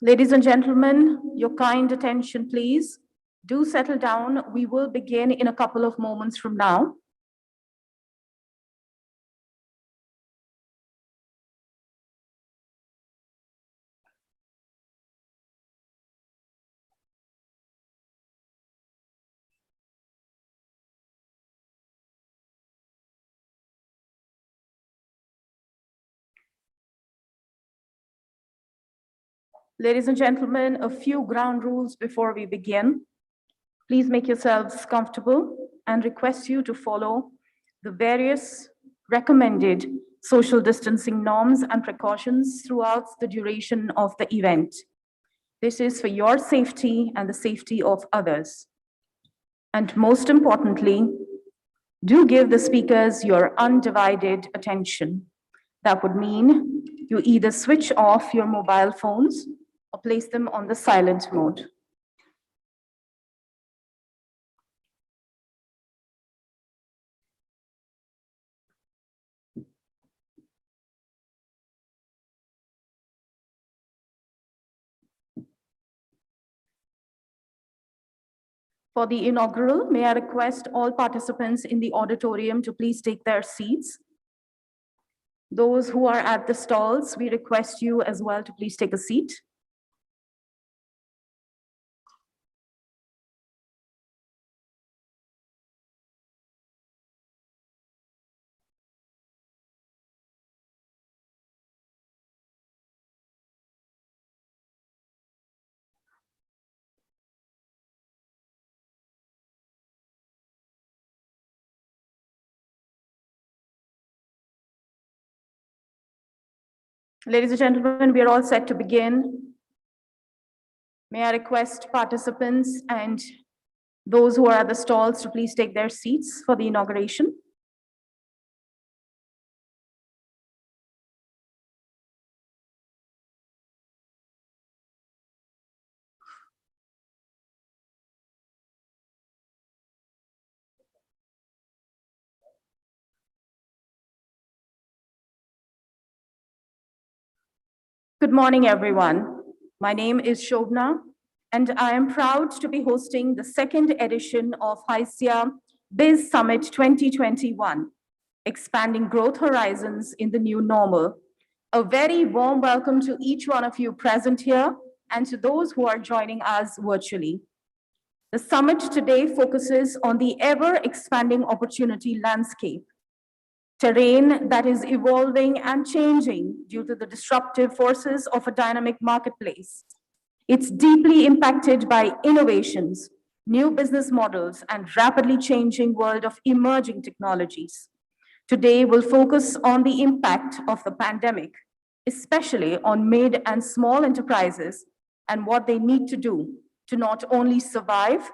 Ladies and gentlemen, your kind attention, please. Do settle down. We will begin in a couple of moments from now. Ladies and gentlemen, a few ground rules before we begin. Please make yourselves comfortable and request you to follow the various recommended social distancing norms and precautions throughout the duration of the event. This is for your safety and the safety of others. And most importantly, do give the speakers your undivided attention. That would mean you either switch off your mobile phones or place them on the silent mode. For the inaugural, may I request all participants in the auditorium to please take their seats. Those who are at the stalls, we request you as well to please take a seat. Ladies and gentlemen, we are all set to begin. May I request participants and those who are at the stalls to please take their seats for the inauguration. Good morning, everyone. My name is Shobna, and I am proud to be hosting the second edition of HYSEA Biz Summit 2021, Expanding Growth Horizons in the New Normal. A very warm welcome to each one of you present here and to those who are joining us virtually. The summit today focuses on the ever-expanding opportunity landscape, terrain that is evolving and changing due to the disruptive forces of a dynamic marketplace. It's deeply impacted by innovations, new business models, and rapidly changing world of emerging technologies. Today, we'll focus on the impact of the pandemic, especially on mid and small enterprises and what they need to do to not only survive,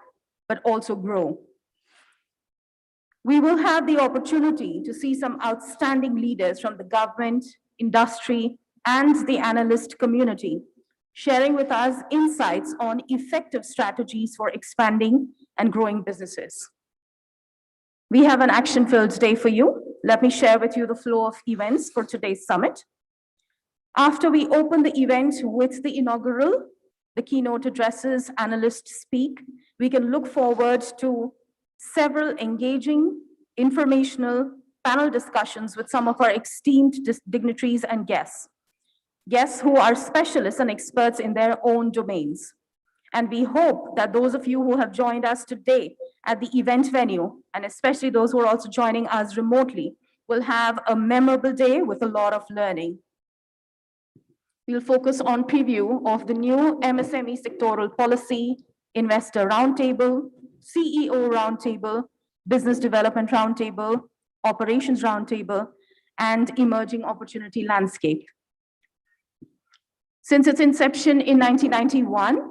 but also grow. We will have the opportunity to see some outstanding leaders from the government, industry, and the analyst community, sharing with us insights on effective strategies for expanding and growing businesses. We have an action-filled day for you. Let me share with you the flow of events for today's summit. After we open the event with the inaugural, the keynote addresses, analysts speak, we can look forward to several engaging, informational panel discussions with some of our esteemed dignitaries and guests who are specialists and experts in their own domains. And we hope that those of you who have joined us today at the event venue, and especially those who are also joining us remotely, will have a memorable day with a lot of learning. We'll focus on preview of the new MSME sectoral policy, investor roundtable, CEO roundtable, business development roundtable, operations roundtable, and emerging opportunity landscape. Since its inception in 1991,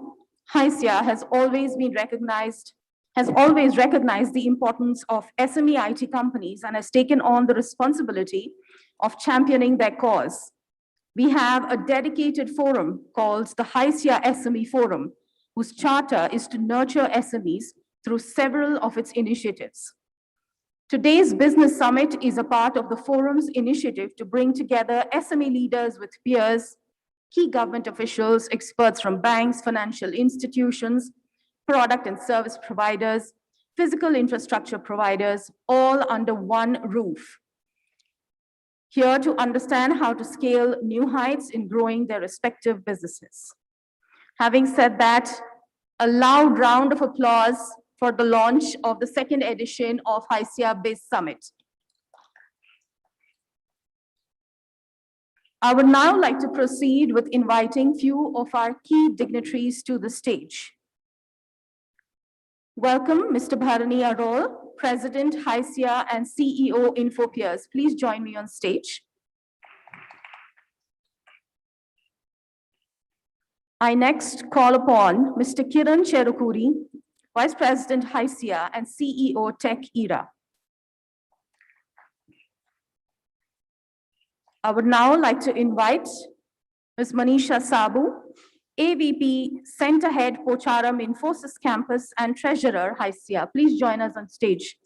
HYSEA has always recognized the importance of SME IT companies and has taken on the responsibility of championing their cause. We have a dedicated forum called the HYSEA SME Forum, whose charter is to nurture SMEs through several of its initiatives. Today's business summit is a part of the forum's initiative to bring together SME leaders with peers, key government officials, experts from banks, financial institutions, product and service providers, physical infrastructure providers, all under one roof. Here to understand how to scale new heights in growing their respective businesses. Having said that, a loud round of applause for the launch of the second edition of HYSEA BIZSUMMIT. I would now like to proceed with inviting few of our key dignitaries to the stage. Welcome, Mr. Bharani Arol, President, HYSEA, and CEO, InfoPeers. Please join me on stage. I next call upon Mr. Kiran Cherukuri, Vice President, HYSEA, and CEO, Tech Era. I would now like to invite Ms. Manisha Sabu, AVP, Center Head, Pocharam Infosys Campus, and Treasurer, HYSEA. Please join us on stage.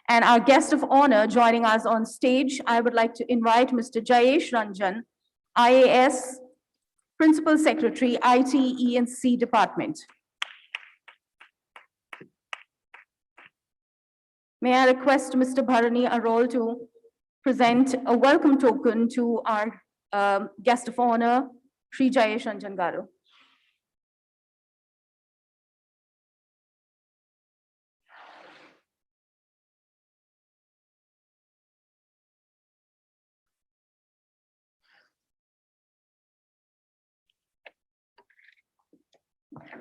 And our guest of honor joining us on stage, I would like to invite Mr. Jayesh Ranjan, IAS, Principal Secretary, IT E&C Department. May I request Mr. Bharani Arol to present a welcome token to our guest of honor, Sri Jayesh Ranjan Garu.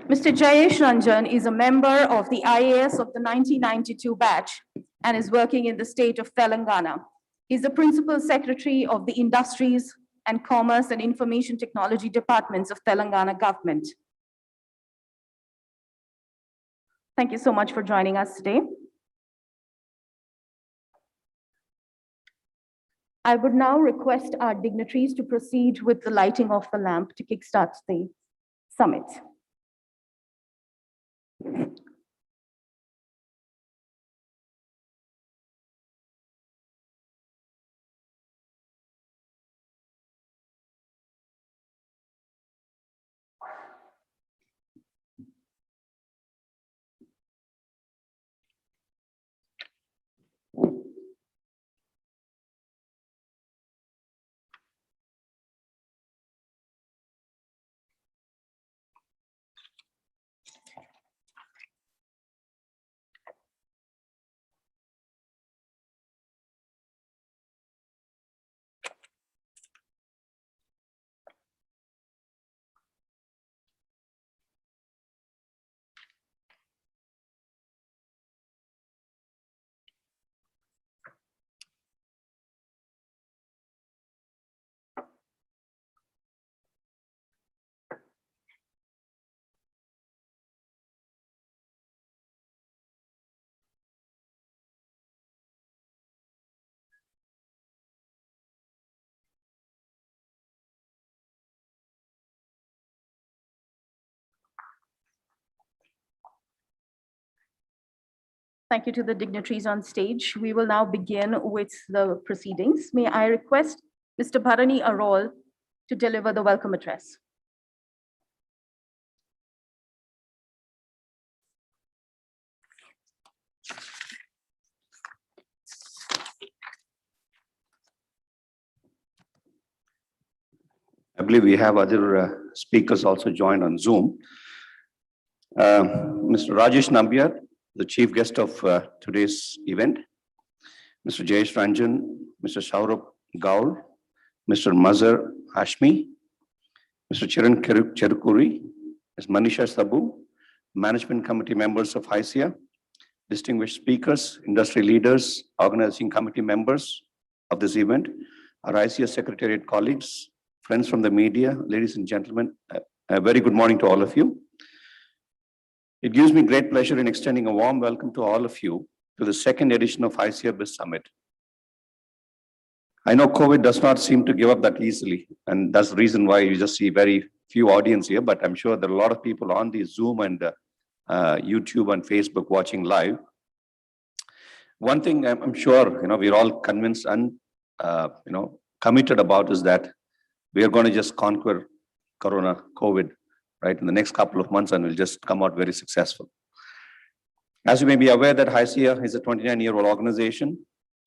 Mr. Jayesh Ranjan is a member of the IAS of the 1992 batch and is working in the state of Telangana. He's the Principal Secretary of the Industries and Commerce and Information Technology Departments of Telangana government. Thank you so much for joining us today. I would now request our dignitaries to proceed with the lighting of the lamp to kickstart the summit. Thank you to the dignitaries on stage. We will now begin with the proceedings. May I request Mr. Bharani Arol to deliver the welcome address. I believe we have other speakers also joined on Zoom. Mr. Rajesh Nambiar, the chief guest of today's event, Mr. Jayesh Ranjan, Mr. Saurabh Gaul, Mr. Mazhar Hashmi, Mr. Kiran Cherukuri, Ms. Manisha Sabu, management committee members of HYSEA, distinguished speakers, industry leaders, organizing committee members of this event, our HYSEA secretariat colleagues, friends from the media, ladies and gentlemen, a very good morning to all of you. It gives me great pleasure in extending a warm welcome to all of you to the second edition of HYSEA BIZSUMMIT. I know COVID does not seem to give up that easily, and that's the reason why you just see very few audience here, but I'm sure there are a lot of people on the Zoom and YouTube and Facebook watching live. One thing I'm sure, we're all convinced and, committed about is that we are going to just conquer Corona, COVID, right, in the next couple of months, and we'll just come out very successful. As you may be aware that HYSEA is a 29-year-old organization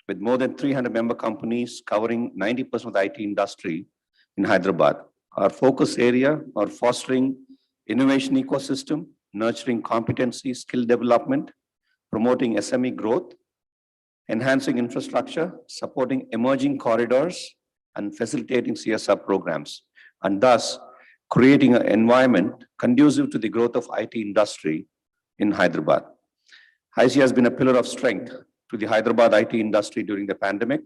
with more than 300 member companies covering 90% of the IT industry in Hyderabad. Our focus area are fostering innovation ecosystem, nurturing competency, skill development, promoting SME growth, enhancing infrastructure, supporting emerging corridors, and facilitating CSR programs, and thus creating an environment conducive to the growth of IT industry in Hyderabad. HYSEA has been a pillar of strength to the Hyderabad IT industry during the pandemic.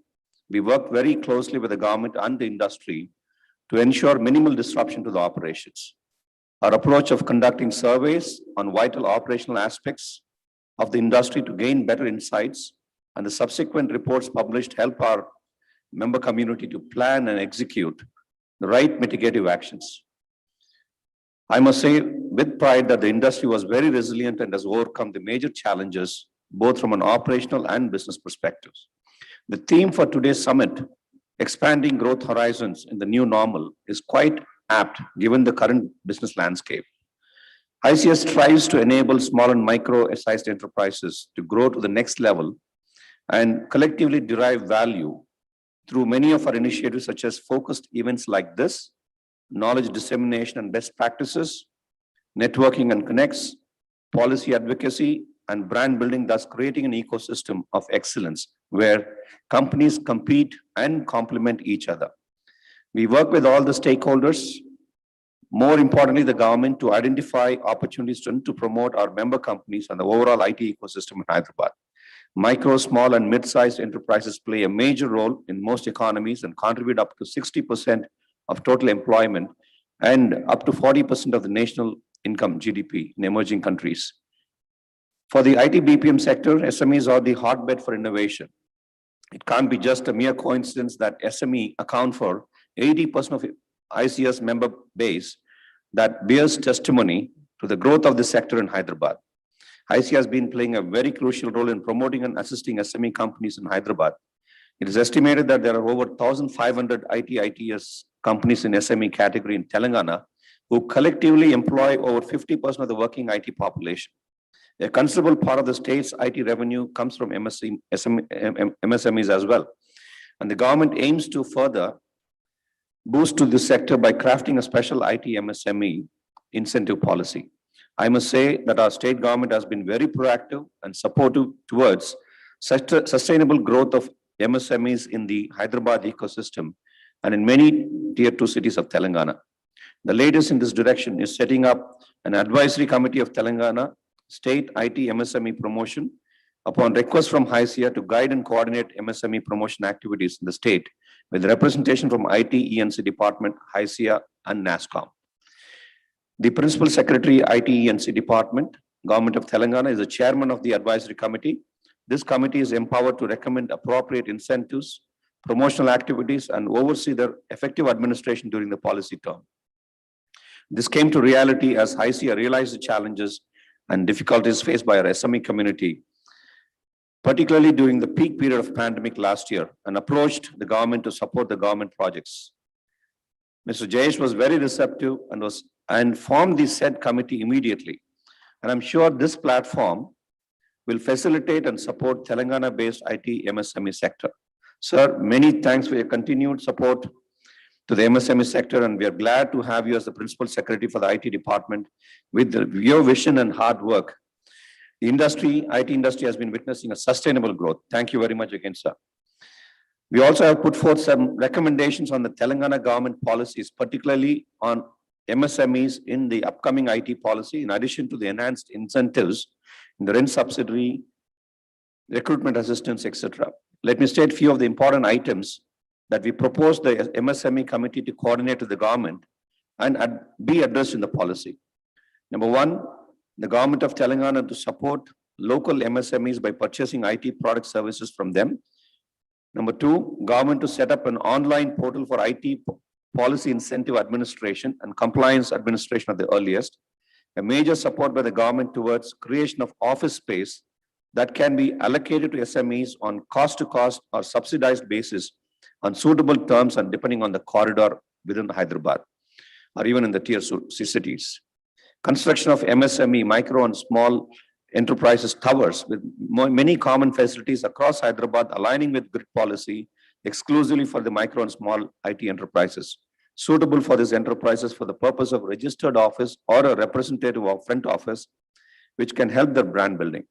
We worked very closely with the government and the industry to ensure minimal disruption to the operations. Our approach of conducting surveys on vital operational aspects of the industry to gain better insights and the subsequent reports published help our member community to plan and execute the right mitigative actions. I must say with pride that the industry was very resilient and has overcome the major challenges, both from an operational and business perspectives. The theme for today's summit, expanding growth horizons in the new normal, is quite apt given the current business landscape. HYSEA strives to enable small and micro-sized enterprises to grow to the next level and collectively derive value through many of our initiatives such as focused events like this, knowledge dissemination and best practices, networking and connects, policy advocacy, and brand building, thus creating an ecosystem of excellence where companies compete and complement each other. We work with all the stakeholders, more importantly, the government, to identify opportunities to promote our member companies and the overall IT ecosystem in Hyderabad. Micro, small, and mid-sized enterprises play a major role in most economies and contribute up to 60% of total employment and up to 40% of the national income, GDP, in emerging countries. For the IT BPM sector, SMEs are the hotbed for innovation. It can't be just a mere coincidence that SME account for 80% of HYSEA's member base that bears testimony to the growth of the sector in Hyderabad. HYSEA has been playing a very crucial role in promoting and assisting SME companies in Hyderabad. It is estimated that there are over 1,500 ITS companies in SME category in Telangana who collectively employ over 50% of the working IT population. A considerable part of the state's IT revenue comes from MSMEs as well. And the government aims to further boost to this sector by crafting a special IT MSME incentive policy. I must say that our state government has been very proactive and supportive towards sustainable growth of MSMEs in the Hyderabad ecosystem and in many tier 2 cities of Telangana. The latest in this direction is setting up an advisory committee of Telangana State IT MSME promotion upon request from HYSEA to guide and coordinate MSME promotion activities in the state with representation from IT ENC department, HYSEA and NASCOM. The Principal Secretary, IT ENC department, Government of Telangana, is the chairman of the advisory committee. This committee is empowered to recommend appropriate incentives, promotional activities, and oversee their effective administration during the policy term. This came to reality as HYSEA realized the challenges and difficulties faced by our SME community, particularly during the peak period of pandemic last year, and approached the government to support the government projects. Mr. Jayesh was very receptive and formed the said committee immediately. And I'm sure this platform will facilitate and support Telangana-based IT MSME sector. Sir, many thanks for your continued support to the MSME sector, and we are glad to have you as the Principal Secretary for the IT department. With your vision and hard work, the IT industry has been witnessing a sustainable growth. Thank you very much again, sir. We also have put forth some recommendations on the Telangana government policies, particularly on MSMEs in the upcoming IT policy, in addition to the enhanced incentives in the rent subsidy, recruitment assistance, etc. Let me state a few of the important items that we propose the MSME committee to coordinate with the government and be addressed in the policy. Number one, the government of Telangana to support local MSMEs by purchasing IT product services from them. Number two, government to set up an online portal for IT policy incentive administration and compliance administration at the earliest. A major support by the government towards creation of office space that can be allocated to SMEs on cost to cost or subsidized basis on suitable terms and depending on the corridor within Hyderabad or even in the tier C cities. Construction of MSME, micro and small enterprises towers with many common facilities across Hyderabad aligning with grid policy exclusively for the micro and small IT enterprises, suitable for these enterprises for the purpose of registered office or a representative of front office, which can help their brand building.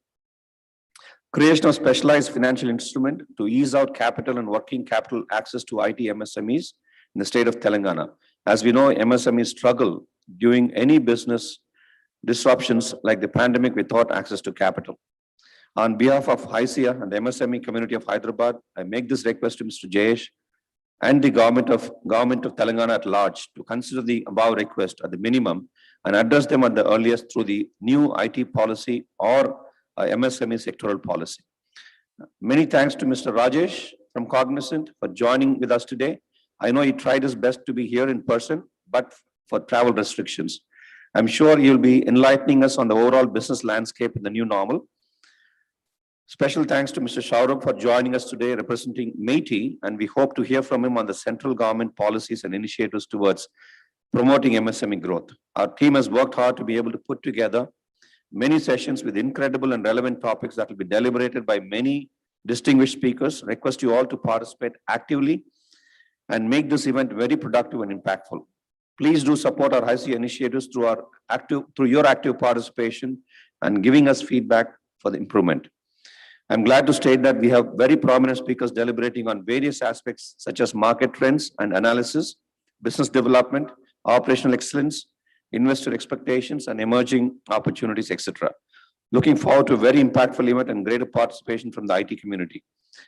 Creation of specialized financial instrument to ease out capital and working capital access to IT MSMEs in the state of Telangana. As we know, MSMEs struggle during any business disruptions like the pandemic without access to capital. On behalf of HYSEA and the MSME community of Hyderabad, I make this request to Mr. Jayesh and the government of Telangana at large to consider the above request at the minimum and address them at the earliest through the new IT policy or MSME sectoral policy. Many thanks to Mr. Rajesh from Cognizant for joining with us today. I know he tried his best to be here in person, but for travel restrictions. I'm sure you'll be enlightening us on the overall business landscape in the new normal. Special thanks to Mr. Shaurabh for joining us today representing MeitY, and we hope to hear from him on the central government policies and initiatives towards promoting MSME growth. Our team has worked hard to be able to put together many sessions with incredible and relevant topics that will be deliberated by many distinguished speakers. I request you all to participate actively and make this event very productive and impactful. Please do support our HYSEA initiatives through your active participation and giving us feedback for the improvement. I'm glad to state that we have very prominent speakers deliberating on various aspects such as market trends and analysis, business development, operational excellence, investor expectations, and emerging opportunities, etc. Looking forward to a very impactful event and greater participation from the IT community.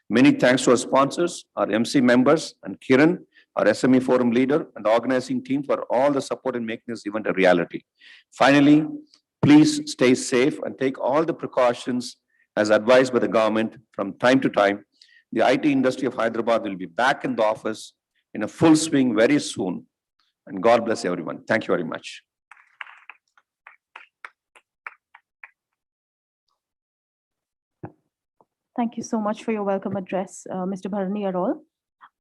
Many thanks to our sponsors, our MC members, and Kiran, our SME forum leader, and the organizing team for all the support in making this event a reality. Finally, please stay safe and take all the precautions as advised by the government from time to time. The IT industry of Hyderabad will be back in the office in a full swing very soon. And God bless everyone. Thank you very much. Thank you so much for your welcome address, Mr. Bharani Arol.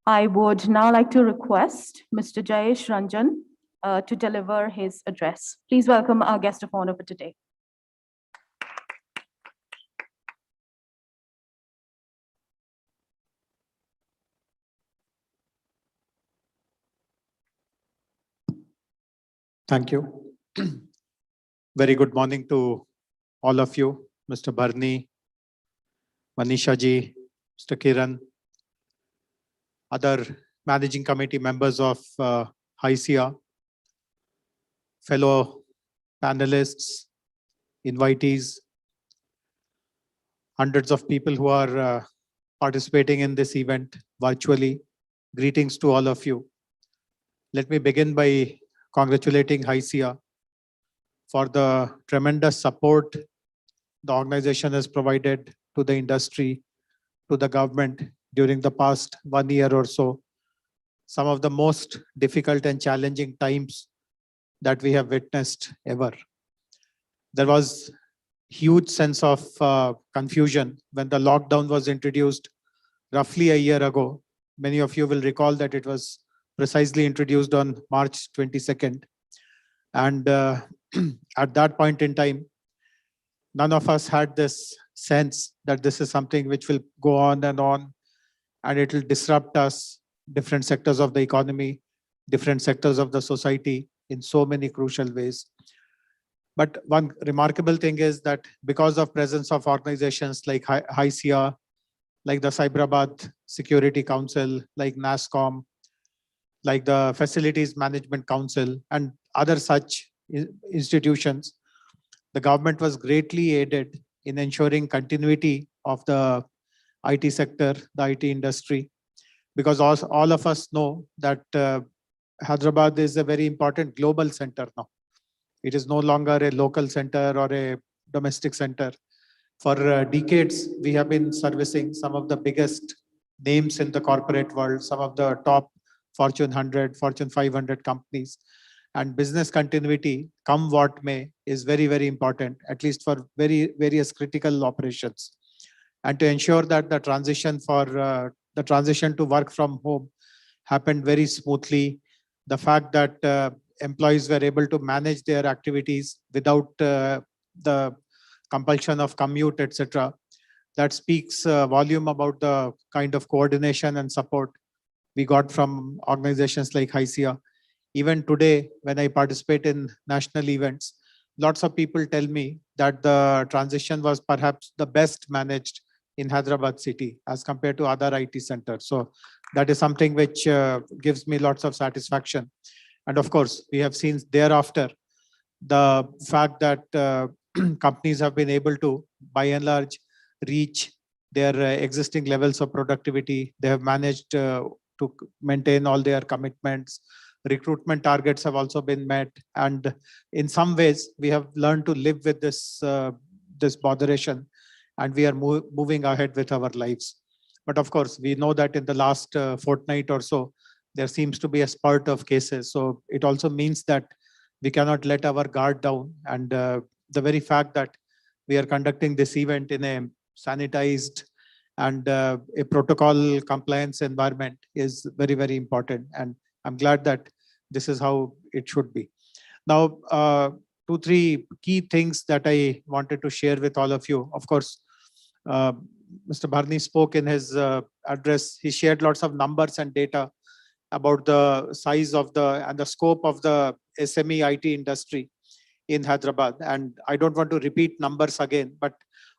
I would now like to request Mr. Jayesh Ranjan to deliver his address. Please welcome our guest of honor for today. Thank you. Very good morning to all of you, Mr. Bharani, Manisha ji, Mr. Kiran, other managing committee members of HYSEA, fellow panelists, invitees, hundreds of people who are participating in this event virtually. Greetings to all of you. Let me begin by congratulating HYSEA for the tremendous support the organization has provided to the industry, to the government during the past 1 year or so. Some of the most difficult and challenging times that we have witnessed ever. There was huge sense of confusion when the lockdown was introduced roughly a year ago. Many of you will recall that it was precisely introduced on March 22nd. And at that point in time, none of us had this sense that this is something which will go on and it will disrupt us, different sectors of the economy, different sectors of the society in so many crucial ways. But one remarkable thing is that because of presence of organizations like HYSEA, like the Cyberabad Security Council, like NASSCOM, like the Facilities Management Council and other such institutions, the government was greatly aided in ensuring continuity of the IT sector, the IT industry, because all of us know that Hyderabad is a very important global center now. It is no longer a local center or a domestic center. For decades, we have been servicing some of the biggest names in the corporate world, some of the top Fortune 100, Fortune 500 companies. And business continuity, come what may, is very, very important, at least for various critical operations. And to ensure that the transition for the the transition to work from home happened very smoothly. The fact that employees were able to manage their activities without the compulsion of commute, etc. That speaks volume about the kind of coordination and support we got from organizations like HYSEA. Even today, when I participate in national events, lots of people tell me that the transition was perhaps the best managed in Hyderabad city as compared to other IT centers. So that is something which gives me lots of satisfaction. And of course, we have seen thereafter the fact that companies have been able to, by and large, reach their existing levels of productivity. They have managed to maintain all their commitments. Recruitment targets have also been met, and in some ways, we have learned to live with this botheration, and we are moving ahead with our lives. But of course, we know that in the last fortnight or so, there seems to be a spurt of cases. So it also means that we cannot let our guard down. And the very fact that we are conducting this event in a sanitized and a protocol compliance environment is very, very important. And I'm glad that this is how it should be. Now, 2-3 key things that I wanted to share with all of you. Of course, Mr. Bharani spoke in his address. He shared lots of numbers and data about the size of and the scope of the SME IT industry in Hyderabad. And I don't want to repeat numbers again, but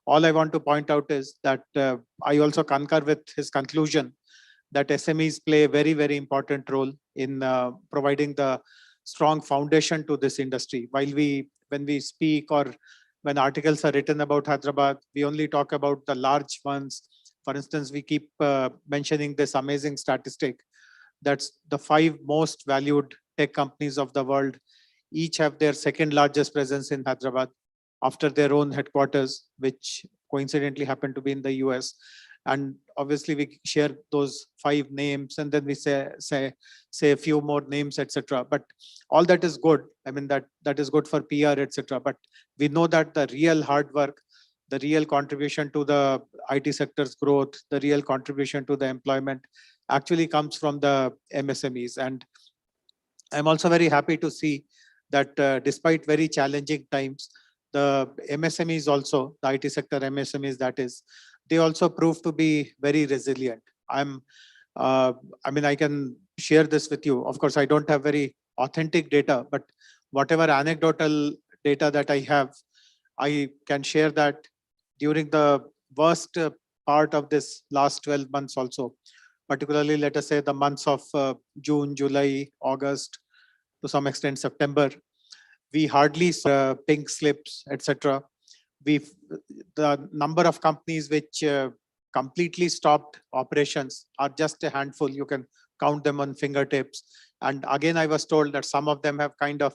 all I want to point out is that I also concur with his conclusion that SMEs play a very, very important role in providing the strong foundation to this industry. When we speak or when articles are written about Hyderabad, we only talk about the large ones. For instance, we keep mentioning this amazing statistic. That's the 5 most valued tech companies of the world each have their second largest presence in Hyderabad after their own headquarters, which coincidentally happen to be in the US. And obviously we share those 5 names and then we say a few more names, etc. But all that is good. I mean, that is good for PR, etc. But we know that the real hard work, the real contribution to the IT sector's growth, the real contribution to the employment actually comes from the MSMEs. And I'm also very happy to see that despite very challenging times, the MSMEs also, the IT sector MSMEs that is, they also prove to be very resilient. I mean, I can share this with you. Of course, I don't have very authentic data, but whatever anecdotal data that I have, I can share that during the worst part of this last 12 months also, particularly let us say the months of June, July, August, to some extent September, we hardly saw pink slips, etc. The number of companies which completely stopped operations are just a handful. You can count them on fingertips. And again, I was told that some of them have kind of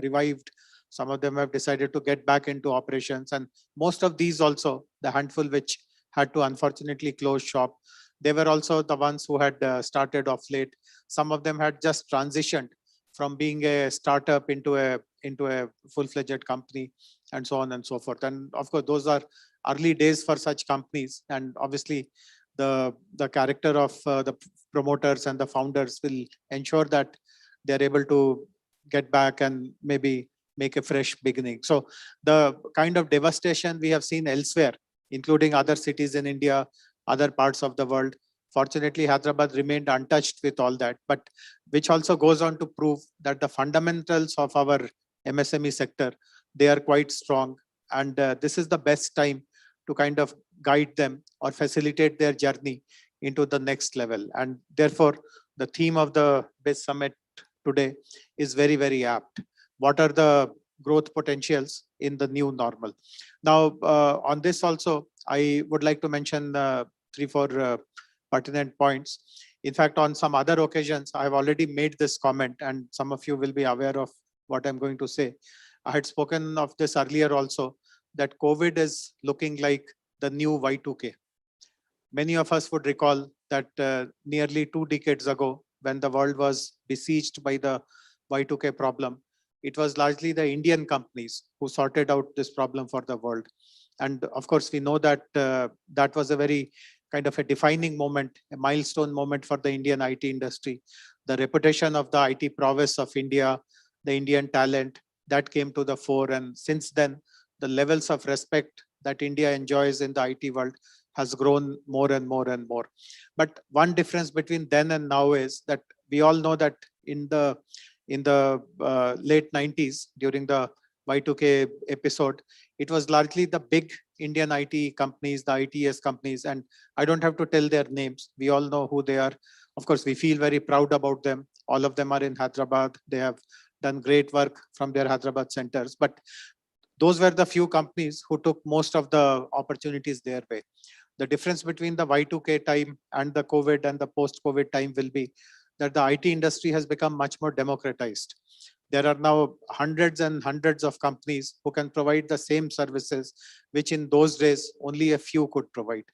revived. Some of them have decided to get back into operations. And most of these also, the handful which had to unfortunately close shop, they were also the ones who had started off late. Some of them had just transitioned from being a startup into a full-fledged company, and so on and so forth. And of course, those are early days for such companies. And obviously, the character of the promoters and the founders will ensure that they're able to get back and maybe make a fresh beginning. So the kind of devastation we have seen elsewhere, including other cities in India, other parts of the world, fortunately, Hyderabad remained untouched with all that, but which also goes on to prove that the fundamentals of our MSME sector, they are quite strong. And this is the best time to kind of guide them or facilitate their journey into the next level. And therefore, the theme of the BIZ Summit today is very, very apt. What are the growth potentials in the new normal? Now, on this also, I would like to mention 3-4 pertinent points. In fact, on some other occasions, I have already made this comment, and some of you will be aware of what I'm going to say. I had spoken of this earlier also, that COVID is looking like the new Y2K. Many of us would recall that nearly 2 decades ago, when the world was besieged by the Y2K problem, it was largely the Indian companies who sorted out this problem for the world. And of course, we know that that was a very kind of a defining moment, a milestone moment for the Indian IT industry. The reputation of the IT prowess of India, the Indian talent, that came to the fore. And since then, the levels of respect that India enjoys in the IT world has grown more and more and more. But one difference between then and now is that we all know that in the late 90s, during the Y2K episode, it was largely the big Indian IT companies, the ITS companies, and I don't have to tell their names. We all know who they are. Of course, we feel very proud about them. All of them are in Hyderabad. They have done great work from their Hyderabad centers. But those were the few companies who took most of the opportunities their way. The difference between the Y2K time and the COVID and the post-COVID time will be that the IT industry has become much more democratized. There are now hundreds and hundreds of companies who can provide the same services, which in those days only a few could provide.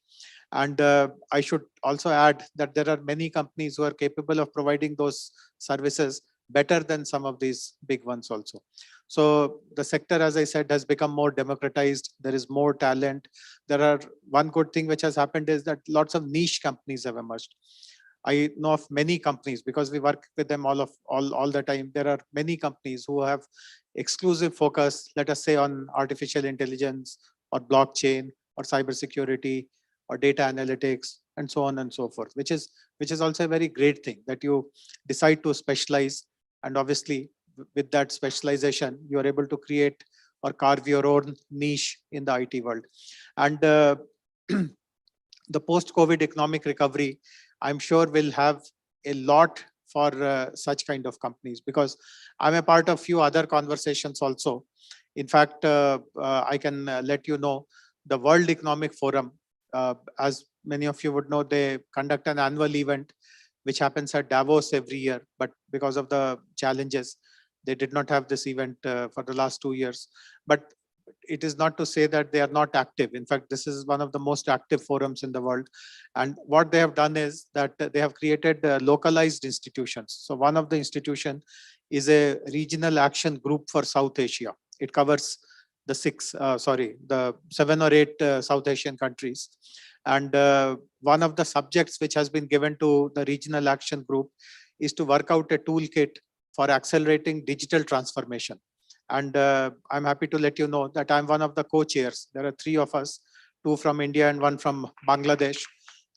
And I should also add that there are many companies who are capable of providing those services better than some of these big ones also. So the sector, as I said, has become more democratized. There is more talent. One good thing which has happened is that lots of niche companies have emerged. I know of many companies because we work with them all the time. There are many companies who have exclusive focus, let us say, on artificial intelligence or blockchain or cybersecurity or data analytics and so on and so forth, which is also a very great thing that you decide to specialize. And obviously, with that specialization, you are able to create or carve your own niche in the IT world. And the post-COVID economic recovery, I'm sure, will have a lot for such kind of companies, because I'm a part of few other conversations also. In fact, I can let you know the World Economic Forum, as many of you would know, they conduct an annual event which happens at Davos every year, but because of the challenges, they did not have this event for the last 2 years. But it is not to say that they are not active. In fact, this is one of the most active forums in the world. And what they have done is that they have created localized institutions. So one of the institution is a regional action group for South Asia. It covers the 7 or 8 South Asian countries. And one of the subjects which has been given to the regional action group is to work out a toolkit for accelerating digital transformation. And I'm happy to let you know that I'm one of the co-chairs. There are 3 of us, 2 from India and 1 from Bangladesh,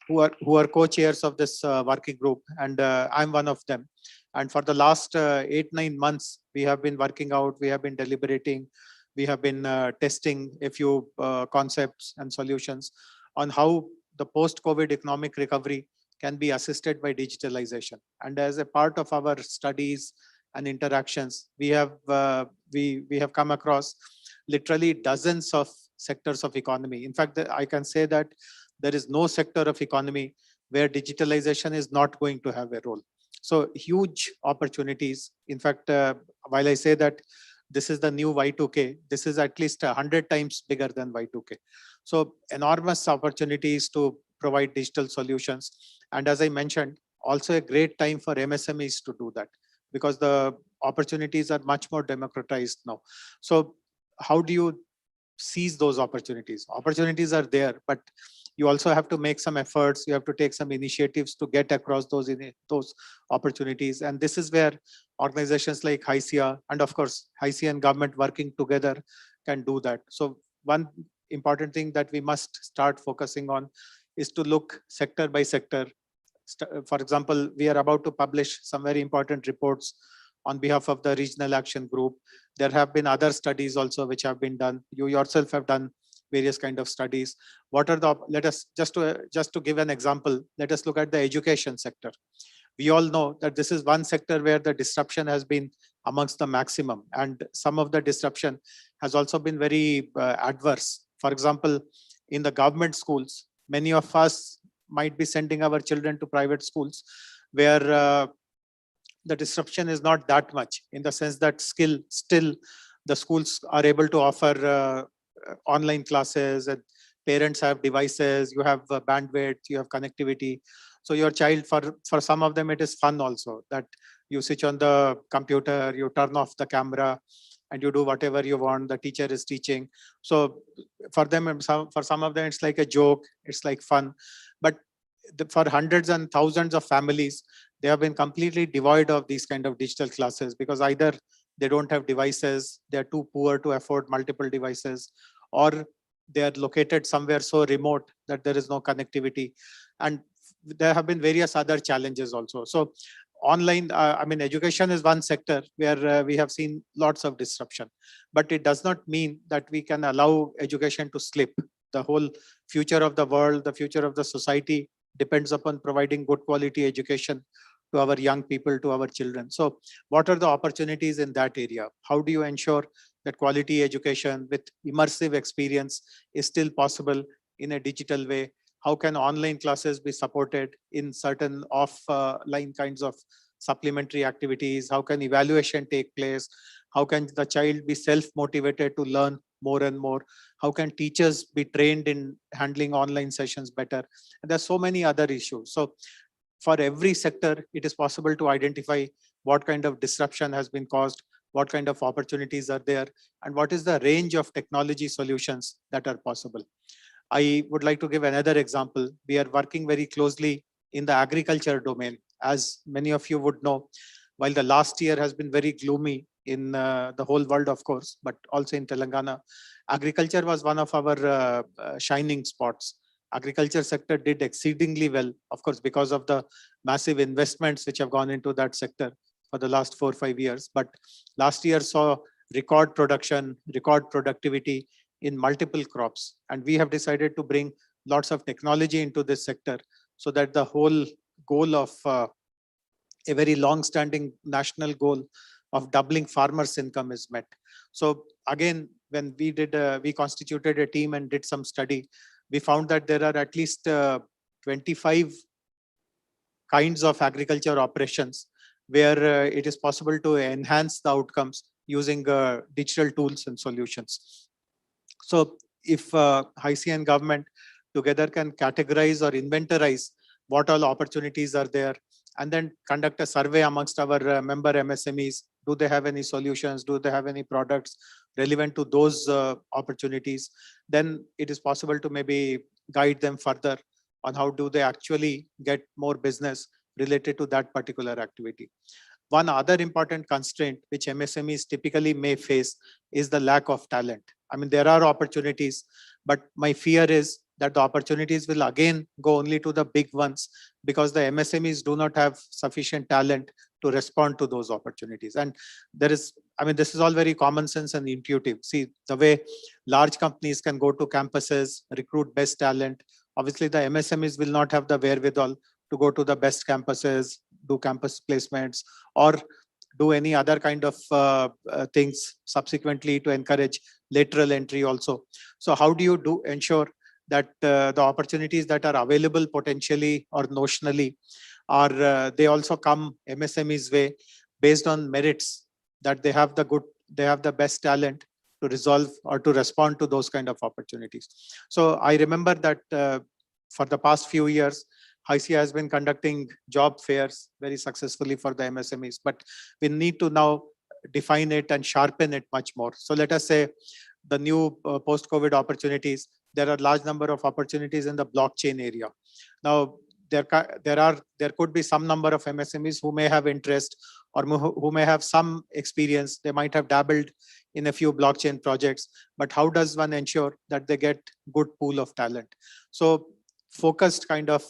who are co-chairs of this working group, and I'm one of them. And for the last 8-9 months, we have been working out, we have been deliberating, we have been testing a few concepts and solutions on how the post-COVID economic recovery can be assisted by digitalization. And as a part of our studies and interactions, we have come across literally dozens of sectors of economy. In fact, I can say that there is no sector of economy where digitalization is not going to have a role. So huge opportunities. In fact, while I say that this is the new Y2K, this is at least 100 times bigger than Y2K. So enormous opportunities to provide digital solutions. And as I mentioned, also a great time for MSMEs to do that, because the opportunities are much more democratized now. So how do you seize those opportunities? Opportunities are there, but you also have to make some efforts. You have to take some initiatives to get across those opportunities. And this is where organizations like HYSEA, and of course, HYSEA and government working together can do that. So one important thing that we must start focusing on is to look sector by sector. For example, we are about to publish some very important reports on behalf of the regional action group. There have been other studies also which have been done. You yourself have done various kind of studies. What are the, let us just to give an example, let us look at the education sector. We all know that this is one sector where the disruption has been amongst the maximum, and some of the disruption has also been very adverse. For example, in the government schools, many of us might be sending our children to private schools where the disruption is not that much, in the sense that still the schools are able to offer online classes, and parents have devices, you have bandwidth, you have connectivity. So your child, for some of them, it is fun also, that you switch on the computer, you turn off the camera, and you do whatever you want. The teacher is teaching. So for them, for some of them, it's like a joke, it's like fun. But for hundreds and thousands of families, they have been completely devoid of these kind of digital classes because either they don't have devices, they're too poor to afford multiple devices, or they are located somewhere so remote that there is no connectivity. And there have been various other challenges also. So online, I mean, education is one sector where we have seen lots of disruption, but it does not mean that we can allow education to slip. The whole future of the world, the future of the society depends upon providing good quality education to our young people, to our children. So what are the opportunities in that area? How do you ensure that quality education with immersive experience is still possible in a digital way? How can online classes be supported in certain offline kinds of supplementary activities? How can evaluation take place? How can the child be self-motivated to learn more and more? How can teachers be trained in handling online sessions better? And there's so many other issues. So for every sector, it is possible to identify what kind of disruption has been caused, what kind of opportunities are there, and what is the range of technology solutions that are possible. I would like to give another example. We are working very closely in the agriculture domain. As many of you would know, while the last year has been very gloomy in the whole world, of course, but also in Telangana, agriculture was one of our shining spots. Agriculture sector did exceedingly well, of course, because of the massive investments which have gone into that sector for the last 4 or 5 years. But last year saw record production, record productivity in multiple crops. And we have decided to bring lots of technology into this sector so that the whole goal of a very long-standing national goal of doubling farmers' income is met. So again, when we constituted a team and did some study, we found that there are at least 25 kinds of agriculture operations where it is possible to enhance the outcomes using digital tools and solutions. So if HYSEA and government together can categorize or inventorize what all opportunities are there, and then conduct a survey amongst our member MSMEs, do they have any solutions, do they have any products relevant to those opportunities, then it is possible to maybe guide them further on how do they actually get more business related to that particular activity. One other important constraint which MSMEs typically may face is the lack of talent. I mean, there are opportunities, but my fear is that the opportunities will again go only to the big ones because the MSMEs do not have sufficient talent to respond to those opportunities. And there is, I mean, this is all very common sense and intuitive. See, the way large companies can go to campuses, recruit best talent, obviously the MSMEs will not have the wherewithal to go to the best campuses, do campus placements, or do any other kind of things subsequently to encourage lateral entry also. So how do you ensure that the opportunities that are available potentially or notionally are they also come MSME's way based on merits, that they have the best talent to resolve or to respond to those kind of opportunities. So I remember that for the past few years, HYSEA has been conducting job fairs very successfully for the MSMEs, but we need to now define it and sharpen it much more. So let us say the new post-COVID opportunities, there are large number of opportunities in the blockchain area. Now, there could be some number of MSMEs who may have interest or who may have some experience. They might have dabbled in a few blockchain projects, but how does one ensure that they get good pool of talent? So focused kind of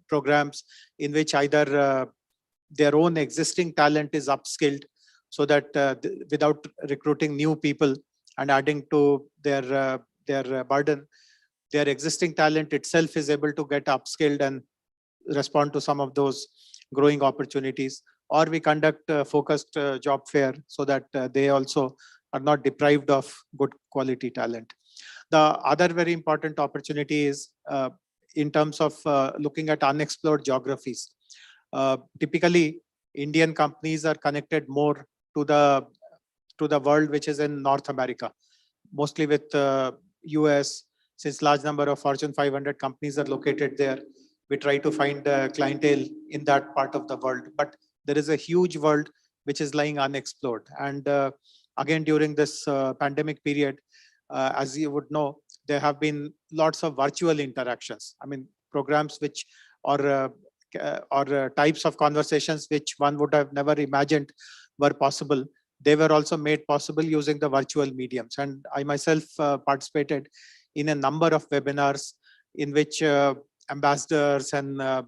programs in which either their own existing talent is upskilled so that without recruiting new people and adding to their burden, their existing talent itself is able to get upskilled and respond to some of those growing opportunities. Or we conduct a focused job fair so that they also are not deprived of good quality talent. The other very important opportunity is in terms of looking at unexplored geographies. Typically, Indian companies are connected more to the world which is in North America, mostly with US, since large number of Fortune 500 companies are located there. We try to find clientele in that part of the world, but there is a huge world which is lying unexplored. And again, during this pandemic period, as you would know, there have been lots of virtual interactions. I mean, programs which or types of conversations which one would have never imagined were possible. They were also made possible using the virtual mediums. And I myself participated in a number of webinars in which ambassadors and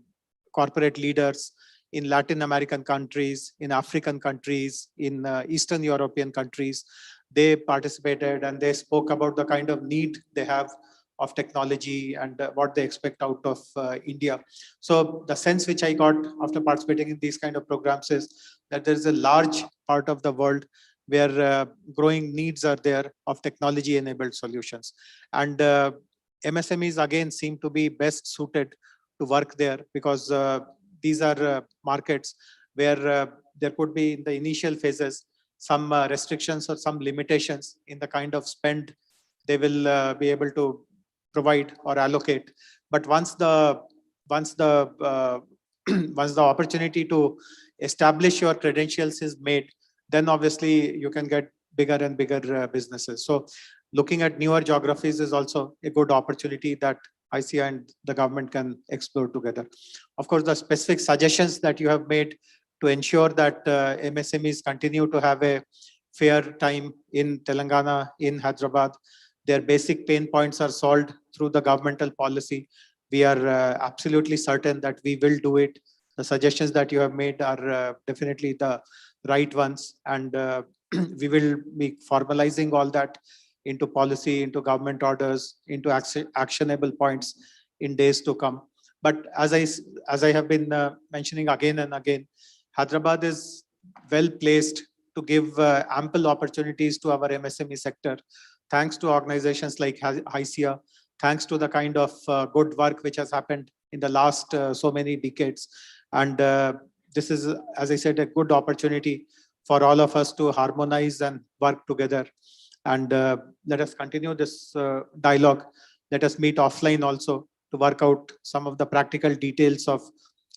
corporate leaders in Latin American countries, in African countries, in Eastern European countries, they participated and they spoke about the kind of need they have of technology and what they expect out of India. So the sense which I got after participating in these kind of programs is that there is a large part of the world where growing needs are there of technology enabled solutions. And MSMEs again seem to be best suited to work there because these are markets where there could be in the initial phases some restrictions or some limitations in the kind of spend they will be able to provide or allocate. But once the once the opportunity to establish your credentials is made, then obviously you can get bigger and bigger businesses. So looking at newer geographies is also a good opportunity that HYSEA and the government can explore together. Of course, the specific suggestions that you have made to ensure that MSMEs continue to have a fair time in Telangana, in Hyderabad, their basic pain points are solved through the governmental policy. We are absolutely certain that we will do it. The suggestions that you have made are definitely the right ones, and we will be formalizing all that into policy, into government orders, into actionable points in days to come. But as I have been mentioning again and again, Hyderabad is well placed to give ample opportunities to our MSME sector, thanks to organizations like HYSEA, thanks to the kind of good work which has happened in the last so many decades. And this is, as I said, a good opportunity for all of us to harmonize and work together. And let us continue this dialogue. Let us meet offline also to work out some of the practical details of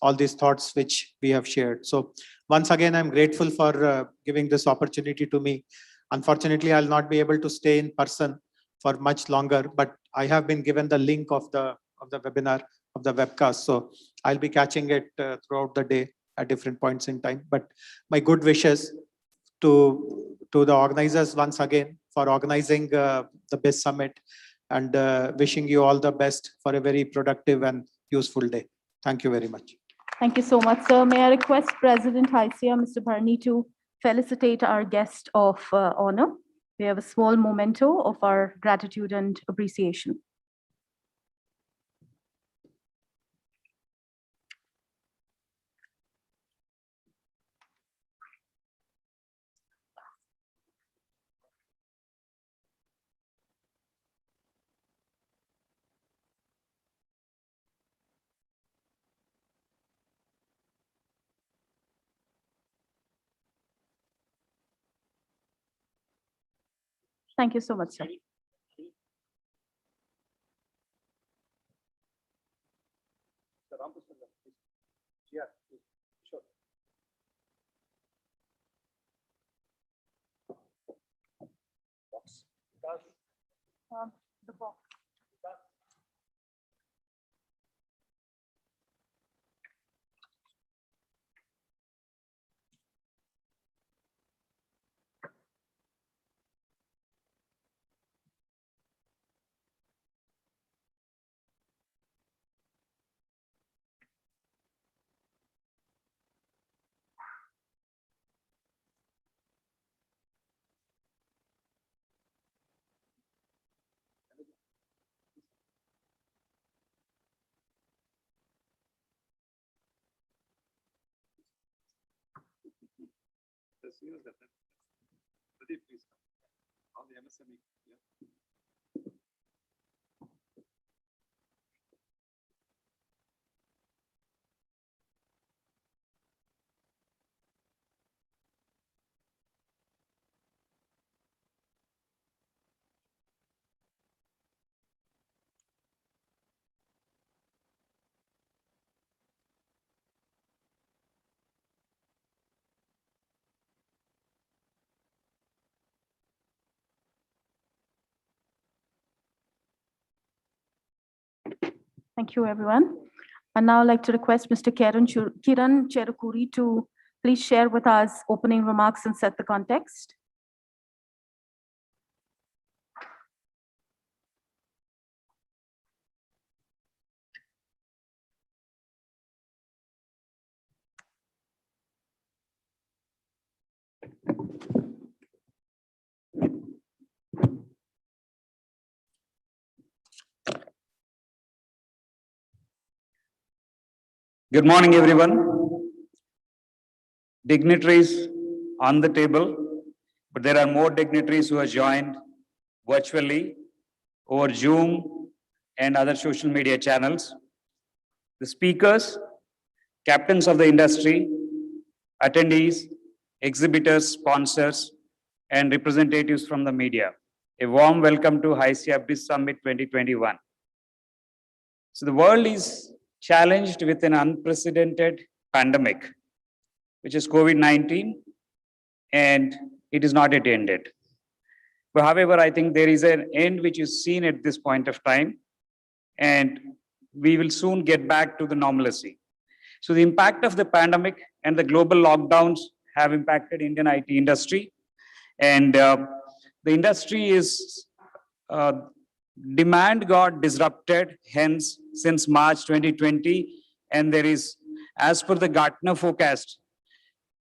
all these thoughts which we have shared. So once again, I'm grateful for giving this opportunity to me. Unfortunately, I'll not be able to stay in person for much longer, but I have been given the link of the webinar, of the webcast. So I'll be catching it throughout the day at different points in time. But my good wishes to the organizers once again for organizing the BIZ Summit, and wishing you all the best for a very productive and useful day. Thank you very much. Thank you so much, sir. May I request President HYSEA, Mr. Bharani, to felicitate our guest of honor. We have a small memento of our gratitude and appreciation. Thank you so much, sir. The box. Thank you, everyone. And now I'd like to request Mr. Kiran Cherukuri to please share with us opening remarks and set the context. Good morning, everyone. Dignitaries on the table, but there are more dignitaries who have joined virtually over Zoom and other social media channels. The speakers, captains of the industry, attendees, exhibitors, sponsors, and representatives from the media. A warm welcome to HYSEA BIZSUMMIT 2021. So the world is challenged with an unprecedented pandemic, which is COVID-19, and it is not yet ended. But however, I think there is an end which is seen at this point of time, and we will soon get back to the normalcy. So the impact of the pandemic and the global lockdowns have impacted Indian IT industry, and the industry is demand got disrupted hence since March 2020, and there is, as per the Gartner forecast,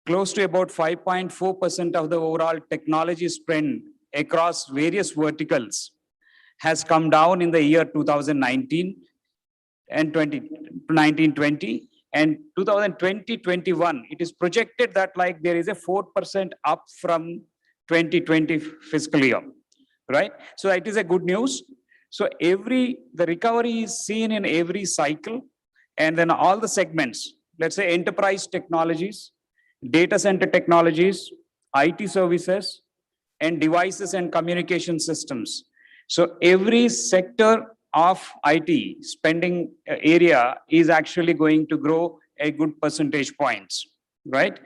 close to about 5.4% of the overall technology spend across various verticals has come down in the year 2019 and 2020, and 2020-21, it is projected that like there is a 4% up from 2020 fiscal year, right? So it is a good news. So the recovery is seen in every cycle, and then all the segments, let's say enterprise technologies, data center technologies, IT services, and devices and communication systems. So every sector of IT spending area is actually going to grow a good percentage points, right?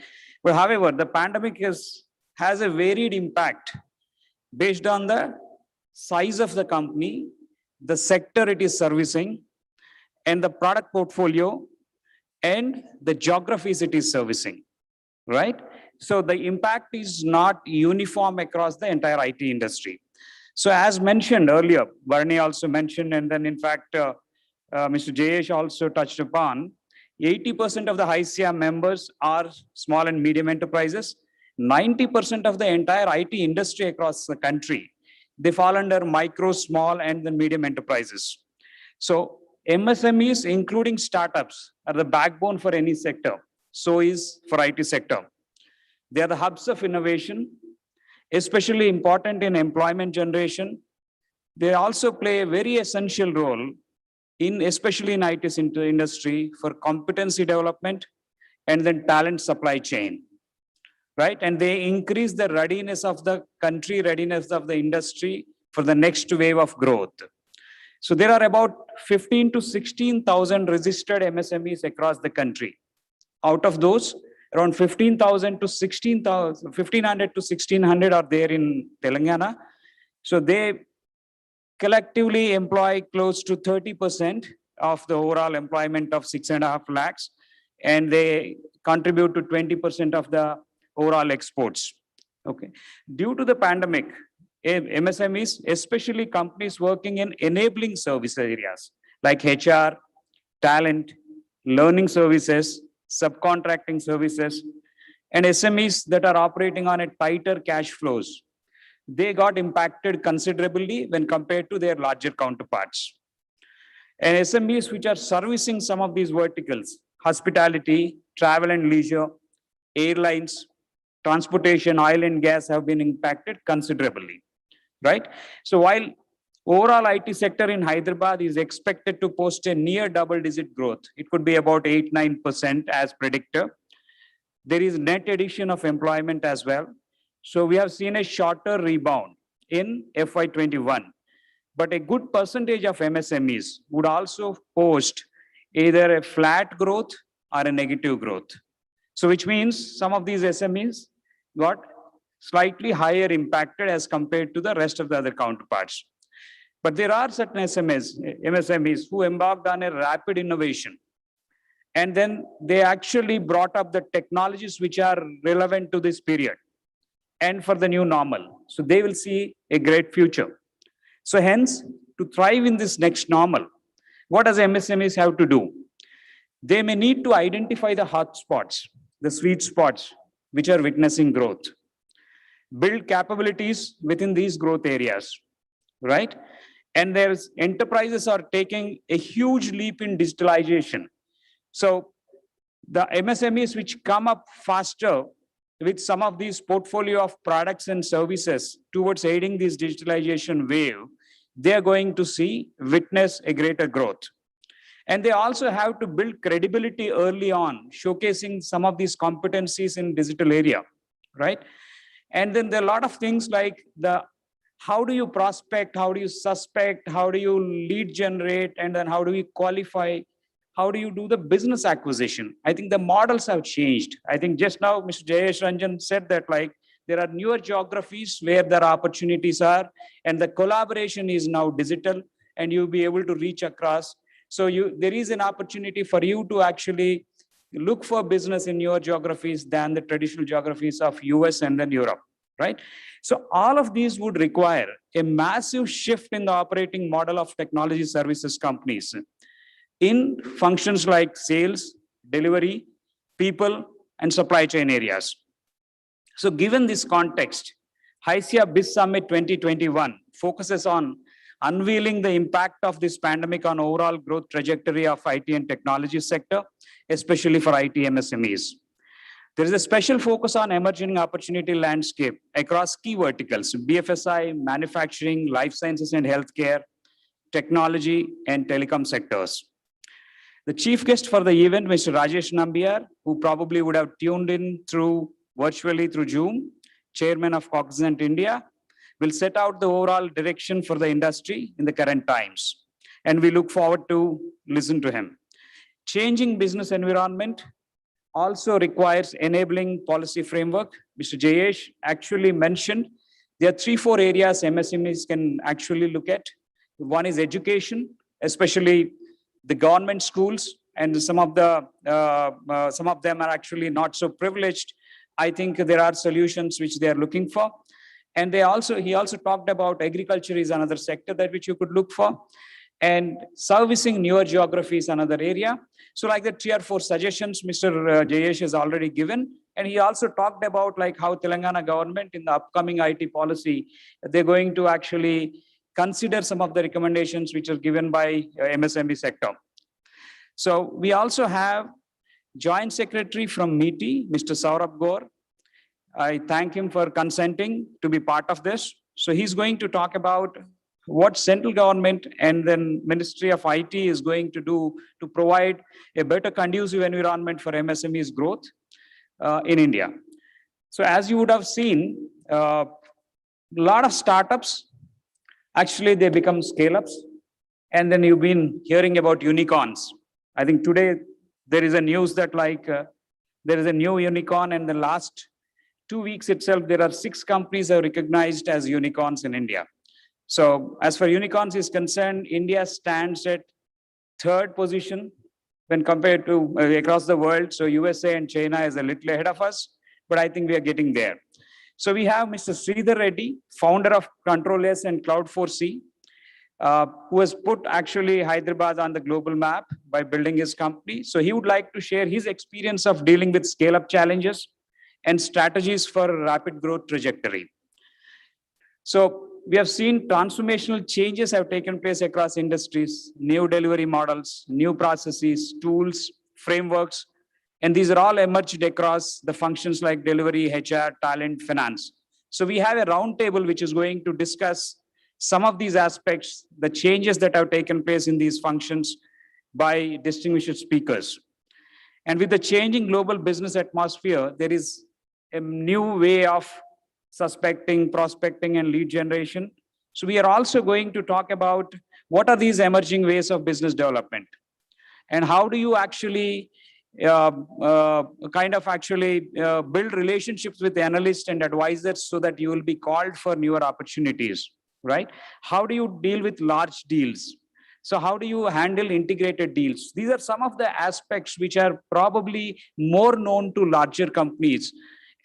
But however, the pandemic has a varied impact based on the size of the company, the sector it is servicing, and the product portfolio, and the geographies it is servicing, right? So the impact is not uniform across the entire IT industry. So as mentioned earlier, Varni also mentioned, and then in fact, Mr. Jayesh also touched upon, 80% of the HYSEA members are small and medium enterprises. 90% of the entire IT industry across the country, they fall under micro, small, and the medium enterprises. So MSMEs, including startups, are the backbone for any sector. So is for IT sector. They are the hubs of innovation, especially important in employment generation. They also play a very essential role especially in IT industry for competency development and then talent supply chain, right? And they increase the readiness of the country, readiness of the industry for the next wave of growth. So there are about 15 to 16,000 registered MSMEs across the country. Out of those, around 15,000 to 16,000, 1,500 to 1,600 are there in Telangana. So they collectively employ close to 30% of the overall employment of 6.5 lakhs, and they contribute to 20% of the overall exports. Okay. Due to the pandemic, MSMEs, especially companies working in enabling service areas like HR, talent, learning services, subcontracting services, and SMEs that are operating on a tighter cash flows, they got impacted considerably when compared to their larger counterparts. And SMEs which are servicing some of these verticals, hospitality, travel and leisure, airlines, transportation, oil and gas have been impacted considerably, right? So while overall IT sector in Hyderabad is expected to post a near double-digit growth, it could be about 8-9% as predicted. There is net addition of employment as well. So we have seen a shorter rebound in FY21, but a good percentage of MSMEs would also post either a flat growth or a negative growth. So which means some of these SMEs got slightly higher impacted as compared to the rest of the other counterparts. But there are certain MSMEs who embarked on a rapid innovation And then they actually brought up the technologies which are relevant to this period and for the new normal. So they will see a great future. So hence, to thrive in this next normal, what does MSMEs have to do? They may need to identify the hotspots, the sweet spots, which are witnessing growth. Build capabilities within these growth areas, right? And there's enterprises are taking a huge leap in digitalization. So the MSMEs which come up faster with some of these portfolio of products and services towards aiding this digitalization wave, they are going to witness a greater growth. And they also have to build credibility early on, showcasing some of these competencies in digital area, right? And then there are a lot of things like how do you prospect, how do you suspect, how do you lead generate, and then how do you qualify, how do you do the business acquisition? I think the models have changed. I think just now Mr. Jayesh Ranjan said that like there are newer geographies where there are opportunities are, and the collaboration is now digital, and you'll be able to reach across. So there is an opportunity for you to actually look for business in your geographies than the traditional geographies of US and then Europe, right? So all of these would require a massive shift in the operating model of technology services companies in functions like sales, delivery, people, and supply chain areas. So given this context, HYSEA BIZSUMMIT 2021 focuses on unveiling the impact of this pandemic on overall growth trajectory of IT and technology sector, especially for IT MSMEs. There is a special focus on emerging opportunity landscape across key verticals, BFSI, manufacturing, life sciences and healthcare, technology, and telecom sectors. The chief guest for the event, Mr. Rajesh Nambiar, who probably would have tuned in virtually through Zoom, chairman of Cognizant India, will set out the overall direction for the industry in the current times. And we look forward to listen to him. Changing business environment also requires enabling policy framework. Mr. Jayesh actually mentioned there are 3-4 areas MSMEs can actually look at. One is education, especially the government schools, and some of them are actually not so privileged. I think there are solutions which they are looking for. And he also talked about agriculture is another sector that which you could look for, and servicing newer geographies another area. So like the 3 or 4 suggestions Mr. Jayesh has already given. And he also talked about like how Telangana government in the upcoming IT policy, they're going to actually consider some of the recommendations which are given by MSME sector. So we also have Joint Secretary from MITI, Mr. Saurabh Gaur. I thank him for consenting to be part of this. So he's going to talk about what central government and then Ministry of IT is going to do to provide a better conducive environment for MSME's growth in India. So as you would have seen, a lot of startups, actually they become scale-ups, and then you've been hearing about unicorns. I think today there is a news that like there is a new unicorn, and the last 2 weeks itself, there are 6 companies that are recognized as unicorns in India. So as far unicorns is concerned, India stands at 3rd position when compared to across the world. So USA and China is a little ahead of us, but I think we are getting there. So we have Mr. Sridhar Reddy, founder of Control-S and Cloud4C, who has put actually Hyderabad on the global map by building his company. So he would like to share his experience of dealing with scale-up challenges and strategies for rapid growth trajectory. So we have seen transformational changes have taken place across industries, new delivery models, new processes, tools, frameworks, and these are all emerged across the functions like delivery, HR, talent, finance. So we have a roundtable which is going to discuss some of these aspects, the changes that have taken place in these functions by distinguished speakers. And with the changing global business atmosphere, there is a new way of suspecting, prospecting, and lead generation. So we are also going to talk about what are these emerging ways of business development, and how do you actually build relationships with analysts and advisors so that you will be called for newer opportunities, right? How do you deal with large deals? So how do you handle integrated deals? These are some of the aspects which are probably more known to larger companies.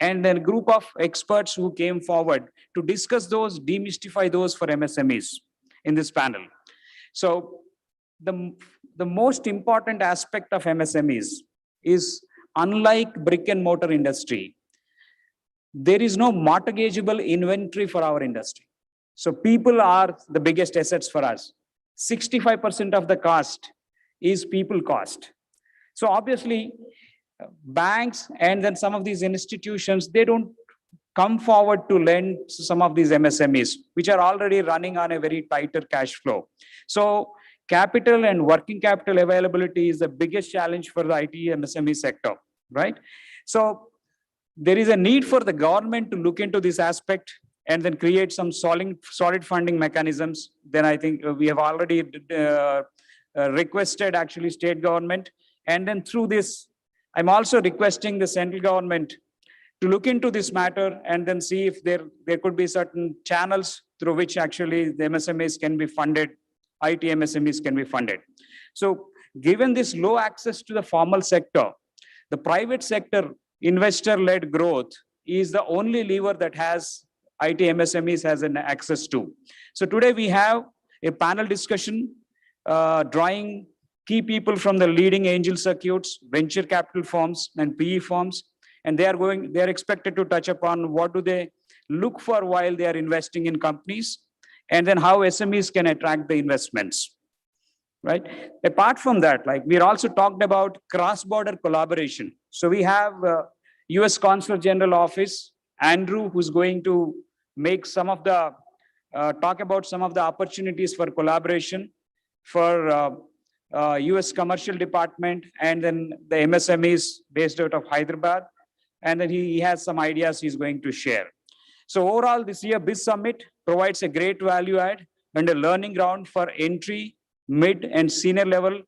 And then a group of experts who came forward to discuss those, demystify those for MSMEs in this panel. So the most important aspect of MSMEs is, unlike brick and mortar industry, there is no mortgageable inventory for our industry. So people are the biggest assets for us. 65% of the cost is people cost. So obviously, banks and then some of these institutions, they don't come forward to lend to some of these MSMEs, which are already running on a very tighter cash flow. So capital and working capital availability is the biggest challenge for the IT MSME sector, right? So there is a need for the government to look into this aspect and then create some solid funding mechanisms. Then I think we have already requested actually state government. And then through this, I'm also requesting the central government to look into this matter and then see if there could be certain channels through which actually the MSMEs can be funded, IT MSMEs can be funded. So given this low access to the formal sector, the private sector investor-led growth is the only lever that has IT MSMEs has an access to. So today we have a panel discussion drawing key people from the leading angel circuits, venture capital firms and PE firms, and they are expected to touch upon what do they look for while they are investing in companies, and then how SMEs can attract the investments, right? Apart from that, like we also talked about cross-border collaboration. So we have US Consul General Office, Andrew, who's going to make some of the, talk about some of the opportunities for collaboration for US Commercial Department and then the MSMEs based out of Hyderabad. And then he has some ideas he's going to share. So overall, this year, BIZSUMMIT provides a great value add and a learning ground for entry, mid and senior level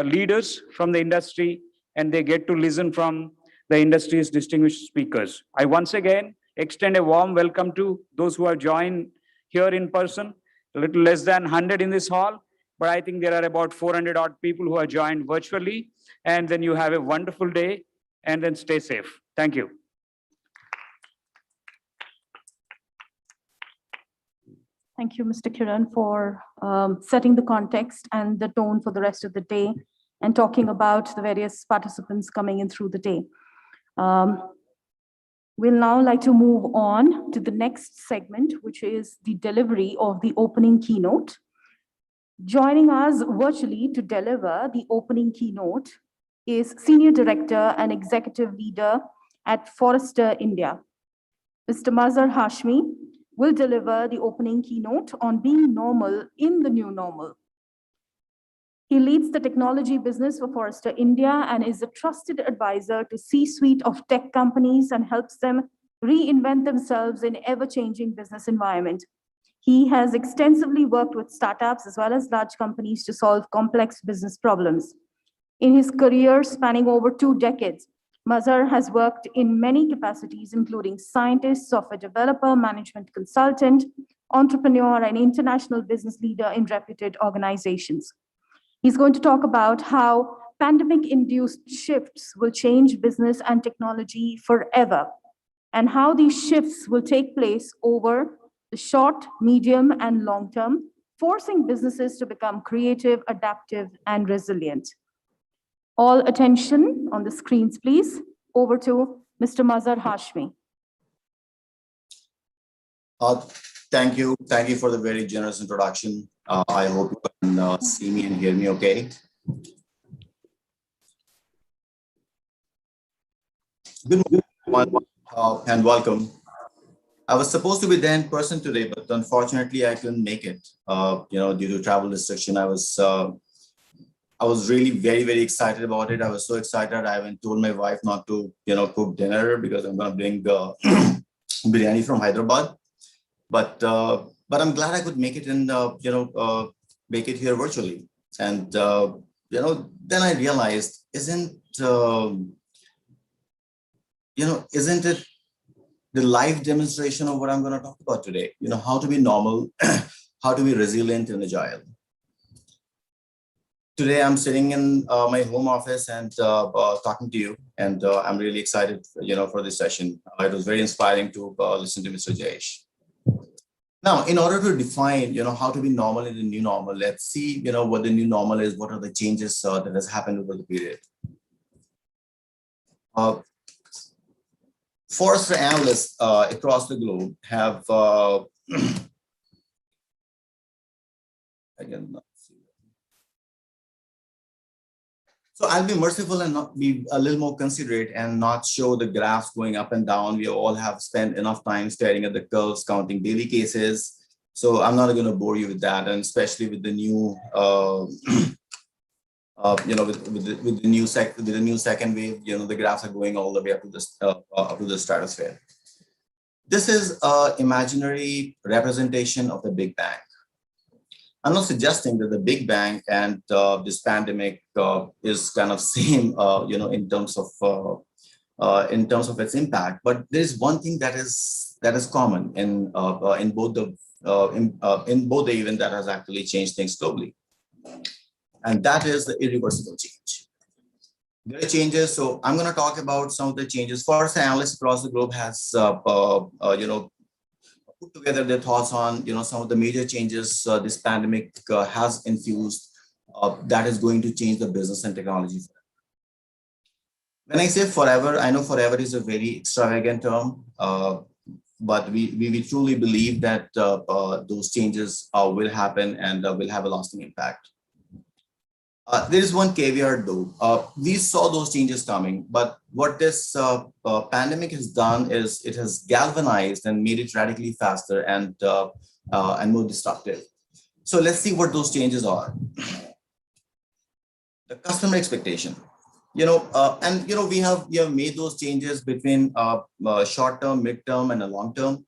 leaders from the industry, and they get to listen from the industry's distinguished speakers. I once again extend a warm welcome to those who have joined here in person, a little less than 100 in this hall, but I think there are about 400 odd people who have joined virtually. And then you have a wonderful day and then stay safe. Thank you. Thank you, Mr. Kiran, for setting the context and the tone for the rest of the day and talking about the various participants coming in through the day. We'll now like to move on to the next segment, which is the delivery of the opening keynote. Joining us virtually to deliver the opening keynote is Senior Director and Executive Leader at Forrester India. Mr. Mazhar Hashmi will deliver the opening keynote on being normal in the new normal. He leads the technology business for Forrester India and is a trusted advisor to C-suite of tech companies and helps them reinvent themselves in ever-changing business environment. He has extensively worked with startups as well as large companies to solve complex business problems. In his career spanning over 2 decades, Mazhar has worked in many capacities, including scientist, software developer, management consultant, entrepreneur, and international business leader in reputed organizations. He's going to talk about how pandemic-induced shifts will change business and technology forever, and how these shifts will take place over the short, medium, and long term, forcing businesses to become creative, adaptive, and resilient. All attention on the screens, please. Over to Mr. Mazhar Hashmi. Thank you. Thank you for the very generous introduction. I hope you can see me and hear me okay. Good morning and welcome. I was supposed to be there in person today, but unfortunately I couldn't make it. Due to travel restriction, I was really very, very excited about it. I was so excited. I even told my wife not to, cook dinner because I'm going to bring biryani from Hyderabad. But I'm glad I could make it and make it here virtually. And then I realized, isn't it the live demonstration of what I'm going to talk about today? How to be normal, how to be resilient and agile. Today I'm sitting in my home office and talking to you, and I'm really excited, for this session. It was very inspiring to listen to Mr. Jayesh. Now, in order to define, how to be normal in the new normal, let's see, what the new normal is. What are the changes that has happened over the period? Forrester analysts across the globe have again. So I'll be merciful and not be a little more considerate and not show the graphs going up and down. We all have spent enough time staring at the curves, counting daily cases. So I'm not going to bore you with that, and especially with the new, with the new second wave, the graphs are going all the way up to the stratosphere. This is an imaginary representation of the Big Bang. I'm not suggesting that the Big Bang and this pandemic is kind of same, in terms of its impact. But there is one thing that is common in both the event that has actually changed things globally, and that is the irreversible change. There are changes, so I'm going to talk about some of the changes. First, analysts across the globe has put together their thoughts on some of the major changes this pandemic has infused that is going to change the business and technology. When I say forever, I know forever is a very extravagant term, but we truly believe that those changes will happen and will have a lasting impact. There is one caveat though. We saw those changes coming, but what this pandemic has done is it has galvanized and made it radically faster and more disruptive. So let's see what those changes are. The customer expectation, we have made those changes between short term, mid term, and a long term.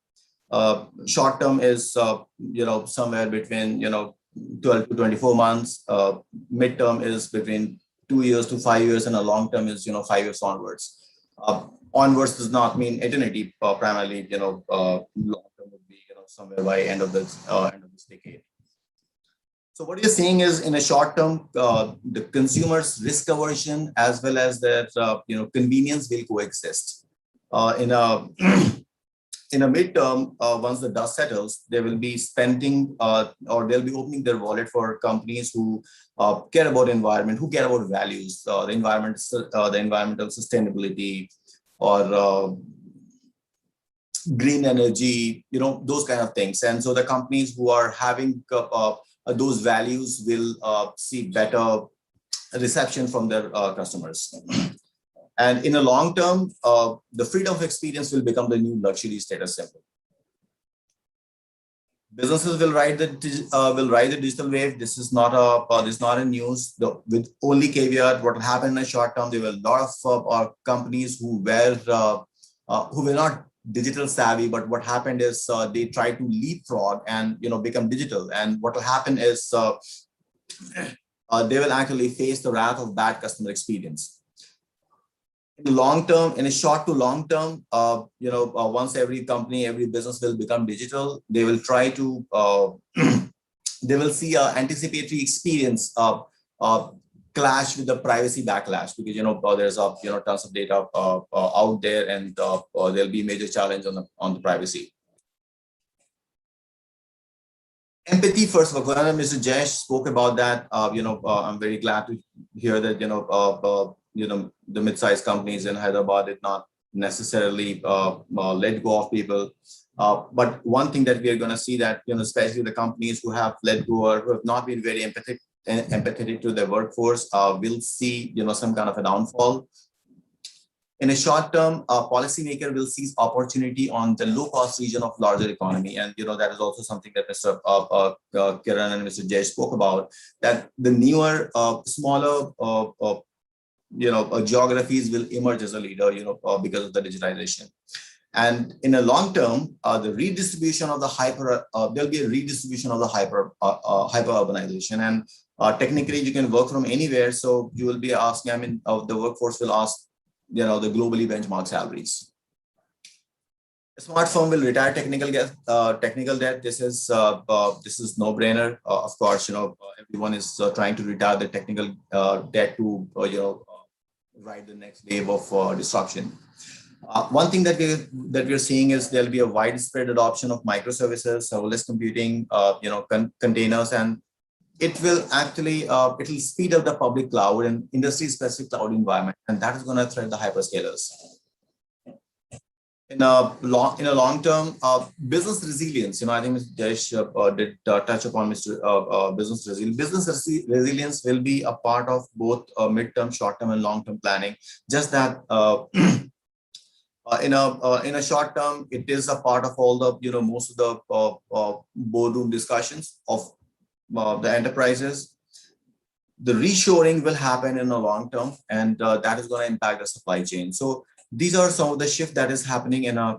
Short term is somewhere between 12 to 24 months. Midterm is between 2 years to 5 years, and a long term is 5 years onwards. Onwards does not mean eternity. Primarily, long term would be somewhere by end of this decade. So what you're seeing is, in a short term, the consumer's risk aversion as well as their convenience will coexist. In a midterm, once the dust settles, they will be spending or they'll be opening their wallet for companies who care about environment, who care about values, the environmental sustainability, or green energy, those kind of things. And so the companies who are having those values will see better reception from their customers. And in a long term, the freedom of experience will become the new luxury status symbol. Businesses will ride the digital wave. This is not a news. With only caveat, what will happen in the short term, there were a lot of companies who were not digital savvy, but what happened is they tried to leapfrog and become digital. And what will happen is they will actually face the wrath of bad customer experience. In the long term, in a short to long term, once every company, every business will become digital, they will try to, they will see an anticipatory experience clash with the privacy backlash, because there's tons of data out there, and there'll be a major challenge on the privacy. Empathy, first of all, Mr. Jayesh spoke about that. I'm very glad to hear that the mid-sized companies in Hyderabad did not necessarily let go of people. But one thing that we are going to see that, especially the companies who have let go or who have not been very empathetic to their workforce will see, some kind of a downfall. In a short term, a policymaker will seize opportunity on the low-cost region of larger economy. And, that is also something that Mr. Kiran and Mr. Jayesh spoke about, that the newer, smaller, geographies will emerge as a leader, because of the digitization. And in a long term, the redistribution of the there'll be a redistribution of the hyper urbanization. And technically, you can work from anywhere. So you will be asking, the workforce will ask, the globally benchmark salaries. A smart firm will retire technical debt. This is no brainer. Of course, everyone is trying to retire the technical debt to ride the next wave of disruption. One thing that we're seeing is there'll be a widespread adoption of microservices, serverless computing, containers, and it will actually it'll speed up the public cloud and industry-specific cloud environment, and that is going to thread the hyperscalers. In a long term, business resilience. I think Mr. Jayesh did touch upon business resilience. Business resilience will be a part of both mid-term, short-term, and long-term planning. Just that. In a short term, it is a part of all the most of the boardroom discussions of the enterprises. The reshoring will happen in the long term, and that is going to impact the supply chain. So these are some of the shift that is happening in a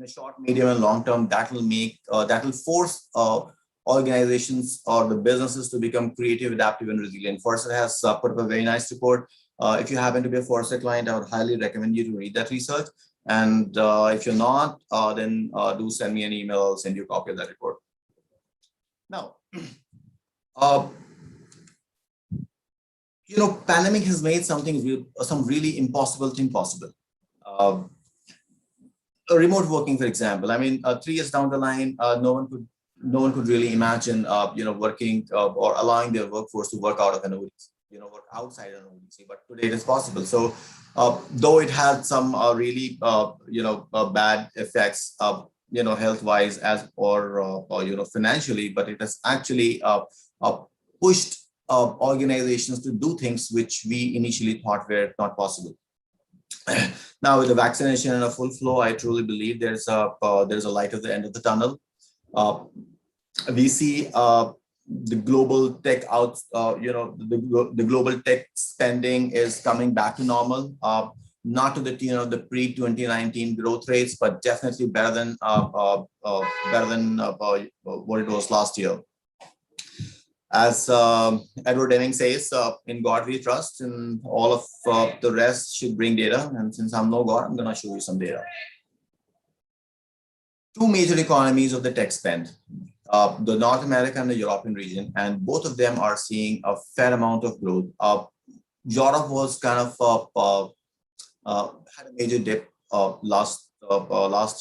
short, medium, and long term that will force organizations or the businesses to become creative, adaptive, and resilient. Forrester has put up a very nice report. If you happen to be a Forrester client, I would highly recommend you to read that research. And if you're not, then do send me an email. I'll send you a copy of that report. Now, pandemic has made some really impossible thing possible. Remote working, for example. I mean, 3 years down the line, no one could really imagine, working or allowing their workforce to work out of an ODC, work outside an ODC. But today it is possible. So, though it had some really, bad effects, health-wise or financially, but it has actually pushed organizations to do things which we initially thought were not possible. Now, with the vaccination and a full flow, I truly believe there's a light at the end of the tunnel. We see the global tech the global tech spending is coming back to normal. Not to the tune of the pre-2019 growth rates, but definitely better than what it was last year. As Edward Deming says, in God we trust, and all of the rest should bring data. And since I'm no God, I'm going to show you some data. Two major economies of the tech spend, the North America and the European region, and both of them are seeing a fair amount of growth. Europe was kind of had a major dip last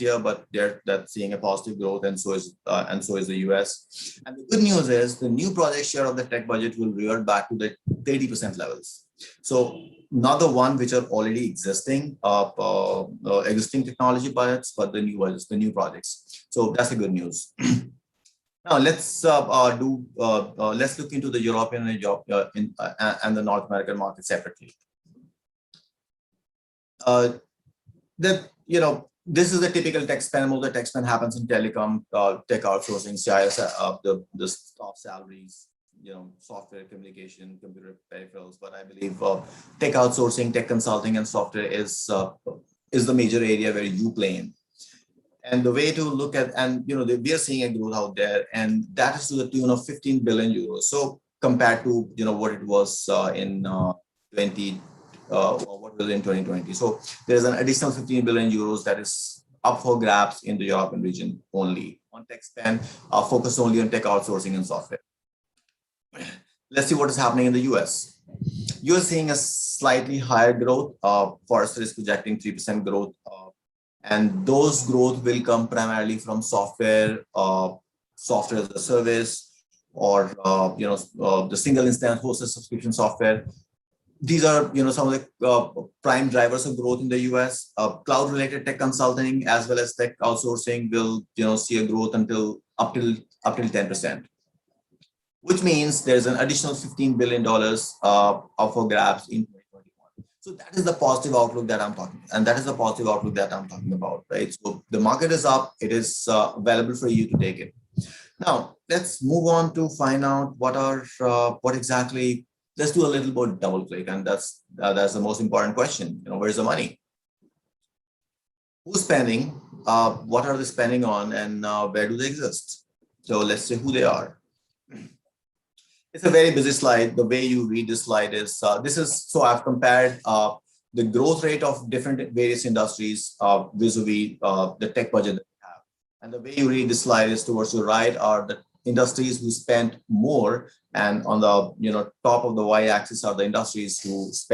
year, but that's seeing a positive growth, and so is the US. And the good news is the new project share of the tech budget will revert back to the 30% levels. So not the one which are already existing technology budgets, but the new projects. So that's the good news. Now let's look into the European and the North American market separately. This is a typical tech spend. Most of the tech spend happens in telecom, tech outsourcing, CIS, the staff salaries, software, communication, computer peripherals. But I believe tech outsourcing, tech consulting, and software is the major area where you play in. And the way to look at, and we are seeing a growth out there, and that is to the tune of 15 billion euros. So compared to what it was in 2020. So there's an additional 15 billion euros that is up for grabs in the European region only on tech spend, focused only on tech outsourcing and software. Let's see what is happening in the US. You're seeing a slightly higher growth. Forrester is projecting 3% growth. And those growth will come primarily from software as a service, or the single instance hosted subscription software. These are some of the prime drivers of growth in the US. Cloud related tech consulting as well as tech outsourcing will see a growth up till 10%, which means there's an additional $15 billion up for grabs in 2021. So that is the positive outlook that I'm talking, and that is the positive outlook that I'm talking about, right? So the market is up; it is available for you to take it. Now let's move on to find out what exactly. Let's do a little bit double click, and that's the most important question. Where's the money? Who's spending? What are they spending on, and where do they exist? So let's say who they are. It's a very busy slide. The way you read this slide is so I've compared the growth rate of different various industries vis-a-vis the tech budget that we have. And the way you read the slide is towards the right are the industries who spent more, and on the top of the y-axis are the industries whose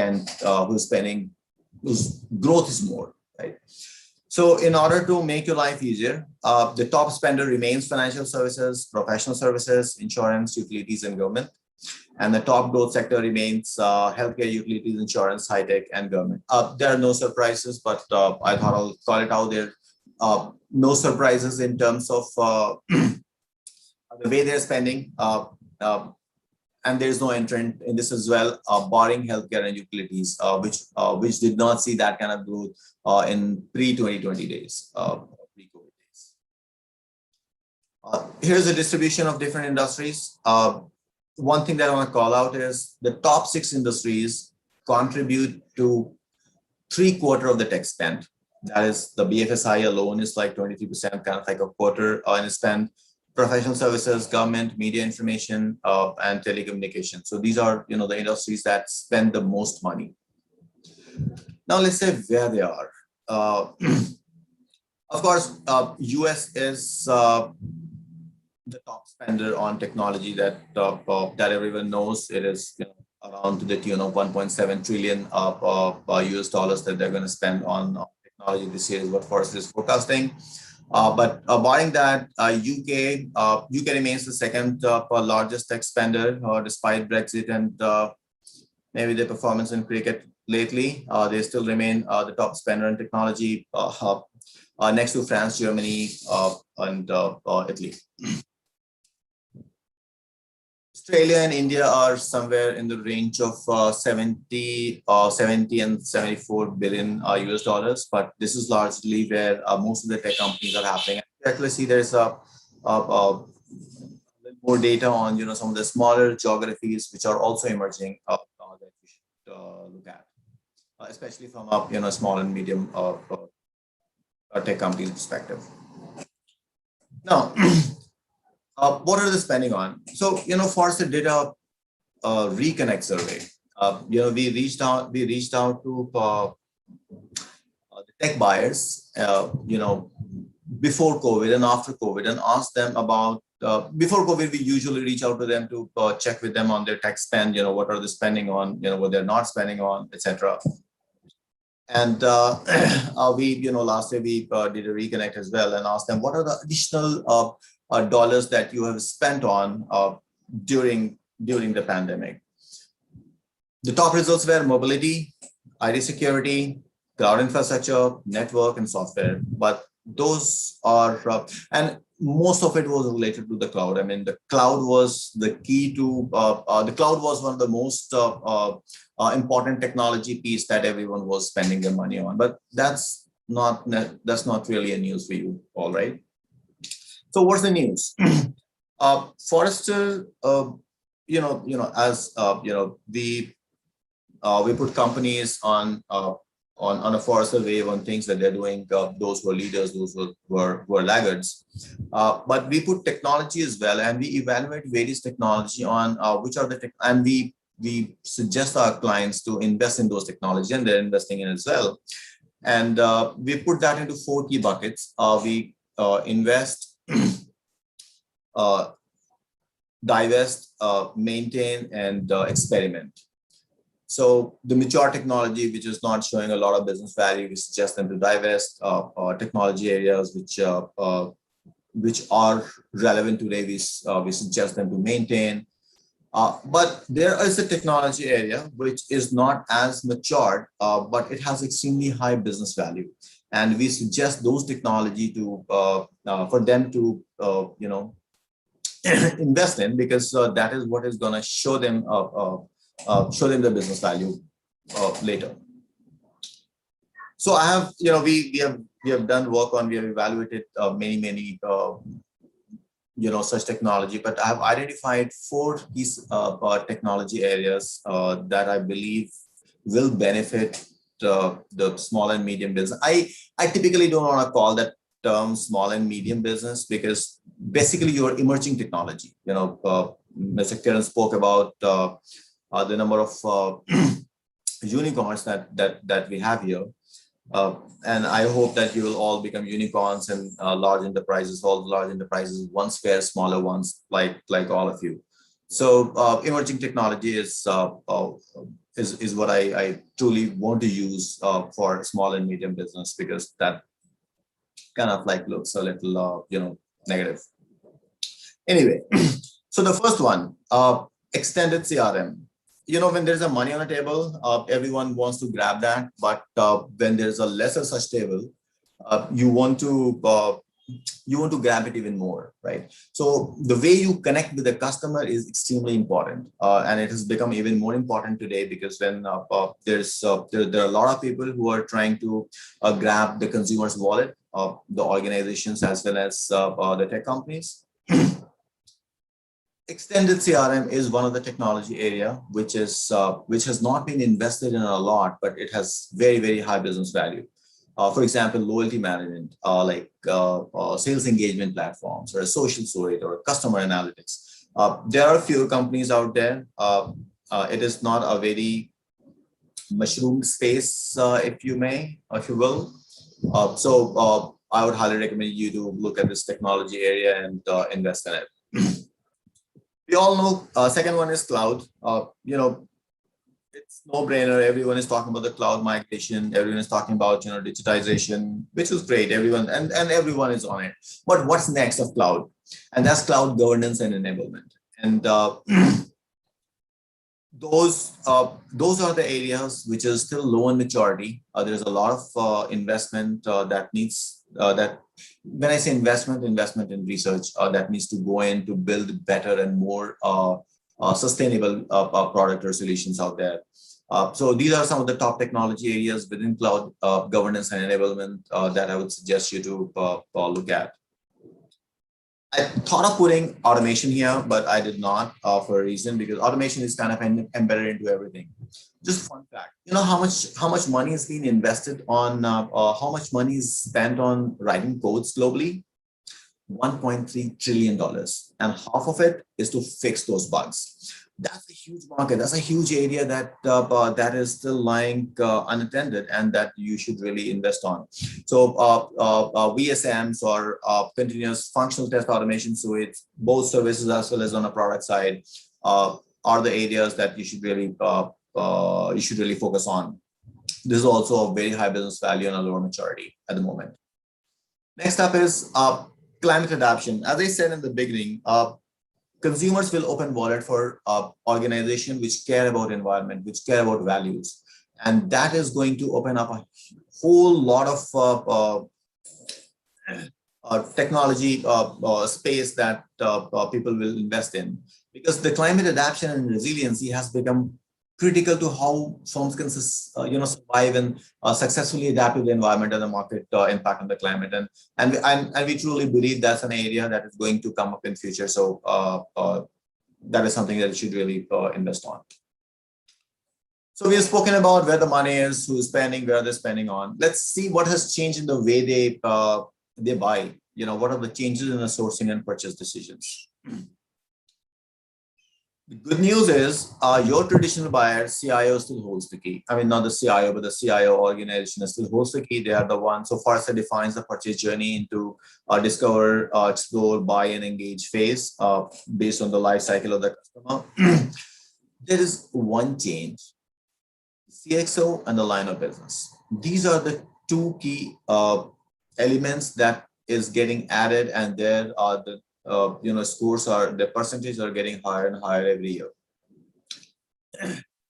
growth is more, right? So in order to make your life easier, the top spender remains financial services, professional services, insurance, utilities, and government. And the top growth sector remains healthcare, utilities, insurance, high tech, and government. There are no surprises, but I thought I'll call it out there. No surprises in terms of the way they're spending. And there's no entrant in this as well, barring healthcare and utilities, which did not see that kind of growth in pre-2020 days, pre-COVID days. Here's a distribution of different industries. One thing that I want to call out is the top 6 industries contribute to 3/4 of the tech spend. That is, the BFSI alone is like 23%, kind of like a quarter in spend. Professional services, government, media information, and telecommunications. So these are, the industries that spend the most money. Now let's say where they are. Of course, US is the top spender on technology that everyone knows. It is around to the tune of 1.7 trillion US dollars that they're going to spend on technology this year is what Forrester is forecasting. But barring that, UK remains the second largest tech spender, despite Brexit and maybe their performance in cricket lately. They still remain the top spender in technology, next to France, Germany, and Italy. Australia and India are somewhere in the range of 70 and 74 billion US dollars, but this is largely where most of the tech companies are happening. Actually, see there's a little more data on some of the smaller geographies which are also emerging that we should look at, especially from a small and medium tech companies perspective. Now. What are they spending on? So, Forrester did a reconnect survey. We reached out to the tech buyers, before COVID and after COVID, and asked them about, before COVID, we usually reach out to them to check with them on their tech spend, what are they spending on, what they're not spending on, etc. And we, last year we did a reconnect as well and asked them, what are the additional dollars that you have spent on during the pandemic. The top results were mobility, IT security, cloud infrastructure, network, and software. But those are, and most of it was related to the cloud. I mean, the cloud was the key to, the cloud was one of the most important technology piece that everyone was spending their money on. But that's not really a news for you, all right? So what's the news? Forrester, we put companies on a Forrester wave on things that they're doing. Those were leaders, those were laggards. But we put technology as well, and we evaluate various technology on which are the and we suggest our clients to invest in those technologies, and they're investing in it as well. And we put that into 4 key buckets. We invest. Divest, maintain, and experiment. So the mature technology, which is not showing a lot of business value, we suggest them to divest. Technology areas which are relevant today, we suggest them to maintain. But there is a technology area which is not as matured, but it has extremely high business value. And we suggest those technology to for them to invest in, because that is what is going to show them the business value later. So I have we have done work on, we have evaluated many such technology, but I have identified 4 key technology areas that I believe will benefit the small and medium business. I typically don't want to call that term small and medium business, because basically you're emerging technology. Mr. Kiran spoke about the number of unicorns that we have here. And I hope that you will all become unicorns and large enterprises, all the large enterprises, once fair, smaller ones like all of you. So emerging technology is what I truly want to use for small and medium business, because that kind of like looks a little negative. Anyway, so the first one, extended CRM. When there's a money on the table, everyone wants to grab that. But when there's a lesser such table, you want to grab it even more, right? So the way you connect with the customer is extremely important, and it has become even more important today, because when there are a lot of people who are trying to grab the consumer's wallet, the organizations as well as the tech companies. Extended CRM is one of the technology area which has not been invested in a lot, but it has very, very high business value. For example, loyalty management, like sales engagement platforms, or a social suite, or customer analytics. There are a few companies out there. It is not a very mushroom space, if you will. So I would highly recommend you to look at this technology area and invest in it. We all know, second one is cloud. It's no brainer. Everyone is talking about the cloud migration. Everyone is talking about, digitization, which is great. Everyone and everyone is on it. But what's next of cloud? And that's cloud governance and enablement. And those are the areas which is still low in maturity. There's a lot of investment that needs that. When I say investment in research, that needs to go in to build better and more sustainable product or solutions out there. So these are some of the top technology areas within cloud governance and enablement that I would suggest you to look at. I thought of putting automation here, but I did not for a reason, because automation is kind of embedded into everything. Just fun fact, how much money is being invested on, how much money is spent on writing codes globally? $1.3 trillion, and half of it is to fix those bugs. That's a huge market. That's a huge area that is still lying unattended, and that you should really invest on. So VSMs, or continuous functional test automation suites, both services as well as on the product side, are the areas that you should really focus on. This is also a very high business value and a lower maturity at the moment. Next up is climate adaptation. As I said in the beginning, consumers will open wallet for organizations which care about environment, which care about values. And that is going to open up a whole lot of technology space that people will invest in. Because the climate adaptation and resiliency has become critical to how firms can survive and successfully adapt to the environment and the market impact on the climate. And we truly believe that's an area that is going to come up in future. So that is something that you should really invest on. So we have spoken about where the money is, who is spending, where they're spending on. Let's see what has changed in the way they buy. What are the changes in the sourcing and purchase decisions? The good news is your traditional buyer, CIO, still holds the key. I mean, not the CIO, but the CIO organization still holds the key. They are the one. So HYSEA defines the purchase journey into discover, explore, buy, and engage phase based on the life cycle of the customer. There is one change: CXO and the line of business. These are the two key elements that is getting added, and there are the the percentages are getting higher and higher every year.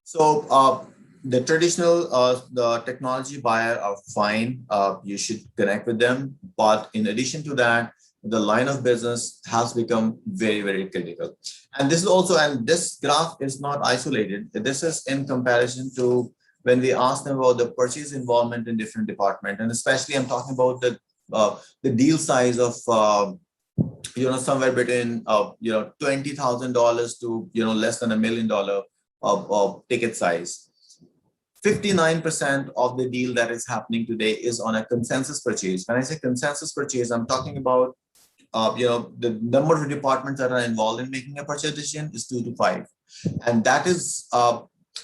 So the traditional, the technology buyer are fine. You should connect with them. But in addition to that, the line of business has become very, very critical. And this is also, and this graph is not isolated. This is in comparison to when we ask them about the purchase involvement in different departments. And especially I'm talking about the deal size of somewhere between $20,000 to less than $1 million of ticket size. 59% of the deal that is happening today is on a consensus purchase. When I say consensus purchase, I'm talking about the number of departments that are involved in making a purchase decision is 2 to 5, and that is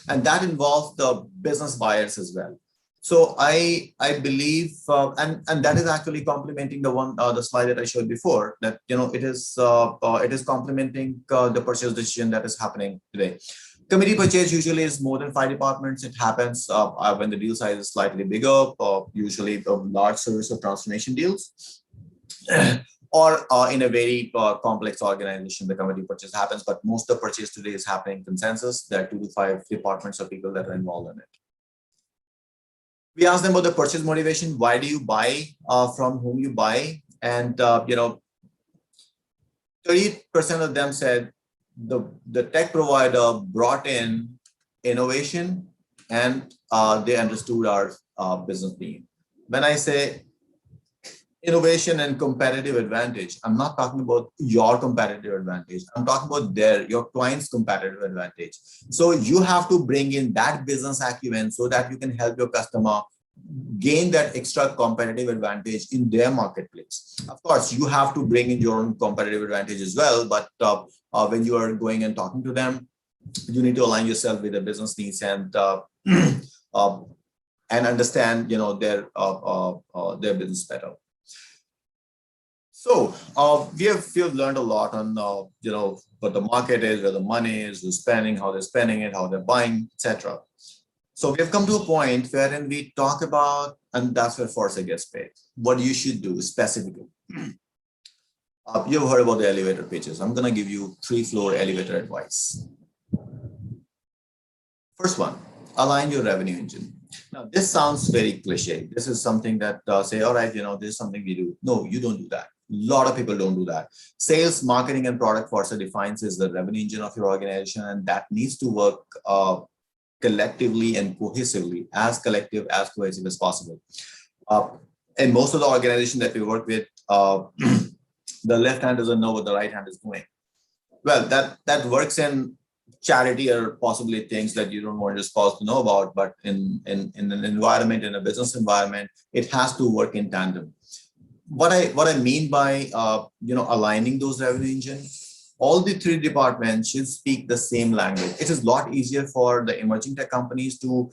and that involves the business buyers as well. So I believe, and that is actually complementing the slide that I showed before, that it is complementing the purchase decision that is happening today. Committee purchase usually is more than 5 departments. It happens when the deal size is slightly bigger, usually large service or transformation deals. Or in a very complex organization, the committee purchase happens, but most of the purchase today is happening consensus. There are 2 to 5 departments of people that are involved in it. We asked them about the purchase motivation. Why do you buy? From whom you buy? And 30% of them said the tech provider brought in innovation and they understood our business need. When I say innovation and competitive advantage, I'm not talking about your competitive advantage. I'm talking about your client's competitive advantage. So you have to bring in that business acumen so that you can help your customer gain that extra competitive advantage in their marketplace. Of course, you have to bring in your own competitive advantage as well, but when you are going and talking to them, you need to align yourself with the business needs and understand their business better. So we have learned a lot on what the market is, where the money is, who's spending, how they're spending it, how they're buying, etc. So we have come to a point wherein we talk about, and that's where HYSEA gets paid, what you should do specifically. You've heard about the elevator pitches. I'm going to give you 3-floor elevator advice. First one, align your revenue engine. Now, this sounds very cliche. This is something that say, all right, this is something we do. No, you don't do that. A lot of people don't do that. Sales, marketing, and product HYSEA defines as the revenue engine of your organization, and that needs to work collectively and cohesively, as collective, as cohesive as possible. In most of the organizations that we work with, the left hand doesn't know what the right hand is doing. Well, that works in charity or possibly things that you don't want your spouse to know about, but in an environment, in a business environment, it has to work in tandem. What I mean by aligning those revenue engines, all the 3 departments should speak the same language. It is a lot easier for the emerging tech companies to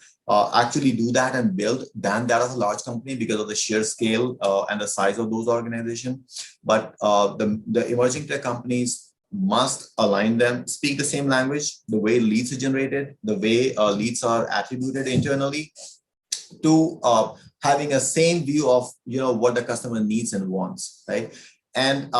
actually do that and build than that of a large company because of the sheer scale and the size of those organizations. But the emerging tech companies must align them, speak the same language, the way leads are generated, the way leads are attributed internally, to having a same view of what the customer needs and wants, right? And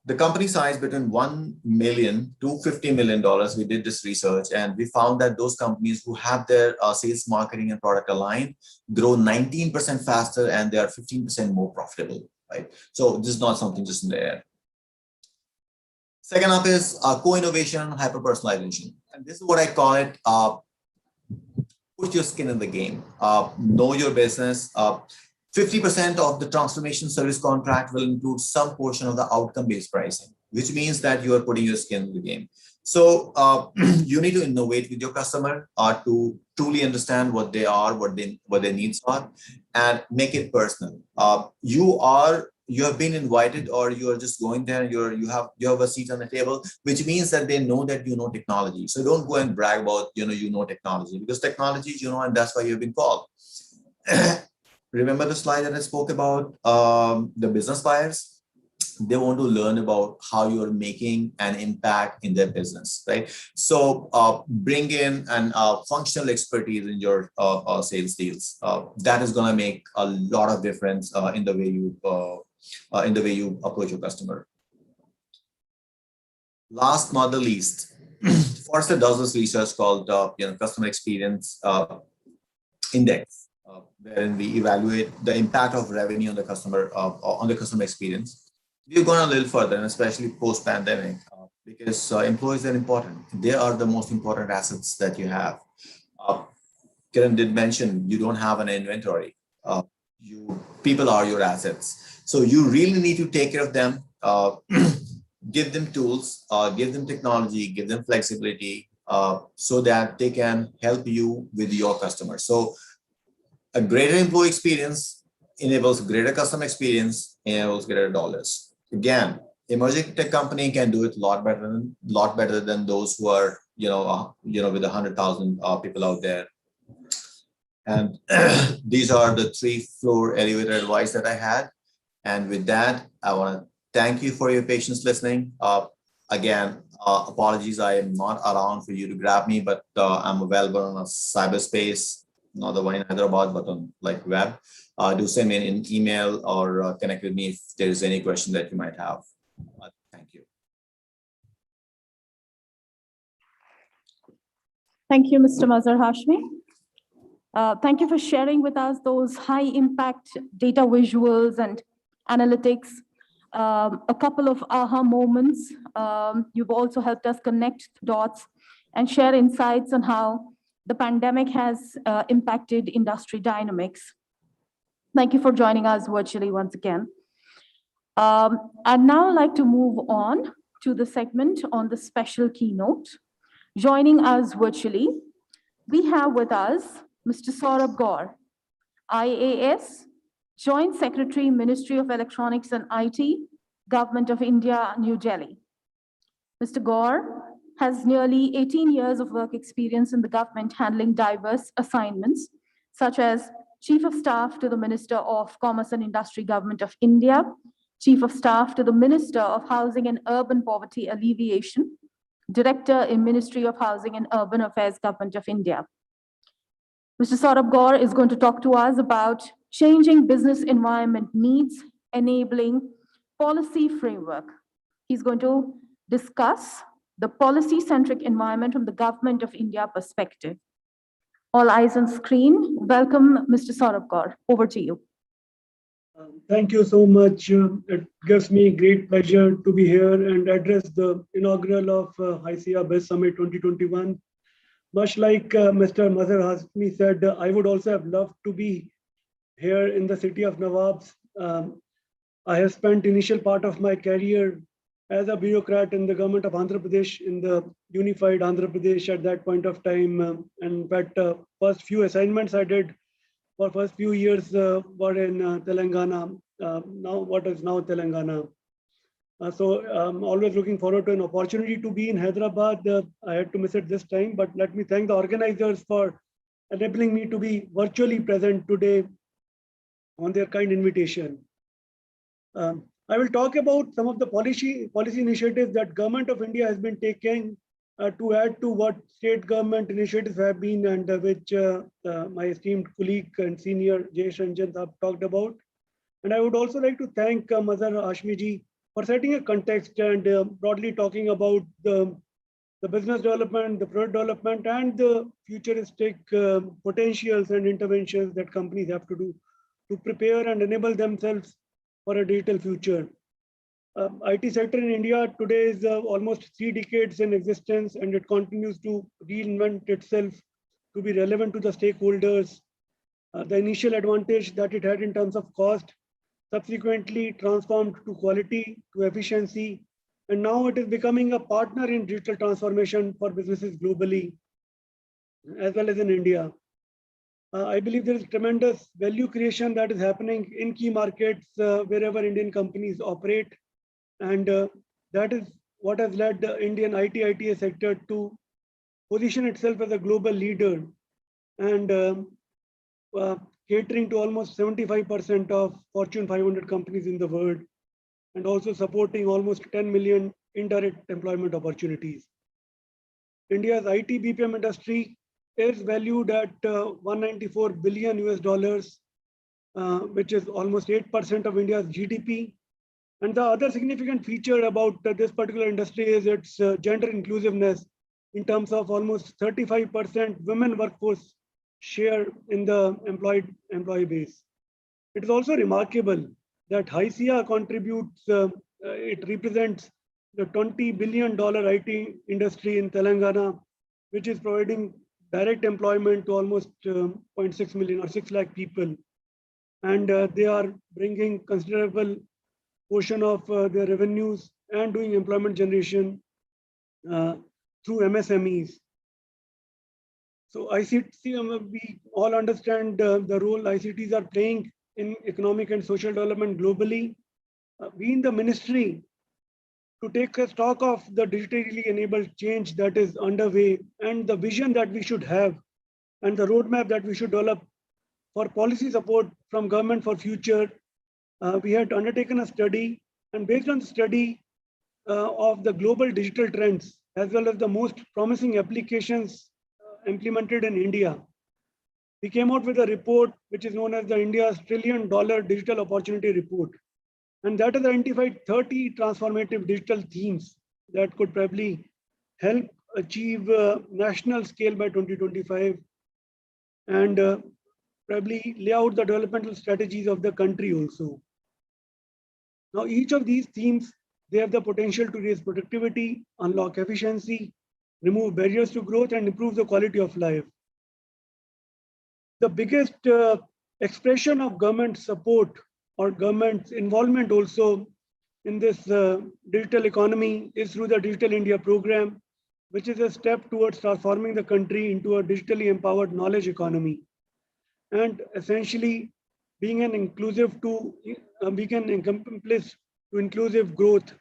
the company size between $1 million to $50 million, we did this research and we found that those companies who have their sales, marketing, and product aligned grow 19% faster and they are 15% more profitable, right? So this is not something just in the air. Second up is co-innovation, hyper-personalization. And this is what I call it, put your skin in the game, know your business. 50% of the transformation service contract will include some portion of the outcome-based pricing, which means that you are putting your skin in the game. So you need to innovate with your customer to truly understand what they are, what their needs are, and make it personal. You have been invited, or you are just going there. You have a seat on the table, which means that they know that you know technology. So don't go and brag about you know technology, because technology and that's why you've been called. Remember the slide that I spoke about the business buyers? They want to learn about how you're making an impact in their business, right? So bring in an functional expertise in your sales deals. That is going to make a lot of difference in the way you approach your customer. Last not the least, HYSEA does this research called Customer Experience Index. Wherein we evaluate the impact of revenue on the customer experience. We've gone a little further, and especially post-pandemic, because employees are important. They are the most important assets that you have. Kiran did mention you don't have an inventory. People are your assets. So you really need to take care of them, give them tools, give them technology, give them flexibility, so that they can help you with your customers. So a greater employee experience enables greater customer experience, enables greater dollars. Again, emerging tech company can do it a lot better than those who are, with 100,000 people out there. And these are the 3-floor elevator advice that I had. And with that, I want to thank you for your patience listening. Again, apologies, I am not around for you to grab me, but I'm available on a cyberspace, not the one in Hyderabad, but on like web. Do send me an email or connect with me if there is any question that you might have. Thank you. Thank you, Mr. Mazhar Hashmi. Thank you for sharing with us those high impact data visuals and analytics. A couple of aha moments. You've also helped us connect dots and share insights on how the pandemic has impacted industry dynamics. Thank you for joining us virtually once again. I'd now like to move on to the segment on the special keynote. Joining us virtually, we have with us Mr. Saurabh Gaur, IAS, Joint Secretary, Ministry of Electronics and IT, Government of India, New Delhi. Mr. Gaur has nearly 18 years of work experience in the government handling diverse assignments, such as Chief of Staff to the Minister of Commerce and Industry, Government of India, Chief of Staff to the Minister of Housing and Urban Poverty Alleviation, Director in Ministry of Housing and Urban Affairs, Government of India. Mr. Saurabh Gaur is going to talk to us about changing business environment needs, enabling policy framework. He's going to discuss the policy-centric environment from the Government of India perspective. All eyes on screen. Welcome, Mr. Saurabh Gaur. Over to you. Thank you so much. It gives me great pleasure to be here and address the inaugural of HYSEA BIZSUMMIT 2021. Much like Mr. Mazhar Hashmi said, I would also have loved to be here in the city of Nawabs. I have spent initial part of my career as a bureaucrat in the government of Andhra Pradesh, in the unified Andhra Pradesh at that point of time. And in fact, first few assignments I did for first few years were in Telangana, now what is now Telangana. So I'm always looking forward to an opportunity to be in Hyderabad. I had to miss it this time, but let me thank the organizers for enabling me to be virtually present today on their kind invitation. I will talk about some of the policy initiatives that Government of India has been taking to add to what state government initiatives have been, and which my esteemed colleague and senior Jayesh Ranjan have talked about. And I would also like to thank Mazhar Hashmi ji for setting a context and broadly talking about the business development, the product development, and the futuristic potentials and interventions that companies have to do to prepare and enable themselves for a digital future. IT sector in India today is almost 3 decades in existence, and it continues to reinvent itself to be relevant to the stakeholders. The initial advantage that it had in terms of cost subsequently transformed to quality, to efficiency, and now it is becoming a partner in digital transformation for businesses globally, as well as in India. I believe there is tremendous value creation that is happening in key markets wherever Indian companies operate. And that is what has led the Indian IT-ITES sector to position itself as a global leader and catering to almost 75% of Fortune 500 companies in the world, and also supporting almost 10 million indirect employment opportunities. India's IT BPM industry is valued at $194 billion US, which is almost 8% of India's GDP. And the other significant feature about this particular industry is its gender inclusiveness in terms of almost 35% women workforce share in the employee base. It is also remarkable that HYSEA contributes, it represents the $20 billion IT industry in Telangana, which is providing direct employment to almost 0.6 million or 6 lakh people. And they are bringing considerable portion of their revenues and doing employment generation through MSMEs. So ICT, we all understand the role ICTs are playing in economic and social development globally. We in the ministry to take a stock of the digitally enabled change that is underway and the vision that we should have and the roadmap that we should develop for policy support from government for future. We had undertaken a study, and based on the study of the global digital trends, as well as the most promising applications implemented in India, we came out with a report which is known as the India's $1 trillion digital opportunity report. And that has identified 30 transformative digital themes that could probably help achieve national scale by 2025 and probably lay out the developmental strategies of the country also. Now, each of these themes, they have the potential to raise productivity, unlock efficiency, remove barriers to growth, and improve the quality of life. The biggest expression of government support or government's involvement also in this digital economy is through the Digital India program, which is a step towards transforming the country into a digitally empowered knowledge economy. And essentially being an inclusive to, accomplish to inclusive growth,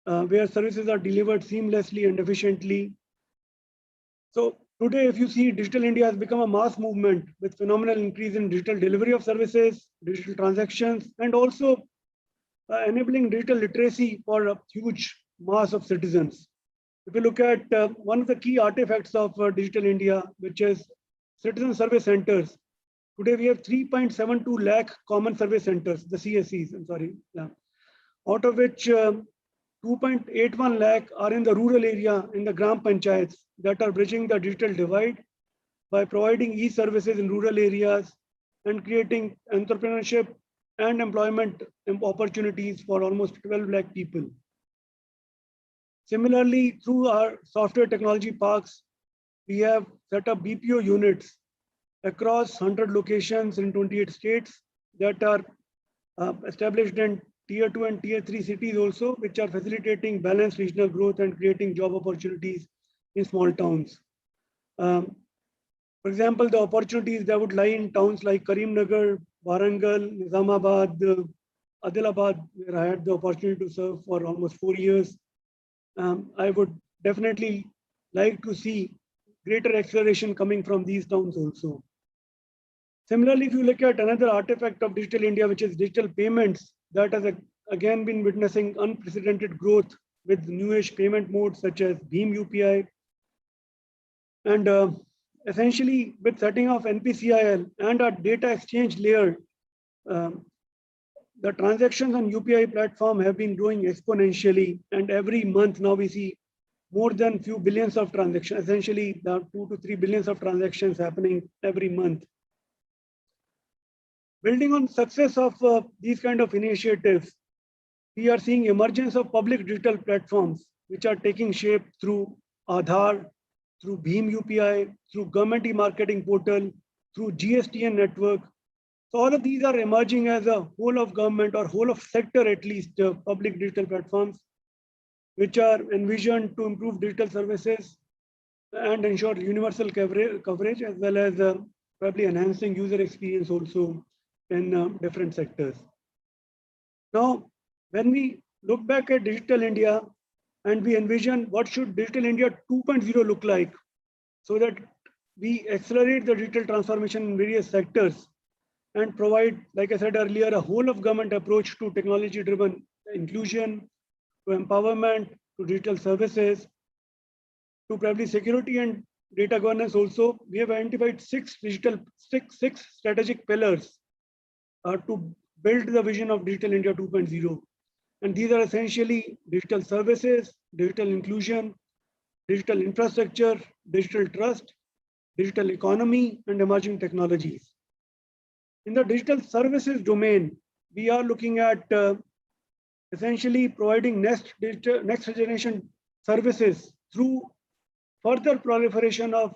where services are delivered seamlessly and efficiently. So today, if you see, Digital India has become a mass movement with phenomenal increase in digital delivery of services, digital transactions, and also enabling digital literacy for a huge mass of citizens. If you look at one of the key artifacts of Digital India, which is citizen service centers, today we have 3.72 lakh common service centers, the CSCs, I'm sorry, yeah, out of which 2.81 lakh are in the rural area in the Gram Panchayats that are bridging the digital divide by providing e-services in rural areas and creating entrepreneurship and employment opportunities for almost 12 lakh people. Similarly, through our software technology parks, we have set up BPO units across 100 locations in 28 states that are established in Tier 2 and Tier 3 cities also, which are facilitating balanced regional growth and creating job opportunities in small towns. For example, the opportunities that would lie in towns like Karimnagar, Warangal, Nizamabad, Adilabad, where I had the opportunity to serve for almost 4 years. I would definitely like to see greater acceleration coming from these towns also. Similarly, if you look at another artifact of Digital India, which is digital payments, that has again been witnessing unprecedented growth with new age payment modes such as Bheem UPI. And essentially, with setting of NPCIL and our data exchange layer, the transactions on UPI platform have been growing exponentially. And every month now we see more than few billions of transactions, essentially 2 to 3 billions of transactions happening every month. Building on success of these kind of initiatives, we are seeing emergence of public digital platforms, which are taking shape through Aadhaar, through Bheem UPI, through government e-marketing portal, through GSTN network. So all of these are emerging as a whole of government or whole of sector, at least public digital platforms, which are envisioned to improve digital services and ensure universal coverage, as well as probably enhancing user experience also in different sectors. Now, when we look back at Digital India and we envision what should Digital India 2.0 look like, so that we accelerate the digital transformation in various sectors and provide, like I said earlier, a whole of government approach to technology-driven inclusion, to empowerment, to digital services, to probably security and data governance also. We have identified six strategic pillars to build the vision of Digital India 2.0. And these are essentially digital services, digital inclusion, digital infrastructure, digital trust, digital economy, and emerging technologies. In the digital services domain, we are looking at essentially providing next generation services through further proliferation of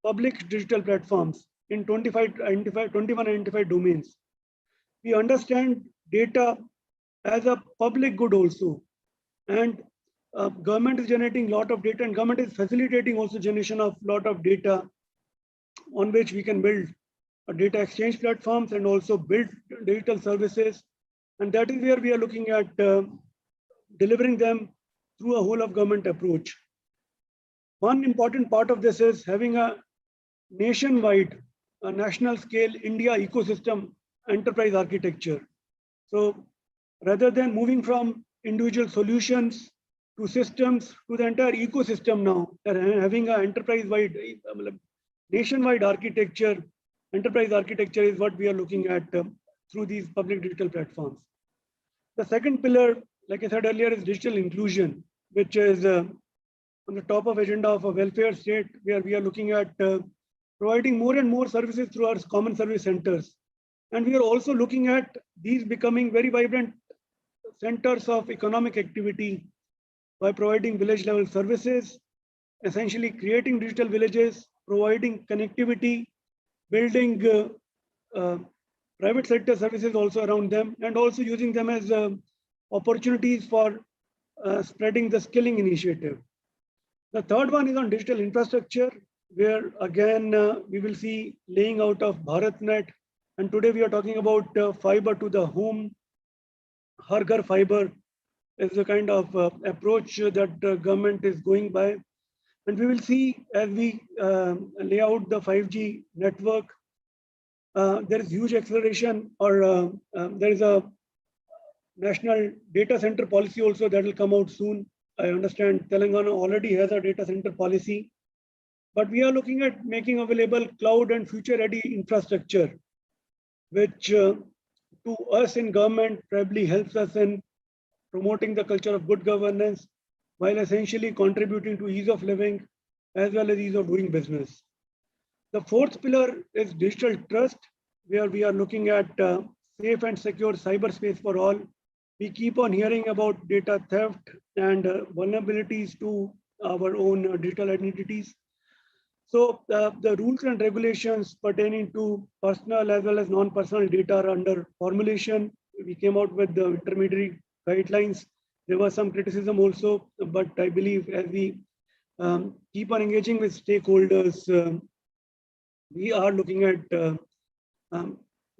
public digital platforms in 21 identified domains. We understand data as a public good also, and government is generating a lot of data, and government is facilitating also generation of lot of data on which we can build data exchange platforms and also build digital services. And that is where we are looking at delivering them through a whole of government approach. One important part of this is having a nationwide, a national scale India ecosystem enterprise architecture. So rather than moving from individual solutions to systems to the entire ecosystem now, having an enterprise-wide, nationwide architecture, enterprise architecture is what we are looking at through these public digital platforms. The second pillar, like I said earlier, is digital inclusion, which is on the top of agenda of a welfare state, where we are looking at providing more and more services through our common service centers. And we are also looking at these becoming very vibrant centers of economic activity by providing village level services, essentially creating digital villages, providing connectivity, building private sector services also around them, and also using them as opportunities for spreading the skilling initiative. The third one is on digital infrastructure, where again, we will see laying out of BharatNet. And today we are talking about fiber to the home. Har Ghar fiber is the kind of approach that the government is going by. And we will see as we lay out the 5G network, there is huge acceleration, or there is a national data center policy also that will come out soon. I understand Telangana already has a data center policy, but we are looking at making available cloud and future ready infrastructure, which to us in government probably helps us in promoting the culture of good governance, while essentially contributing to ease of living as well as ease of doing business. The fourth pillar is digital trust, where we are looking at safe and secure cyberspace for all. We keep on hearing about data theft and vulnerabilities to our own digital identities. So the rules and regulations pertaining to personal as well as non-personal data are under formulation. We came out with the intermediary guidelines. There was some criticism also, but I believe as we keep on engaging with stakeholders, we are looking at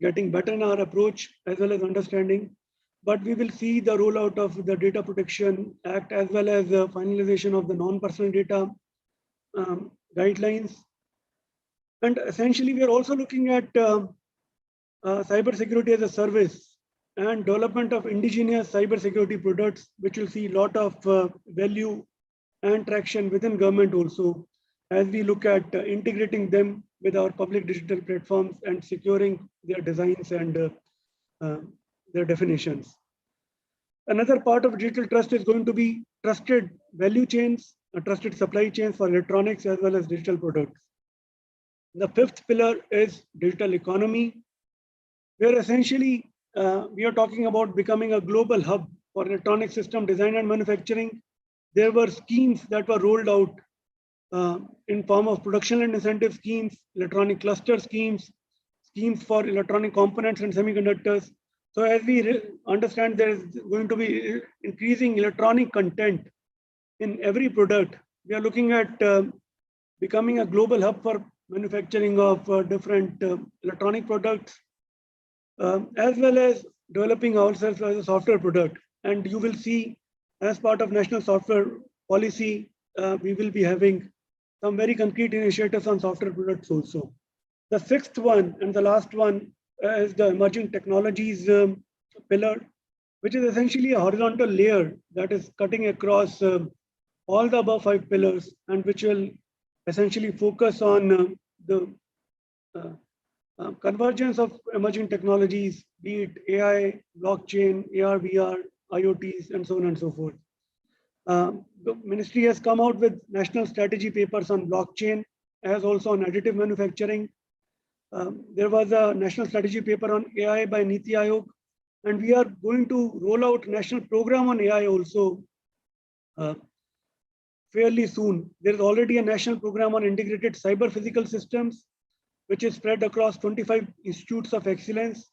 getting better in our approach as well as understanding. But we will see the rollout of the Data Protection Act as well as the finalization of the non-personal data guidelines. And essentially, we are also looking at cybersecurity as a service and development of indigenous cybersecurity products, which will see a lot of value and traction within government also, as we look at integrating them with our public digital platforms and securing their designs and their definitions. Another part of digital trust is going to be trusted value chains, trusted supply chains for electronics as well as digital products. The fifth pillar is digital economy, where essentially we are talking about becoming a global hub for electronic system design and manufacturing. There were schemes that were rolled out in form of production and incentive schemes, electronic cluster schemes, schemes for electronic components and semiconductors. So as we understand, there is going to be increasing electronic content in every product. We are looking at becoming a global hub for manufacturing of different electronic products, as well as developing ourselves as a software product. And you will see, as part of national software policy, we will be having some very concrete initiatives on software products also. The sixth one and the last one is the emerging technologies pillar, which is essentially a horizontal layer that is cutting across all the above 5 pillars, and which will essentially focus on the convergence of emerging technologies, be it AI, blockchain, AR, VR, IoTs, and so on and so forth. The ministry has come out with national strategy papers on blockchain, as also on additive manufacturing. There was a national strategy paper on AI by Niti Aayog, and we are going to roll out national program on AI also fairly soon. There is already a national program on integrated cyber physical systems, which is spread across 25 institutes of excellence.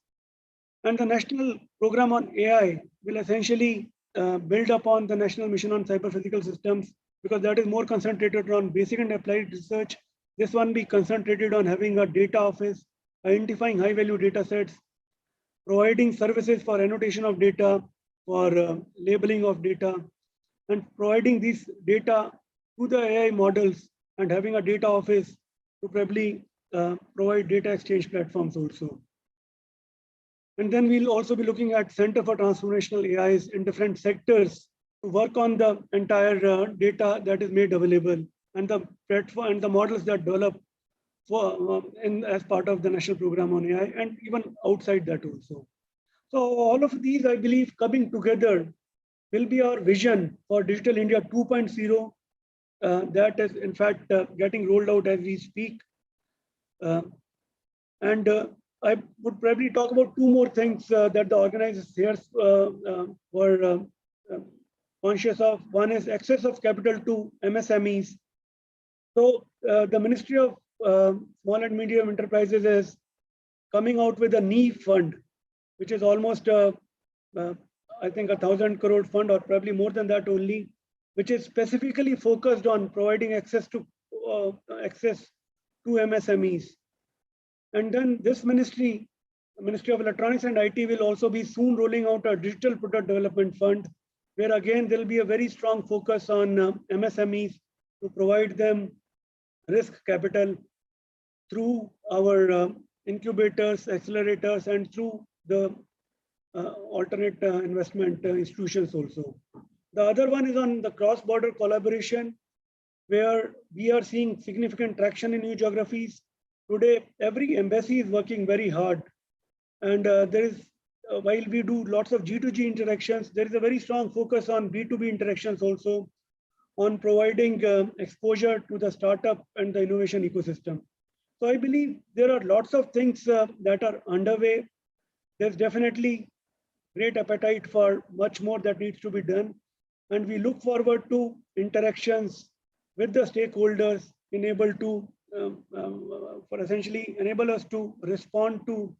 And the national program on AI will essentially build upon the national mission on cyber physical systems, because that is more concentrated on basic and applied research. This one be concentrated on having a data office, identifying high value data sets, providing services for annotation of data, for labeling of data and providing these data to the AI models and having a data office to probably provide data exchange platforms also. And then we'll also be looking at Center for Transformational AIs in different sectors to work on the entire data that is made available and the platform and the models that develop for as part of the national program on AI and even outside that also. So all of these, I believe, coming together will be our vision for Digital India 2.0 that is in fact getting rolled out as we speak. I would probably talk about two more things that the organizers here were conscious of. One is access of capital to MSMEs. So the Ministry of Small and Medium Enterprises is coming out with a NEE fund, which is almost, I think, 1,000 crore fund or probably more than that only, which is specifically focused on providing access to MSMEs. And then this Ministry of Electronics and IT will also be soon rolling out a digital product development fund, where again, there'll be a very strong focus on MSMEs to provide them risk capital through our incubators, accelerators, and through the alternate investment institutions also. The other one is on the cross-border collaboration, where we are seeing significant traction in new geographies. Today, every embassy is working very hard. And there is, while we do lots of G2G interactions, there is a very strong focus on B2B interactions also, on providing exposure to the startup and the innovation ecosystem. So I believe there are lots of things that are underway. There's definitely great appetite for much more that needs to be done. And we look forward to interactions with the stakeholders enabled to, for essentially enable us to respond to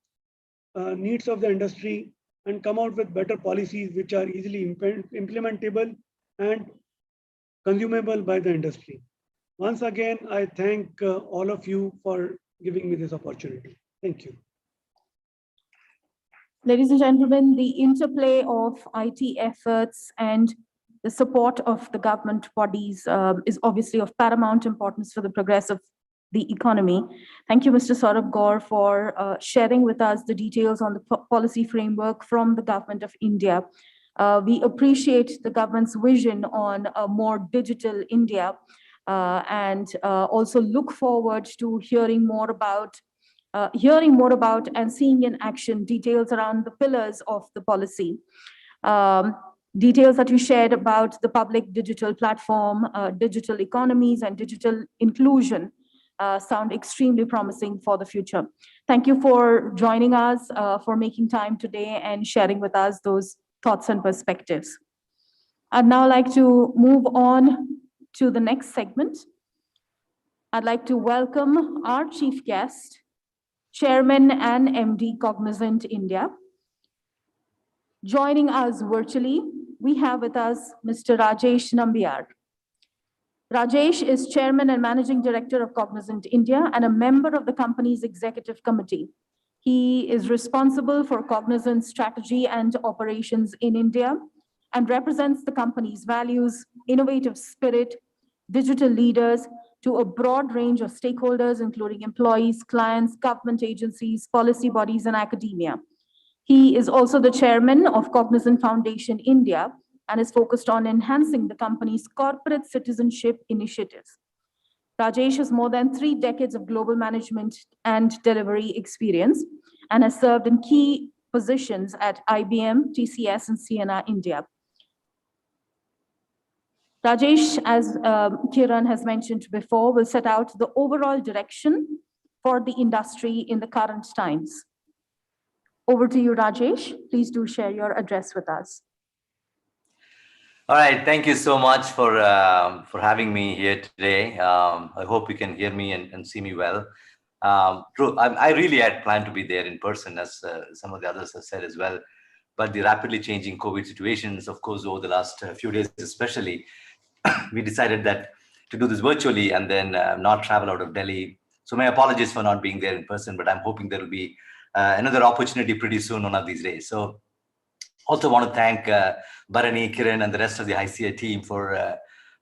needs of the industry and come out with better policies which are easily implementable and consumable by the industry. Once again, I thank all of you for giving me this opportunity. Thank you. Ladies and gentlemen, the interplay of IT efforts and the support of the government bodies is obviously of paramount importance for the progress of the economy. Thank you, Mr. Saurabh Gaur, for sharing with us the details on the policy framework from the Government of India. We appreciate the government's vision on a more digital India and also look forward to hearing more about and seeing in action details around the pillars of the policy. Details that you shared about the public digital platform, digital economies, and digital inclusion sound extremely promising for the future. Thank you for joining us, for making time today and sharing with us those thoughts and perspectives. I'd now like to move on to the next segment. I'd like to welcome our chief guest, Chairman and MD Cognizant India. Joining us virtually, we have with us Mr. Rajesh Nambiar. Rajesh is Chairman and Managing Director of Cognizant India and a member of the company's executive committee. He is responsible for Cognizant's strategy and operations in India and represents the company's values, innovative spirit, digital leaders to a broad range of stakeholders, including employees, clients, government agencies, policy bodies, and academia. He is also the chairman of Cognizant Foundation India and is focused on enhancing the company's corporate citizenship initiatives. Rajesh has more than 3 decades of global management and delivery experience and has served in key positions at IBM, TCS, and Ciena India. Rajesh, as Kiran has mentioned before, will set out the overall direction for the industry in the current times. Over to you, Rajesh. Please do share your address with us. All right, thank you so much for having me here today. I hope you can hear me and see me well. True, I really had planned to be there in person, as some of the others have said as well. But the rapidly changing COVID situations, of course, over the last few days especially, we decided that to do this virtually and then not travel out of Delhi. So my apologies for not being there in person, but I'm hoping there will be another opportunity pretty soon one of these days. So Also want to thank Bharani, Kiran, and the rest of the HYSEA team for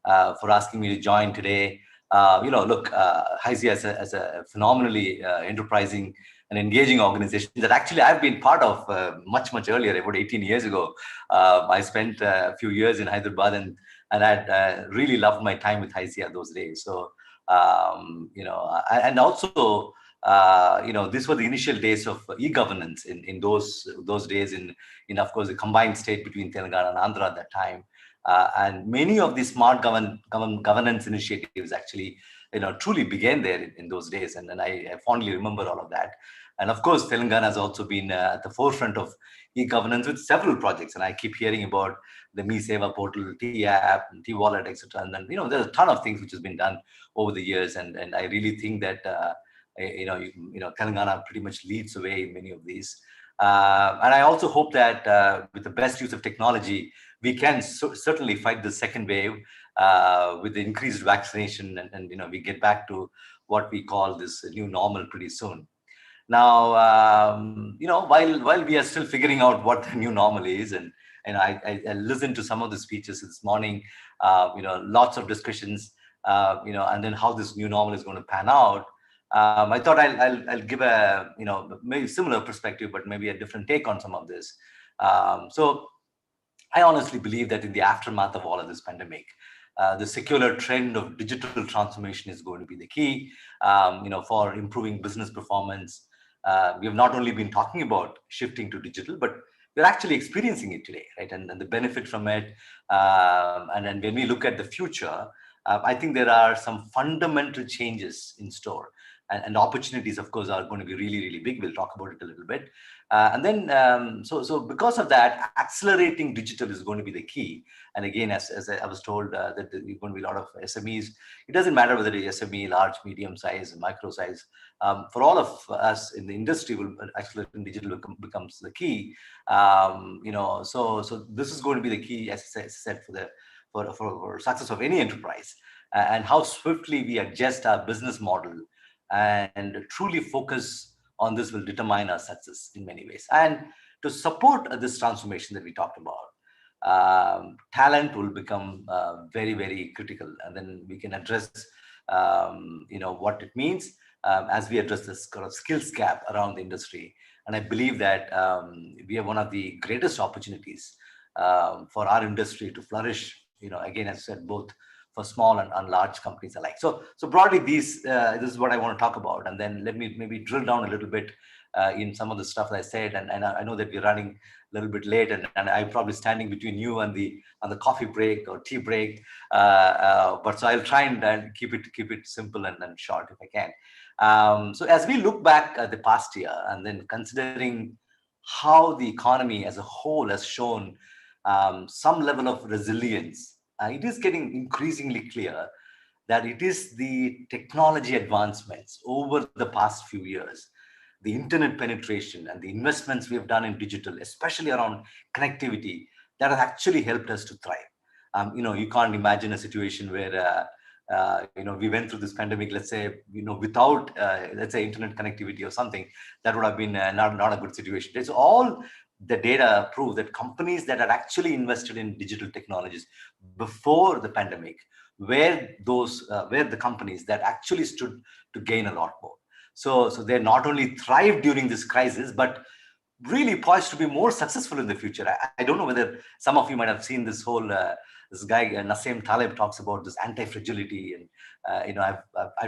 asking me to join today. Look, HYSEA as a phenomenally enterprising and engaging organization that actually I've been part of much earlier, about 18 years ago. I spent a few years in Hyderabad and I'd really loved my time with HYSEA those days. So, and also, these were the initial days of e-governance in those days in of course the combined state between Telangana and Andhra at that time. And many of these smart governance initiatives actually, truly began there in those days. And I fondly remember all of that. And of course, Telangana has also been at the forefront of e-governance with several projects. And I keep hearing about the Me Seva portal, T-app, T-wallet, etc. And then, there's a ton of things which has been done over the years. And I really think that, Telangana pretty much leads the way in many of these. And I also hope that with the best use of technology, we can certainly fight the second wave with the increased vaccination, and we get back to what we call this new normal pretty soon. Now, while we are still figuring out what the new normal is, and I listened to some of the speeches this morning, lots of discussions, and then how this new normal is going to pan out. I thought I'll give a maybe similar perspective, but maybe a different take on some of this. So I honestly believe that in the aftermath of all of this pandemic, the secular trend of digital transformation is going to be the key, for improving business performance. We have not only been talking about shifting to digital, but we're actually experiencing it today, right? And the benefit from it. And then when we look at the future, I think there are some fundamental changes in store. And opportunities, of course, are going to be really, really big. We'll talk about it a little bit. And then, so because of that, accelerating digital is going to be the key. And again, as I was told, that there's going to be a lot of SMEs. It doesn't matter whether it's SME, large, medium size, micro size. For all of us in the industry, accelerating digital becomes the key. So this is going to be the key, as I said, for success of any enterprise, and how swiftly we adjust our business model and truly focus on this will determine our success in many ways. And to support this transformation that we talked about, talent will become very, very critical. And then we can address, what it means as we address this kind of skills gap around the industry. And I believe that we have one of the greatest opportunities for our industry to flourish, again, as I said, both for small and large companies alike. So broadly, this is what I want to talk about. And then let me maybe drill down a little bit in some of the stuff that I said. And I know that we're running a little bit late, and I'm probably standing between you and the coffee break or tea break. But so I'll try and keep it simple and short if I can. So as we look back at the past year, and then considering how the economy as a whole has shown some level of resilience, it is getting increasingly clear that it is the technology advancements over the past few years, the internet penetration and the investments we have done in digital, especially around connectivity, that has actually helped us to thrive. You can't imagine a situation where we went through this pandemic, let's say, without, let's say, internet connectivity or something. That would have been not a good situation. It's all the data prove that companies that are actually invested in digital technologies before the pandemic were the companies that actually stood to gain a lot more. So they not only thrived during this crisis, but really poised to be more successful in the future. I don't know whether some of you might have seen this whole this guy Nassim Taleb talks about this anti-fragility, and I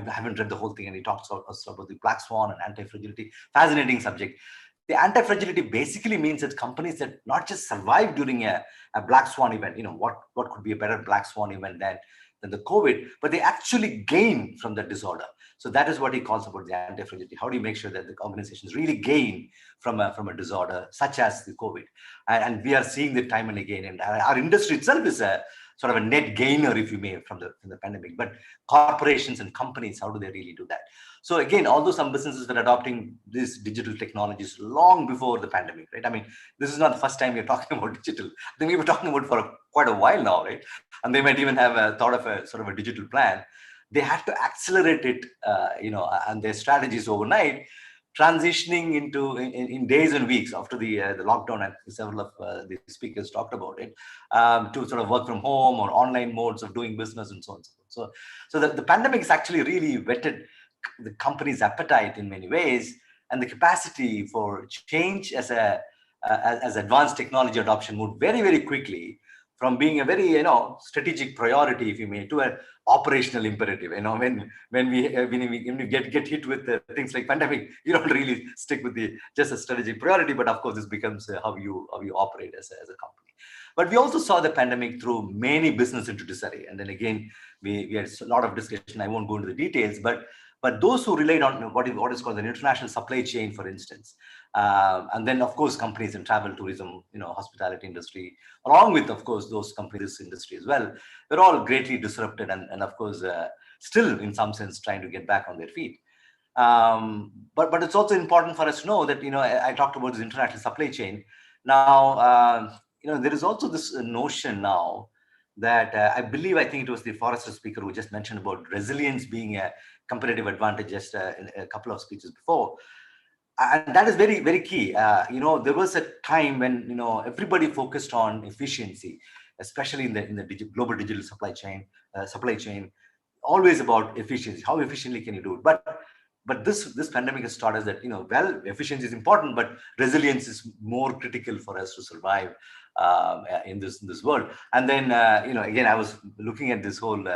haven't read the whole thing, and he talks also about the black swan and anti-fragility. Fascinating subject. The anti-fragility basically means that companies that not just survive during a black swan event, what could be a better black swan event than the COVID, but they actually gain from the disorder. So that is what he calls about the anti-fragility. How do you make sure that the organizations really gain from a disorder such as the COVID? And we are seeing it time and again. And our industry itself is a sort of a net gainer, if you may, from the pandemic. But corporations and companies, how do they really do that? So again, although some businesses were adopting these digital technologies long before the pandemic, right? I mean, this is not the first time we're talking about digital. I think we were talking about for quite a while now, right? And they might even have thought of a sort of a digital plan. They had to accelerate it, and their strategies overnight transitioning into in days and weeks after the lockdown, and several of the speakers talked about it, to sort of work from home or online modes of doing business and so on and so forth. So the pandemic has actually really whetted the company's appetite in many ways, and the capacity for change as advanced technology adoption moved very, very quickly from being a very strategic priority, if you may, to an operational imperative. When we get hit with things like pandemic, you don't really stick with just a strategic priority, but of course this becomes how you operate as a company. But we also saw the pandemic through many business into disarray, and then again we had a lot of discussion. I won't go into the details, but those who relied on what is called the international supply chain, for instance, and then of course companies in travel, tourism, hospitality industry, along with of course those companies industry as well, they're all greatly disrupted and of course still in some sense trying to get back on their feet. But it's also important for us to know that I talked about this international supply chain. Now there is also this notion now that I think it was the Forrester speaker who just mentioned about resilience being a competitive advantage just in a couple of speeches before. And that is very, very key. There was a time when, everybody focused on efficiency, especially in the global digital supply chain, always about efficiency. How efficiently can you do it? But this pandemic has taught us that, efficiency is important, but resilience is more critical for us to survive in this world. And then, again, I was looking at this whole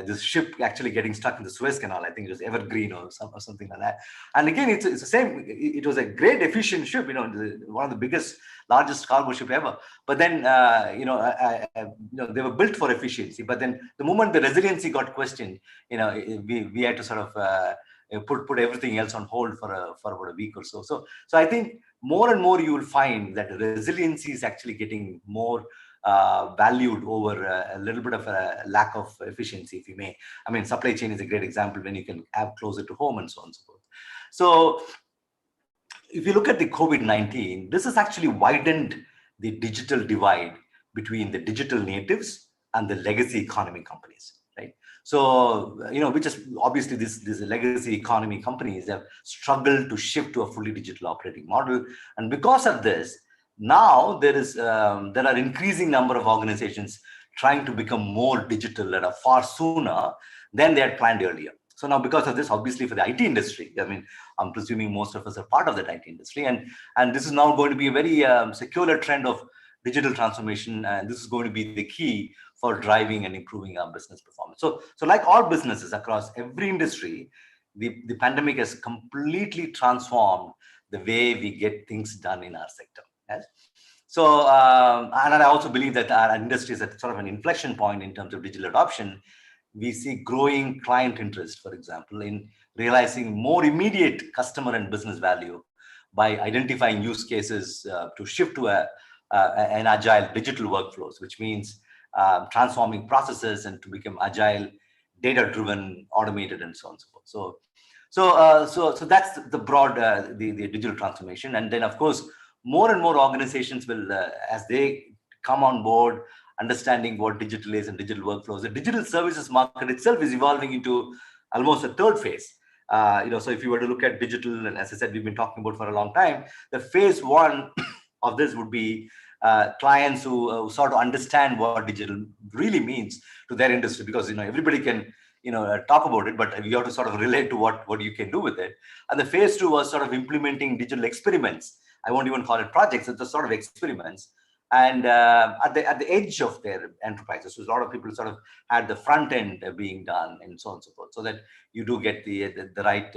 this ship actually getting stuck in the Suez Canal. I think it was Evergreen or something like that. And again, it's the same. It was a great efficient ship, one of the largest cargo ship ever. But then, they were built for efficiency. But then the moment the resiliency got questioned, we had to sort of put everything else on hold for about a week or so. So I think more and more you will find that resiliency is actually getting more valued over a little bit of a lack of efficiency, if you may. I mean, supply chain is a great example when you can have closer to home and so on and so forth. So if you look at the COVID-19, this has actually widened the digital divide between the digital natives and the legacy economy companies, right? So, which is obviously these legacy economy companies have struggled to shift to a fully digital operating model. And because of this, now there are increasing number of organizations trying to become more digital at a far sooner than they had planned earlier. So now because of this, obviously for the IT industry, I mean, I'm presuming most of us are part of that IT industry. And this is now going to be a very secular trend of digital transformation. And this is going to be the key for driving and improving our business performance. So like all businesses across every industry, the pandemic has completely transformed the way we get things done in our sector. Yes? So, and I also believe that our industry is at sort of an inflection point in terms of digital adoption. We see growing client interest, for example, in realizing more immediate customer and business value by identifying use cases to shift to an agile digital workflows, which means transforming processes and to become agile, data-driven, automated, and so on and so forth. So that's the broad the digital transformation. And then, of course, more and more organizations will, as they come on board, understanding what digital is and digital workflows, the digital services market itself is evolving into almost a third phase. So if you were to look at digital, and as I said, we've been talking about for a long time, the phase one of this would be clients who sort of understand what digital really means to their industry, because everybody can talk about it, but you have to sort of relate to what you can do with it. And the phase two was sort of implementing digital experiments. I won't even call it projects; it's just sort of experiments. And at the edge of their enterprises, so a lot of people sort of had the front end being done and so on and so forth, so that you do get the right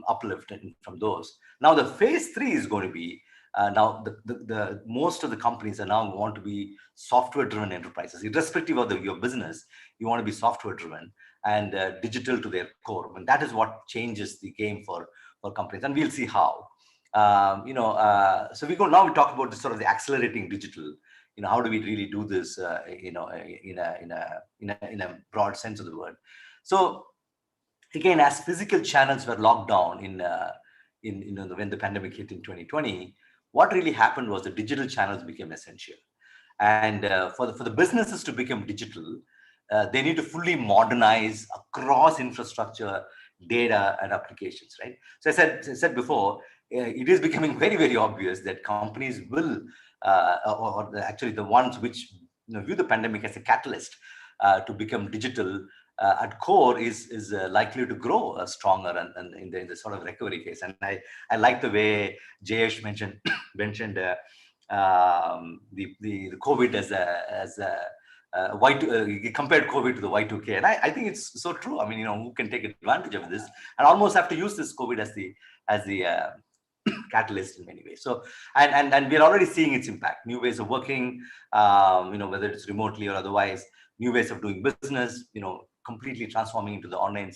uplift from those. Now the phase three is going to be now the most of the companies are now want to be software driven enterprises, irrespective of your business. You want to be software driven and digital to their core, and that is what changes the game for companies, and we'll see how. So we talk about the sort of the accelerating digital. How do we really do this? In a broad sense of the word. So again, as physical channels were locked down when the pandemic hit in 2020, what really happened was the digital channels became essential, and for the businesses to become digital, they need to fully modernize across infrastructure, data and applications, right? So I said before, it is becoming very, very obvious that companies will, actually the ones which view the pandemic as a catalyst to become digital at core is likely to grow stronger and in the sort of recovery phase. And I like the way Jayesh mentioned the COVID as a he compared COVID to the Y2K, and I think it's so true. I mean, who can take advantage of this and almost have to use this COVID as the catalyst in many ways. So, and we're already seeing its impact, new ways of working, whether it's remotely or otherwise, new ways of doing business, completely transforming into the online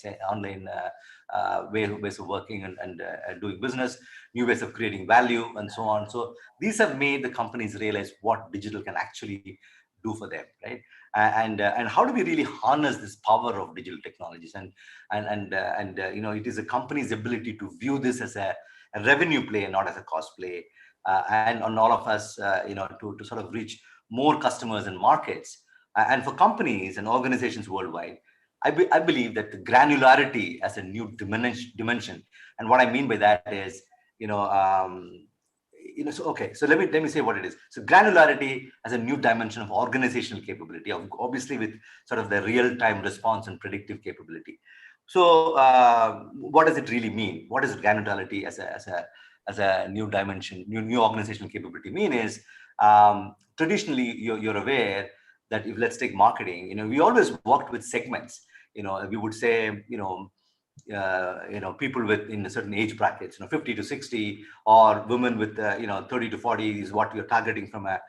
ways of working and doing business, new ways of creating value and so on. So these have made the companies realize what digital can actually do for them, right? And how do we really harness this power of digital technologies? And it is a company's ability to view this as a revenue play and not as a cost play, and on all of us, to sort of reach more customers and markets. And for companies and organizations worldwide, I believe that the granularity as a new dimension, and what I mean by that is, so let me say what it is. So granularity as a new dimension of organizational capability, obviously with sort of the real-time response and predictive capability. So what does it really mean? What does granularity as a new dimension, new organizational capability mean is, traditionally you're aware that if let's take marketing, we always worked with segments. We would say, people in certain age brackets, 50 to 60, or women with 30 to 40 is what we're targeting from a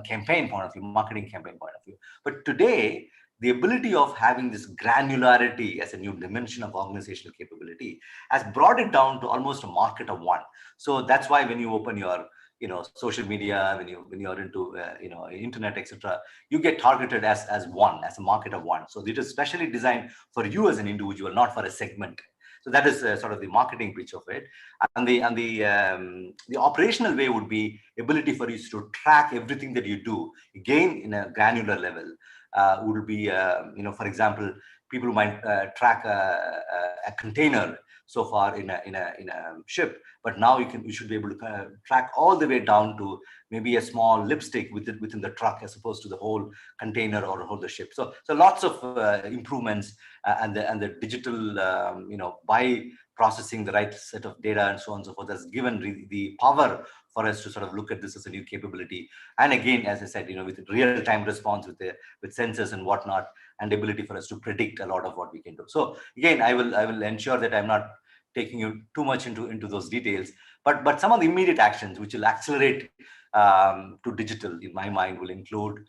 campaign point of view, marketing campaign point of view. But today, the ability of having this granularity as a new dimension of organizational capability has brought it down to almost a market of one. So that's why when you open your social media, when you're into internet, etc., you get targeted as a market of one. So it is specially designed for you as an individual, not for a segment. So that is sort of the marketing pitch of it. And the operational way would be ability for you to track everything that you do, again in a granular level. Would be for example, people might track a container so far in a ship, but now you should be able to track all the way down to maybe a small lipstick within the truck, as opposed to the whole container or whole the ship. So lots of improvements, and the digital by processing the right set of data and so on and so forth has given the power for us to sort of look at this as a new capability. And again, as I said, with real-time response with sensors and whatnot, and ability for us to predict a lot of what we can do. So again, I will ensure that I'm not taking you too much into those details, but some of the immediate actions which will accelerate to digital, in my mind, will include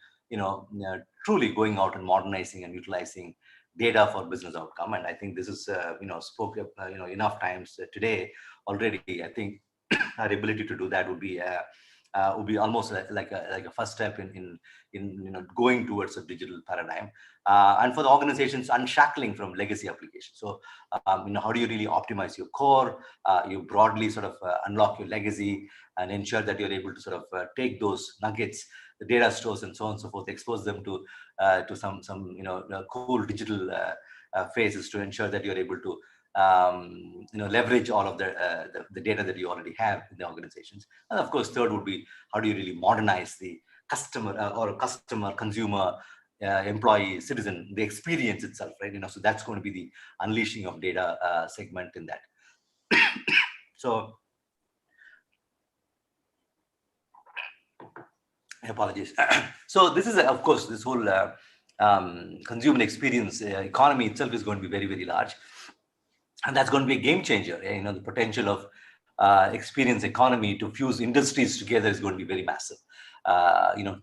truly going out and modernizing and utilizing data for business outcome. And I think this is spoke enough times today already. I think our ability to do that would be almost like a first step in going towards a digital paradigm, and for the organizations, unshackling from legacy applications. So how do you really optimize your core? You broadly sort of unlock your legacy and ensure that you're able to sort of take those nuggets, the data stores and so on and so forth, expose them to some cool digital phases to ensure that you're able to leverage all of the data that you already have in the organizations. And of course, third would be, how do you really modernize the customer, consumer, employee, citizen, the experience itself, right? So that's going to be the unleashing of data segment in that. So apologies. So this is, of course, this whole consumer experience economy itself is going to be very, very large. And that's going to be a game changer. The potential of experience economy to fuse industries together is going to be very massive.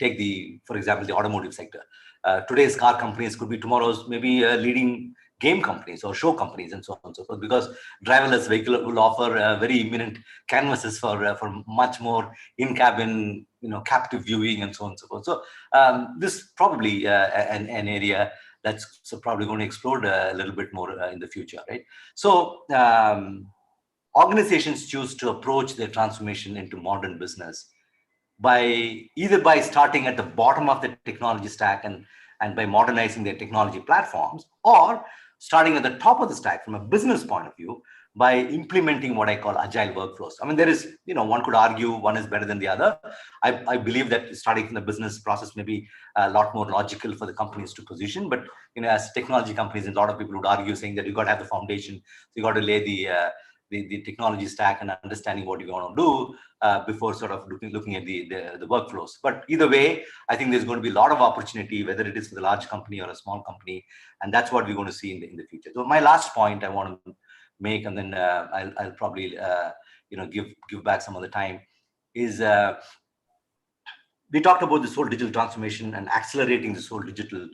Take for example, the automotive sector. Today's car companies could be tomorrow's maybe leading game companies or show companies and so on and so forth, because driverless vehicle will offer very imminent canvases for much more in-cabin, captive viewing and so on and so forth. So this probably an area that's probably going to explode a little bit more in the future, right? So organizations choose to approach their transformation into modern business either by starting at the bottom of the technology stack and by modernizing their technology platforms, or starting at the top of the stack from a business point of view by implementing what I call agile workflows. I mean, there is, one could argue one is better than the other. I believe that starting from the business process may be a lot more logical for the companies to position. But, as technology companies, a lot of people would argue saying that you got to have the foundation. So you got to lay the technology stack and understanding what you want to do before sort of looking at the workflows. But either way, I think there's going to be a lot of opportunity, whether it is for the large company or a small company. And that's what we're going to see in the future. So my last point I want to make, and then I'll probably give back some of the time, is we talked about this whole digital transformation and accelerating this whole digital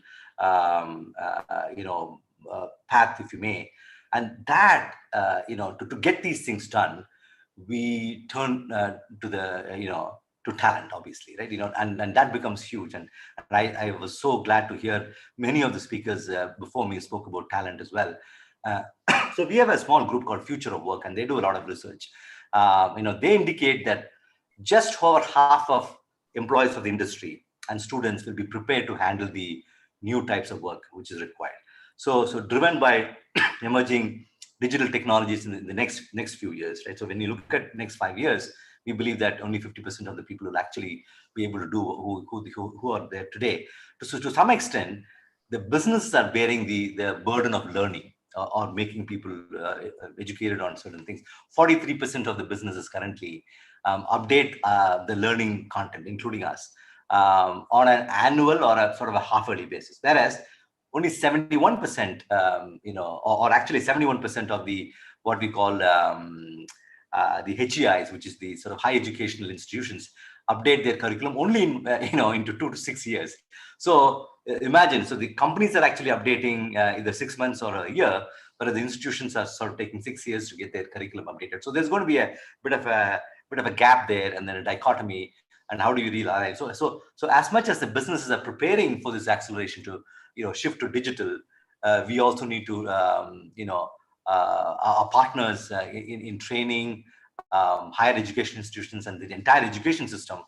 path, if you may. And that to get these things done, we turn to talent, obviously, right? And that becomes huge. And I was so glad to hear many of the speakers before me spoke about talent as well. So we have a small group called Future of Work, and they do a lot of research. They indicate that just over half of employees of the industry and students will be prepared to handle the new types of work which is required. So driven by emerging digital technologies in the next few years, right? So when you look at next 5 years, we believe that only 50% of the people will actually be able to do who are there today. So to some extent, the businesses are bearing the burden of learning or making people educated on certain things. 43% of the businesses currently update the learning content, including us, on an annual or a sort of a half-yearly basis. Whereas only 71%, or actually 71% of the what we call the HYSEAs, which is the sort of high educational institutions, update their curriculum only into 2 to 6 years. So imagine, so the companies are actually updating either 6 months or a year, but the institutions are sort of taking 6 years to get their curriculum updated. So there's going to be a bit of a gap there, and then a dichotomy. And how do you realize? So as much as the businesses are preparing for this acceleration to shift to digital, we also need to our partners in training, higher education institutions, and the entire education system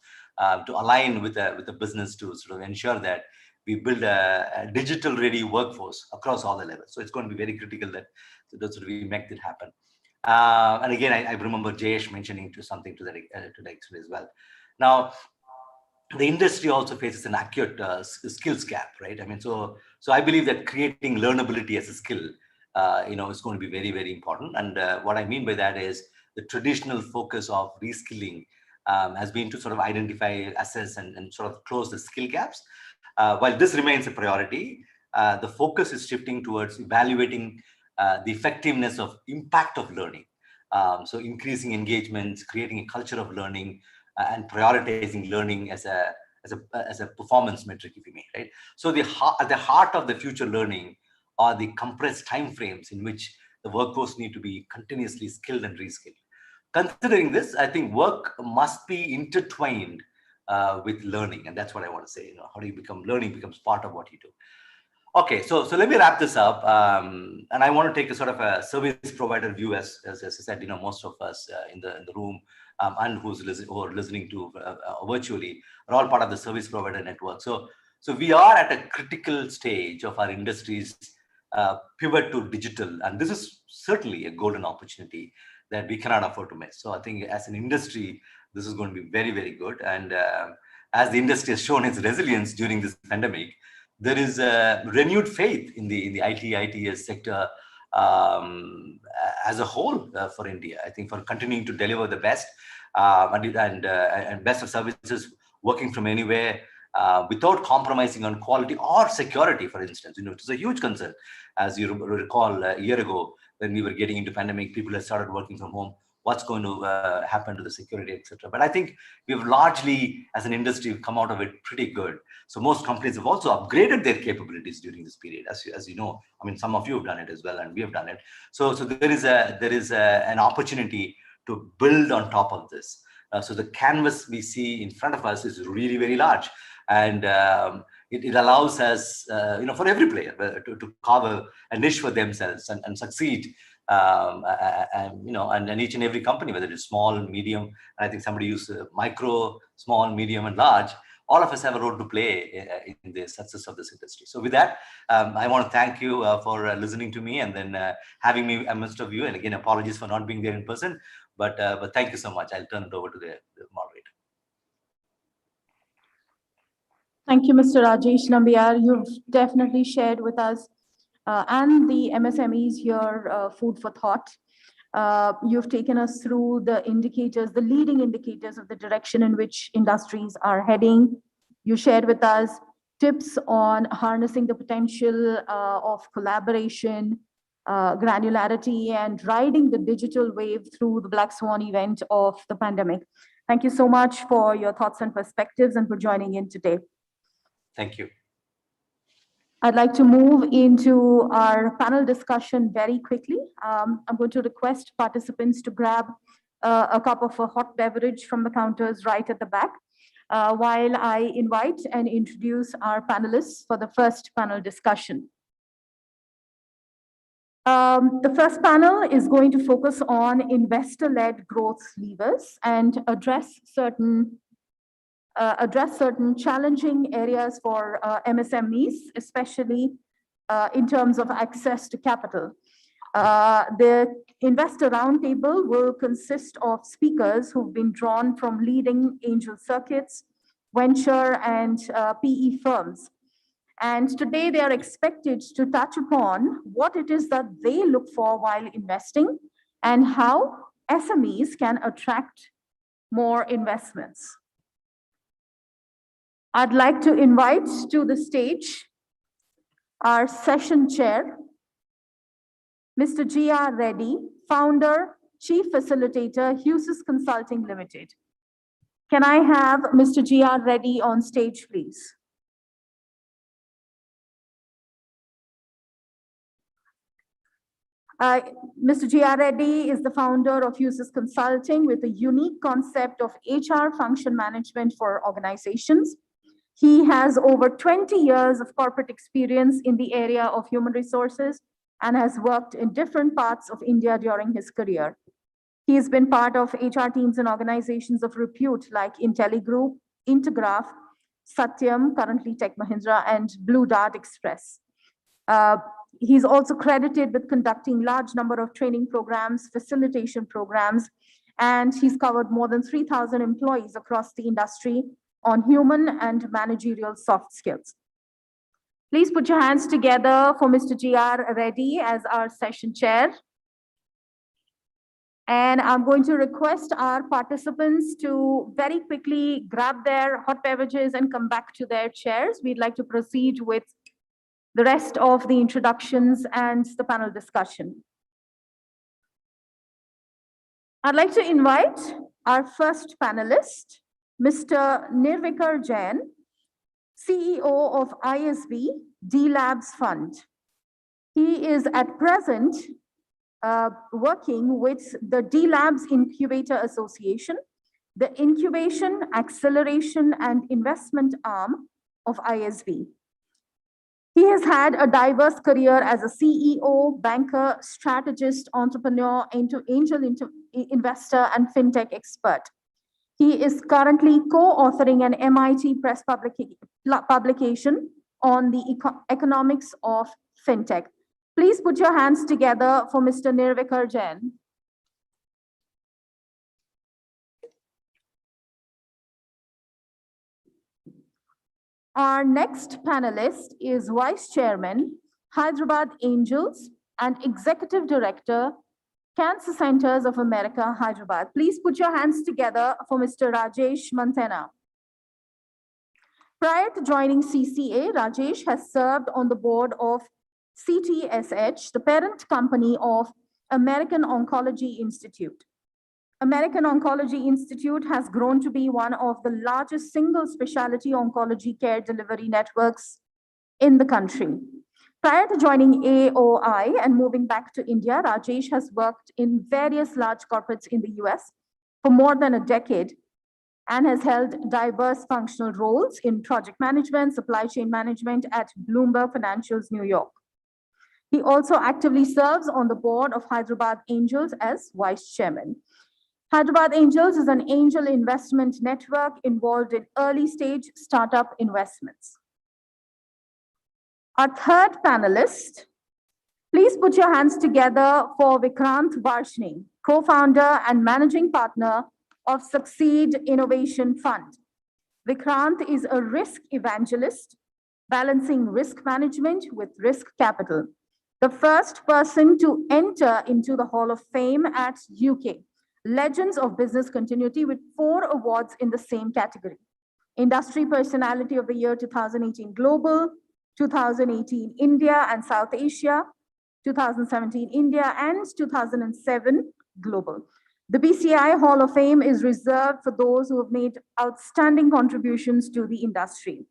to align with the business to sort of ensure that we build a digital ready workforce across all the levels. So it's going to be very critical that we make that happen. And again, I remember Jayesh mentioning something to that extent as well. Now, the industry also faces an acute skills gap, right? I mean, so I believe that creating learnability as a skill, is going to be very, very important. And what I mean by that is the traditional focus of reskilling has been to sort of identify, assess, and sort of close the skill gaps. While this remains a priority, the focus is shifting towards evaluating the effectiveness of impact of learning. So increasing engagements, creating a culture of learning, and prioritizing learning as a performance metric, if you may, right? So at the heart of the future learning are the compressed timeframes in which the workforce need to be continuously skilled and reskilled. Considering this, I think work must be intertwined with learning, and that's what I want to say. How do you learning becomes part of what you do. Okay, so let me wrap this up, and I want to take a sort of a service provider view, as I said. Most of us in the room and who are listening to virtually are all part of the service provider network. So we are at a critical stage of our industry's pivot to digital, and this is certainly a golden opportunity that we cannot afford to miss. So I think as an industry, this is going to be very, very good. And as the industry has shown its resilience during this pandemic, there is a renewed faith in the ITES sector as a whole for India. I think for continuing to deliver the best and best of services, working from anywhere without compromising on quality or security, for instance. It was a huge concern, as you recall a year ago when we were getting into pandemic. People had started working from home. What's going to happen to the security, etc. But I think we've largely, as an industry, come out of it pretty good. So most companies have also upgraded their capabilities during this period, as you know. I mean, some of you have done it as well, and we have done it. So there is an opportunity to build on top of this. So the canvas we see in front of us is really, very large, and it allows us, for every player to carve a niche for themselves and succeed. And each and every company, whether it's small, medium, and I think somebody used micro, small, medium, and large, all of us have a role to play in the success of this industry. So with that, I want to thank you for listening to me and then having me amidst of you. And again, apologies for not being there in person, but thank you so much. I'll turn it over to the moderator. Thank you, Mr. Rajesh Nambiar. You've definitely shared with us and the MSMEs here food for thought. You've taken us through the indicators, the leading indicators of the direction in which industries are heading. You shared with us tips on harnessing the potential of collaboration, granularity, and riding the digital wave through the Black Swan event of the pandemic. Thank you so much for your thoughts and perspectives and for joining in today. Thank you. I'd like to move into our panel discussion very quickly. I'm going to request participants to grab a cup of a hot beverage from the counters right at the back while I invite and introduce our panelists for the first panel discussion. The first panel is going to focus on investor-led growth levers and address certain challenging areas for MSMEs, especially in terms of access to capital. The investor roundtable will consist of speakers who've been drawn from leading angel circuits, venture and PE firms. And today they are expected to touch upon what it is that they look for while investing and how SMEs can attract more investments. I'd like to invite to the stage our session chair, Mr. G.R. Reddy, founder, chief facilitator, HYSEA Consulting Limited. Can I have Mr. G.R. Reddy on stage, please? Mr. G.R. Reddy is the founder of HYSEA Consulting with a unique concept of HR function management for organizations. He has over 20 years of corporate experience in the area of human resources and has worked in different parts of India during his career. He has been part of HR teams and organizations of repute like IntelliGroup, Intergraph, Satyam, currently Tech Mahindra, and Blue Dart Express. He's also credited with conducting large number of training programs, facilitation programs, and he's covered more than 3,000 employees across the industry on human and managerial soft skills. Please put your hands together for Mr. G.R. Reddy as our session chair. And I'm going to request our participants to very quickly grab their hot beverages and come back to their chairs. We'd like to proceed with the rest of the introductions and the panel discussion. I'd like to invite our first panelist, Mr. Nirvikar Jain, CEO of ISB D-Labs Fund. He is at present working with the D-Labs Incubator Association, the incubation, acceleration, and investment arm of ISB. He has had a diverse career as a CEO, banker, strategist, entrepreneur, angel investor, and fintech expert. He is currently co-authoring an MIT Press publication on the economics of fintech. Please put your hands together for Mr. Nirvikar Jain. Our next panelist is Vice Chairman, Hyderabad Angels, and Executive Director, Cancer Centers of America, Hyderabad. Please put your hands together for Mr. Rajesh Mantena. Prior to joining CCA, Rajesh has served on the board of CTSH, the parent company of American Oncology Institute. American Oncology Institute has grown to be one of the largest single specialty oncology care delivery networks in the country. Prior to joining AOI and moving back to India, Rajesh has worked in various large corporates in the US for more than a decade and has held diverse functional roles in project management, supply chain management at Bloomberg Financials, New York. He also actively serves on the board of Hyderabad Angels as vice chairman. Hyderabad Angels is an angel investment network involved in early stage startup investments. Our third panelist, please put your hands together for Vikrant Varshni, co-founder and managing partner of Succeed Innovation Fund. Vikrant is a risk evangelist, balancing risk management with risk capital. The first person to enter into the Hall of Fame at UK Legends of Business Continuity with 4 awards in the same category. Industry Personality of the Year 2018 Global, 2018 India and South Asia, 2017 India, and 2007 Global. The BCI Hall of Fame is reserved for those who have made outstanding contributions to the industry.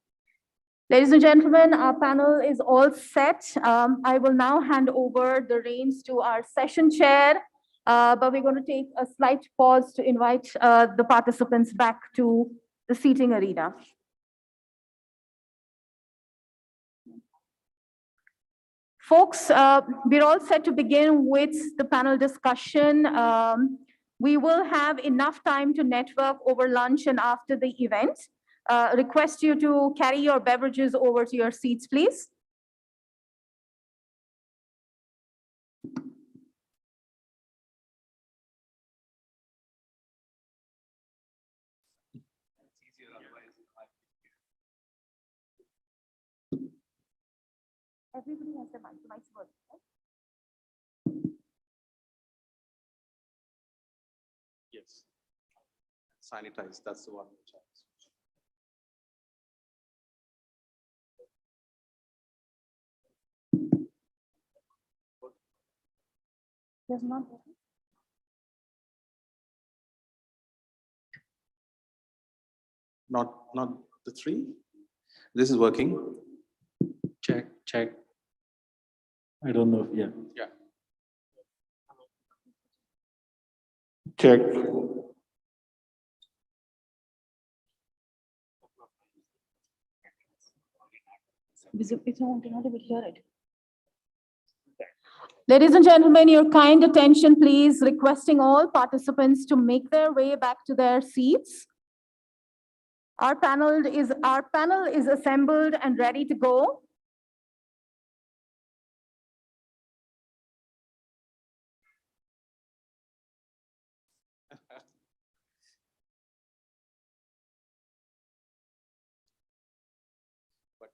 Ladies and gentlemen, our panel is all set. I will now hand over the reins to our session chair, but we're going to take a slight pause to invite the participants back to the seating arena. Folks, we're all set to begin with the panel discussion. We will have enough time to network over lunch and after the event. Request you to carry your beverages over to your seats, please. Everybody has the mic. The mic's working, right? Yes. Sanitize, that's the one which I was. There's not. Not the 3. This is working. Check. I don't know. Yeah. Check. Ladies and gentlemen, your kind attention, please. Requesting all participants to make their way back to their seats. Our panel is assembled and ready to go. But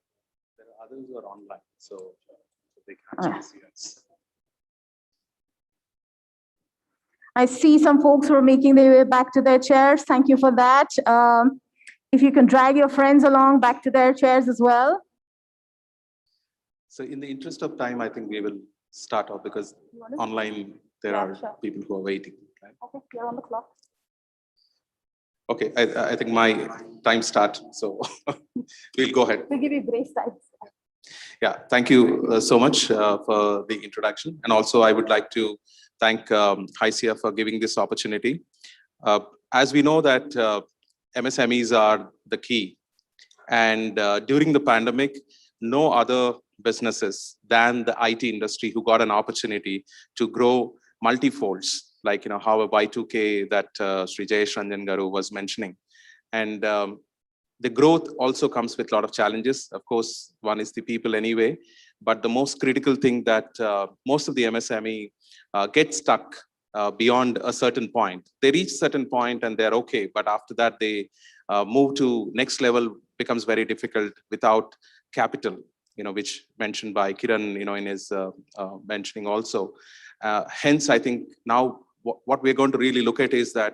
there are others who are online, so they can't actually see us. I see some folks who are making their way back to their chairs. Thank you for that. If you can drag your friends along back to their chairs as well. So in the interest of time, I think we will start off because online there are people who are waiting. Right? Okay, you're on the clock. Okay, I think my time starts, so we'll go ahead. We'll give you grace time. Yeah, thank you so much for the introduction. And also I would like to thank HYSEA for giving this opportunity. As we know that MSMEs are the key. And during the pandemic, no other businesses than the IT industry who got an opportunity to grow multifolds, like how a Y2K that Sri Jayesh Ranjan Garu was mentioning. And the growth also comes with a lot of challenges. Of course, one is the people anyway, but the most critical thing that most of the MSME get stuck beyond a certain point. They reach a certain point and they're okay, but after that they move to next level becomes very difficult without capital, which mentioned by Kiran, in his mentioning also. Hence, I think now what we're going to really look at is that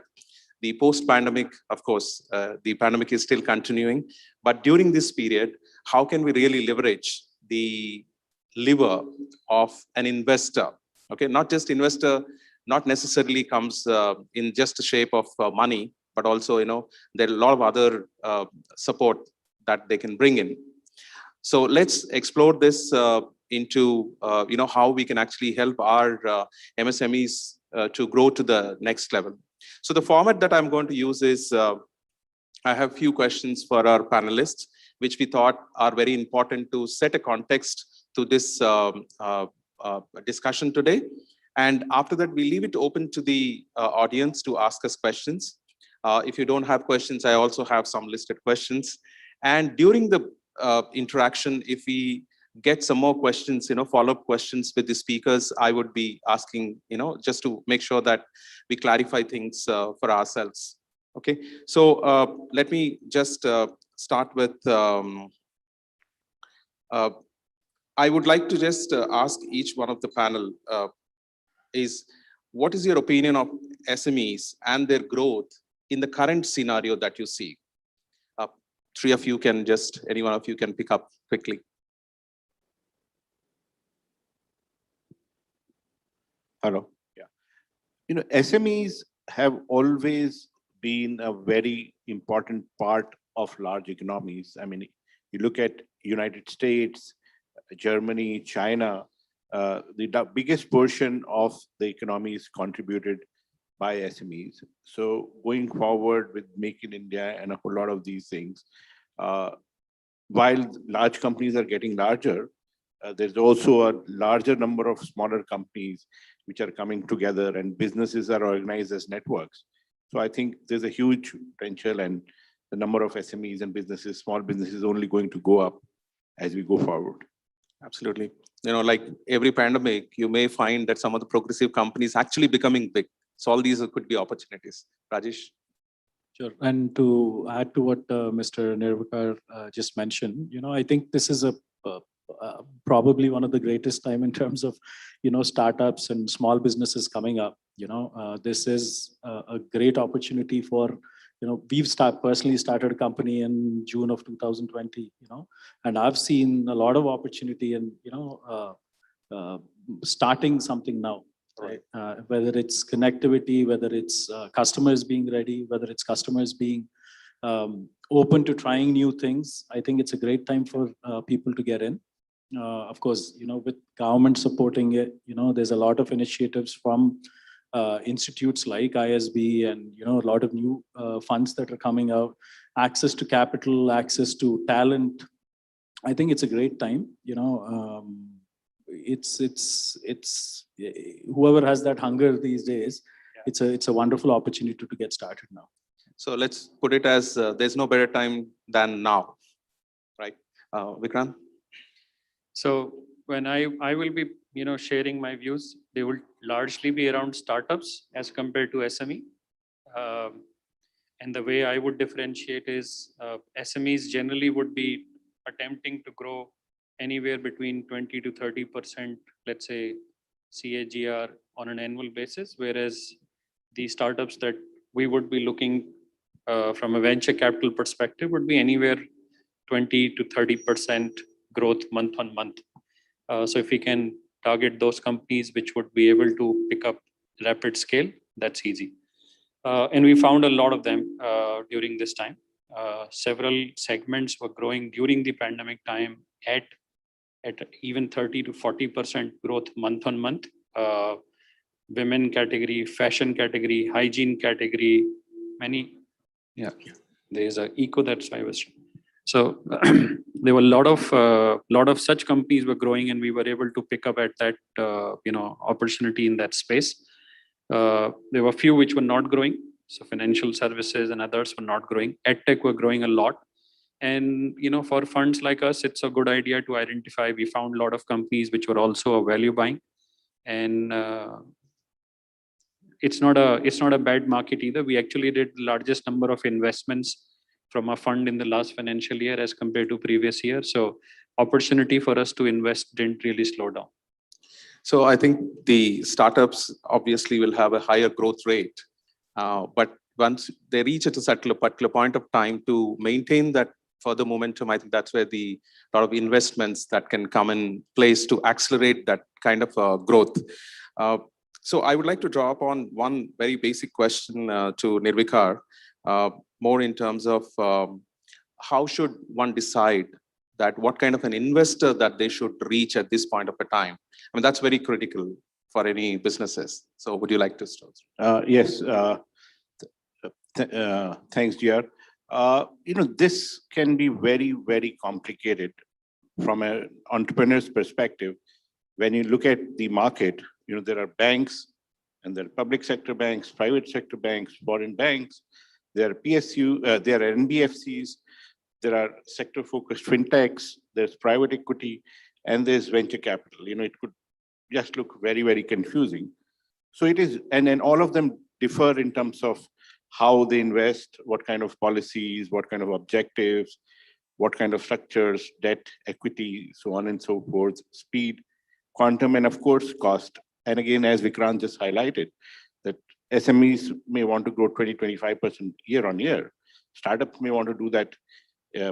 the post-pandemic, of course, the pandemic is still continuing, but during this period, how can we really leverage the lever of an investor? Okay, not just investor, not necessarily comes in just the shape of money, but also, there are a lot of other support that they can bring in. So let's explore this into, how we can actually help our MSMEs to grow to the next level. So the format that I'm going to use is, I have a few questions for our panelists, which we thought are very important to set a context to this discussion today. And after that, we leave it open to the audience to ask us questions. If you don't have questions, I also have some listed questions. And during the interaction, if we get some more questions, follow-up questions with the speakers, I would be asking, just to make sure that we clarify things for ourselves. Okay, so let me just start with, I would like to just ask each one of the panel is, what is your opinion of SMEs and their growth in the current scenario that you see? Three of you can just, any one of you can pick up quickly. Hello. Yeah. SMEs have always been a very important part of large economies. I mean, you look at United States, Germany, China, the biggest portion of the economy is contributed by SMEs. So going forward with Make in India and a whole lot of these things, while large companies are getting larger, there's also a larger number of smaller companies which are coming together, and businesses are organized as networks. So I think there's a huge potential, and the number of SMEs and businesses, small businesses, is only going to go up as we go forward. Absolutely. Like every pandemic, you may find that some of the progressive companies actually becoming big. So all these could be opportunities. Rajesh? Sure. And to add to what Mr. Nirvikar just mentioned, I think this is probably one of the greatest time in terms of, startups and small businesses coming up. This is a great opportunity for, we've personally started a company in June of 2020, and I've seen a lot of opportunity in, starting something now. Right. Whether it's connectivity, whether it's customers being ready, whether it's customers being open to trying new things. I think it's a great time for people to get in. Of course, with government supporting it, there's a lot of initiatives from institutes like ISB and, a lot of new funds that are coming out, access to capital, access to talent. I think it's a great time, it's whoever has that hunger these days, yeah. It's a wonderful opportunity to get started now. So let's put it as there's no better time than now, right? Vikrant? So when I will be, sharing my views, they will largely be around startups as compared to SME. And the way I would differentiate is SMEs generally would be attempting to grow anywhere between 20 to 30%, let's say, CAGR on an annual basis, whereas the startups that we would be looking from a venture capital perspective would be anywhere 20 to 30% growth month on month. So if we can target those companies which would be able to pick up rapid scale, that's easy. And we found a lot of them during this time. Several segments were growing during the pandemic time at even 30 to 40% growth month on month. Women category, fashion category, hygiene category, many. Yeah, there's an eco, that's why I was. So there were a lot of such companies were growing, and we were able to pick up at that opportunity in that space. There were a few which were not growing. So financial services and others were not growing. EdTech were growing a lot. And, for funds like us, it's a good idea to identify. We found a lot of companies which were also a value buying. And it's not a bad market either. We actually did the largest number of investments from a fund in the last financial year as compared to previous year. So opportunity for us to invest didn't really slow down. So I think the startups obviously will have a higher growth rate, but once they reach at a particular point of time to maintain that further momentum, I think that's where the lot of investments that can come in place to accelerate that kind of growth. So I would like to draw upon one very basic question to Nirvikar, more in terms of how should one decide that what kind of an investor that they should reach at this point of a time? I mean, that's very critical for any businesses. So would you like to start? Yes. Thanks, GR. This can be very, very complicated from an entrepreneur's perspective. When you look at the market, There are banks, and there are public sector banks, private sector banks, foreign banks. There are PSU, there are NBFCs, there are sector-focused fintechs, there's private equity, and there's venture capital. It could just look very, very confusing. So it is, and all of them differ in terms of how they invest, what kind of policies, what kind of objectives, what kind of structures, debt, equity, so on and so forth, speed, quantum, and of course, cost. And again, as Vikrant just highlighted, that SMEs may want to grow 20-25% year on year. Startups may want to do that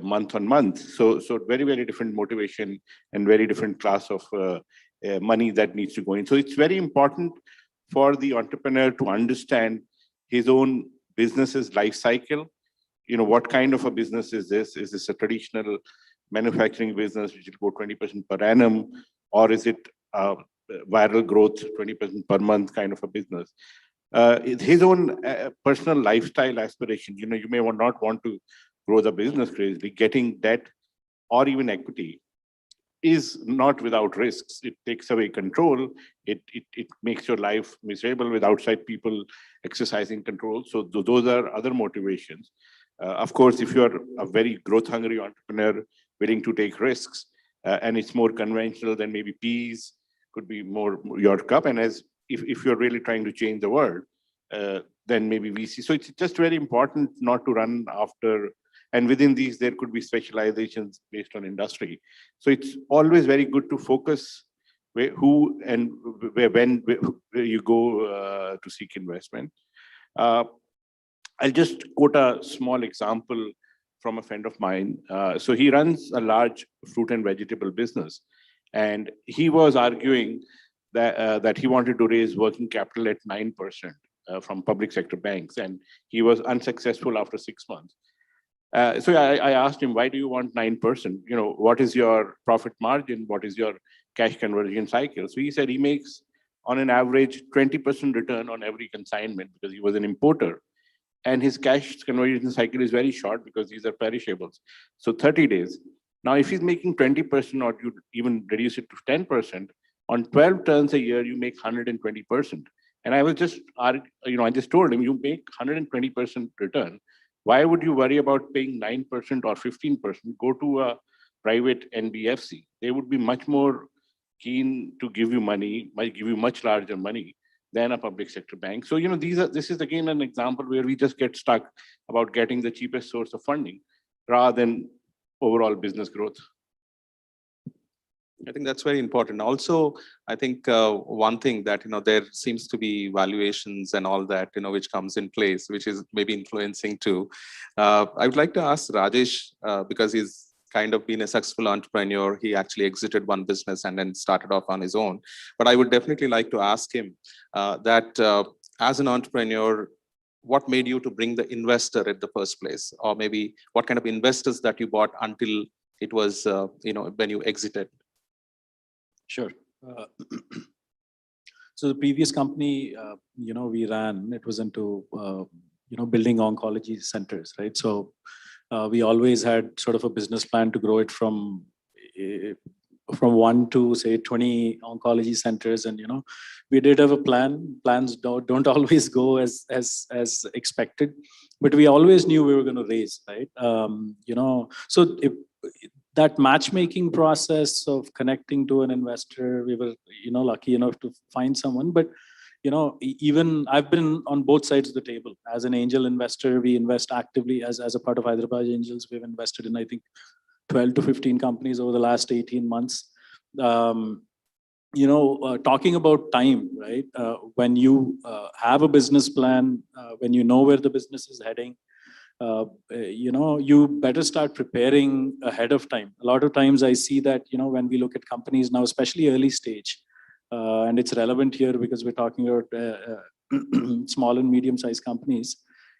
month on month. So very, very different motivation and very different class of money that needs to go in. So it's very important for the entrepreneur to understand his own business's life cycle. What kind of a business is this? Is this a traditional manufacturing business which will go 20% per annum, or is it viral growth, 20% per month kind of a business? His own personal lifestyle aspiration. You may not want to grow the business crazily. Getting debt or even equity is not without risks. It takes away control. It makes your life miserable with outside people exercising control. So those are other motivations. Of course, if you're a very growth-hungry entrepreneur willing to take risks, and it's more conventional, then maybe P's could be more your cup. And if you're really trying to change the world, then maybe VC. So it's just very important not to run after. And within these, there could be specializations based on industry. So it's always very good to focus who and when you go to seek investment. I'll just quote a small example from a friend of mine. So he runs a large fruit and vegetable business. And he was arguing that he wanted to raise working capital at 9% from public sector banks. And he was unsuccessful after 6 months. So I asked him, why do you want 9%? What is your profit margin? What is your cash conversion cycle? So he said he makes on an average 20% return on every consignment because he was an importer. And his cash conversion cycle is very short because these are perishables. So 30 days. Now, if he's making 20% or you even reduce it to 10%, on 12 turns a year, you make 120%. And I was just, I just told him, you make 120% return. Why would you worry about paying 9% or 15%? Go to a private NBFC. They would be much more keen to give you money, might give you much larger money than a public sector bank. So, this is again an example where we just get stuck about getting the cheapest source of funding rather than overall business growth. I think that's very important. Also, I think one thing that, there seems to be valuations and all that, which comes in place, which is maybe influencing too. I would like to ask Rajesh, because he's kind of been a successful entrepreneur. He actually exited one business and then started off on his own. But I would definitely like to ask him that as an entrepreneur, what made you to bring the investor at the first place? Or maybe what kind of investors that you bought until it was, when you exited? Sure. So the previous company, we ran, it was into, building oncology centers, right? So we always had sort of a business plan to grow it from 1 to say 20 oncology centers. And, we did have a plan. Plans don't always go as expected, but we always knew we were going to raise, right? So that matchmaking process of connecting to an investor, we were, lucky enough to find someone. But, even I've been on both sides of the table. As an angel investor, we invest actively as a part of Hyderabad Angels. We've invested in, I think, 12 to 15 companies over the last 18 months. Talking about time, right? When you have a business plan, when you know where the business is heading, you better start preparing ahead of time. A lot of times I see that, when we look at companies now, especially early stage, and it's relevant here because we're talking about small and medium-sized companies,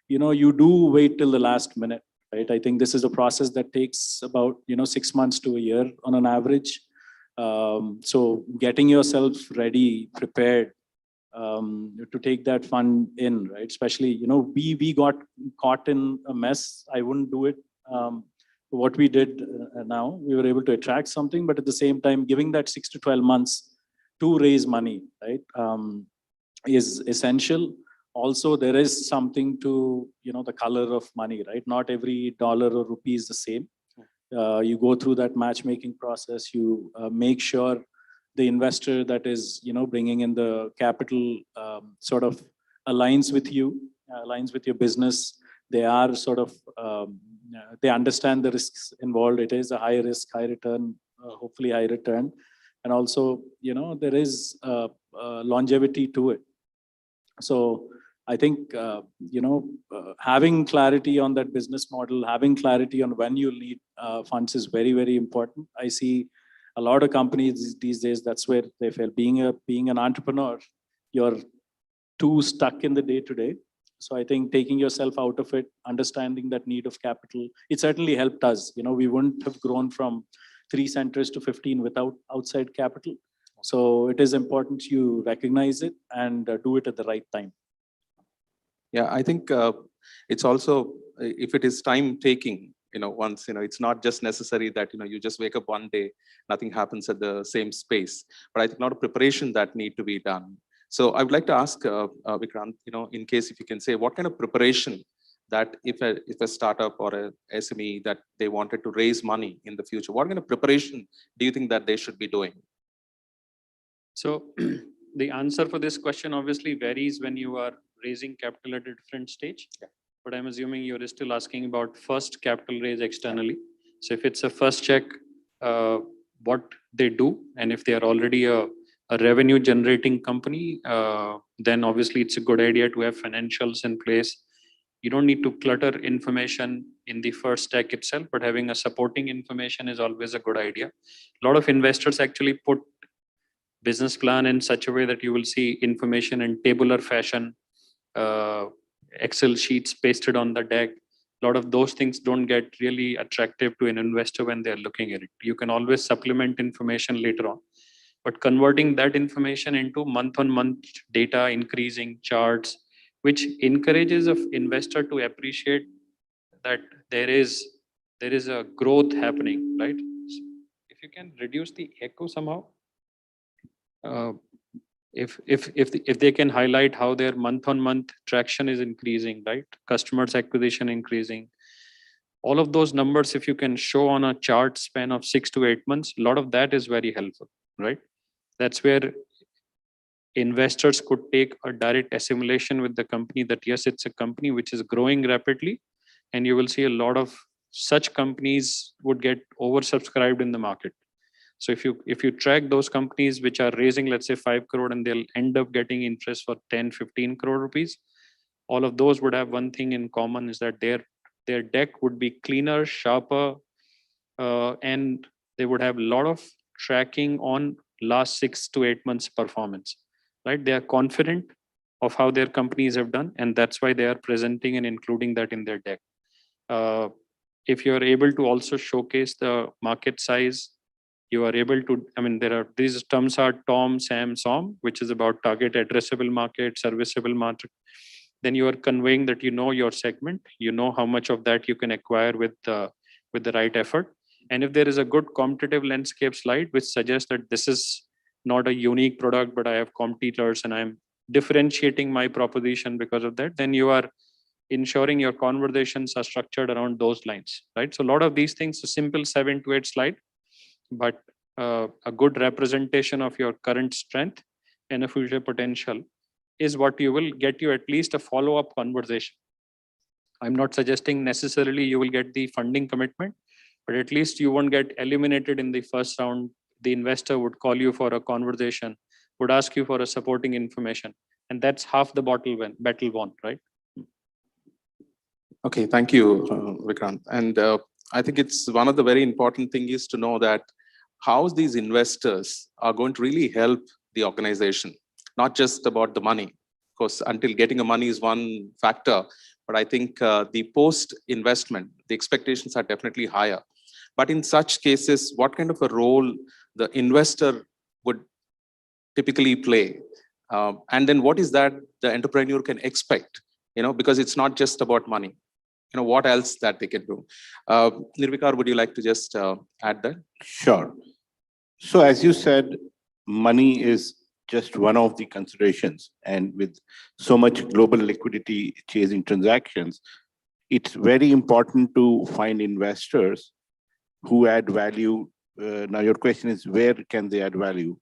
you do wait till the last minute, right? I think this is a process that takes about, 6 months to a year on an average. So getting yourself ready, prepared, to take that fund in, right? Especially, we got caught in a mess. I wouldn't do it. What we did now, we were able to attract something, but at the same time, giving that 6 to 12 months to raise money, right, is essential. Also, there is something to, the color of money, right? Not every dollar or rupee is the same. You go through that matchmaking process. You make sure the investor that is, bringing in the capital sort of aligns with you, aligns with your business. They are sort of, they understand the risks involved. It is a high risk, high return, hopefully high return. And also, there is longevity to it. So I think, having clarity on that business model, having clarity on when you need funds is very, very important. I see a lot of companies these days, that's where they fail. Being an entrepreneur, you're too stuck in the day-to-day. So I think taking yourself out of it, understanding that need of capital, it certainly helped us. We wouldn't have grown from 3 centers to 15 without outside capital. So it is important you recognize it and do it at the right time. Yeah, I think it's also, if it is time taking, once, it's not just necessary that, you just wake up one day, nothing happens at the same space. But I think a lot of preparation that need to be done. So I would like to ask Vikrant, in case if you can say, what kind of preparation that if a startup or a SME that they wanted to raise money in the future, what kind of preparation do you think that they should be doing? So the answer for this question obviously varies when you are raising capital at a different stage. Yeah. But I'm assuming you're still asking about first capital raise externally. So if it's a first check, what they do, and if they are already a revenue generating company, then obviously it's a good idea to have financials in place. You don't need to clutter information in the first stack itself, but having a supporting information is always a good idea. A lot of investors actually put business plan in such a way that you will see information in tabular fashion, Excel sheets pasted on the deck. A lot of those things don't get really attractive to an investor when they're looking at it. You can always supplement information later on, but converting that information into month-on-month data, increasing charts, which encourages an investor to appreciate that there is a growth happening, right? So if you can reduce the echo somehow, if they can highlight how their month-on-month traction is increasing, right? Customers acquisition increasing. All of those numbers, if you can show on a chart span of 6 to 8 months, a lot of that is very helpful, right? That's where investors could take a direct assimilation with the company that yes, it's a company which is growing rapidly, and you will see a lot of such companies would get oversubscribed in the market. So if you track those companies which are raising, let's say 5 crore, and they'll end up getting interest for 10, 15 crore rupees, all of those would have one thing in common, is that their deck would be cleaner, sharper, and they would have a lot of tracking on last 6 to 8 months performance, right? They are confident of how their companies have done, and that's why they are presenting and including that in their deck. If you're able to also showcase the market size, you are able to, these terms are TOM, SAM, SOM, which is about target addressable market, serviceable market. Then you are conveying that you know your segment, you know how much of that you can acquire with the right effort. And if there is a good competitive landscape slide, which suggests that this is not a unique product, but I have competitors and I'm differentiating my proposition because of that, then you are ensuring your conversations are structured around those lines, right? So a lot of these things, a simple 7 to 8 slide, but a good representation of your current strength and a future potential is what you will get you at least a follow-up conversation. I'm not suggesting necessarily you will get the funding commitment, but at least you won't get eliminated in the first round. The investor would call you for a conversation, would ask you for a supporting information, and that's half the battle won, right? Okay, thank you, Vikrant. And I think it's one of the very important thing is to know that how these investors are going to really help the organization, not just about the money. Of course, until getting the money is one factor, but I think the post-investment, the expectations are definitely higher. But in such cases, what kind of a role the investor would typically play? And then what is that the entrepreneur can expect? Because it's not just about money. What else that they can do? Nirvikar, would you like to just add that? Sure. So as you said, money is just one of the considerations. And with so much global liquidity chasing transactions, it's very important to find investors who add value. Now, your question is, where can they add value?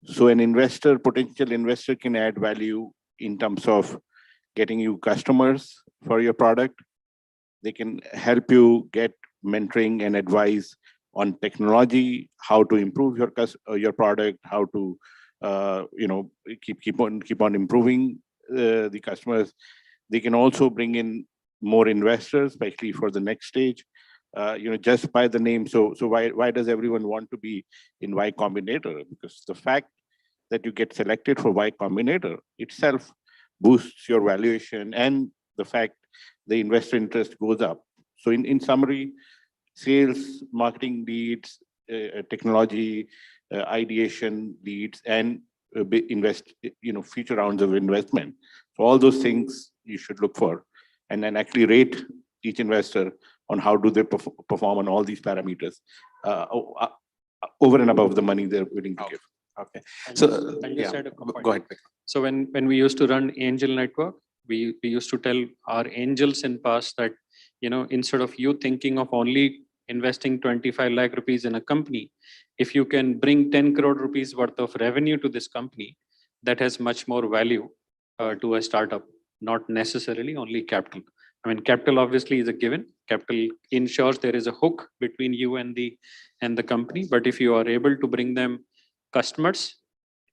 So an investor, potential investor, can add value in terms of getting you customers for your product. They can help you get mentoring and advice on technology, how to improve your product, how to keep on improving the customers. They can also bring in more investors, especially for the next stage. Just by the name. So why does everyone want to be in Y Combinator? Because the fact that you get selected for Y Combinator itself boosts your valuation, and the fact the investor interest goes up. So in summary, sales, marketing leads, technology, ideation leads, and future rounds of investment. So all those things you should look for, and then actually rate each investor on how do they perform on all these parameters over and above the money they're willing to give. Okay. I'll So just add a comment. go ahead. So when we used to run Angel Network, we used to tell our angels in past that, instead of you thinking of only investing 25 lakh rupees in a company, if you can bring 10 crore rupees worth of revenue to this company, that has much more value to a startup, not necessarily only capital. I mean, capital obviously is a given. Capital ensures there is a hook between you and the company. But if you are able to bring them customers,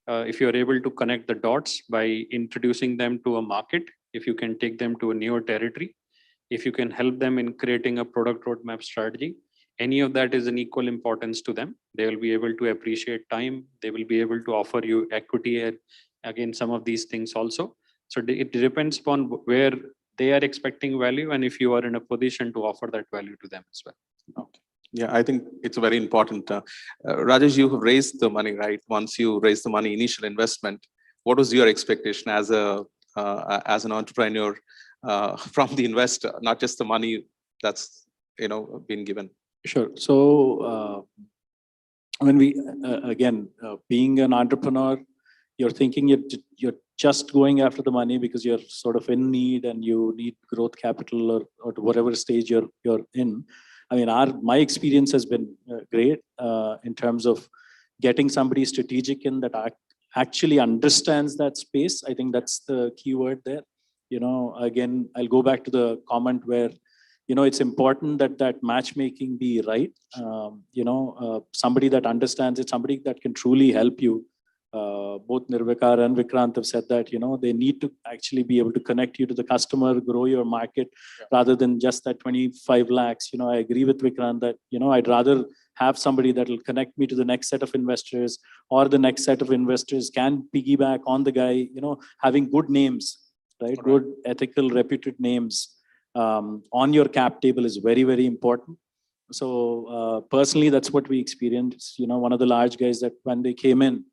if you are able to connect the dots by introducing them to a market, if you can take them to a newer territory, if you can help them in creating a product roadmap strategy, any of that is an equal importance to them. They will be able to appreciate time. They will be able to offer you equity and again, some of these things also. So it depends upon where they are expecting value, and if you are in a position to offer that value to them as well. Okay. Yeah, I think it's very important. Rajesh, you have raised the money, right? Once you raise the money, initial investment, what was your expectation as an entrepreneur from the investor, not just the money that's been given? Sure. So when we again being an entrepreneur, you're thinking you're just going after the money because you're sort of in need and you need growth capital or whatever stage you're in. I mean, my experience has been great in terms of getting somebody strategic in that actually understands that space. I think that's the key word there. Again, I'll go back to the comment where, it's important that matchmaking be right. Somebody that understands it, somebody that can truly help you. Both Nirvikar and Vikrant have said that, they need to actually be able to connect you to the customer, grow your market, rather than just that 25 lakhs. I agree with Vikrant that, I'd rather have somebody that will connect me to the next set of investors, or the next set of investors can piggyback on the guy, having good names, right? Good, ethical, reputed names on your cap table is very, very important. So personally, that's what we experienced. One of the large guys that when they came in,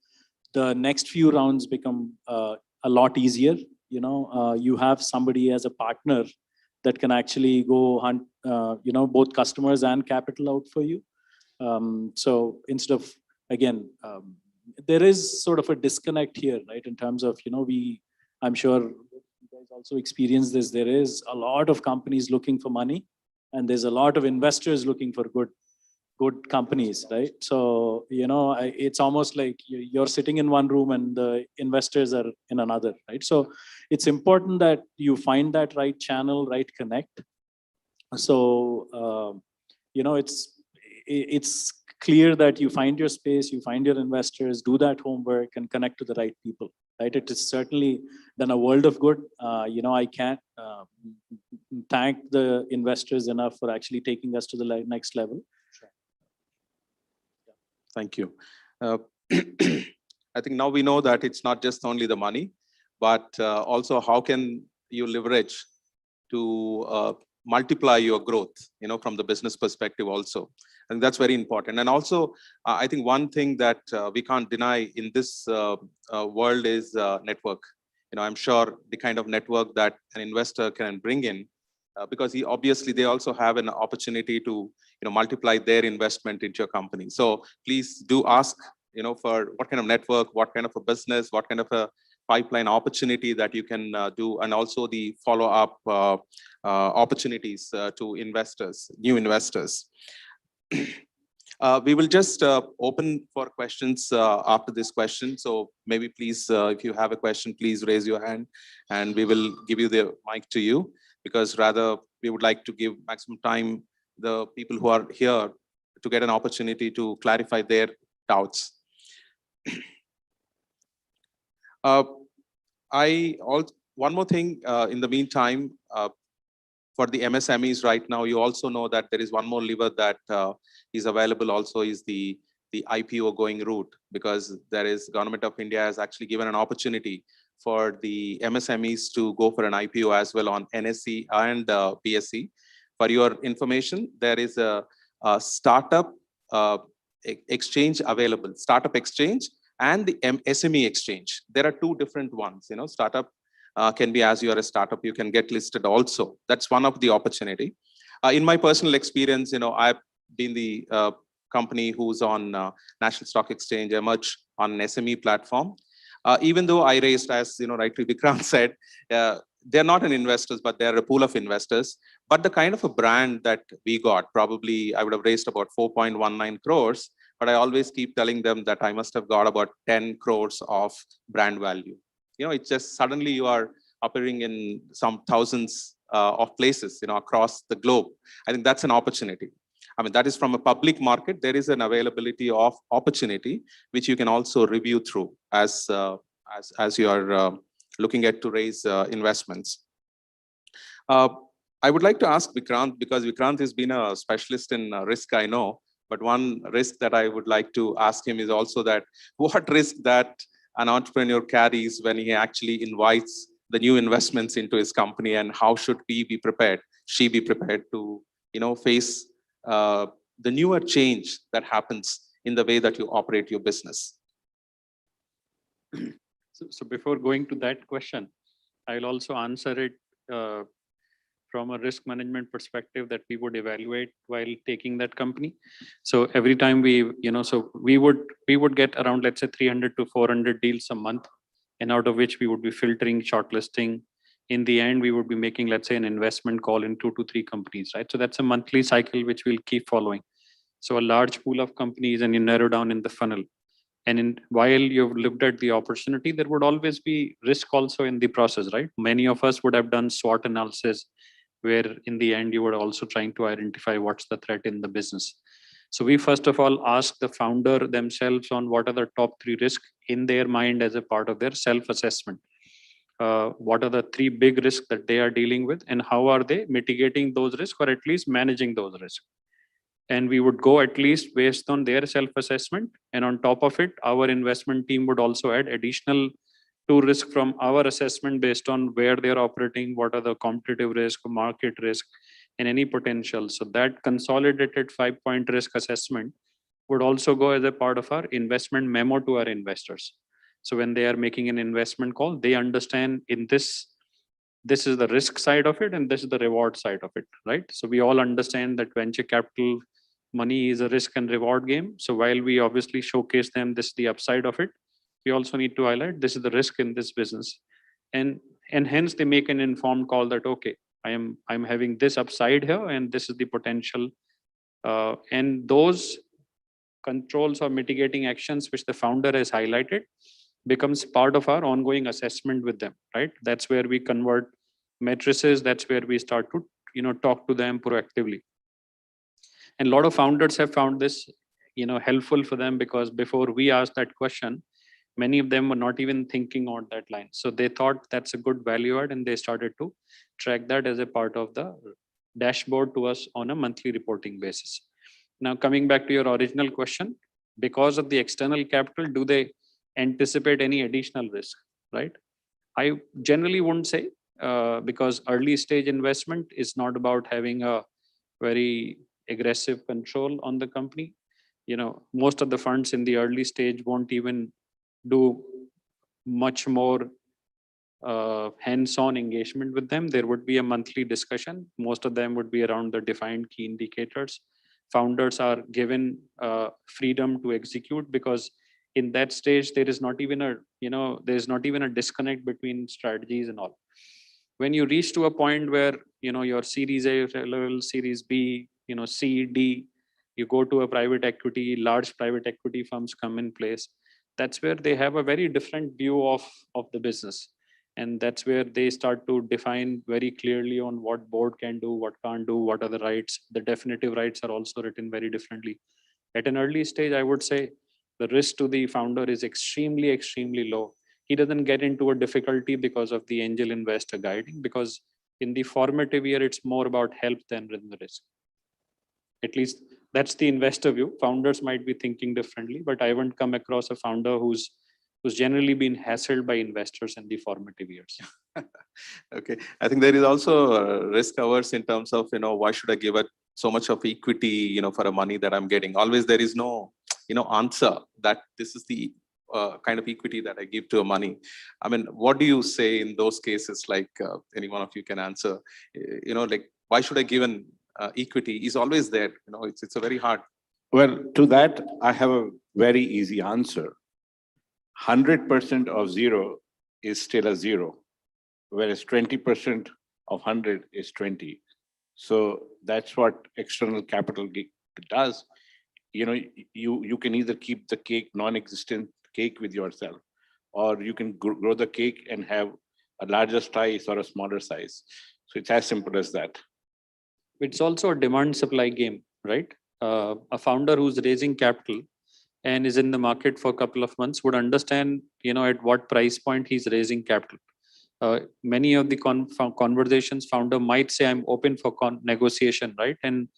the next few rounds become a lot easier. You have somebody as a partner that can actually go hunt, both customers and capital out for you. So instead of, again, there is sort of a disconnect here, right? In terms of, I'm sure you guys also experience this. There is a lot of companies looking for money, and there's a lot of investors looking for good companies, right? So, it's almost like you're sitting in one room and the investors are in another, right? So it's important that you find that right channel, right connect. So, it's clear that you find your space, you find your investors, do that homework and connect to the right people, right? It is certainly done a world of good. I can't thank the investors enough for actually taking us to the next level. Thank you. I think now we know that it's not just only the money, but also how can you leverage to multiply your growth, from the business perspective also. And that's very important. And also, I think one thing that we can't deny in this world is network. I'm sure the kind of network that an investor can bring in, because they also have an opportunity to multiply their investment into your company. So please do ask for what kind of network, what kind of a business, what kind of a pipeline opportunity that you can do, and also the follow-up opportunities to investors, new investors. We will just open for questions after this question. So maybe please, if you have a question, please raise your hand and we will give you the mic to you, because rather we would like to give maximum time the people who are here to get an opportunity to clarify their doubts. One more thing in the meantime, for the MSMEs right now, you also know that there is one more lever that is available also, is the IPO going route, because there is Government of India has actually given an opportunity for the MSMEs to go for an IPO as well on NSE and BSE. For your information, there is a startup exchange available, startup exchange and the SME exchange. There are two different ones, startup can be, as you are a startup, you can get listed also. That's one of the opportunity. In my personal experience, I've been the company who's on National Stock Exchange, emerged on an SME platform. Even though I raised, as rightly Vikrant said, they're not an investors, but they're a pool of investors. But the kind of a brand that we got, probably I would have raised about 4.19 crores, but I always keep telling them that I must have got about 10 crores of brand value. It's just suddenly you are appearing in some thousands of places, across the globe. I think that's an opportunity. I mean, that is from a public market. There is an availability of opportunity, which you can also review through as you are looking at to raise investments. I would like to ask Vikrant, because Vikrant has been a specialist in risk, I know, but one risk that I would like to ask him is also that what risk that an entrepreneur carries when he actually invites the new investments into his company, and how should he be prepared, she be prepared to, face the newer change that happens in the way that you operate your business. So before going to that question, I'll also answer it from a risk management perspective that we would evaluate while taking that company. So every time we would get around, let's say 300 to 400 deals a month, and out of which we would be filtering, shortlisting. In the end, we would be making, let's say, an investment call in 2 to 3 companies, right? So that's a monthly cycle which we'll keep following. So a large pool of companies, and you narrow down in the funnel. And while you've looked at the opportunity, there would always be risk also in the process, right? Many of us would have done SWOT analysis, where in the end you were also trying to identify what's the threat in the business. So we first of all ask the founder themselves on what are the top 3 risks in their mind as a part of their self-assessment. What are the 3 big risks that they are dealing with, and how are they mitigating those risks, or at least managing those risks? And we would go at least based on their self-assessment. And on top of it, our investment team would also add additional 2 risks from our assessment based on where they're operating, what are the competitive risk, market risk, and any potential. So that consolidated 5-point risk assessment would also go as a part of our investment memo to our investors. So when they are making an investment call, they understand in this is the risk side of it, and this is the reward side of it, right? So we all understand that venture capital money is a risk and reward game. So while we obviously showcase them this is the upside of it, we also need to highlight this is the risk in this business. And hence they make an informed call that, okay, I'm having this upside here, and this is the potential. And those controls or mitigating actions which the founder has highlighted becomes part of our ongoing assessment with them, right? That's where we convert matrices. That's where we start to, talk to them proactively. And a lot of founders have found this, helpful for them, because before we asked that question, many of them were not even thinking on that line. So they thought that's a good value add, and they started to track that as a part of the dashboard to us on a monthly reporting basis. Now, coming back to your original question, because of the external capital, do they anticipate any additional risk, right? I generally wouldn't say, because early stage investment is not about having a very aggressive control on the company. Most of the funds in the early stage won't even do much more hands-on engagement with them. There would be a monthly discussion. Most of them would be around the defined key indicators. Founders are given freedom to execute, because in that stage, there is not even a, there's not even a disconnect between strategies and all. When you reach to a point where, your Series A level, Series B, C, D, you go to a private equity, large private equity firms come in place. That's where they have a very different view of the business. And that's where they start to define very clearly on what board can do, what can't do, what are the rights. The definitive rights are also written very differently. At an early stage, I would say the risk to the founder is extremely, extremely low. He doesn't get into a difficulty because of the angel investor guiding, because in the formative year, it's more about help than the risk. At least that's the investor view. Founders might be thinking differently, but I haven't come across a founder who's generally been hassled by investors in the formative years. Okay, I think there is also risk averse in terms of, why should I give it so much of equity, for a money that I'm getting? Always there is no, answer that this is the kind of equity that I give to a money. I mean, what do you say in those cases? Like any one of you can answer, like why should I give an equity? Is always there, it's a very hard. Well, to that, I have a very easy answer. 100% of zero is still a zero, whereas 20% of 100 is 20. So that's what external capital does. You can either keep the cake, non-existent cake with yourself, or you can grow the cake and have a larger size or a smaller size. So it's as simple as that. It's also a demand supply game, right? A founder who's raising capital and is in the market for a couple of months would understand, at what price point he's raising capital. Many of the conversations, founder might say, I'm open for negotiation, right? And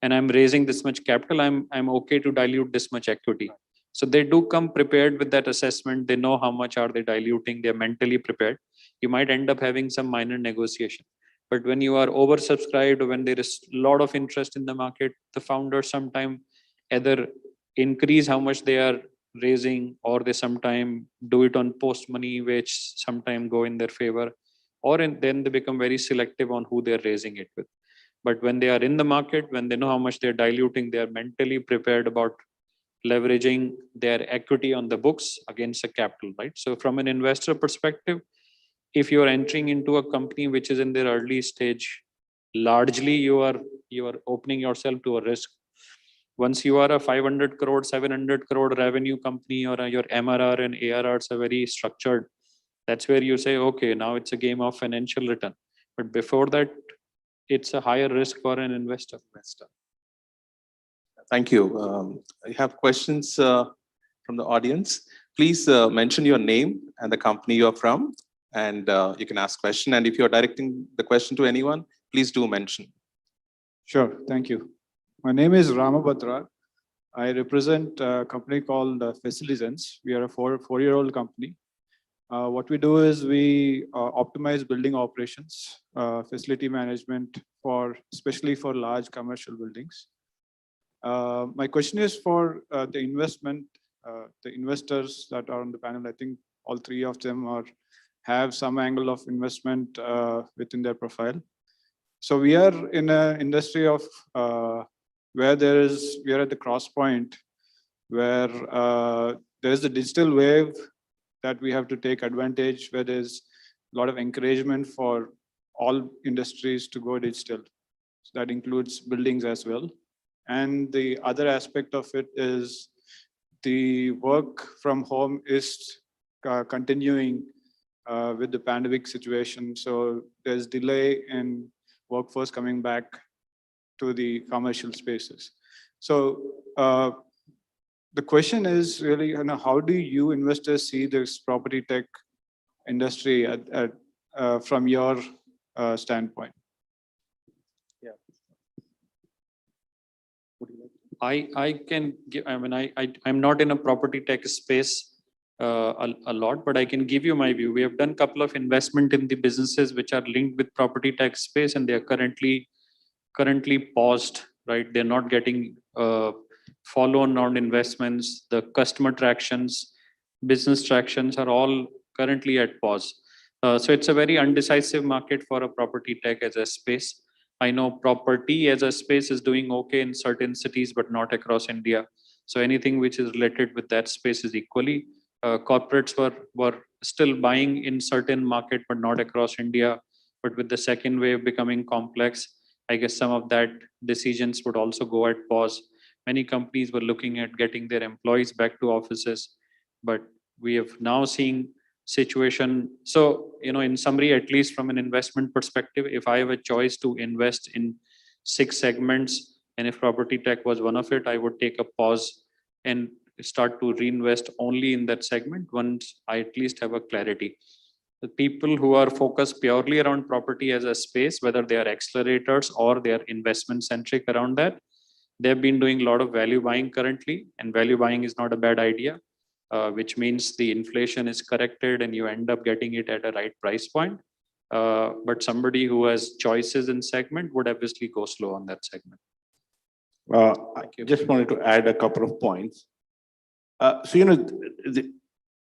I'm raising this much capital, I'm okay to dilute this much equity. So they do come prepared with that assessment. They know how much are they diluting. They're mentally prepared. You might end up having some minor negotiation. But when you are oversubscribed, or when there is a lot of interest in the market, the founders sometimes either increase how much they are raising, or they sometimes do it on post money, which sometimes go in their favor, or then they become very selective on who they're raising it with. But when they are in the market, when they know how much they're diluting, they are mentally prepared about leveraging their equity on the books against a capital, right? So from an investor perspective, if you're entering into a company which is in their early stage, largely you are opening yourself to a risk. Once you are a 500 crore, 700 crore revenue company, or your MRR and ARRs are very structured, that's where you say, okay, now it's a game of financial return. But before that, it's a higher risk for an investor. Thank you. I have questions from the audience. Please mention your name and the company you're from, and you can ask question. And if you're directing the question to anyone, please do mention. Sure, thank you. My name is Ramabhadra. I represent a company called Facilizense. We are a four-year-old company. What we do is we optimize building operations, facility management especially for large commercial buildings. My question is for the investors that are on the panel. I think all three of them have some angle of investment within their profile. So we are in an industry of where we are at the cross point where there is a digital wave that we have to take advantage, where there's a lot of encouragement for all industries to go digital. So that includes buildings as well. And the other aspect of it is the work from home is continuing with the pandemic situation. So there's delay in workforce coming back to the commercial spaces. So the question is really, how do you investors see this property tech industry from your standpoint? Yeah. I can give, I'm not in a property tech space a lot, but I can give you my view. We have done a couple of investment in the businesses which are linked with property tech space, and they are currently paused, right? They're not getting follow-on round investments. The customer tractions, business tractions are all currently at pause. So it's a very undecisive market for a property tech as a space. I know property as a space is doing okay in certain cities, but not across India. So anything which is related with that space is equally. Corporates were still buying in certain market, but not across India. But with the second wave becoming complex, I guess some of that decisions would also go at pause. Many companies were looking at getting their employees back to offices, but we have now seen situation. So, in summary, at least from an investment perspective, if I have a choice to invest in 6 segments, and if property tech was one of it, I would take a pause and start to reinvest only in that segment once I at least have a clarity. The people who are focused purely around property as a space, whether they are accelerators or they are investment centric around that, they've been doing a lot of value buying currently, and value buying is not a bad idea, which means the inflation is corrected and you end up getting it at a right price point. But somebody who has choices in segment would obviously go slow on that segment. I just wanted to add a couple of points.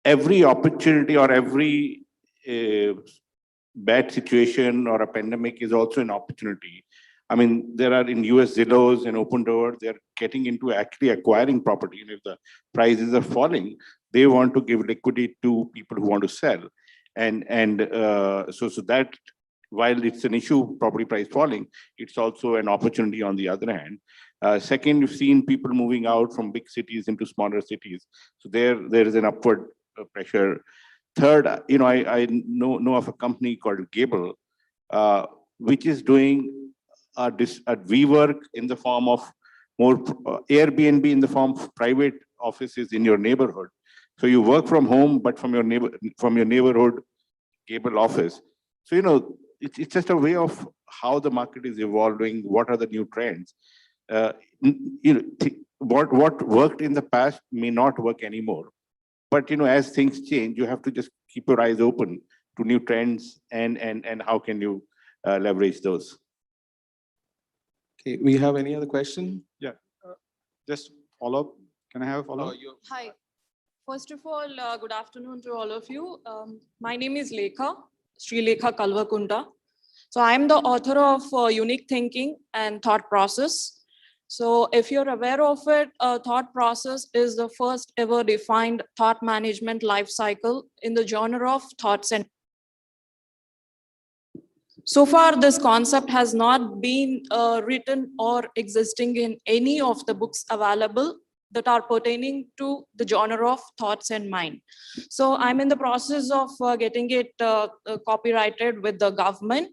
Every opportunity or every bad situation or a pandemic is also an opportunity. I mean, there are in US Zillows and Open Door, they're getting into actually acquiring property. And if the prices are falling, they want to give liquidity to people who want to sell. So that while it's an issue, property price falling, it's also an opportunity on the other hand. Second, you've seen people moving out from big cities into smaller cities. So there is an upward pressure. Third, I know of a company called Gable, which is doing a WeWork in the form of more Airbnb in the form of private offices in your neighborhood. So you work from home, but from your neighborhood Gable office. So it's just a way of how the market is evolving. What are the new trends? What worked in the past may not work anymore. But as things change, you have to just keep your eyes open to new trends and how can you leverage those. Okay, we have any other question? Yeah, just follow up. Can I have a follow up? Hi. First of all, good afternoon to all of you. My name is Lekha, Sri Lekha Kalvakunda. So I'm the author of Unique Thinking and Thought Process. So if you're aware of it, thought process is the first ever defined thought management life cycle in the genre of thoughts. And so far, this concept has not been written or existing in any of the books available that are pertaining to the genre of thoughts and mind. So I'm in the process of getting it copyrighted with the government.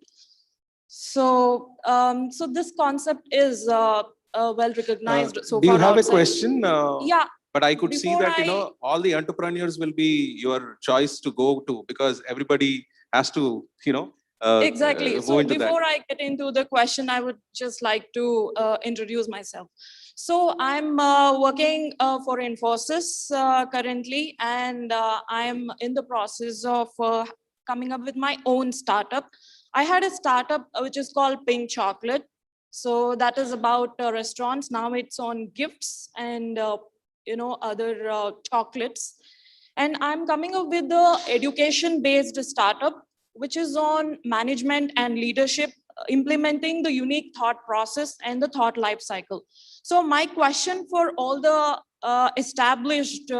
So, so this concept is well recognized so far. Do you have outside. a question? Yeah. But I could see that, all the entrepreneurs will be your choice to go to because everybody has to, Exactly. So before I get into the question, I would just like to introduce myself. So I'm working for Infosys currently, and I'm in the process of coming up with my own startup. I had a startup which is called Pink Chocolate. So that is about restaurants. Now it's on gifts and other chocolates. And I'm coming up with the education-based startup, which is on management and leadership, implementing the unique thought process and the thought life cycle. So my question for all the established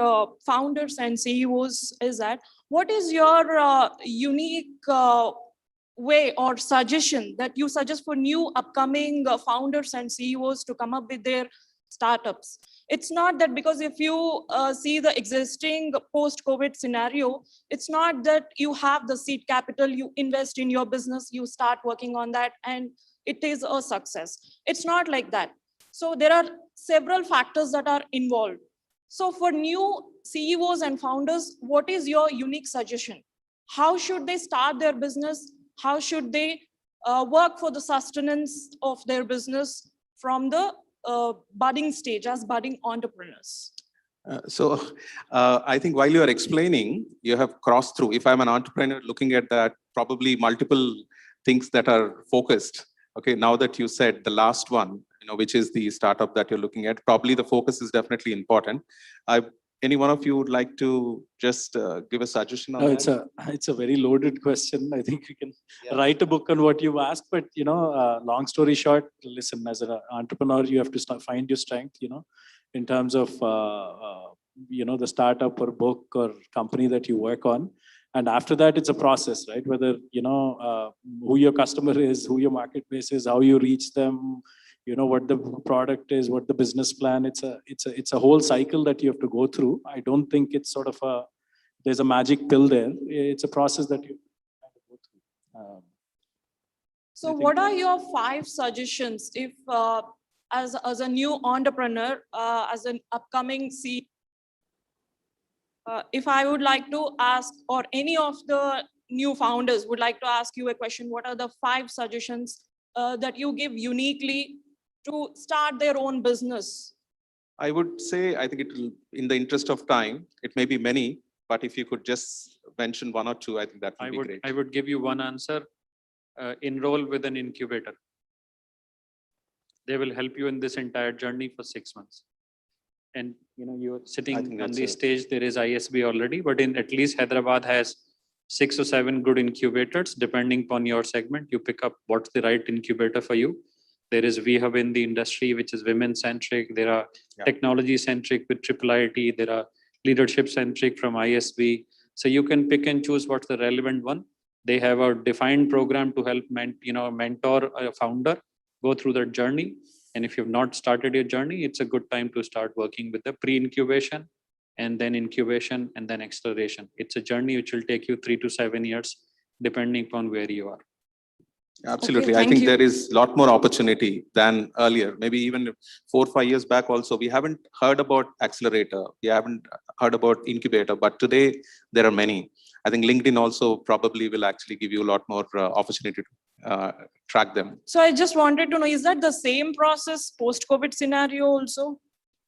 founders and CEOs is that, what is your unique way or suggestion that you suggest for new upcoming founders and CEOs to come up with their startups? It's not that because if you see the existing post-COVID scenario, it's not that you have the seed capital, you invest in your business, you start working on that, and it is a success. It's not like that. So there are several factors that are involved. So for new CEOs and founders, what is your unique suggestion? How should they start their business? How should they work for the sustenance of their business from the budding stage as budding entrepreneurs? I think while you are explaining, you have crossed through. If I'm an entrepreneur looking at that, probably multiple things that are focused. Okay, now that you said the last one, which is the startup that you're looking at, probably the focus is definitely important. Any one of you would like to just give a suggestion on that? It's a very loaded question. I think you can write a book on what you've asked, but long story short, listen, as an entrepreneur, you have to find your strength. in terms of, the startup or book or company that you work on. And after that, it's a process, right? Whether, who your customer is, who your market base is, how you reach them, what the product is, what the business plan. It's a whole cycle that you have to go through. I don't think it's sort of there's a magic pill there. It's a process that you have to go through. So what are your 5 suggestions if, as a new entrepreneur, as an upcoming CEO, if I would like to ask, or any of the new founders would like to ask you a question, what are the 5 suggestions that you give uniquely to start their own business? I would say, I think it will, in the interest of time, it may be many, but if you could just mention 1 or 2, I think that would be great. I would give you one answer. Enroll with an incubator. They will help you in this entire journey for 6 months. And you're sitting on the stage, there is ISB already, but in at least Hyderabad has 6 or 7 good incubators, depending upon your segment. You pick up what's the right incubator for you. There is VHub in the industry, which is women-centric. There are technology-centric with IIIT. There are leadership-centric from ISB. So you can pick and choose what's the relevant one. They have a defined program to help mentor a founder, go through that journey. And if you've not started your journey, it's a good time to start working with the pre-incubation and then incubation and then acceleration. It's a journey which will take you 3 to 7 years, depending upon where you are. Absolutely. Okay, I think you. there is a lot more opportunity than earlier. Maybe even 4 or 5 years back also, we haven't heard about accelerator. We haven't heard about incubator, but today there are many. I think LinkedIn also probably will actually give you a lot more opportunity to track them. So I just wanted to know, is that the same process post-COVID scenario also?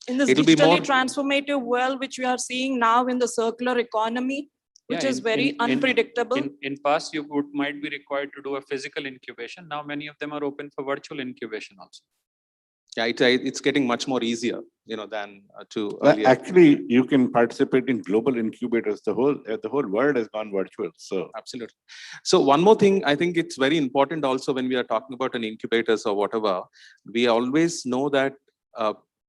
In this It'll be digitally more transformative world, which we are seeing now in the circular economy, which is very unpredictable. In past, you might be required to do a physical incubation. Now, many of them are open for virtual incubation also. Yeah, it's getting much more easier, than to earlier. Actually, you can participate in global incubators. The whole world has gone virtual. So absolutely. So one more thing, I think it's very important also when we are talking about an incubators or whatever, we always know that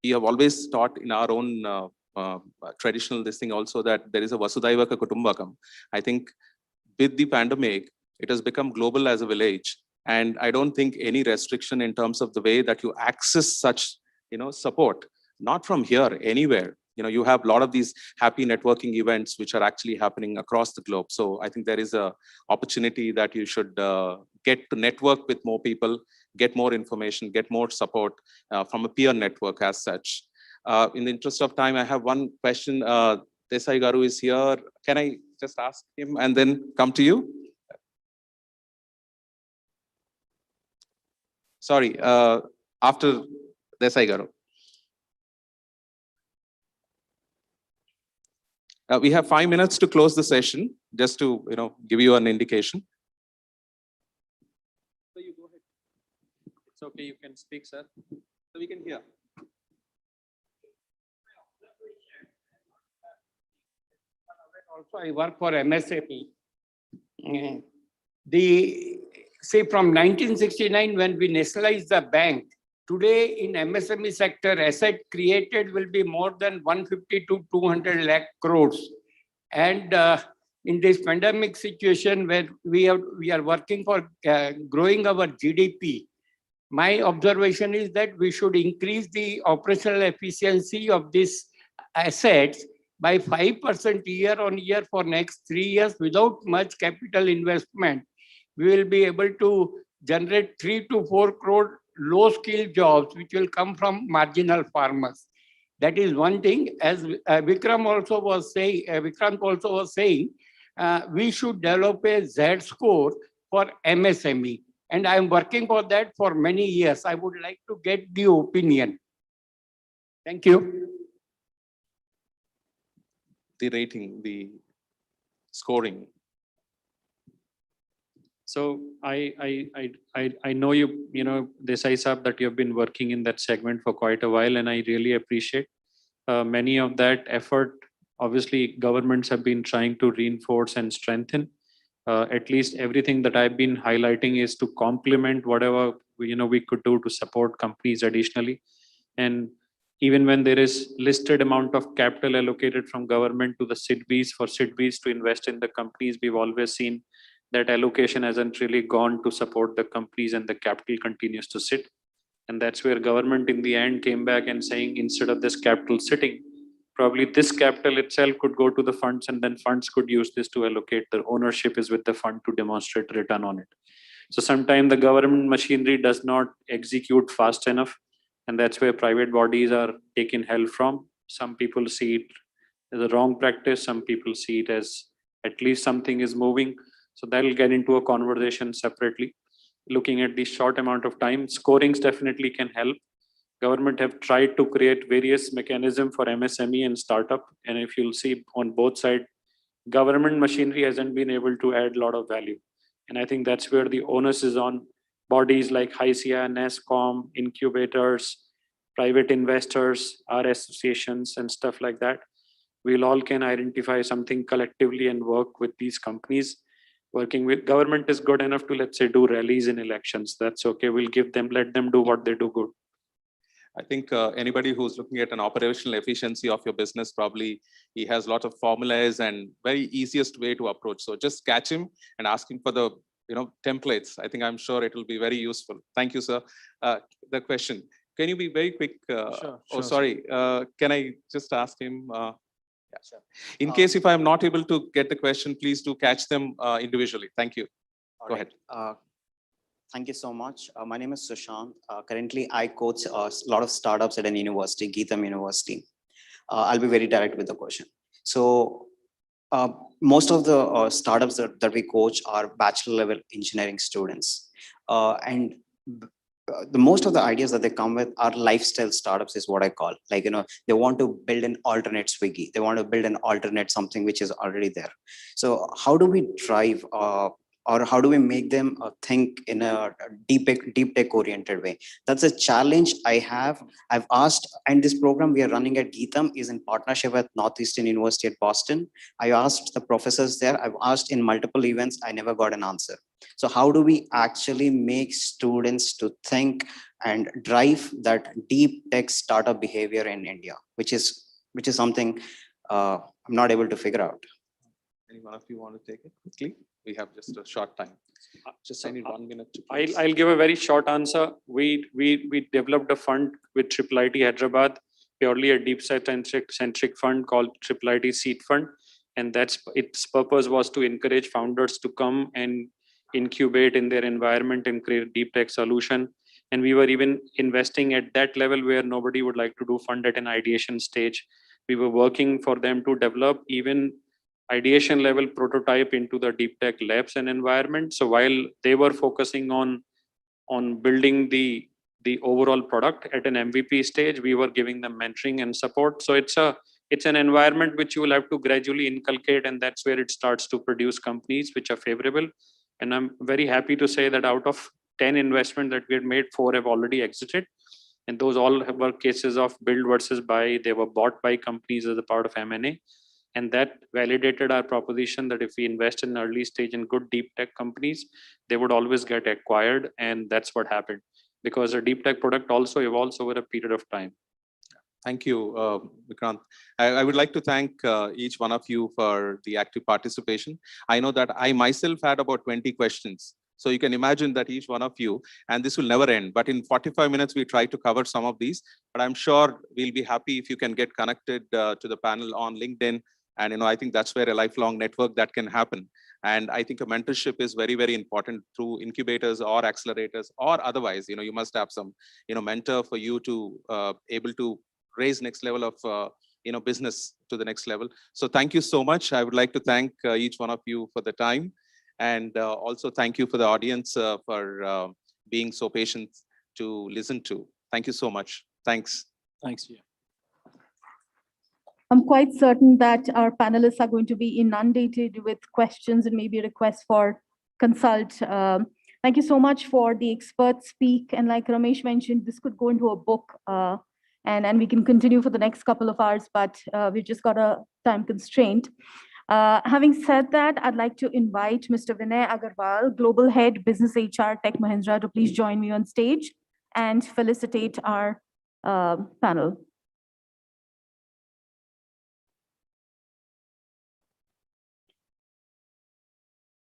we have always taught in our own traditional this thing also that there is a Vasudhaiva Kutumbakam. I think with the pandemic, it has become global as a village. And I don't think any restriction in terms of the way that you access such, support, not from here, anywhere. You have a lot of these happy networking events which are actually happening across the globe. So I think there is a opportunity that you should get to network with more people, get more information, get more support from a peer network as such. In the interest of time, I have one question. Desai Garu is here. Can I just ask him and then come to you? Sorry, after Desai Garu. We have 5 minutes to close the session, just to give you an indication. So you go ahead. It's okay, you can speak, sir. So we can hear. Also, I work for MSME. Say from 1969, when we nationalized the bank, today in MSME sector, asset created will be more than 150 to 200 lakh crores. And in this pandemic situation where we are working for growing our GDP, my observation is that we should increase the operational efficiency of these assets by 5% year on year for next 3 years without much capital investment. We will be able to generate 3 to 4 crore low-skilled jobs, which will come from marginal farmers. That is one thing. As Vikrant also was saying, we should develop a Z score for MSME. And I am working for that for many years. I would like to get the opinion. Thank you. The rating, the scoring. So I know Desai Saab, that you've been working in that segment for quite a while, and I really appreciate many of that effort. Obviously, governments have been trying to reinforce and strengthen. At least everything that I've been highlighting is to complement whatever we could do to support companies additionally. And even when there is listed amount of capital allocated from government to the SIDBs for SIDBs to invest in the companies, we've always seen that allocation hasn't really gone to support the companies and the capital continues to sit. And that's where government in the end came back and saying, instead of this capital sitting, probably this capital itself could go to the funds and then funds could use this to allocate. The ownership is with the fund to demonstrate return on it. So sometimes the government machinery does not execute fast enough. And that's where private bodies are taking help from. Some people see it as a wrong practice. Some people see it as at least something is moving. So that'll get into a conversation separately. Looking at the short amount of time, scorings definitely can help. Government have tried to create various mechanisms for MSME and startup. And if you'll see on both sides, government machinery hasn't been able to add a lot of value. And I think that's where the onus is on bodies like HYSEA, NESCOM, incubators, private investors, our associations and stuff like that. We'll all can identify something collectively and work with these companies. Working with government is good enough to, let's say, do rallies in elections. That's okay. We'll give them, let them do what they do good. I think anybody who's looking at an operational efficiency of your business, probably he has a lot of formulas and very easiest way to approach. So just catch him and ask him for the templates. I think I'm sure it will be very useful. Thank you, sir. The question, can you be very quick? Sure, sorry. Can I just ask him? Yeah, sure. In case if I'm not able to get the question, please do catch them individually. Thank you. Go ahead. Thank you so much. My name is Sushant. Currently, I coach a lot of startups at an university, Geetham University. I'll be very direct with the question. So most of the startups that we coach are bachelor level engineering students. And the most of the ideas that they come with are lifestyle startups is what I call. Like, they want to build an alternate Swiggy. They want to build an alternate something which is already there. So how do we drive or how do we make them think in a deep tech oriented way? That's a challenge I have. I've asked, and this program we are running at Geetham is in partnership with Northeastern University at Boston. I asked the professors there, I've asked in multiple events, I never got an answer. So how do we actually make students to think and drive that deep tech startup behavior in India, which is something I'm not able to figure out. Any one of you want to take it quickly? We have just a short time. Just I need 1 minute. I'll give a very short answer. We developed a fund with IIIT Hyderabad, purely a deep centric fund called IIIT Seed Fund. And that's its purpose was to encourage founders to come and incubate in their environment and create a deep tech solution. And we were even investing at that level where nobody would like to do fund at an ideation stage. We were working for them to develop even ideation level prototype into the deep tech labs and environment. So while they were focusing on building the overall product at an MVP stage, we were giving them mentoring and support. So it's an environment which you will have to gradually inculcate, and that's where it starts to produce companies which are favorable. And I'm very happy to say that out of 10 investments that we had made, 4 have already exited. And those all were cases of build versus buy. They were bought by companies as a part of M&A. And that validated our proposition that if we invest in early stage in good deep tech companies, they would always get acquired. And that's what happened, because a deep tech product also evolves over a period of time. Thank you, Vikrant. I would like to thank each one of you for the active participation. I know that I myself had about 20 questions. So you can imagine that each one of you, and this will never end, but in 45 minutes, we try to cover some of these, but I'm sure we'll be happy if you can get connected to the panel on LinkedIn. And, I think that's where a lifelong network that can happen. And I think a mentorship is very, very important through incubators or accelerators or otherwise, you must have some, mentor for you to able to raise next level of, business to the next level. So thank you so much. I would like to thank each one of you for the time. And also thank you for the audience for being so patient to listen to. Thank you so much. Thanks. Thanks. Yeah. I'm quite certain that our panelists are going to be inundated with questions and maybe requests for consult. Thank you so much for the expert speak. And like Ramesh mentioned, this could go into a book and we can continue for the next couple of hours, but we've just got a time constraint. Having said that, I'd like to invite Mr. Vinay Agarwal, Global Head Business HR Tech Mahindra, to please join me on stage and felicitate our panel.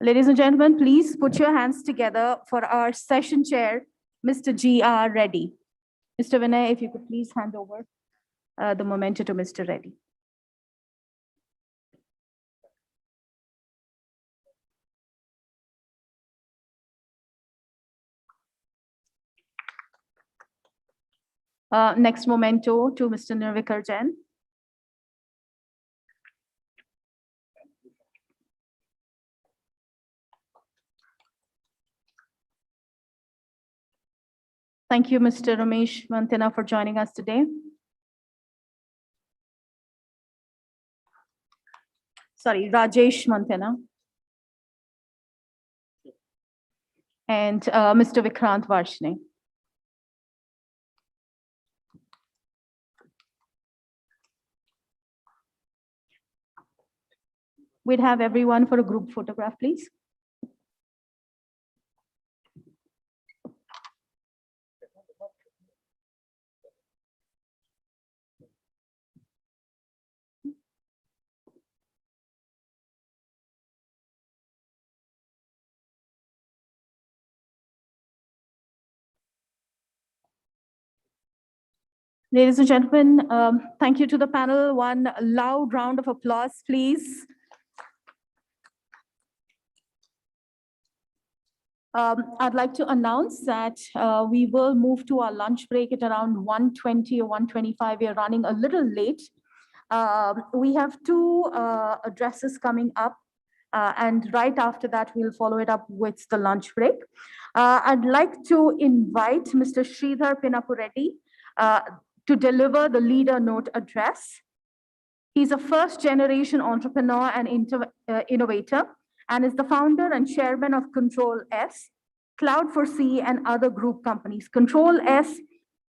Ladies and gentlemen, please put your hands together for our session chair, Mr. G.R. Reddy. Mr. Vinay, if you could please hand over the memento to Mr. Reddy. Next memento to Mr. Nirvikar Jain. Thank you, Mr. Ramesh Mantena, for joining us today. Sorry, Rajesh Mantena. And Mr. Vikrant Varshne. We'd have everyone for a group photograph, please. Ladies and gentlemen, thank you to the panel. One loud round of applause, please. I'd like to announce that we will move to our lunch break at around 1:20 or 1:25. We are running a little late. We have two addresses coming up, and right after that, we'll follow it up with the lunch break. I'd like to invite Mr. Sridhar Pinnapureddy to deliver the leader note address. He's a first-generation entrepreneur and innovator, and is the founder and chairman of Control S, Cloud4C, and other group companies. Control S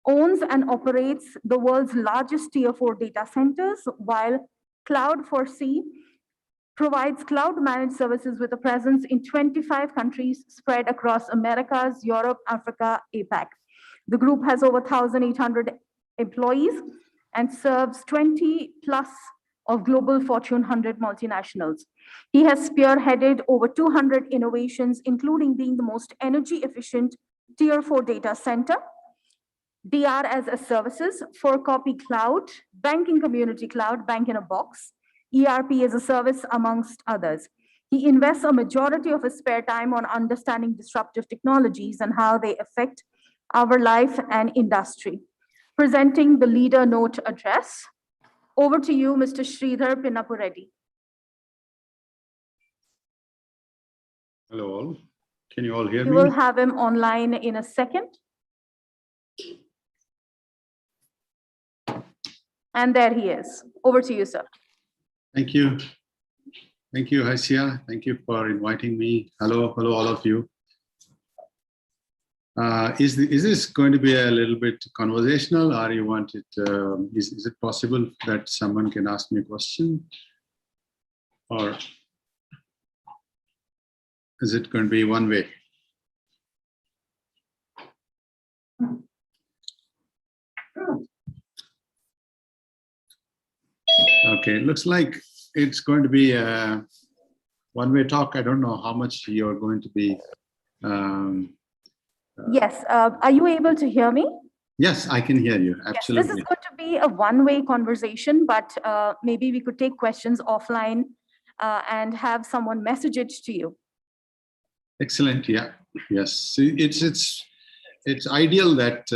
owns and operates the world's largest Tier 4 data centers, while Cloud4C provides cloud-managed services with a presence in 25 countries spread across Americas, Europe, Africa, APAC. The group has over 1,800 employees and serves 20 plus of global Fortune 100 multinationals. He has spearheaded over 200 innovations, including being the most energy efficient Tier 4 data center, DR as a services, 4-copy cloud, banking community cloud, bank in a box, ERP as a service, amongst others. He invests a majority of his spare time on understanding disruptive technologies and how they affect our life and industry. Presenting the leader note address. Over to you, Mr. Sridhar Pinnapureddy. Hello all. Can you all hear me? You will have him online in a second. And there he is. Over to you, sir. Thank you. Thank you, HYSEA. Thank you for inviting me. Hello, all of you. Is this going to be a little bit conversational, or you want it? Is it possible that someone can ask me a question, or is it going to be one way? Okay, looks like it's going to be a one-way talk. I don't know how much you're going to be. Yes, are you able to hear me? Yes, I can hear you, absolutely. Yes, this is going to be a one-way conversation, but maybe we could take questions offline and have someone message it to you. Excellent, yeah, yes. It's ideal that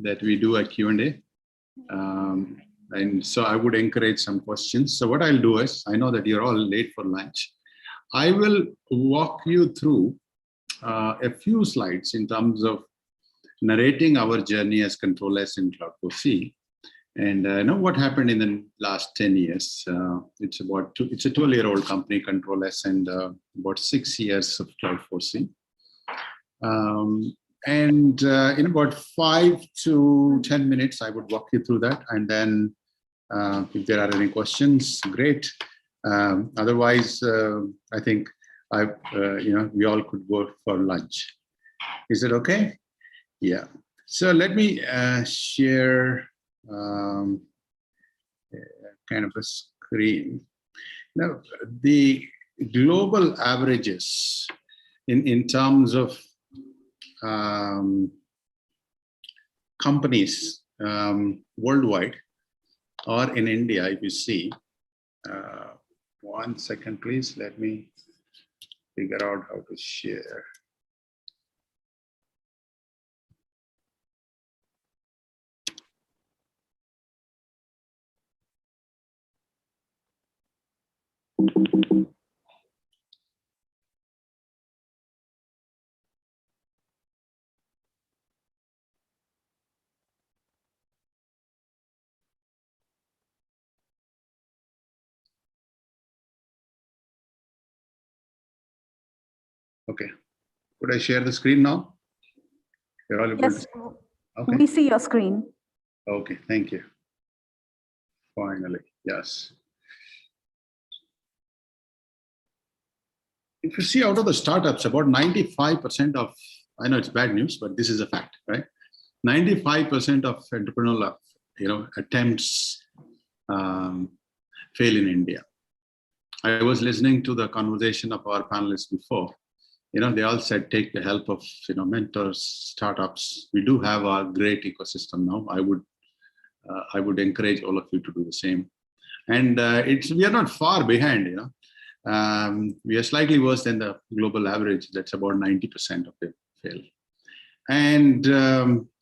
that we do a Q&A. And so I would encourage some questions. So what I'll do is, I know that you're all late for lunch. I will walk you through a few slides in terms of narrating our journey as Control S in Cloud4C. And know what happened in the last 10 years. It's a 12-year-old company, Control S, and about 6 years of Cloud4C. And in about 5 to 10 minutes, I would walk you through that. And then if there are any questions, great. Otherwise, I think we all could go for lunch. Is it okay? Yeah. So let me share kind of a screen. Now, the global averages in terms of companies worldwide or in India, if you see, 1 second, please, let me figure out how to share. Okay, could I share the screen now? You're all able to Yes, see? Okay. we see your screen. Okay, thank you. Finally, yes. If you see out of the startups, about 95% of, I know it's bad news, but this is a fact, right? 95% of entrepreneurial, attempts fail in India. I was listening to the conversation of our panelists before. They all said, take the help of, mentors, startups. We do have a great ecosystem now. I would encourage all of you to do the same. And we are not far behind, we are slightly worse than the global average. That's about 90% of them fail. And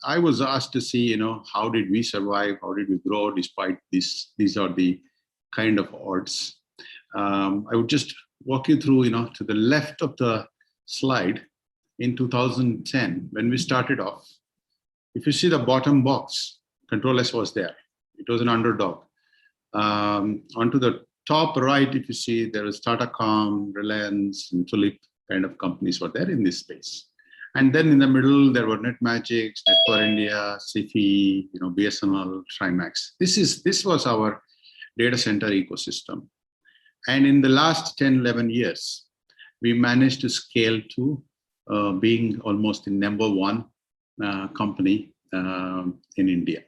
I was asked to see, how did we survive? How did we grow despite this? These are the kind of odds. I would just walk you through, to the left of the slide in 2010, when we started off. If you see the bottom box, Control S was there. It was an underdog. Onto the top right, if you see, there is Tatacom, Reliance, and Tulip kind of companies were there in this space. And then in the middle, there were NetMagic, Net4India, Sifi, BSNL, Trimax. This was our data center ecosystem. And in the last 10, 11 years, we managed to scale to being almost the #1 company in India.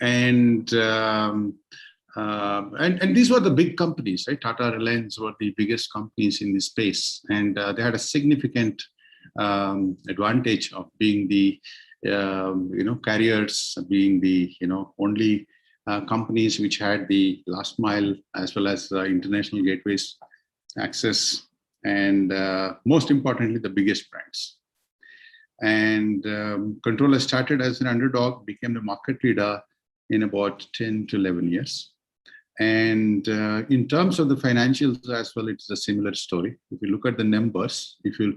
And these were the big companies, right? Tata, Reliance were the biggest companies in this space. And they had a significant advantage of being the, carriers, being the, only companies which had the last mile as well as international gateways access. And most importantly, the biggest brands. And Controller started as an underdog, became the market leader in about 10 to 11 years. And in terms of the financials as well, it's a similar story. If you look at the numbers, if you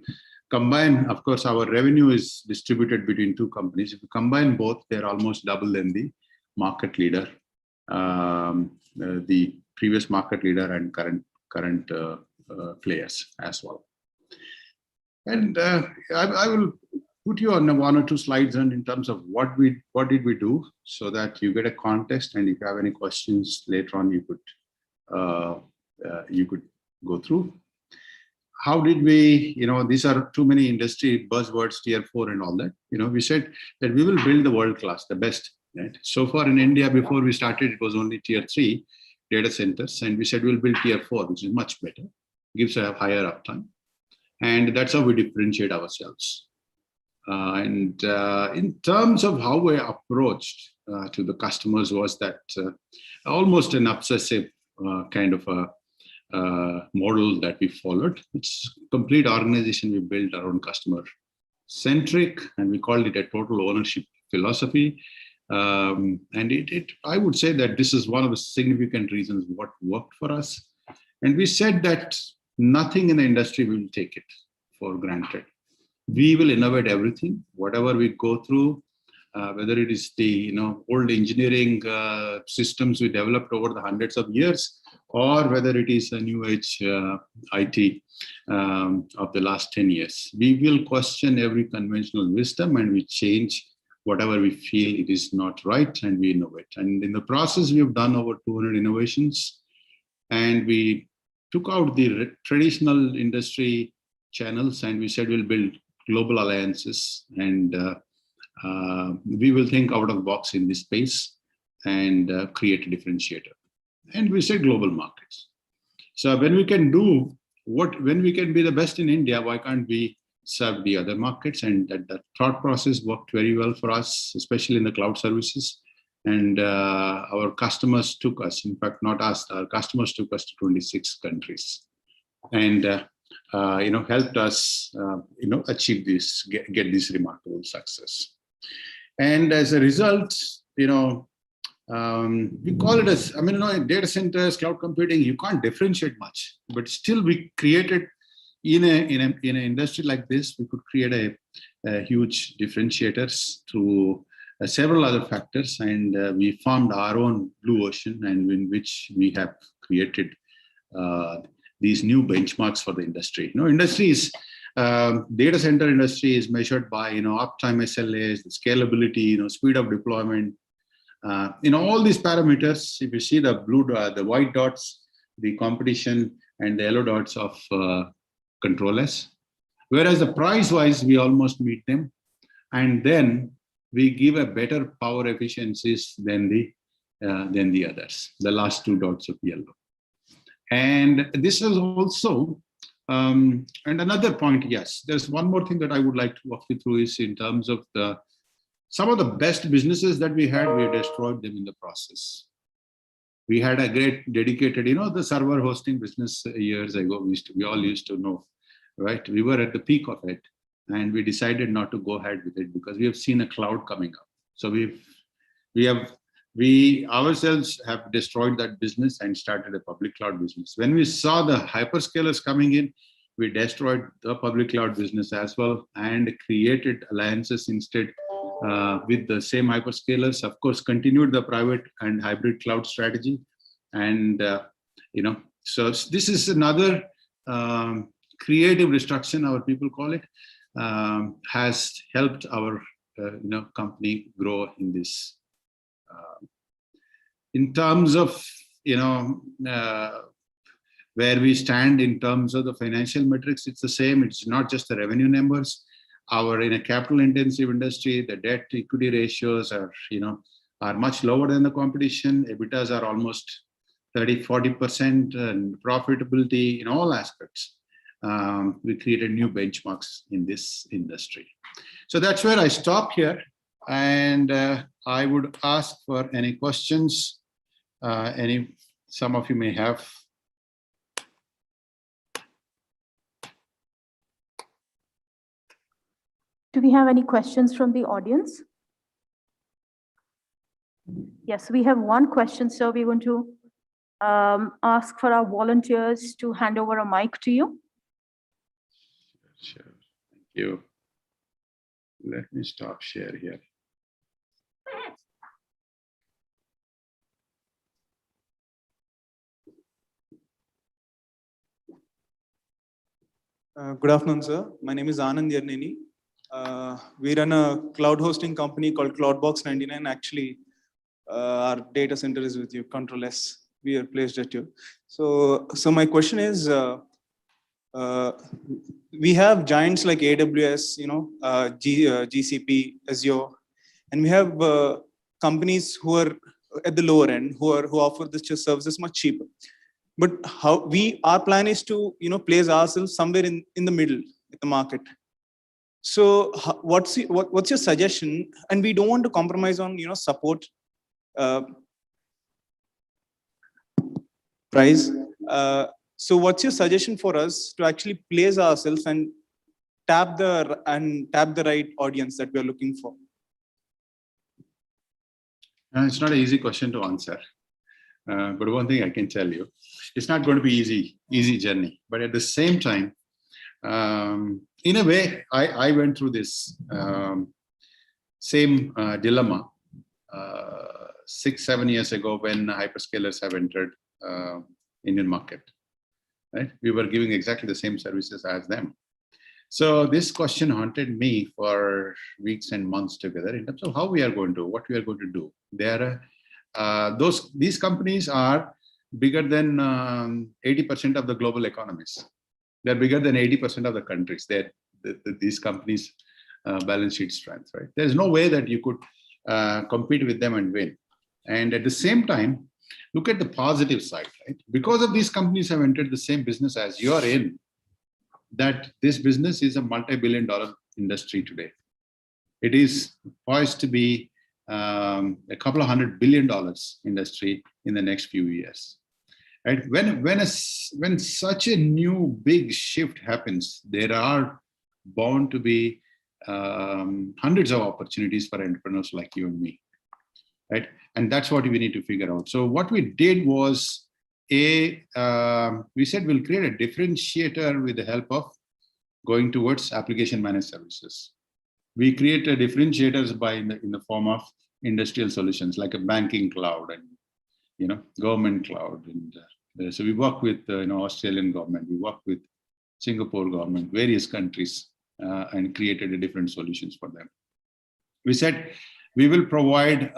combine, of course, our revenue is distributed between two companies. If you combine both, they're almost double than the market leader, the previous market leader and current players as well. And I will put you on 1 or 2 slides in terms of what did we do, so that you get a context, and if you have any questions later on, you could go through. How did we, these are too many industry buzzwords, tier 4 and all that. We said that we will build the world class, the best. Right? So far in India, before we started, it was only tier 3 data centers, and we said we'll build tier 4, which is much better, gives a higher uptime. And that's how we differentiate ourselves. And in terms of how we approached to the customers was that almost an obsessive kind of a model that we followed. It's complete organization we built around customer centric, and we called it a total ownership philosophy. And I would say that this is one of the significant reasons what worked for us. And we said that nothing in the industry will take it for granted. We will innovate everything, whatever we go through, whether it is the old engineering systems we developed over the hundreds of years, or whether it is a new age IT of the last 10 years. We will question every conventional wisdom, and we change whatever we feel it is not right, and we innovate. And in the process, we've done over 200 innovations, and we took out the traditional industry channels, and we said we'll build global alliances, and we will think out of the box in this space and create a differentiator. And we said global markets. So when we can do when we can be the best in India, why can't we serve the other markets? And that thought process worked very well for us, especially in the cloud services. And our customers took us, in fact, not us, our customers took us to 26 countries and helped us achieve this, get this remarkable success. And as a result, we call it as, data centers, cloud computing, you can't differentiate much, but still we created in an industry like this, we could create a huge differentiators through several other factors, and we formed our own blue ocean, and in which we have created these new benchmarks for the industry. Data center industry is measured by uptime SLAs, the scalability, speed of deployment. All these parameters, if you see the the white dots, the competition, and the yellow dots of controllers. Whereas the price-wise, we almost meet them, and then we give a better power efficiencies than the others, the last two dots of yellow. And this is also, and another point, yes, there's one more thing that I would like to walk you through is in terms of some of the best businesses that we had, we destroyed them in the process. We had a great dedicated, the server hosting business years ago, we all used to know, right? We were at the peak of it, and we decided not to go ahead with it because we have seen a cloud coming up. So we ourselves have destroyed that business and started a public cloud business. When we saw the hyperscalers coming in, we destroyed the public cloud business as well and created alliances instead with the same hyperscalers. Of course, continued the private and hybrid cloud strategy. And, so this is another creative destruction, our people call it, has helped our company grow in this. In terms of where we stand in terms of the financial metrics, it's the same. It's not just the revenue numbers. In a capital intensive industry, the debt equity ratios are much lower than the competition. EBITDAs are almost 30-40%, and profitability in all aspects. We created new benchmarks in this industry. So that's where I stop here, and I would ask for any questions some of you may have. Do we have any questions from the audience? Yes, we have one question, sir. We want to ask for our volunteers to hand over a mic to you. Sure, thank you. Let me stop share here. Good afternoon, sir. My name is Anand Yarneni. We run a cloud hosting company called Cloudbox 99. Actually, our data center is with you, Control S. We are placed at you. So my question is, we have giants like AWS, GCP, Azure, and we have companies who are at the lower end who offer this services much cheaper. But our plan is to place ourselves somewhere in the middle in the market. So what's your suggestion? And we don't want to compromise on support price. So what's your suggestion for us to actually place ourselves and tap the right audience that we are looking for? It's not an easy question to answer. But one thing I can tell you, it's not going to be easy journey. But at the same time, in a way, I went through this same dilemma 6-7 years ago when hyperscalers have entered Indian market. Right? We were giving exactly the same services as them. So this question haunted me for weeks and months together in terms of what we are going to do. These companies are bigger than 80% of the global economies. They're bigger than 80% of the countries. These companies' balance sheet strength, right? There's no way that you could compete with them and win. And at the same time, look at the positive side, right? Because of these companies have entered the same business as you are in, that this business is a multi-billion-dollar industry today. It is poised to be a couple of $100 billion industry in the next few years. Right? When such a new big shift happens, there are bound to be hundreds of opportunities for entrepreneurs like you and me, right? And that's what we need to figure out. So what we did was, we said we'll create a differentiator with the help of going towards application managed services. We created differentiators in the form of industrial solutions like a banking cloud and government cloud. And so we work with Australian government, we work with Singapore government, various countries, and created different solutions for them. We said we will provide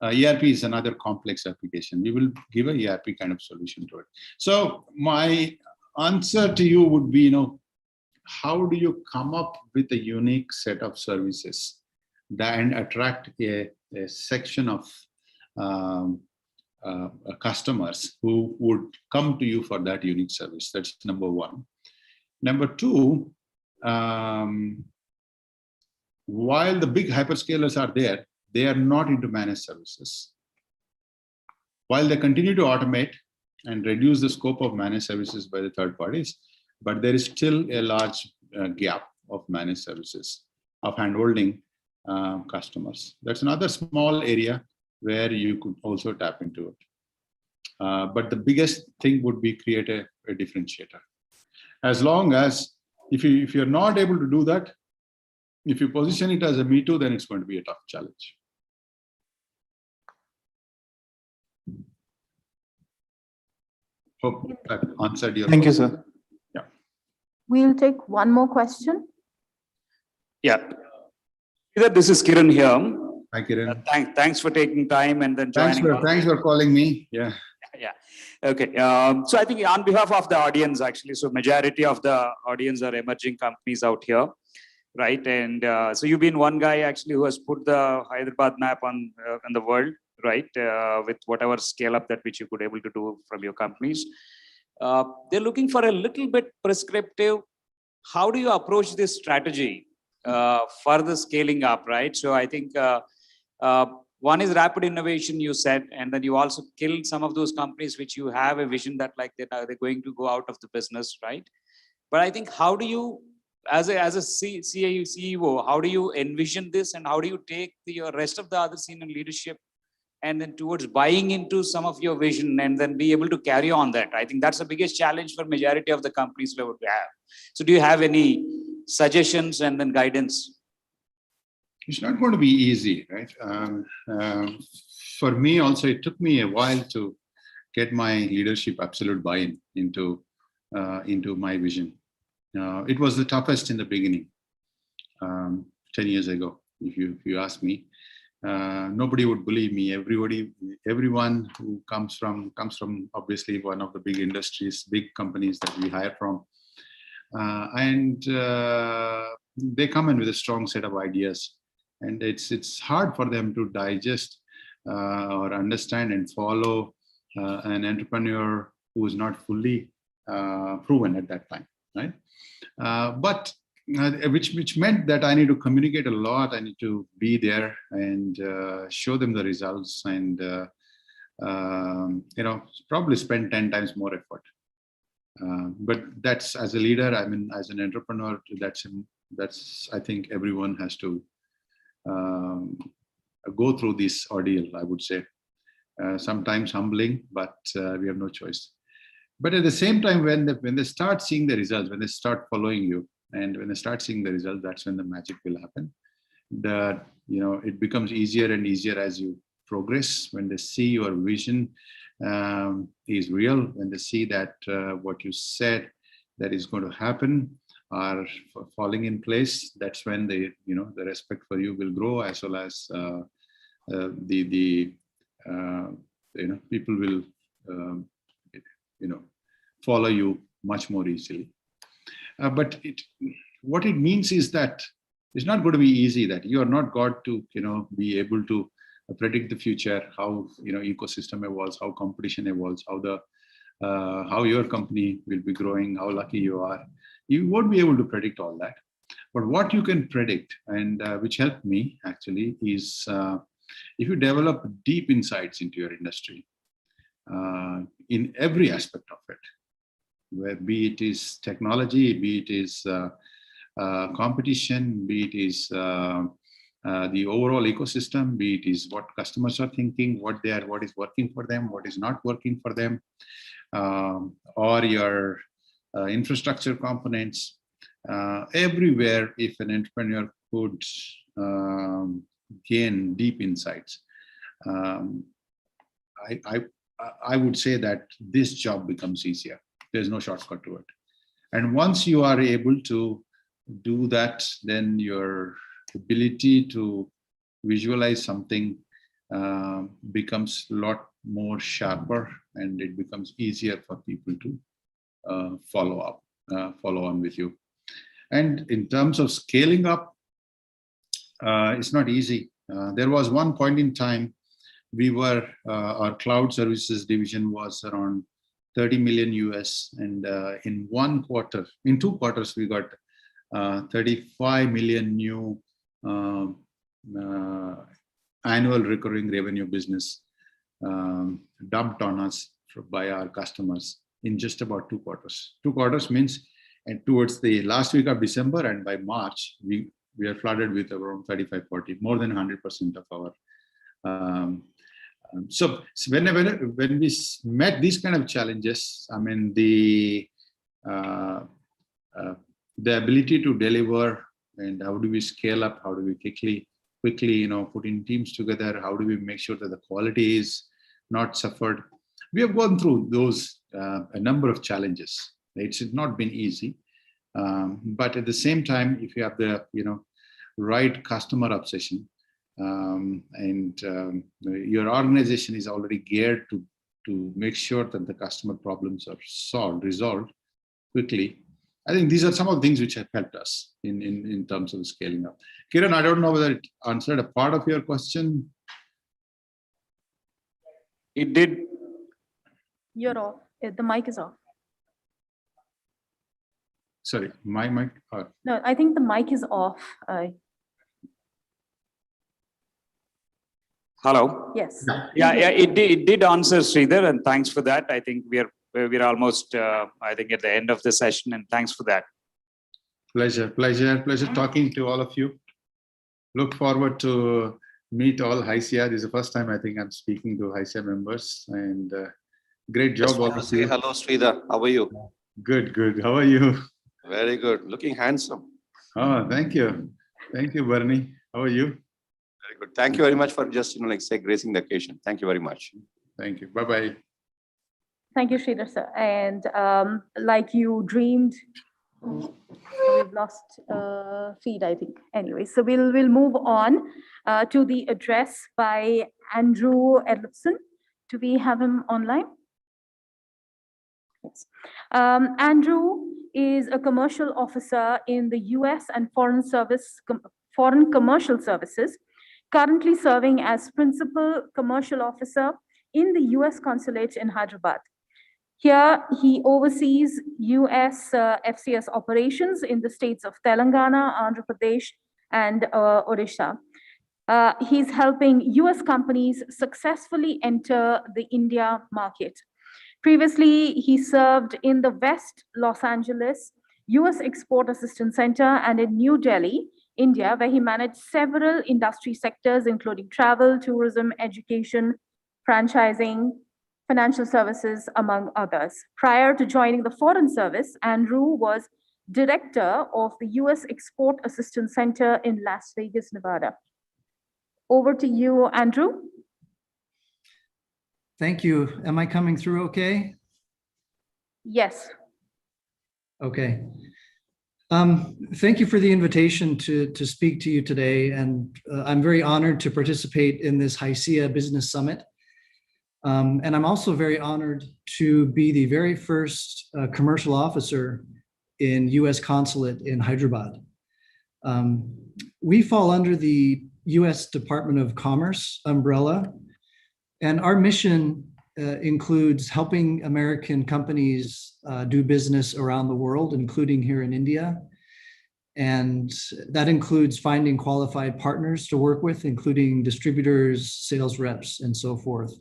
ERP is another complex application. We will give a ERP kind of solution to it. So my answer to you would be, how do you come up with a unique set of services and attract a section of customers who would come to you for that unique service? That's number one. Number two, while the big hyperscalers are there, they are not into managed services. While they continue to automate and reduce the scope of managed services by the third parties, but there is still a large gap of managed services, of handholding customers. That's another small area where you could also tap into it. But the biggest thing would be create a differentiator. As long as, if you're not able to do that, if you position it as a Me Too, then it's going to be a tough challenge. Hope that answered your Thank you, question. sir. Yeah. We'll take one more question. Yeah. This is Kiran here. Hi, Kiran. Thanks for taking time and then joining. Thanks for calling me. Yeah. Yeah. Okay. So I think on behalf of the audience, actually, so majority of the audience are emerging companies out here, right? And so you've been one guy actually who has put the Hyderabad map on the world, right? With whatever scale up that which you could able to do from your companies. They're looking for a little bit prescriptive. How do you approach this strategy for the scaling up, right? So I think one is rapid innovation, you said, and then you also killed some of those companies which you have a vision that like they're going to go out of the business, right? But I think how do you, as a CEO, how do you envision this, and how do you take the rest of the other senior leadership and then towards buying into some of your vision and then be able to carry on that? I think that's the biggest challenge for majority of the companies we have. So do you have any suggestions and then guidance? It's not going to be easy, right? For me also, it took me a while to get my leadership absolute buy-in into my vision. It was the toughest in the beginning, 10 years ago, if you ask me. Nobody would believe me. Everyone who comes from obviously one of the big industries, big companies that we hire from, and they come in with a strong set of ideas, and it's hard for them to digest or understand and follow an entrepreneur who is not fully proven at that time, right? But which meant that I need to communicate a lot. I need to be there and show them the results, and probably spend 10 times more effort. But that's, as a leader, I mean, as an entrepreneur, that's I think everyone has to go through this ordeal, I would say. Sometimes humbling, but we have no choice. But at the same time, when they start seeing the results, when they start following you, and when they start seeing the results, that's when the magic will happen. It becomes easier and easier as you progress. When they see your vision is real, when they see that what you said that is going to happen are falling in place, that's when the respect for you will grow, as well as people will follow you much more easily. But what it means is that it's not going to be easy, that you are not got to be able to predict the future, how ecosystem evolves, how competition evolves, how your company will be growing, how lucky you are. You won't be able to predict all that. But what you can predict, and which helped me actually, is if you develop deep insights into your industry in every aspect of it, where be it is technology, be it is competition, be it is the overall ecosystem, be it is what customers are thinking, what is working for them, what is not working for them, or your infrastructure components. Everywhere, if an entrepreneur could gain deep insights, I would say that this job becomes easier. There's no shortcut to it. And once you are able to do that, then your ability to visualize something becomes a lot more sharper, and it becomes easier for people to follow on with you. And in terms of scaling up, it's not easy. There was one point in time, our cloud services division was around 30 million US, and in 2 quarters, we got 35 million new annual recurring revenue business dumped on us by our customers in just about 2 quarters. 2 quarters means, and towards the last week of December and by March, we are flooded with around 35, 40, more than 100% of our. So when we met these kind of challenges, I mean, the ability to deliver, and how do we scale up, how do we quickly put in teams together, how do we make sure that the quality is not suffered. We have gone through those a number of challenges. It's not been easy, but at the same time, if you have the right customer obsession, and your organization is already geared to make sure that the customer problems are resolved quickly, I think these are some of the things which have helped us in terms of scaling up. Kiran, I don't know whether it answered a part of your question. It did. You're off. The mic is off. Sorry, my mic? No, I think the mic is off. Hello? Yes. Yeah, it did answer, Sridhar, and thanks for that. I think we're almost, I think, at the end of the session, and thanks for that. Pleasure talking to all of you. Look forward to meet all HYSEA. This is the first time I think I'm speaking to HYSEA members, and great job. Just want to say hello, Sridhar. How are you? Good. How are you? Very good. Looking handsome. Oh, thank you, Bernie. How are you? Very good. Thank you very much for just gracing the occasion. Thank you very much. Thank you. Bye-bye. Thank you, Sridhar sir. And like you dreamed, we've lost feed, I think. Anyway, so we'll move on to the address by Andrew Ellison. Do we have him online? Yes. Andrew is a commercial officer in the US and Foreign Commercial Services, currently serving as principal commercial officer in the US consulate in Hyderabad. Here, he oversees US FCS operations in the states of Telangana, Andhra Pradesh, and Odisha. He's helping US companies successfully enter the India market. Previously, he served in the West Los Angeles US Export Assistance Center and in New Delhi, India, where he managed several industry sectors, including travel, tourism, education, franchising, financial services, among others. Prior to joining the Foreign Service, Andrew was director of the US Export Assistance Center in Las Vegas, Nevada. Over to you, Andrew. Thank you. Am I coming through okay? Yes. Okay. Thank you for the invitation to speak to you today. And I'm very honored to participate in this HYSEA Business Summit. And I'm also very honored to be the very first commercial officer in US Consulate in Hyderabad. We fall under the US Department of Commerce umbrella. And our mission includes helping American companies do business around the world, including here in India. And that includes finding qualified partners to work with, including distributors, sales reps, and so forth.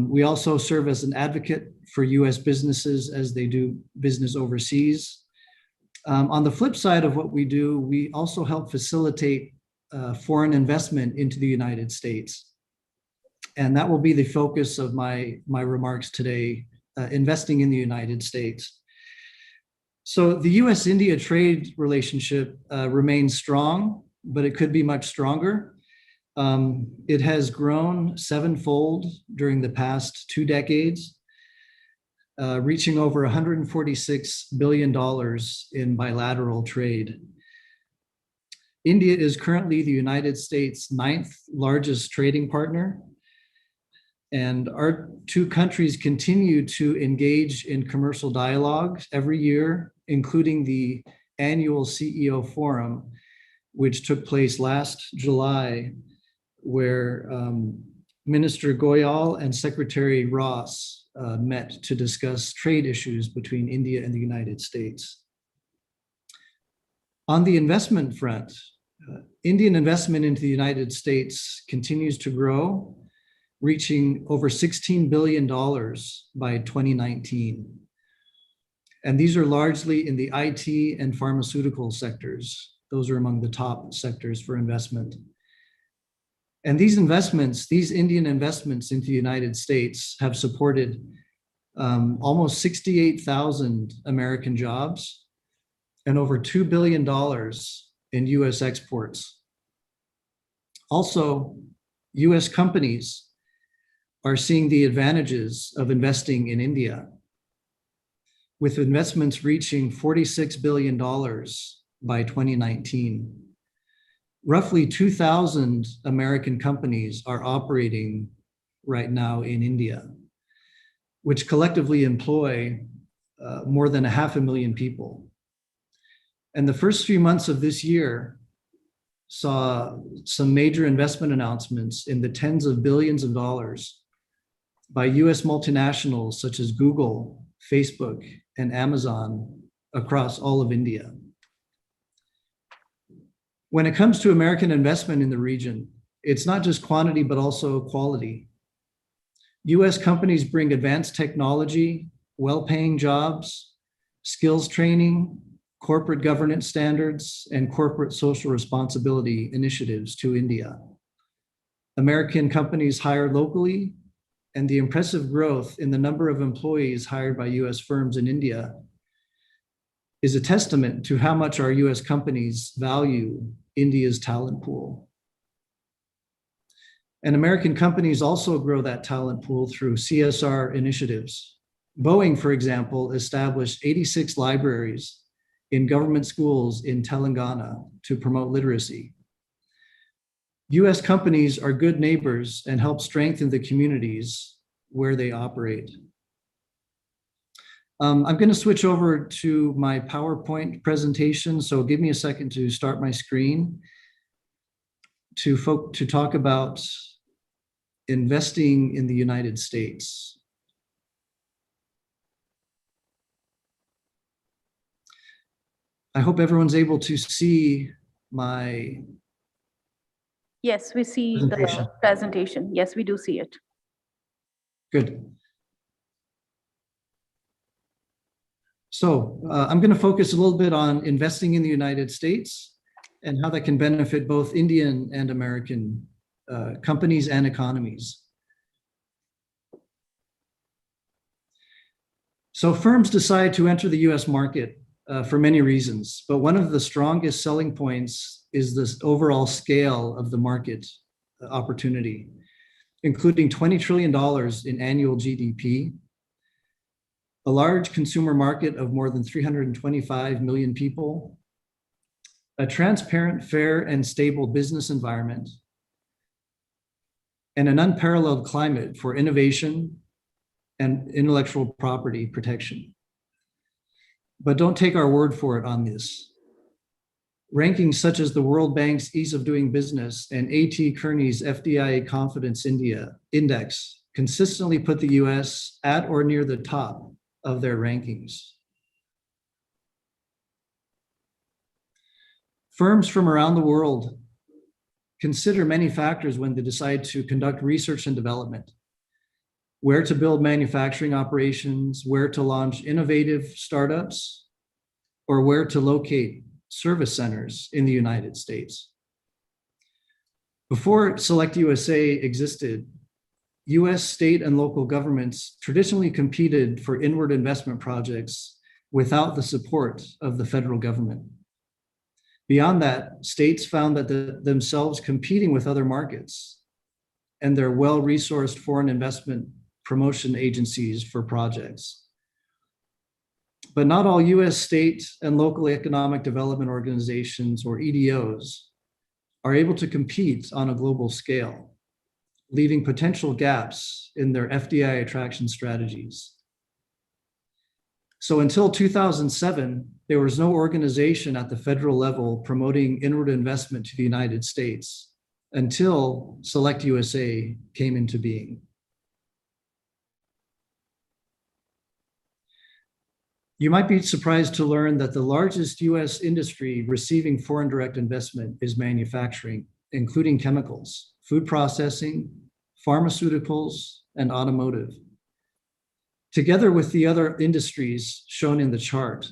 We also serve as an advocate for US businesses as they do business overseas. On the flip side of what we do, we also help facilitate foreign investment into the United States. And that will be the focus of my remarks today, investing in the United States. So the US-India trade relationship remains strong, but it could be much stronger. It has grown sevenfold during the past 2 decades, reaching over $146 billion in bilateral trade. India is currently the United States' 9th largest trading partner. And our 2 countries continue to engage in commercial dialogue every year, including the annual CEO Forum, which took place last July, where Minister Goyal and Secretary Ross met to discuss trade issues between India and the United States. On the investment front, Indian investment into the United States continues to grow, reaching over $16 billion by 2019. And these are largely in the IT and pharmaceutical sectors. Those are among the top sectors for investment. And these investments, these Indian investments into the United States have supported almost 68,000 American jobs and over $2 billion in US exports. Also, US companies are seeing the advantages of investing in India, with investments reaching $46 billion by 2019. Roughly 2,000 American companies are operating right now in India, which collectively employ more than 500,000 people. And the first few months of this year saw some major investment announcements in the tens of billions of dollars by US multinationals such as Google, Facebook, and Amazon across all of India. When it comes to American investment in the region, it's not just quantity, but also quality. US companies bring advanced technology, well-paying jobs, skills training, corporate governance standards, and corporate social responsibility initiatives to India. American companies hire locally, and the impressive growth in the number of employees hired by US firms in India is a testament to how much our US companies value India's talent pool. And American companies also grow that talent pool through CSR initiatives. Boeing, for example, established 86 libraries in government schools in Telangana to promote literacy. US companies are good neighbors and help strengthen the communities where they operate. I'm going to switch over to my PowerPoint presentation, so give me a second to start my screen to talk about investing in the United States. I hope everyone's able to see my Yes, we see the presentation. Yes, we do see it. Good. So I'm going to focus a little bit on investing in the United States and how that can benefit both Indian and American companies and economies. So firms decide to enter the US market for many reasons, but one of the strongest selling points is this overall scale of the market opportunity, including $20 trillion in annual GDP, a large consumer market of more than 325 million people, a transparent, fair, and stable business environment, and an unparalleled climate for innovation and intellectual property protection. But don't take our word for it on this. Rankings such as the World Bank's Ease of Doing Business and A.T. Kearney's FDI Confidence Index consistently put the US at or near the top of their rankings. Firms from around the world consider many factors when they decide to conduct research and development, where to build manufacturing operations, where to launch innovative startups, or where to locate service centers in the United States. Before Select USA existed, US state and local governments traditionally competed for inward investment projects without the support of the federal government. Beyond that, states found that themselves competing with other markets and their well-resourced foreign investment promotion agencies for projects. But not all US state and local economic development organizations, or EDOs, are able to compete on a global scale, leaving potential gaps in their FDI attraction strategies. So until 2007, there was no organization at the federal level promoting inward investment to the United States until Select USA came into being. You might be surprised to learn that the largest US industry receiving foreign direct investment is manufacturing, including chemicals, food processing, pharmaceuticals, and automotive. Together with the other industries shown in the chart,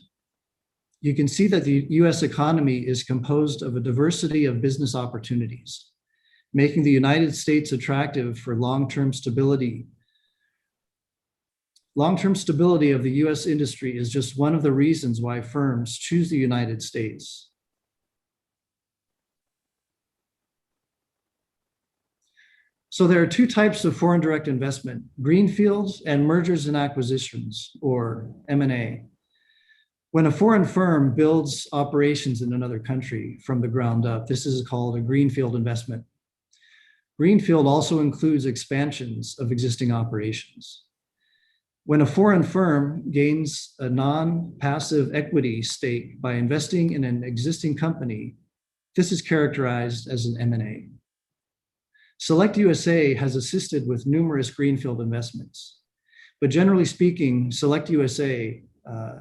you can see that the US economy is composed of a diversity of business opportunities, making the United States attractive for long-term stability. Long-term stability of the US industry is just one of the reasons why firms choose the United States. So there are two types of foreign direct investment: greenfields and mergers and acquisitions, or M&A. When a foreign firm builds operations in another country from the ground up, this is called a greenfield investment. Greenfield also includes expansions of existing operations. When a foreign firm gains a non-passive equity stake by investing in an existing company, this is characterized as an M&A. Select USA has assisted with numerous greenfield investments, but generally speaking, Select USA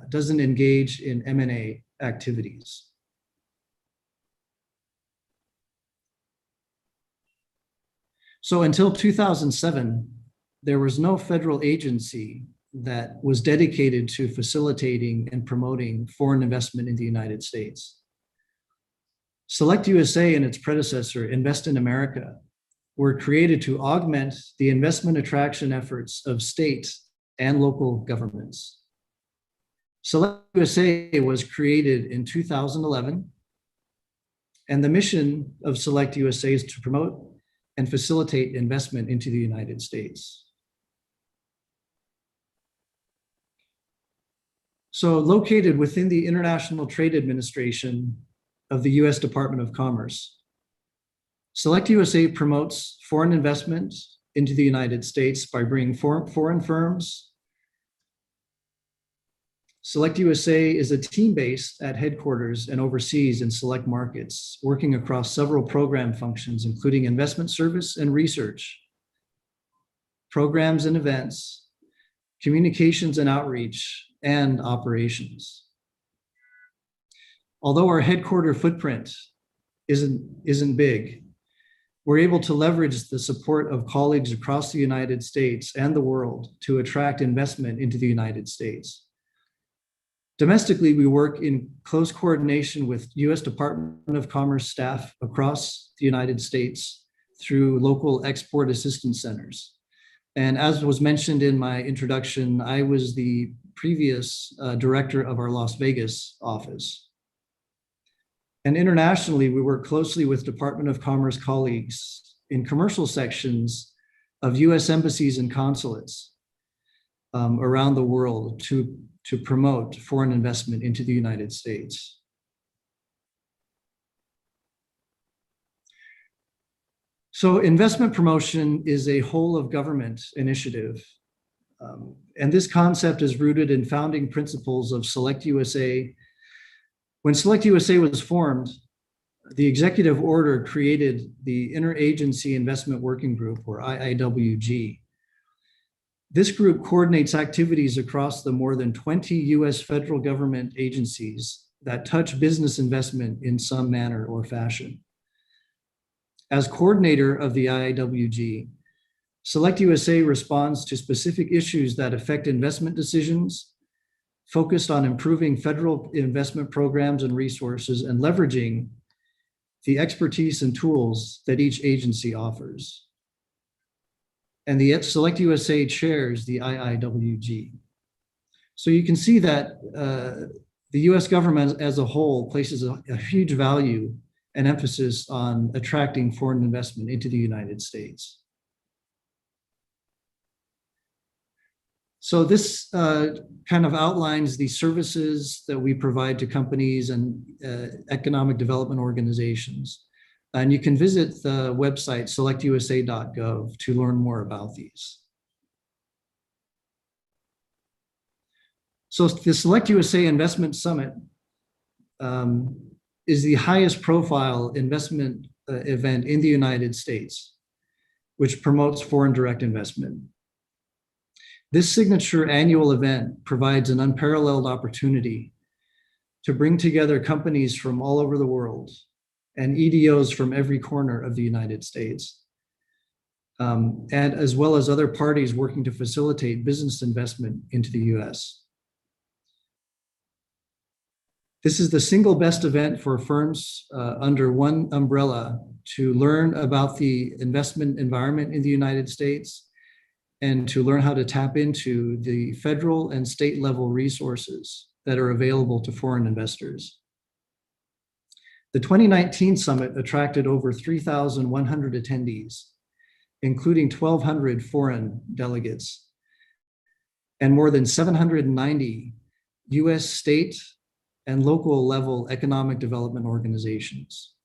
doesn't engage in M&A activities. So until 2007, there was no federal agency that was dedicated to facilitating and promoting foreign investment in the United States. Select USA and its predecessor, Invest in America, were created to augment the investment attraction efforts of state and local governments. Select USA was created in 2011, and the mission of Select USA is to promote and facilitate investment into the United States. So located within the International Trade Administration of the US Department of Commerce, Select USA promotes foreign investment into the United States by bringing foreign firms. Select USA is a team based at headquarters and overseas in select markets, working across several program functions, including investment service and research, programs and events, communications and outreach, and operations. Although our headquarter footprint isn't big, we're able to leverage the support of colleagues across the United States and the world to attract investment into the United States. Domestically, we work in close coordination with US Department of Commerce staff across the United States through local export assistance centers. And as was mentioned in my introduction, I was the previous director of our Las Vegas office. And internationally, we work closely with Department of Commerce colleagues in commercial sections of US embassies and consulates around the world to promote foreign investment into the United States. So investment promotion is a whole of government initiative. And this concept is rooted in founding principles of Select USA. When Select USA was formed, the executive order created the Interagency Investment Working Group, or IIWG. This group coordinates activities across the more than 20 US federal government agencies that touch business investment in some manner or fashion. As coordinator of the IIWG, Select USA responds to specific issues that affect investment decisions, focused on improving federal investment programs and resources, and leveraging the expertise and tools that each agency offers. And the Select USA chairs the IIWG. So you can see that the US government as a whole places a huge value and emphasis on attracting foreign investment into the United States. So this kind of outlines the services that we provide to companies and economic development organizations. And you can visit the website selectusa.gov to learn more about these. So the Select USA Investment Summit is the highest profile investment event in the United States, which promotes foreign direct investment. This signature annual event provides an unparalleled opportunity to bring together companies from all over the world and EDOs from every corner of the United States, and as well as other parties working to facilitate business investment into the US. This is the single best event for firms under one umbrella to learn about the investment environment in the United States and to learn how to tap into the federal and state level resources that are available to foreign investors. The 2019 summit attracted over 3,100 attendees, including 1,200 foreign delegates and more than 790 US state and local level economic development organizations.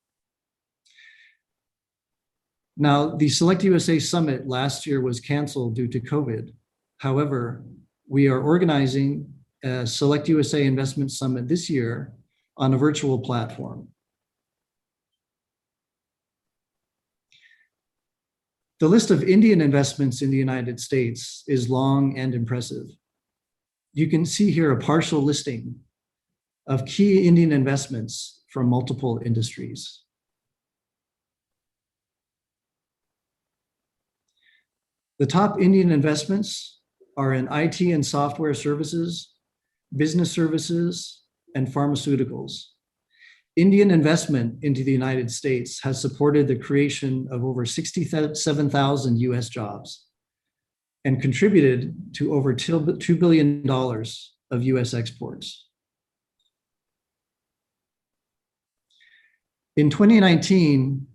Now, the Select USA Summit last year was canceled due to COVID. However, we are organizing a Select USA Investment Summit this year on a virtual platform. The list of Indian investments in the United States is long and impressive. You can see here a partial listing of key Indian investments from multiple industries. The top Indian investments are in IT and software services, business services, and pharmaceuticals. Indian investment into the United States has supported the creation of over 67,000 US jobs and contributed to over $2 billion of US exports. In 2019,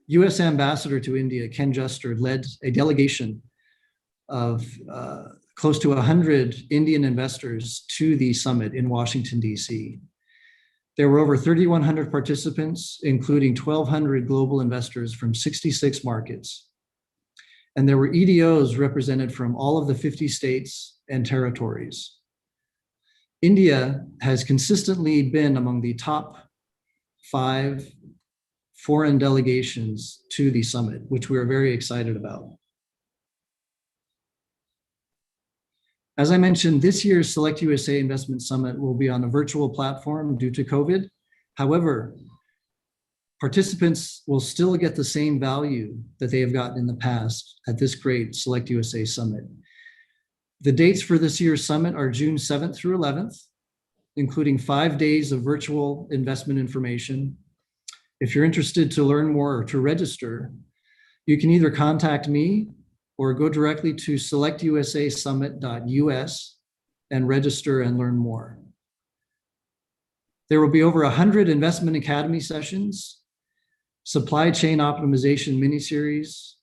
US Ambassador to India, Ken Juster, led a delegation of close to 100 Indian investors to the summit in Washington, DC. There were over 3,100 participants, including 1,200 global investors from 66 markets. And there were EDOs represented from all of the 50 states and territories. India has consistently been among the top 5 foreign delegations to the summit, which we are very excited about. As I mentioned, this year's Select USA Investment Summit will be on a virtual platform due to COVID. However, participants will still get the same value that they have gotten in the past at this great Select USA Summit. The dates for this year's summit are June 7th through 11th, including 5 days of virtual investment information. If you're interested to learn more or to register, you can either contact me or go directly to selectusasummit.us and register and learn more. There will be over 100 Investment Academy sessions, supply chain optimization mini-series,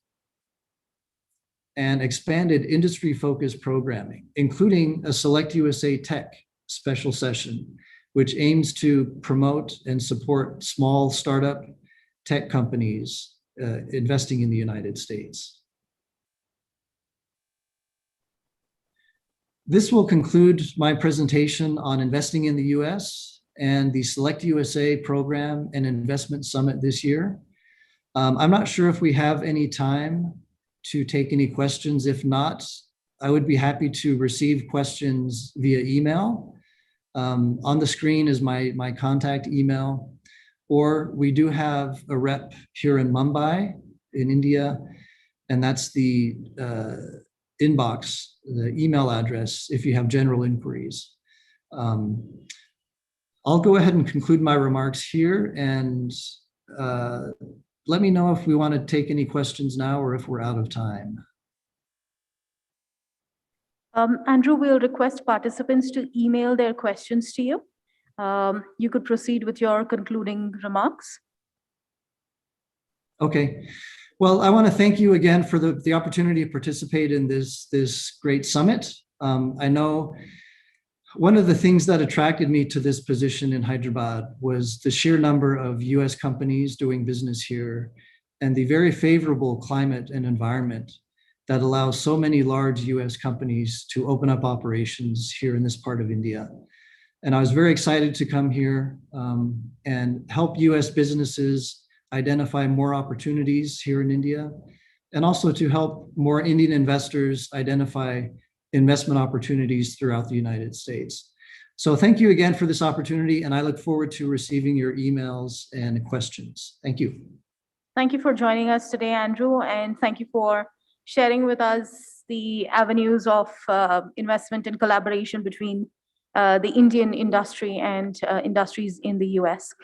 and expanded industry-focused programming, including a Select USA Tech special session, which aims to promote and support small startup tech companies investing in the United States. This will conclude my presentation on investing in the US, and the Select USA program and investment summit this year. I'm not sure if we have any time to take any questions. If not, I would be happy to receive questions via email. On the screen is my contact email, or we do have a rep here in Mumbai in India, and that's the inbox, the email address if you have general inquiries. I'll go ahead and conclude my remarks here, and let me know if we want to take any questions now or if we're out of time. Andrew, we'll request participants to email their questions to you. You could proceed with your concluding remarks. Okay. Well, I want to thank you again for the opportunity to participate in this great summit. I know one of the things that attracted me to this position in Hyderabad was the sheer number of US companies doing business here and the very favorable climate and environment that allows so many large US companies to open up operations here in this part of India. And I was very excited to come here and help US businesses identify more opportunities here in India, and also to help more Indian investors identify investment opportunities throughout the United States. So thank you again for this opportunity, and I look forward to receiving your emails and questions. Thank you. Thank you for joining us today, Andrew, and thank you for sharing with us the avenues of investment and collaboration between the Indian industry and industries in the US.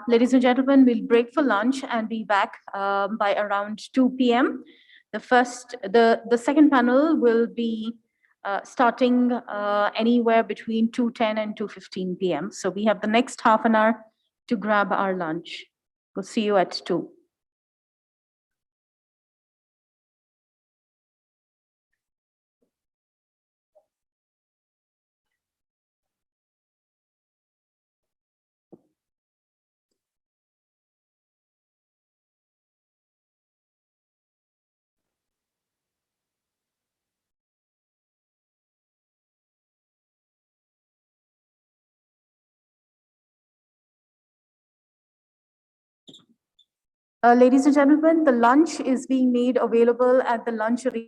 Ladies and gentlemen, we'll break for lunch and be back by around 2 p.m. The second panel will be starting anywhere between 2:10 and 2:15 p.m. So we have the next half an hour to grab our lunch. We'll see you at 2. Ladies and gentlemen, the lunch is being made available at the lunch arena.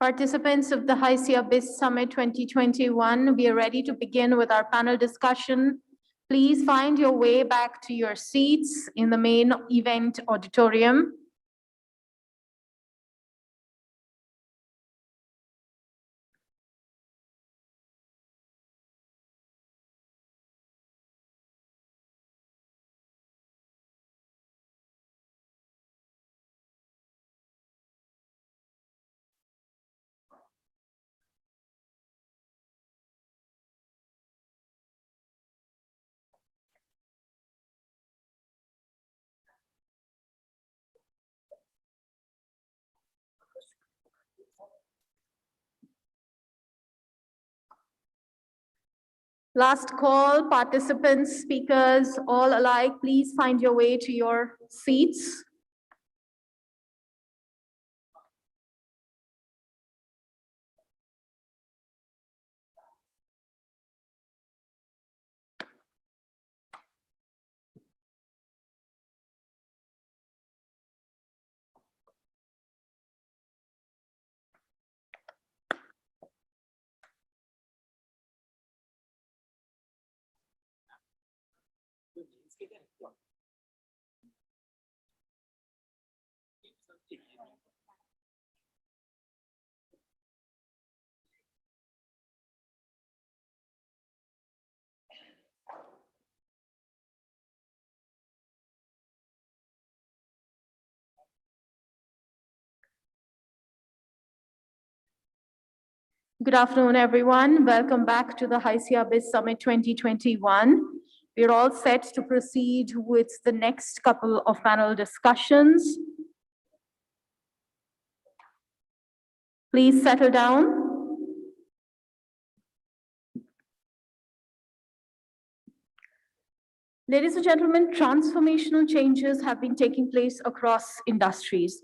Participants of the HYSEA Biz Summit 2021, we are ready to begin with our panel discussion. Please find your way back to your seats in the main event auditorium. Last call, participants, speakers, all alike, please find your way to your seats. Good afternoon, everyone. Welcome back to the HYSEA Biz Summit 2021. We're all set to proceed with the next couple of panel discussions. Please settle down. Ladies and gentlemen, transformational changes have been taking place across industries.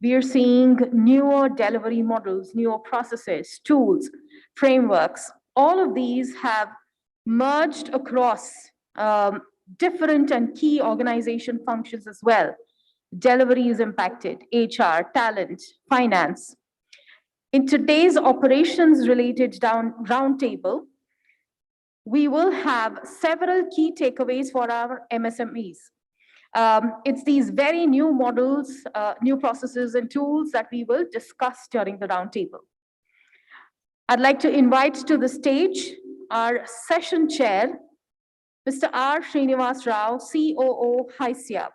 We are seeing newer delivery models, newer processes, tools, frameworks. All of these have merged across different and key organization functions as well. Delivery is impacted, HR, talent, finance. In today's operations-related roundtable, we will have several key takeaways for our MSMEs. It's these very new models, new processes and tools that we will discuss during the roundtable. I'd like to invite to the stage our session chair, Mr. R. Srinivas Rao, COO, HYSEA.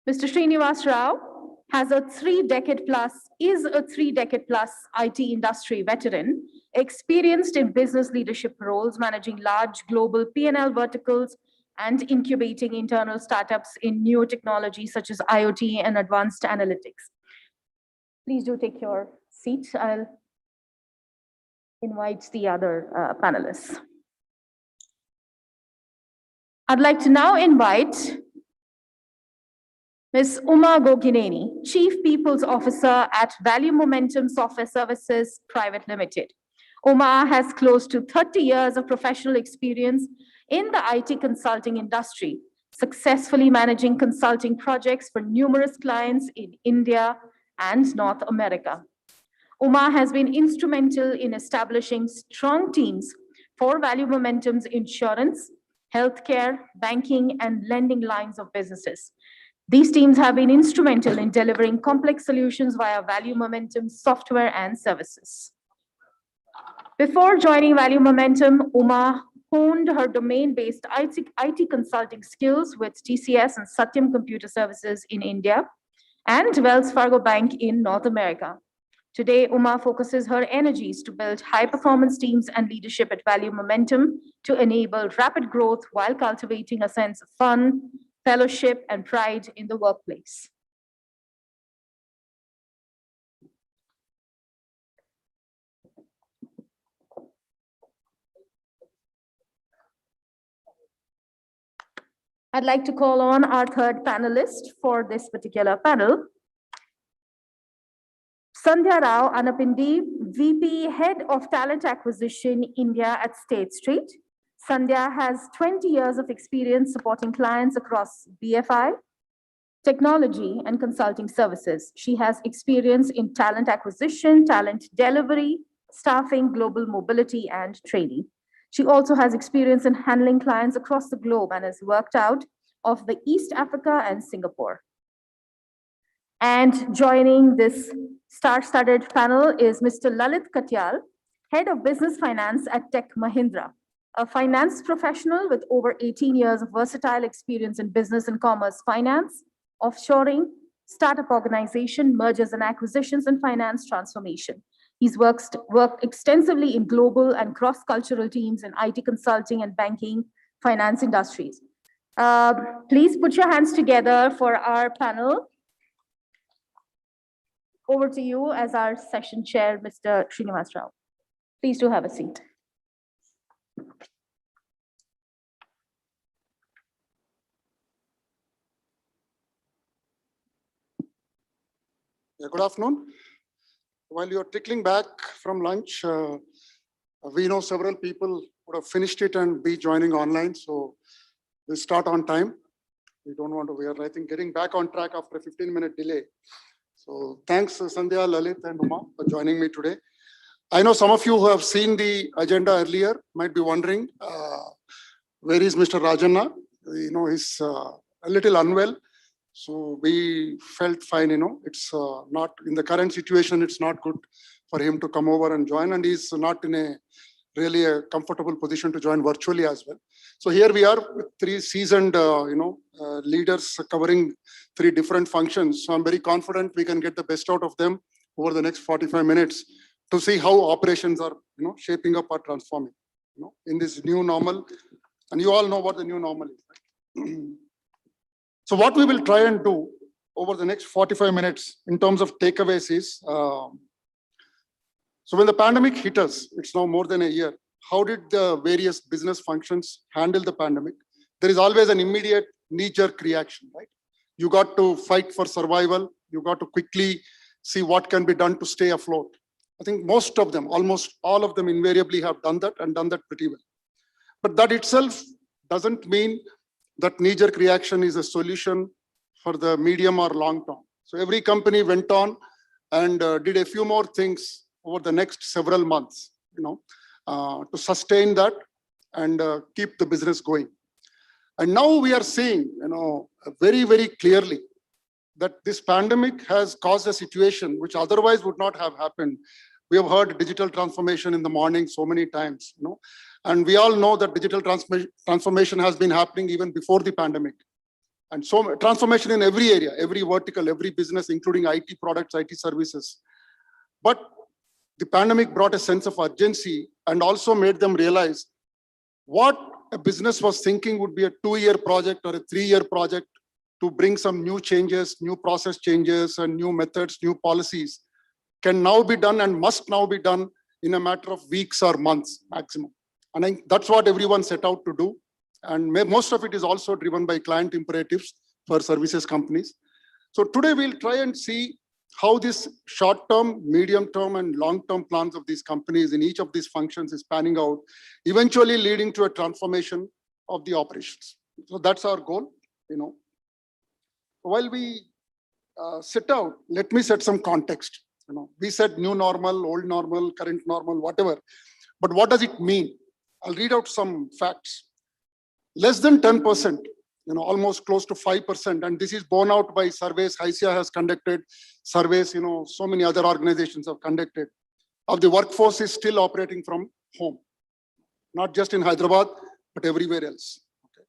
Mr. Srinivas Rao is a 3-decade plus IT industry veteran, experienced in business leadership roles, managing large global P&L verticals and incubating internal startups in new technologies such as IoT and advanced analytics. Please do take your seat. I'll invite the other panelists. I'd like to now invite Ms. Uma Gogineni, Chief People's Officer at Value Momentum Software Services Private Limited. Uma has close to 30 years of professional experience in the IT consulting industry, successfully managing consulting projects for numerous clients in India and North America. Uma has been instrumental in establishing strong teams for Value Momentum's insurance, healthcare, banking, and lending lines of businesses. These teams have been instrumental in delivering complex solutions via Value Momentum software and services. Before joining Value Momentum, Uma honed her domain-based IT consulting skills with TCS and Satyam Computer Services in India and Wells Fargo Bank in North America. Today, Uma focuses her energies to build high-performance teams and leadership at Value Momentum to enable rapid growth while cultivating a sense of fun, fellowship, and pride in the workplace. I'd like to call on our third panelist for this particular panel, Sandhya Rao Anapindi, VP, Head of Talent Acquisition, India at State Street. Sandhya has 20 years of experience supporting clients across BFI, technology, and consulting services. She has experience in talent acquisition, talent delivery, staffing, global mobility, and training. She also has experience in handling clients across the globe and has worked out of the East Africa and Singapore. And joining this star-studded panel is Mr. Lalit Katyal, Head of Business Finance at Tech Mahindra, a finance professional with over 18 years of versatile experience in business and commerce finance, offshoring, startup organization, mergers and acquisitions, and finance transformation. He's worked extensively in global and cross-cultural teams in IT consulting and banking finance industries. Please put your hands together for our panel. Over to you as our session chair, Mr. Srinivas Rao. Please do have a seat. Yeah, good afternoon. While you're trickling back from lunch, we know several people would have finished it and be joining online, so we'll start on time. We don't want to, we are, I think, getting back on track after a 15-minute delay. So thanks, Sandhya, Lalit, and Uma for joining me today. I know some of you who have seen the agenda earlier might be wondering, where is Mr. Rajanna? He's a little unwell. So we felt fine, it's not, in the current situation, it's not good for him to come over and join, and he's not in a really a comfortable position to join virtually as well. So here we are with three seasoned, leaders covering three different functions. So I'm very confident we can get the best out of them over the next 45 minutes to see how operations are, shaping up or transforming, in this new normal. And you all know what the new normal is, right? So what we will try and do over the next 45 minutes in terms of takeaways is, so when the pandemic hit us, it's now more than a year, how did the various business functions handle the pandemic? There is always an immediate knee-jerk reaction, right? You got to fight for survival. You got to quickly see what can be done to stay afloat. I think most of them, almost all of them invariably have done that and done that pretty well. But that itself doesn't mean that knee-jerk reaction is a solution for the medium or long term. So every company went on and did a few more things over the next several months, to sustain that and keep the business going. And now we are seeing, very, very clearly that this pandemic has caused a situation which otherwise would not have happened. We have heard digital transformation in the morning so many times, and we all know that digital transformation has been happening even before the pandemic. And so transformation in every area, every vertical, every business, including IT products, IT services. But the pandemic brought a sense of urgency and also made them realize what a business was thinking would be a 2-year project or a 3-year project to bring some new changes, new process changes, and new methods, new policies can now be done and must now be done in a matter of weeks or months maximum. And I think that's what everyone set out to do. And most of it is also driven by client imperatives for services companies. So today we'll try and see how this short-term, medium-term, and long-term plans of these companies in each of these functions is panning out, eventually leading to a transformation of the operations. So that's our goal, While we set out, let me set some context. We said new normal, old normal, current normal, whatever. But what does it mean? I'll read out some facts. Less than 10%, almost close to 5%, and this is borne out by surveys HYSEA has conducted, surveys, so many other organizations have conducted, of the workforce is still operating from home, not just in Hyderabad, but everywhere else. Okay.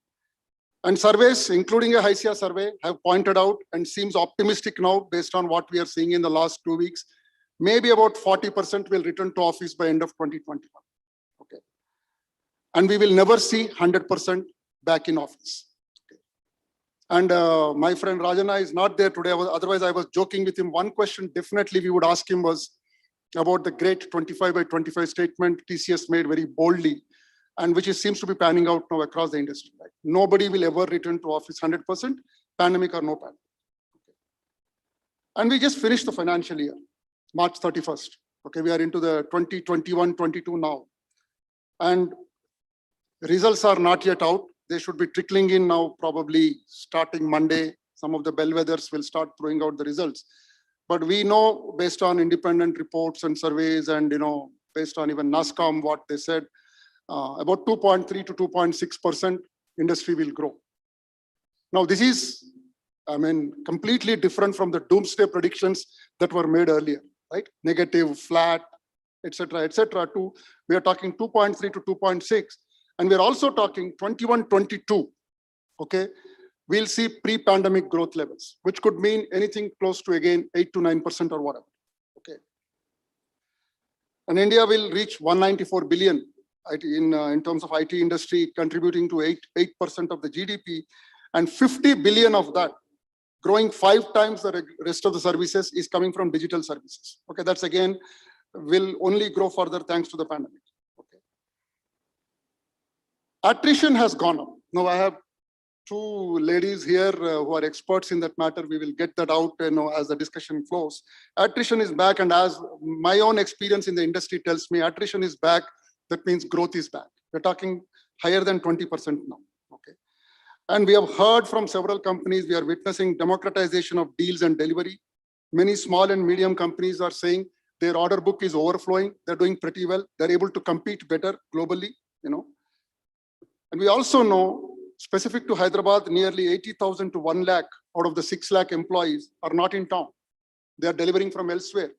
And surveys, including a HYSEA survey, have pointed out and seems optimistic now based on what we are seeing in the last 2 weeks. Maybe about 40% will return to office by end of 2021. Okay. And we will never see 100% back in office. Okay. And my friend Rajanna is not there today. Otherwise, I was joking with him. One question definitely we would ask him was about the great 25 by 25 statement TCS made very boldly, and which seems to be panning out now across the industry. Right? Nobody will ever return to office 100%, pandemic or no pandemic. Okay. And we just finished the financial year, March 31st. Okay, we are into the 2021-22 now. And results are not yet out. They should be trickling in now, probably starting Monday, some of the bellwethers will start throwing out the results. But we know based on independent reports and surveys and, based on even NASCOM, what they said, about 2.3 to 2.6% industry will grow. Now, this is, completely different from the doomsday predictions that were made earlier, right? Negative, flat, etc., to we are talking 2.3 to 2.6, and we're also talking 21-22. Okay, we'll see pre-pandemic growth levels, which could mean anything close to again 8 to 9% or whatever. Okay, and India will reach 194 billion in terms of IT industry, contributing to 8% of the GDP, and 50 billion of that, growing 5 times the rest of the services, is coming from digital services. Okay, that's again will only grow further thanks to the pandemic. Okay, attrition has gone up. Now I have 2 ladies here who are experts in that matter. We will get that out, as the discussion flows. Attrition is back, and as my own experience in the industry tells me, attrition is back. That means growth is back. We're talking higher than 20% now. Okay, and we have heard from several companies, we are witnessing democratization of deals and delivery. Many small and medium companies are saying their order book is overflowing. They're doing pretty well. They're able to compete better globally. And we also know, specific to Hyderabad, nearly 80,000 to 1 lakh out of the 6 lakh employees are not in town. They are delivering from elsewhere.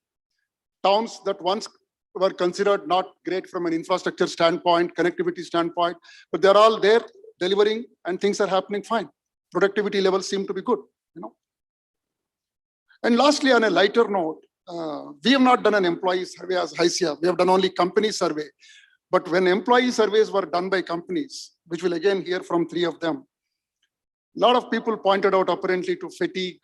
Towns that once were considered not great from an infrastructure standpoint, connectivity standpoint, but they're all there delivering and things are happening fine. Productivity levels seem to be good. And lastly, on a lighter note, we have not done an employee survey as HYSEA. We have done only company survey. But when employee surveys were done by companies, which we'll again hear from 3 of them, a lot of people pointed out apparently to fatigue,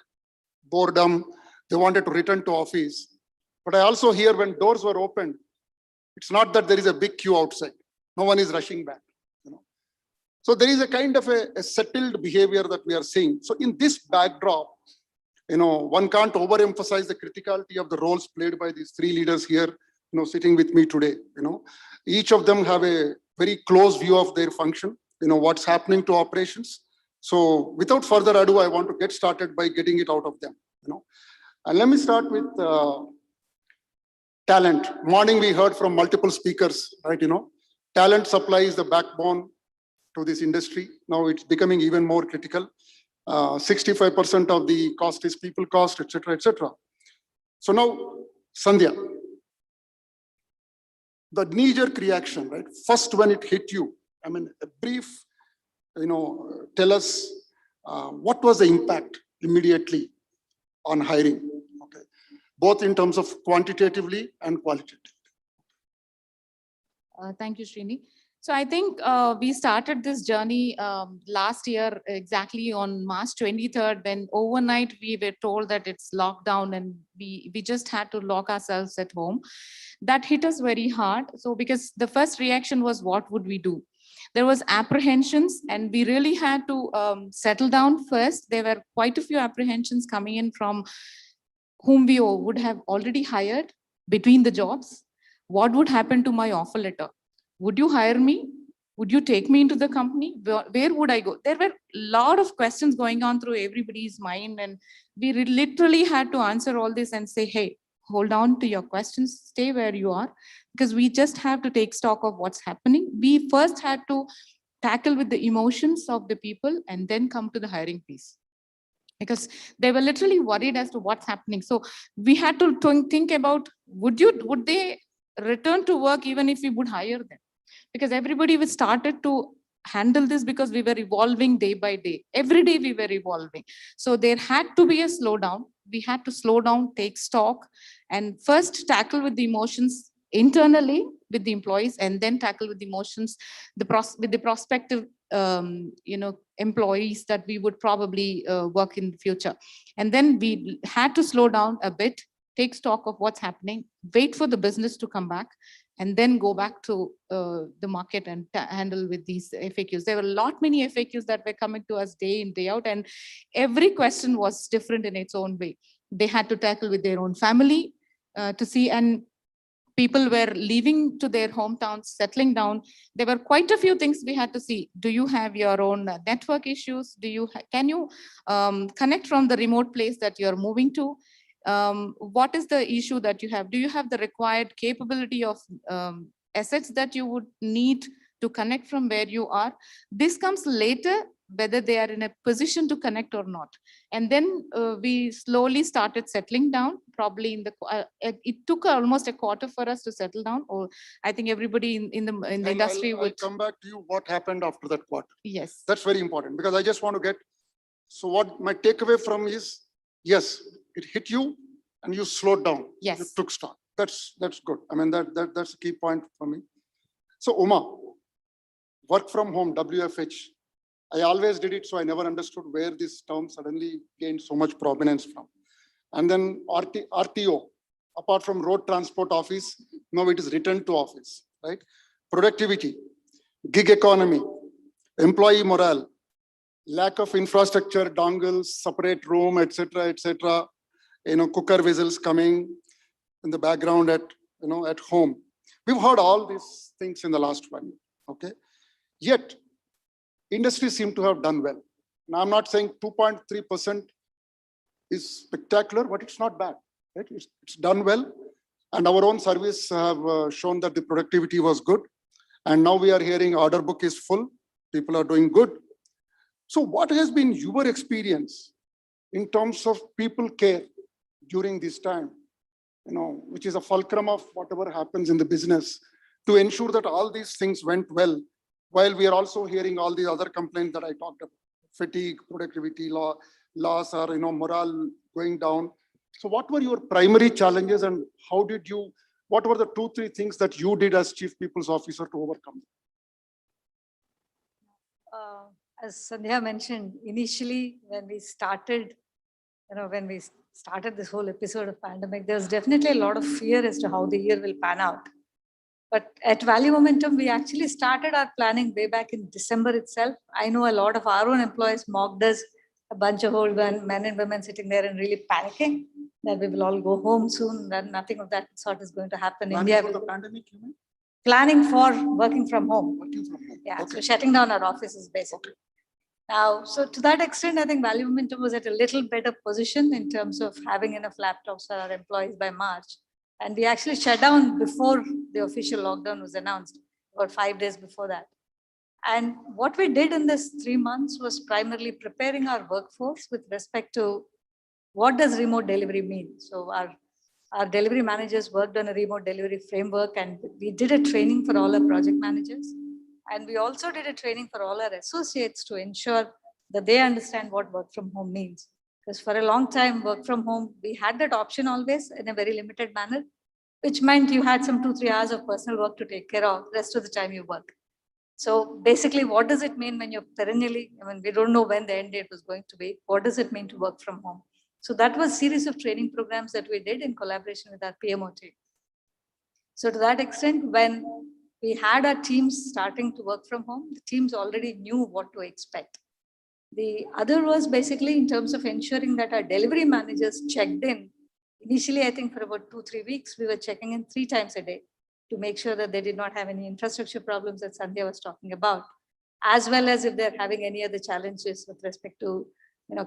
boredom. They wanted to return to office. But I also hear when doors were opened, it's not that there is a big queue outside. No one is rushing back. So there is a kind of a settled behavior that we are seeing. So in this backdrop, one can't overemphasize the criticality of the roles played by these 3 leaders here, sitting with me today. Each of them have a very close view of their function, what's happening to operations. So without further ado, I want to get started by getting it out of them. And let me start with talent. Morning we heard from multiple speakers, right? Talent supply is the backbone to this industry. Now it's becoming even more critical. 65% of the cost is people cost, etc., etc. So now, Sandhya, the knee-jerk reaction, right? First, when it hit you, a brief, tell us what was the impact immediately on hiring, okay? Both in terms of quantitatively and qualitatively. Thank you, Srini. So I think we started this journey last year, exactly on March 23rd, when overnight we were told that it's lockdown and we just had to lock ourselves at home. That hit us very hard. So because the first reaction was, what would we do? There was apprehensions, and we really had to settle down first. There were quite a few apprehensions coming in from whom we would have already hired between the jobs. What would happen to my offer letter? Would you hire me? Would you take me into the company? Where would I go? There were a lot of questions going on through everybody's mind, and we literally had to answer all this and say, hey, hold on to your questions, stay where you are, because we just have to take stock of what's happening. We first had to tackle with the emotions of the people and then come to the hiring piece, because they were literally worried as to what's happening. So we had to think about, would they return to work even if we would hire them? Because everybody was started to handle this, because we were evolving day by day. Every day we were evolving. So there had to be a slowdown. We had to slow down, take stock, and first tackle with the emotions internally with the employees, and then tackle with the emotions with the prospective employees that we would probably work in the future. And then we had to slow down a bit, take stock of what's happening, wait for the business to come back, and then go back to the market and handle with these FAQs. There were many FAQs that were coming to us day in, day out, and every question was different in its own way. They had to tackle with their own family to see, and people were leaving to their hometowns, settling down. There were quite a few things we had to see. Do you have your own network issues? Can you connect from the remote place that you're moving to? What is the issue that you have? Do you have the required capability of assets that you would need to connect from where you are? This comes later, whether they are in a position to connect or not. And then we slowly started settling down, probably in the, it took almost a quarter for us to settle down, or I think everybody in the industry I'll come back to you what happened after that quarter. Yes. That's very important because I just want to get, so what my takeaway from is, yes, it hit you and you slowed down. Yes. You took stock. That's good. I mean, that's a key point for me. So Uma, work from home, WFH, I always did it, so I never understood where this term suddenly gained so much prominence from. And then RTO, apart from road transport office, now it is return to office, right? Productivity, gig economy, employee morale, lack of infrastructure, dongles, separate room, etc., cooker whistles coming in the background at home. We've heard all these things in the last 1 year, okay? Yet, industry seem to have done well. Now, I'm not saying 2.3% is spectacular, but it's not bad, right? It's done well. And our own service have shown that the productivity was good. And now we are hearing order book is full. People are doing good. So what has been your experience in terms of people care during this time, which is a fulcrum of whatever happens in the business, to ensure that all these things went well, while we are also hearing all the other complaints that I talked about, fatigue, productivity, loss, or morale going down. So what were your primary challenges and what were the 2-3 things that you did as Chief People's Officer to overcome? As Sandhya mentioned, initially when we started this whole episode of pandemic, there was definitely a lot of fear as to how the year will pan out. But at Value Momentum, we actually started our planning way back in December itself. I know a lot of our own employees mocked us, a bunch of old men and women sitting there and really panicking that we will all go home soon, that nothing of that sort is going to happen. Planning for the pandemic, you mean? Planning for working from home. Working from home. Yeah, Okay. so shutting down our offices basically. Now, so to that extent, I think Value Momentum was at a little better position in terms of having enough laptops for our employees by March. And we actually shut down before the official lockdown was announced, about 5 days before that. And what we did in this 3 months was primarily preparing our workforce with respect to what does remote delivery mean. So our delivery managers worked on a remote delivery framework, and we did a training for all our project managers. And we also did a training for all our associates to ensure that they understand what work from home means. Because for a long time, work from home, we had that option always in a very limited manner, which meant you had some 2-3 hours of personal work to take care of, rest of the time you work. So basically, what does it mean when you're perennially, we don't know when the end date was going to be. What does it mean to work from home? So that was a series of training programs that we did in collaboration with our PMO team. So to that extent, when we had our teams starting to work from home, the teams already knew what to expect. The other was basically in terms of ensuring that our delivery managers checked in. Initially, I think for about 2-3 weeks, we were checking in 3 times a day to make sure that they did not have any infrastructure problems that Sandhya was talking about, as well as if they're having any other challenges with respect to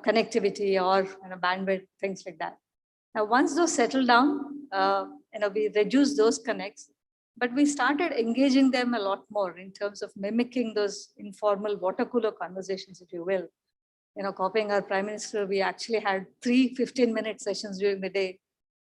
connectivity or bandwidth, things like that. Now, once those settled down, we reduced those connects, but we started engaging them a lot more in terms of mimicking those informal water cooler conversations, if you will. Copying our Prime Minister, we actually had 3 15-minute sessions during the day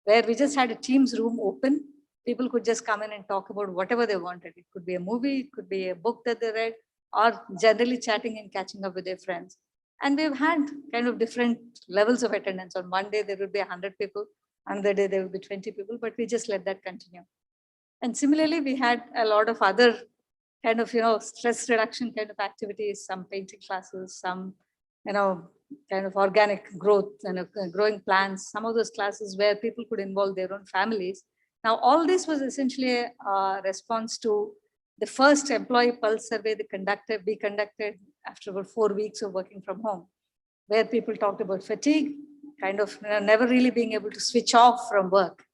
where we just had a Teams room open. People could just come in and talk about whatever they wanted. It could be a movie, it could be a book that they read, or generally chatting and catching up with their friends. And we've had kind of different levels of attendance. On one day, there would be 100 people. Another day, there would be 20 people, but we just let that continue. And similarly, we had a lot of other kind of, stress reduction kind of activities, some painting classes, some, kind of organic growth and growing plants, some of those classes where people could involve their own families. Now, all this was essentially a response to the first employee pulse survey we conducted after about 4 weeks of working from home, where people talked about fatigue, kind of never really being able to switch off from work.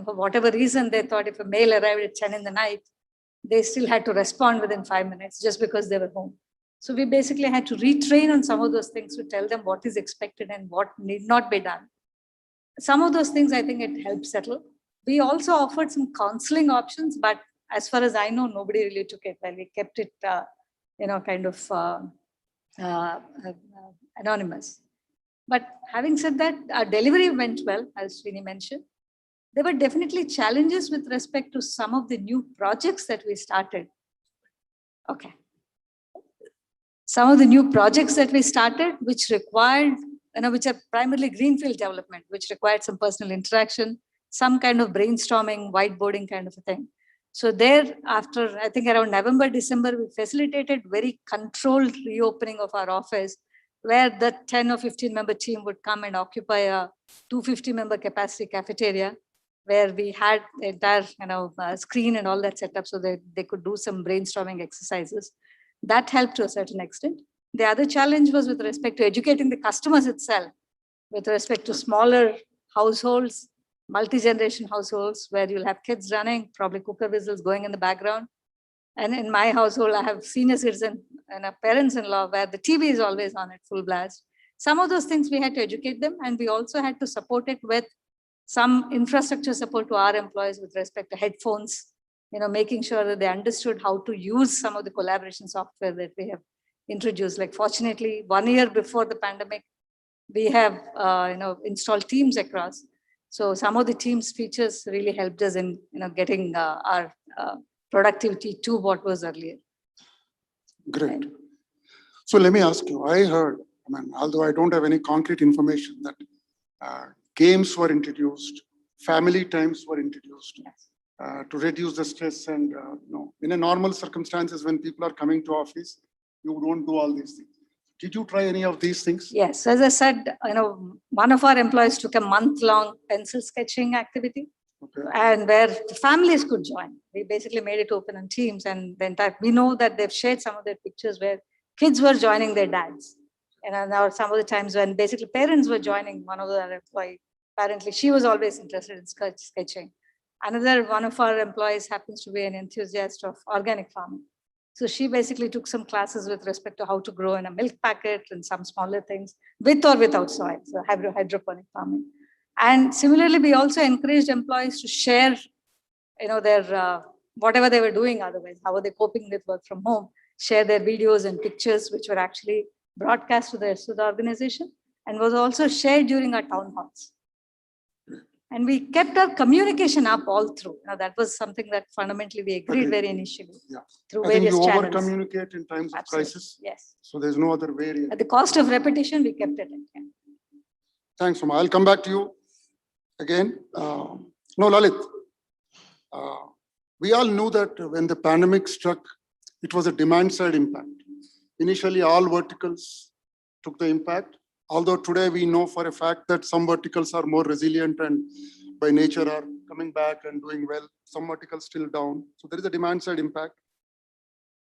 For whatever reason, they thought if a mail arrived at 10 in the night, they still had to respond within 5 minutes just because they were home. So we basically had to retrain on some of those things to tell them what is expected and what need not be done. Some of those things, I think it helped settle. We also offered some counseling options, but as far as I know, nobody really took it well. We kept it, kind of anonymous. But having said that, our delivery went well, as Srini mentioned. There were definitely challenges with respect to some of the new projects that we started. Okay. Some of the new projects that we started, which required, which are primarily greenfield development, which required some personal interaction, some kind of brainstorming, whiteboarding kind of a thing. So there, after I think around November, December, we facilitated very controlled reopening of our office, where the 10 or 15 member team would come and occupy a 250 member capacity cafeteria, where we had the entire screen and all that set up so that they could do some brainstorming exercises. That helped to a certain extent. The other challenge was with respect to educating the customers itself, with respect to smaller households, multi-generation households, where you'll have kids running, probably cooker whistles going in the background. And in my household, I have senior citizen and a parents-in-law where the TV is always on at full blast. Some of those things we had to educate them, and we also had to support it with some infrastructure support to our employees with respect to headphones, making sure that they understood how to use some of the collaboration software that we have introduced. Like fortunately, 1 year before the pandemic, we have installed Teams across. So some of the Teams features really helped us in getting our productivity to what was earlier. Great. So let me ask you, I heard, although I don't have any concrete information, that games were introduced, family times were introduced. Yes. To reduce the stress and in a normal circumstances when people are coming to office, you don't do all these things. Did you try any of these things? Yes, as I said, one of our employees took a month-long pencil sketching activity, and where the families could join. We basically made it open on Teams, and the entire, we know that they've shared some of their pictures where kids were joining their dads. And now some of the times when basically parents were joining one of our employees, apparently she was always interested in sketching. Another one of our employees happens to be an enthusiast of organic farming. So she basically took some classes with respect to how to grow in a milk packet and some smaller things with or without soil, so hydroponic farming. And similarly, we also encouraged employees to share, their whatever they were doing otherwise, how are they coping with work from home, share their videos and pictures, which were actually broadcast to the rest of the organization and was also shared during our town halls. And we kept our communication up all through. Now that was something that fundamentally we agreed very initially. Yeah. Through I think various you channels. over-communicate in times of crisis. Yes. So there's no other way. At the cost of repetition, we kept it in. Yeah. Thanks, Soma. I'll come back to you again. No, Lalit. We all knew that when the pandemic struck, it was a demand-side impact. Initially, all verticals took the impact. Although today we know for a fact that some verticals are more resilient and by nature are coming back and doing well. Some verticals still down. So there is a demand-side impact.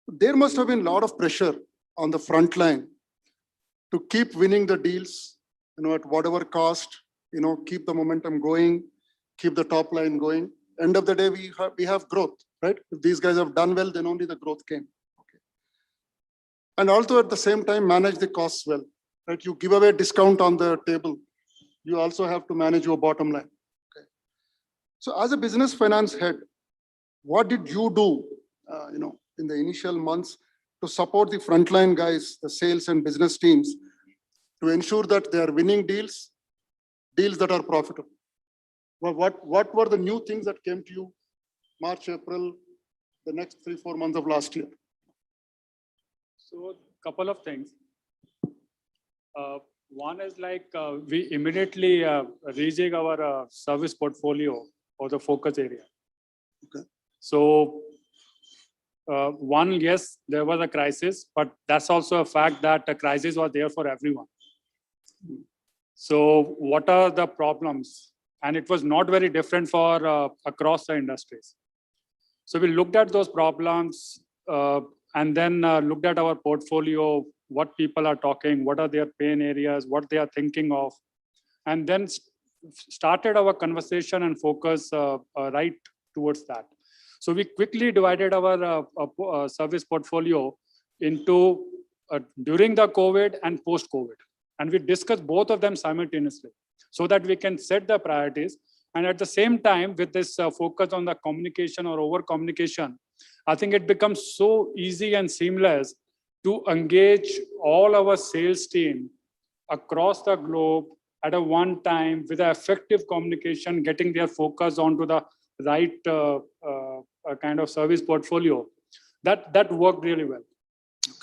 There must have been a lot of pressure on the front line to keep winning the deals, at whatever cost, keep the momentum going, keep the top line going. End of the day, we have growth, right? If these guys have done well, then only the growth came. Okay. And also at the same time, manage the costs well, right? You give away a discount on the table. You also have to manage your bottom line. Okay. So as a business finance head, what did you do, in the initial months to support the frontline guys, the sales and business teams, to ensure that they are winning deals that are profitable? Well, what were the new things that came to you March, April, the next 3-4 months of last year? So couple of things. One is we immediately rejig our service portfolio or the focus area. Okay. So one, yes, there was a crisis, but that's also a fact that the crisis was there for everyone. So what are the problems? And it was not very different for across the industries. So we looked at those problems and then looked at our portfolio, what people are talking, what are their pain areas, what they are thinking of, and then started our conversation and focus right towards that. So we quickly divided our service portfolio into during the COVID and post-COVID. And we discussed both of them simultaneously so that we can set the priorities. And at the same time, with this focus on the communication or over communication, I think it becomes so easy and seamless to engage all our sales team across the globe at a one time with effective communication, getting their focus onto the right kind of service portfolio. That worked really well.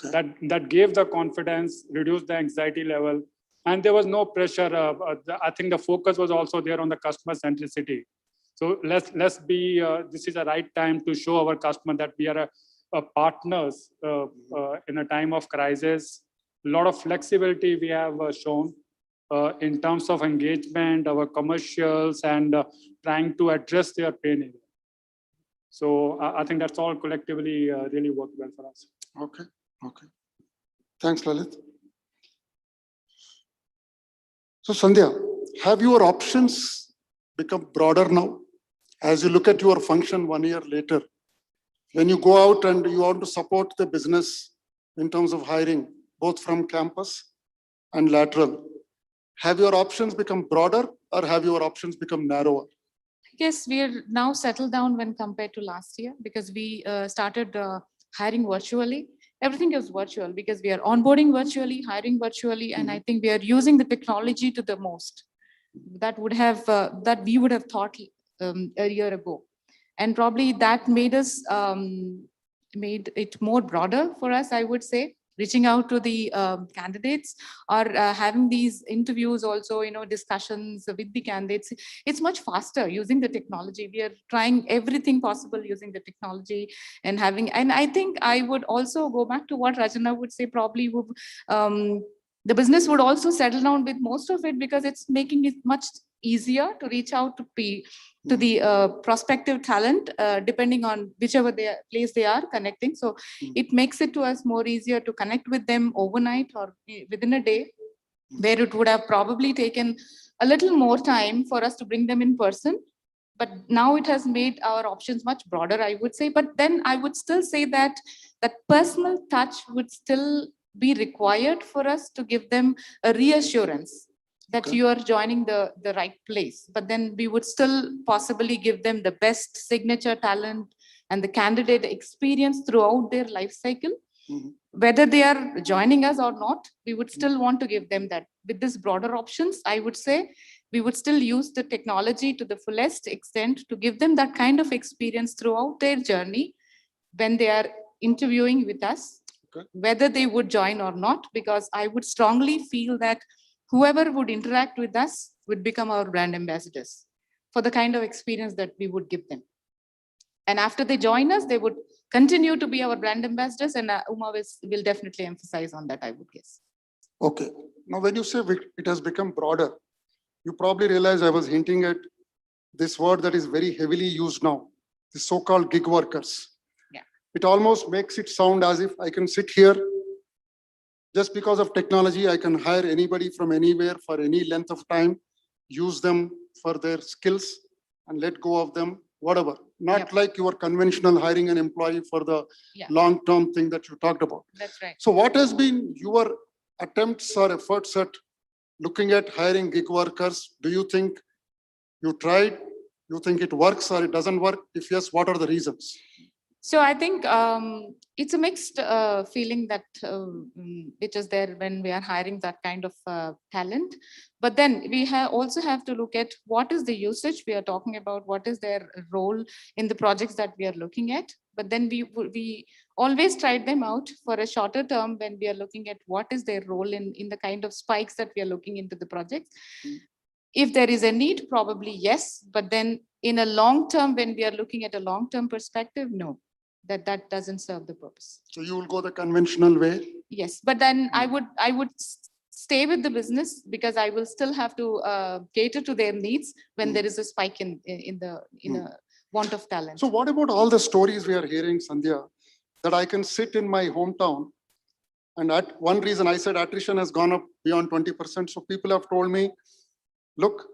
Okay. That gave the confidence, reduced the anxiety level, and there was no pressure. I think the focus was also there on the customer centricity. So let's be. This is the right time to show our customer that we are a partners in a time of crisis. A lot of flexibility we have shown in terms of engagement, our commercials, and trying to address their pain area. So I think that's all collectively really worked well for us. Okay. Okay. Thanks, Lalit. So Sandhya, have your options become broader now? As you look at your function 1 year later, when you go out and you want to support the business in terms of hiring, both from campus and lateral, have your options become broader or have your options become narrower? Yes, we are now settled down when compared to last year because we started hiring virtually. Everything is virtual because we are onboarding virtually, hiring virtually, and I think we are using the technology to the most. That would have that we would have thought a year ago, and probably that made us made it more broader for us. I would say reaching out to the candidates or having these interviews also, discussions with the candidates. It's much faster using the technology. We are trying everything possible using the technology and I think I would also go back to what Rajana would say, probably the business would also settle down with most of it because it's making it much easier to reach out to the prospective talent, depending on whichever place they are connecting. So it makes it to us more easier to connect with them overnight or within a day, where it would have probably taken a little more time for us to bring them in person. But now it has made our options much broader, I would say. But then I would still say that that personal touch would still be required for us to give them a reassurance that you are joining the right place. But then we would still possibly give them the best signature talent and the candidate experience throughout their life cycle. Whether they are joining us or not, we would still want to give them that. With this broader options, I would say we would still use the technology to the fullest extent to give them that kind of experience throughout their journey when they are interviewing with us, whether they would join or not, because I would strongly feel that whoever would interact with us would become our brand ambassadors for the kind of experience that we would give them. And after they join us, they would continue to be our brand ambassadors, and Uma will definitely emphasize on that, I would guess. Okay. Now, when you say it has become broader, you probably realize I was hinting at this word that is very heavily used now, the so-called gig workers. Yeah. It almost makes it sound as if I can sit here. Just because of technology, I can hire anybody from anywhere for any length of time, use them for their skills and let go of them, whatever. Not like your conventional hiring an employee for the long-term thing that you talked about. That's right. So what has been your attempts or efforts at looking at hiring gig workers? Do you think you tried? You think it works or it doesn't work? If yes, what are the reasons? So I think it's a mixed feeling that it is there when we are hiring that kind of talent. But then we also have to look at what is the usage we are talking about, what is their role in the projects that we are looking at. But then we always tried them out for a shorter term when we are looking at what is their role in the kind of spikes that we are looking into the projects. If there is a need, probably yes. But then in a long term, when we are looking at a long-term perspective, no. That doesn't serve the purpose. So you will go the conventional way? Yes, but then I would stay with the business because I will still have to cater to their needs when there is a spike in a want of talent. So what about all the stories we are hearing, Sandhya, that I can sit in my hometown, and one reason I said attrition has gone up beyond 20%. So people have told me, look,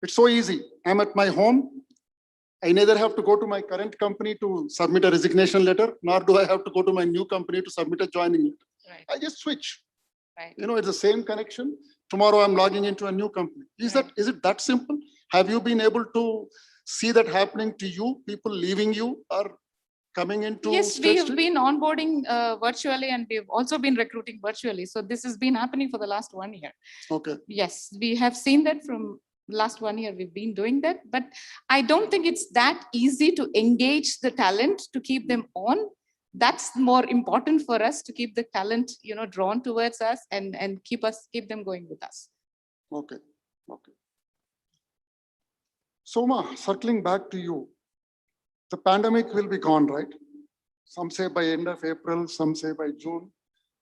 It's so easy. I'm at my home. I neither have to go to my current company to submit a resignation letter, nor do I have to go to my new company to submit a joining letter. Right. I just switch. Right. You know, it's the same connection. Tomorrow I'm logging into a new company. Is it that simple? Have you been able to see that happening to you? People leaving you or coming into Yes, we State have Street? been onboarding virtually, and we've also been recruiting virtually. So this has been happening for the last 1 year. Okay. Yes, we have seen that from last 1 year. We've been doing that, but I don't think it's that easy to engage the talent to keep them on. That's more important for us, to keep the talent, drawn towards us and keep them going with us. Okay. Okay. Soma, circling back to you, the pandemic will be gone, right? Some say by end of April, some say by June.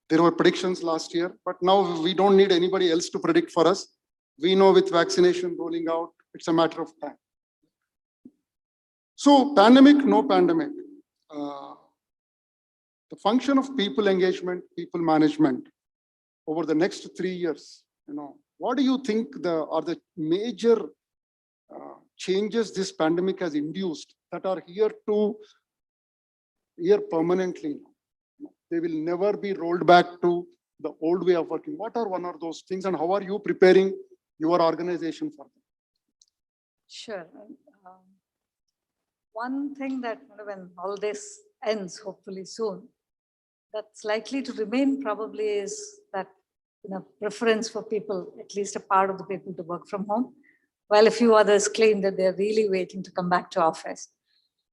There were predictions last year, but now we don't need anybody else to predict for us. We know with vaccination rolling out, it's a matter of time. So pandemic, no pandemic. The function of people engagement, people management over the next 3 years, what do you think are the major changes this pandemic has induced that are here permanently? They will never be rolled back to the old way of working. What are one of those things, and how are you preparing your organization for them? Sure. One thing that when all this ends, hopefully soon, that's likely to remain probably is that preference for people, at least a part of the people, to work from home, while a few others claim that they're really waiting to come back to office.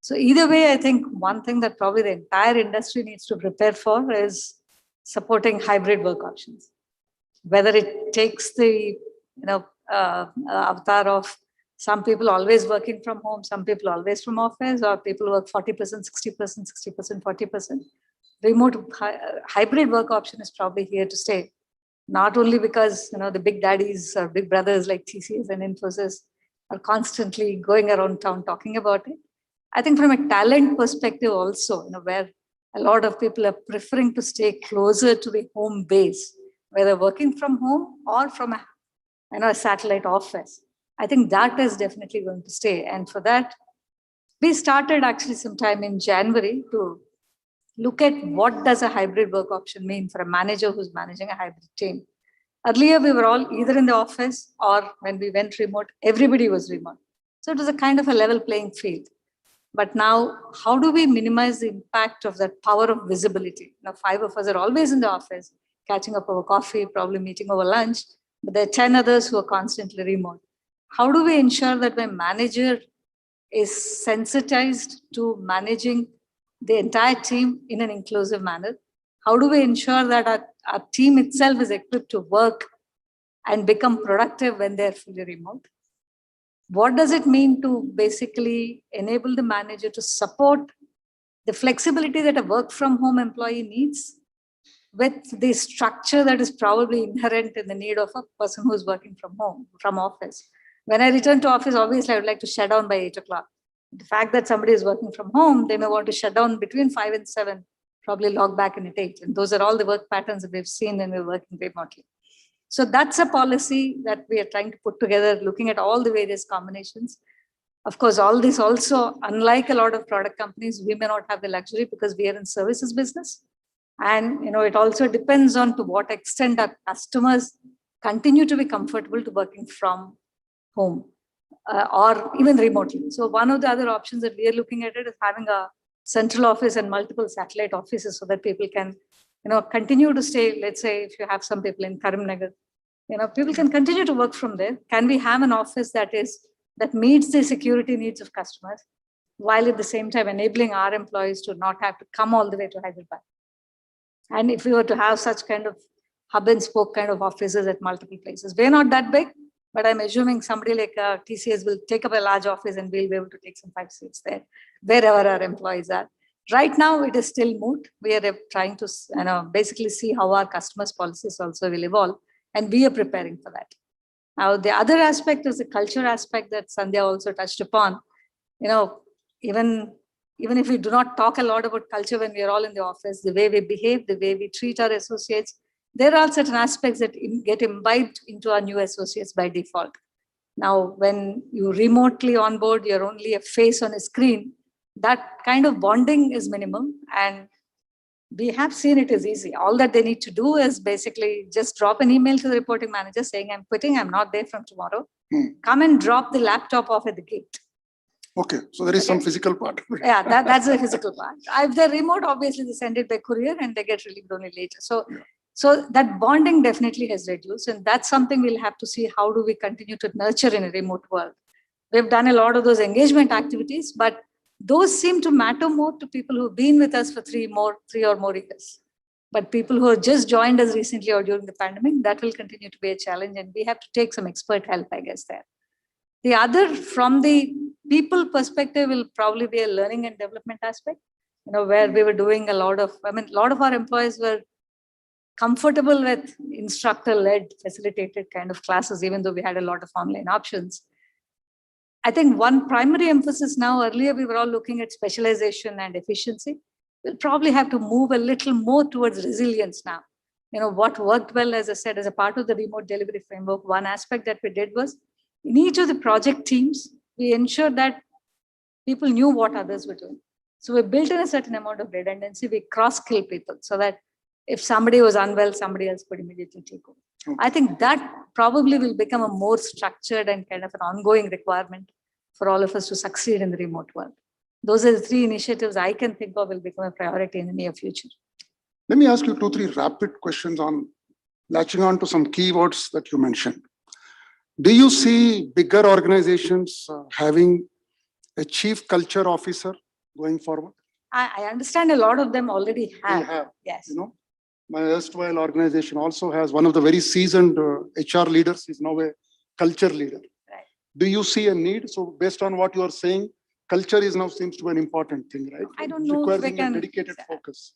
So either way, I think one thing that probably the entire industry needs to prepare for is supporting hybrid work options. Whether it takes the avatar of some people always working from home, some people always from office, or people work 40%, 60%, 60%, 40%. Remote hybrid work option is probably here to stay. Not only because the big daddies or big brothers like TCS and Infosys are constantly going around town talking about it. I think from a talent perspective also, where a lot of people are preferring to stay closer to the home base, whether working from home or from a satellite office. I think that is definitely going to stay. And for that, we started actually sometime in January to look at what does a hybrid work option mean for a manager who's managing a hybrid team. Earlier, we were all either in the office, or when we went remote, everybody was remote. So it was a kind of a level playing field. But now, how do we minimize the impact of that power of visibility? 5 of us are always in the office, catching up over coffee, probably meeting over lunch, but there are 10 others who are constantly remote. How do we ensure that my manager is sensitized to managing the entire team in an inclusive manner? How do we ensure that our team itself is equipped to work and become productive when they're fully remote? What does it mean to basically enable the manager to support the flexibility that a work from home employee needs with the structure that is probably inherent in the need of a person who's working from home, from office? When I return to office, obviously I would like to shut down by 8 o'clock. The fact that somebody is working from home, they may want to shut down between 5 and 7, probably log back in at 8. And those are all the work patterns that we've seen when we're working remotely. So that's a policy that we are trying to put together, looking at all the various combinations. Of course, all this also, unlike a lot of product companies, we may not have the luxury because we are in services business. And it also depends on to what extent our customers continue to be comfortable to working from home or even remotely. So one of the other options that we are looking at it is having a central office and multiple satellite offices so that people can continue to stay. Let's say if you have some people in Karimnagar, people can continue to work from there. Can we have an office that meets the security needs of customers, while at the same time enabling our employees to not have to come all the way to Hyderabad? And if we were to have such kind of hub and spoke kind of offices at multiple places, we're not that big, but I'm assuming somebody like TCS will take up a large office and we'll be able to take some 5 seats there, wherever our employees are. Right now, it is still moot. We are trying to basically see how our customers' policies also will evolve, and we are preparing for that. Now, the other aspect is the culture aspect that Sandhya also touched upon. Even if we do not talk a lot about culture when we are all in the office, the way we behave, the way we treat our associates, there are certain aspects that get imbibed into our new associates by default. Now, when you remotely onboard, you're only a face on a screen. That kind of bonding is minimum, and we have seen it is easy. All that they need to do is basically just drop an email to the reporting manager saying, I'm quitting, I'm not there from tomorrow. Come and drop the laptop off at the gate. Okay, so there is some physical part. Yeah, that's the physical part. If they're remote, obviously they send it by courier and they get relieved only later. So that bonding definitely has reduced, and that's something we'll have to see how do we continue to nurture in a remote world. We've done a lot of those engagement activities, but those seem to matter more to people who've been with us for three or more years. But people who have just joined us recently or during the pandemic, that will continue to be a challenge, and we have to take some expert help, I guess, there. The other, from the people perspective, will probably be a learning and development aspect, where we were doing a lot of our employees were comfortable with instructor-led, facilitated kind of classes, even though we had a lot of online options. I think one primary emphasis now, earlier we were all looking at specialization and efficiency. We'll probably have to move a little more towards resilience now. What worked well, as I said, as a part of the remote delivery framework, one aspect that we did was in each of the project teams, we ensured that people knew what others were doing. So we built in a certain amount of redundancy. We cross-skill people so that if somebody was unwell, somebody else could immediately take over. I think that probably will become a more structured and kind of an ongoing requirement for all of us to succeed in the remote world. Those are the three initiatives I can think of will become a priority in the near future. Let me ask you 2-3 rapid questions on latching on to some keywords that you mentioned. Do you see bigger organizations having a chief culture officer going forward? I understand a lot of them already have. They have. Yes. My erstwhile organization also has one of the very seasoned HR leaders is now a culture leader. Right. Do you see a need? So based on what you are saying, culture is now seems to be an important thing, right? I don't know if we can. A dedicated focus.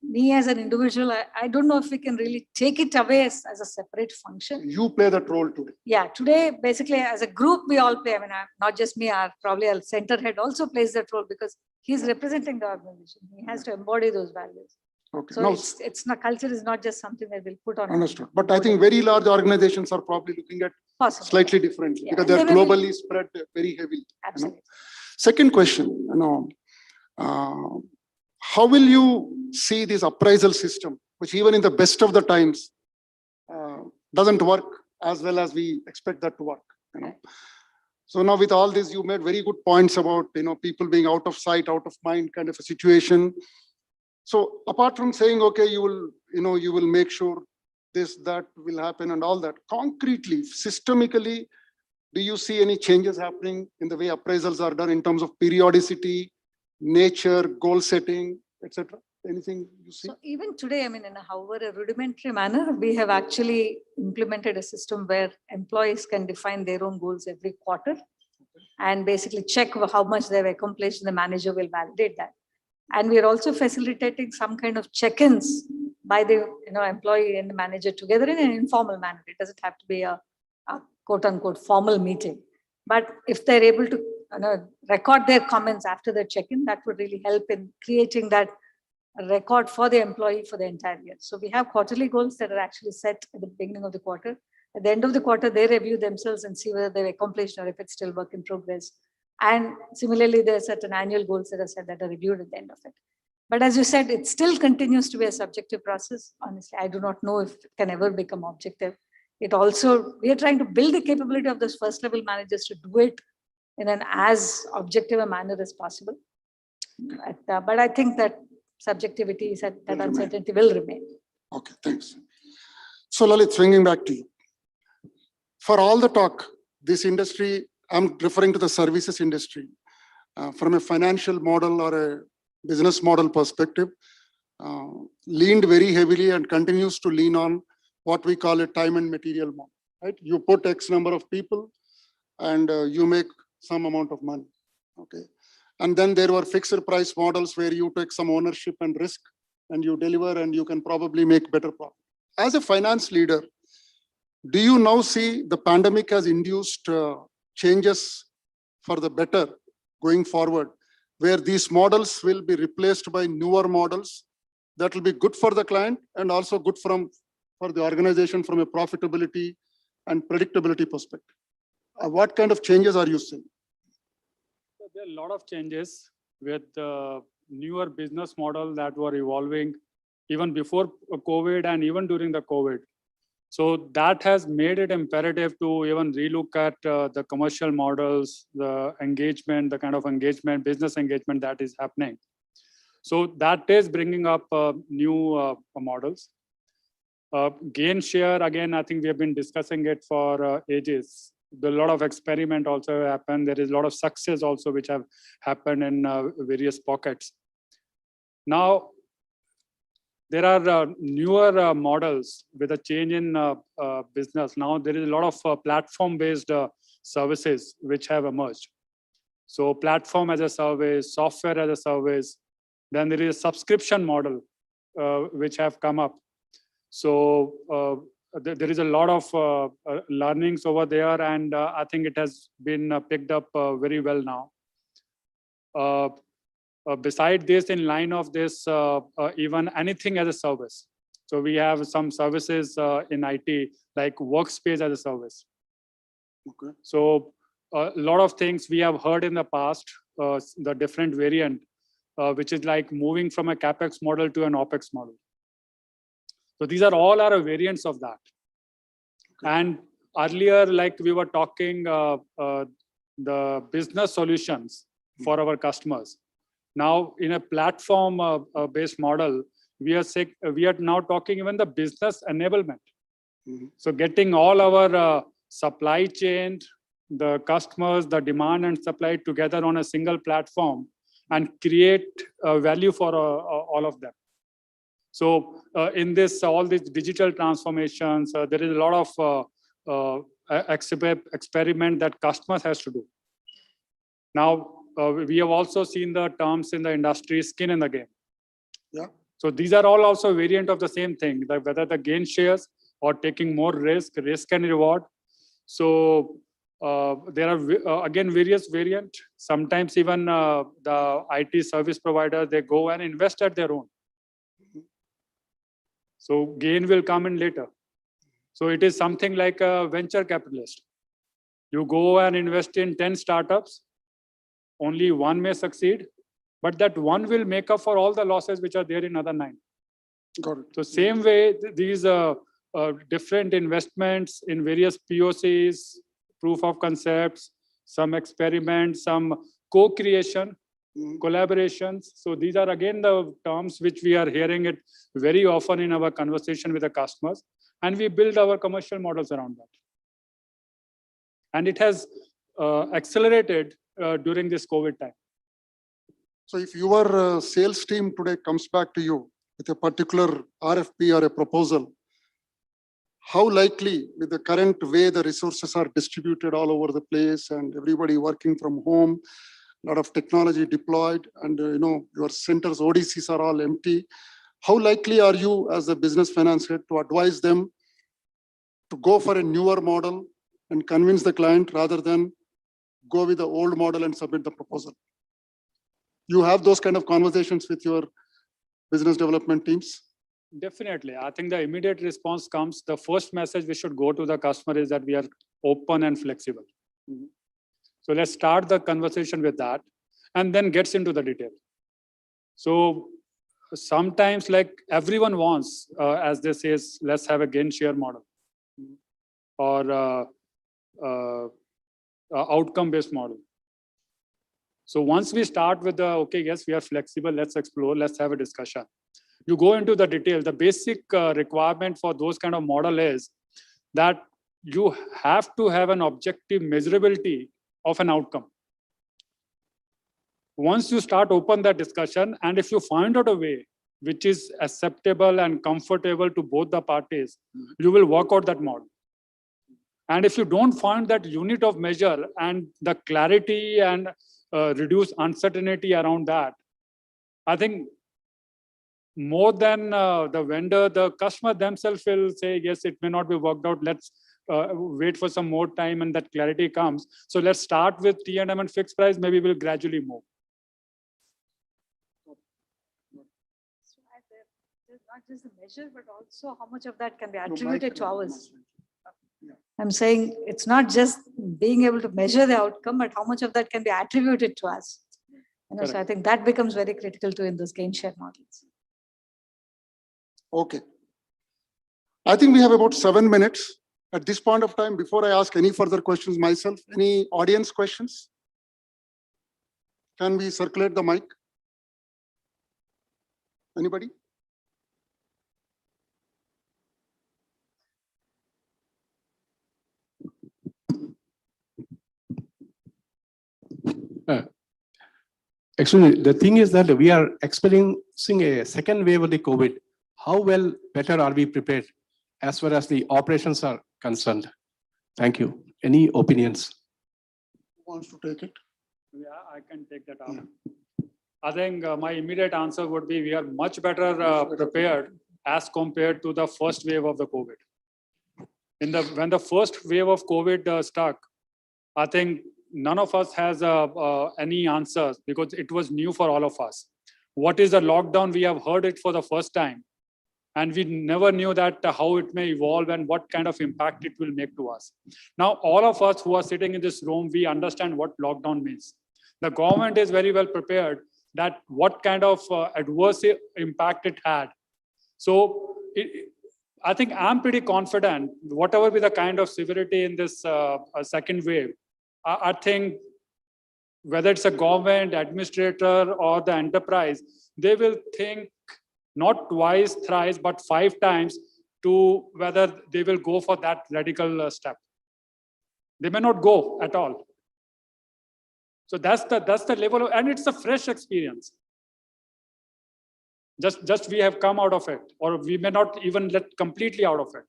Me as an individual, I don't know if we can really take it away as a separate function. You play that role today. Yeah, today, basically, as a group, we all play. I mean, not just me, probably our center head also plays that role because he's representing the organization. He has to embody those values. Okay. So Now, it's not, culture is not just something that we'll put on. Understood. But I think very large organizations are probably looking at slightly differently because they're globally spread very heavily. Absolutely. Second question, how will you see this appraisal system, which even in the best of the times doesn't work as well as we expect that to work? So now with all this, you made very good points about people being out of sight, out of mind kind of a situation. So apart from saying, okay, you will make sure this, that will happen and all that, concretely, systemically, do you see any changes happening in the way appraisals are done in terms of periodicity, nature, goal setting, etc.? Anything you see? So even today, I mean, in however a rudimentary manner, we have actually implemented a system where employees can define their own goals every quarter and basically check how much they've accomplished, and the manager will validate that. And we are also facilitating some kind of check-ins by the employee and the manager together in an informal manner. It doesn't have to be a quote-unquote formal meeting. But if they're able to record their comments after the check-in, that would really help in creating that record for the employee for the entire year. So we have quarterly goals that are actually set at the beginning of the quarter. At the end of the quarter, they review themselves and see whether they've accomplished or if it's still work in progress. And similarly, there are certain annual goals that are set that are reviewed at the end of it. But as you said, it still continues to be a subjective process. Honestly, I do not know if it can ever become objective. It also, we are trying to build the capability of those first level managers to do it in an as objective a manner as possible. But I think that subjectivity, that uncertainty will remain. Okay, thanks. So Lalit, swinging back to you. For all the talk, this industry, I'm referring to the services industry, from a financial model or a business model perspective, leaned very heavily and continues to lean on what we call a time and material model, right? You put X number of people and you make some amount of money, okay? And then there were fixed price models where you take some ownership and risk and you deliver and you can probably make better profit. As a finance leader, do you now see the pandemic has induced changes for the better going forward, where these models will be replaced by newer models that will be good for the client and also good for the organization from a profitability and predictability perspective? What kind of changes are you seeing? So there are a lot of changes with newer business models that were evolving even before COVID and even during the COVID. So that has made it imperative to even relook at the commercial models, the engagement, the kind of engagement, business engagement that is happening. So that is bringing up new models. Gain share, again, I think we have been discussing it for ages. A lot of experiment also happened. There is a lot of success also which have happened in various pockets. Now, there are newer models with a change in business. Now there is a lot of platform-based services which have emerged. So platform as a service, software as a service. Then there is a subscription model which have come up. So there is a lot of learnings over there, and I think it has been picked up very well now. Beside this, in line of this, even anything as a service. So we have some services in IT, like workspace as a service. Okay. So a lot of things we have heard in the past, the different variant, which is like moving from a CapEx model to an OpEx model. So these are all our variants of that. Okay. And earlier, like we were talking, the business solutions for our customers. Now, in a platform-based model, we are now talking even the business enablement. Mm-hmm. So getting all our supply chain, the customers, the demand and supply together on a single platform and create value for all of them. So in this, all these digital transformations, there is a lot of experiment that customers has to do. Now, we have also seen the terms in the industry, skin in the game. Yeah. So these are all also variant of the same thing, like whether the gain shares or taking more risk and reward. So there are again various variant. Sometimes even the IT service provider, they go and invest at their own. So gain will come in later. So it is something like a venture capitalist. You go and invest in 10 startups. Only one may succeed, but that one will make up for all the losses which are there in other 9. Got it. So same way, these different investments in various POCs, proof of concepts, some experiments, some co-creation, collaborations. So these are again the terms which we are hearing it very often in our conversation with the customers, and we build our commercial models around that. And it has accelerated during this COVID time. So if your sales team today comes back to you with a particular RFP or a proposal, how likely with the current way the resources are distributed all over the place and everybody working from home, a lot of technology deployed, and your centers, ODCs are all empty. How likely are you as a business finance head to advise them to go for a newer model and convince the client rather than go with the old model and submit the proposal? You have those kind of conversations with your business development teams? Definitely. I think the immediate response comes, the first message we should go to the customer is that we are open and flexible. Mm-hmm. So let's start the conversation with that and then gets into the detail. So sometimes like everyone wants, as they say, let's have a gain share model or outcome-based model. So once we start with the, okay, yes, we are flexible, let's explore, let's have a discussion. You go into the detail. The basic requirement for those kind of model is that you have to have an objective measurability of an outcome. Once you start open that discussion, and if you find out a way which is acceptable and comfortable to both the parties, you will work out that model. And if you don't find that unit of measure and the clarity and reduce uncertainty around that, I think more than the vendor, the customer themselves will say, yes, it may not be worked out. Let's wait for some more time and that clarity comes. So let's start with T&M and fixed price. Maybe we'll gradually move. So there's not just the measure, but also how much of that can be attributed to ours. I'm saying it's not just being able to measure the outcome, but how much of that can be attributed to us. So I think that becomes very critical too in those gain share models. Okay. I think we have about 7 minutes. At this point of time, before I ask any further questions myself, any audience questions? Can we circulate the mic? Anybody? Actually, the thing is that we are experiencing a second wave of the COVID. How well better are we prepared as far as the operations are concerned? Thank you. Any opinions? Who wants to take it? Yeah, I can take that up. I think my immediate answer would be we are much better prepared as compared to the first wave of the COVID. When the first wave of COVID struck, I think none of us has any answers because it was new for all of us. What is the lockdown? We have heard it for the first time. And we never knew that how it may evolve and what kind of impact it will make to us. Now, all of us who are sitting in this room, we understand what lockdown means. The government is very well prepared that what kind of adverse impact it had. So I think I'm pretty confident, whatever be the kind of severity in this second wave, I think whether it's a government, administrator, or the enterprise, they will think not twice, thrice, but 5 times to whether they will go for that radical step. They may not go at all. So that's the level of, and it's a fresh experience. Just we have come out of it, or we may not even let completely out of it.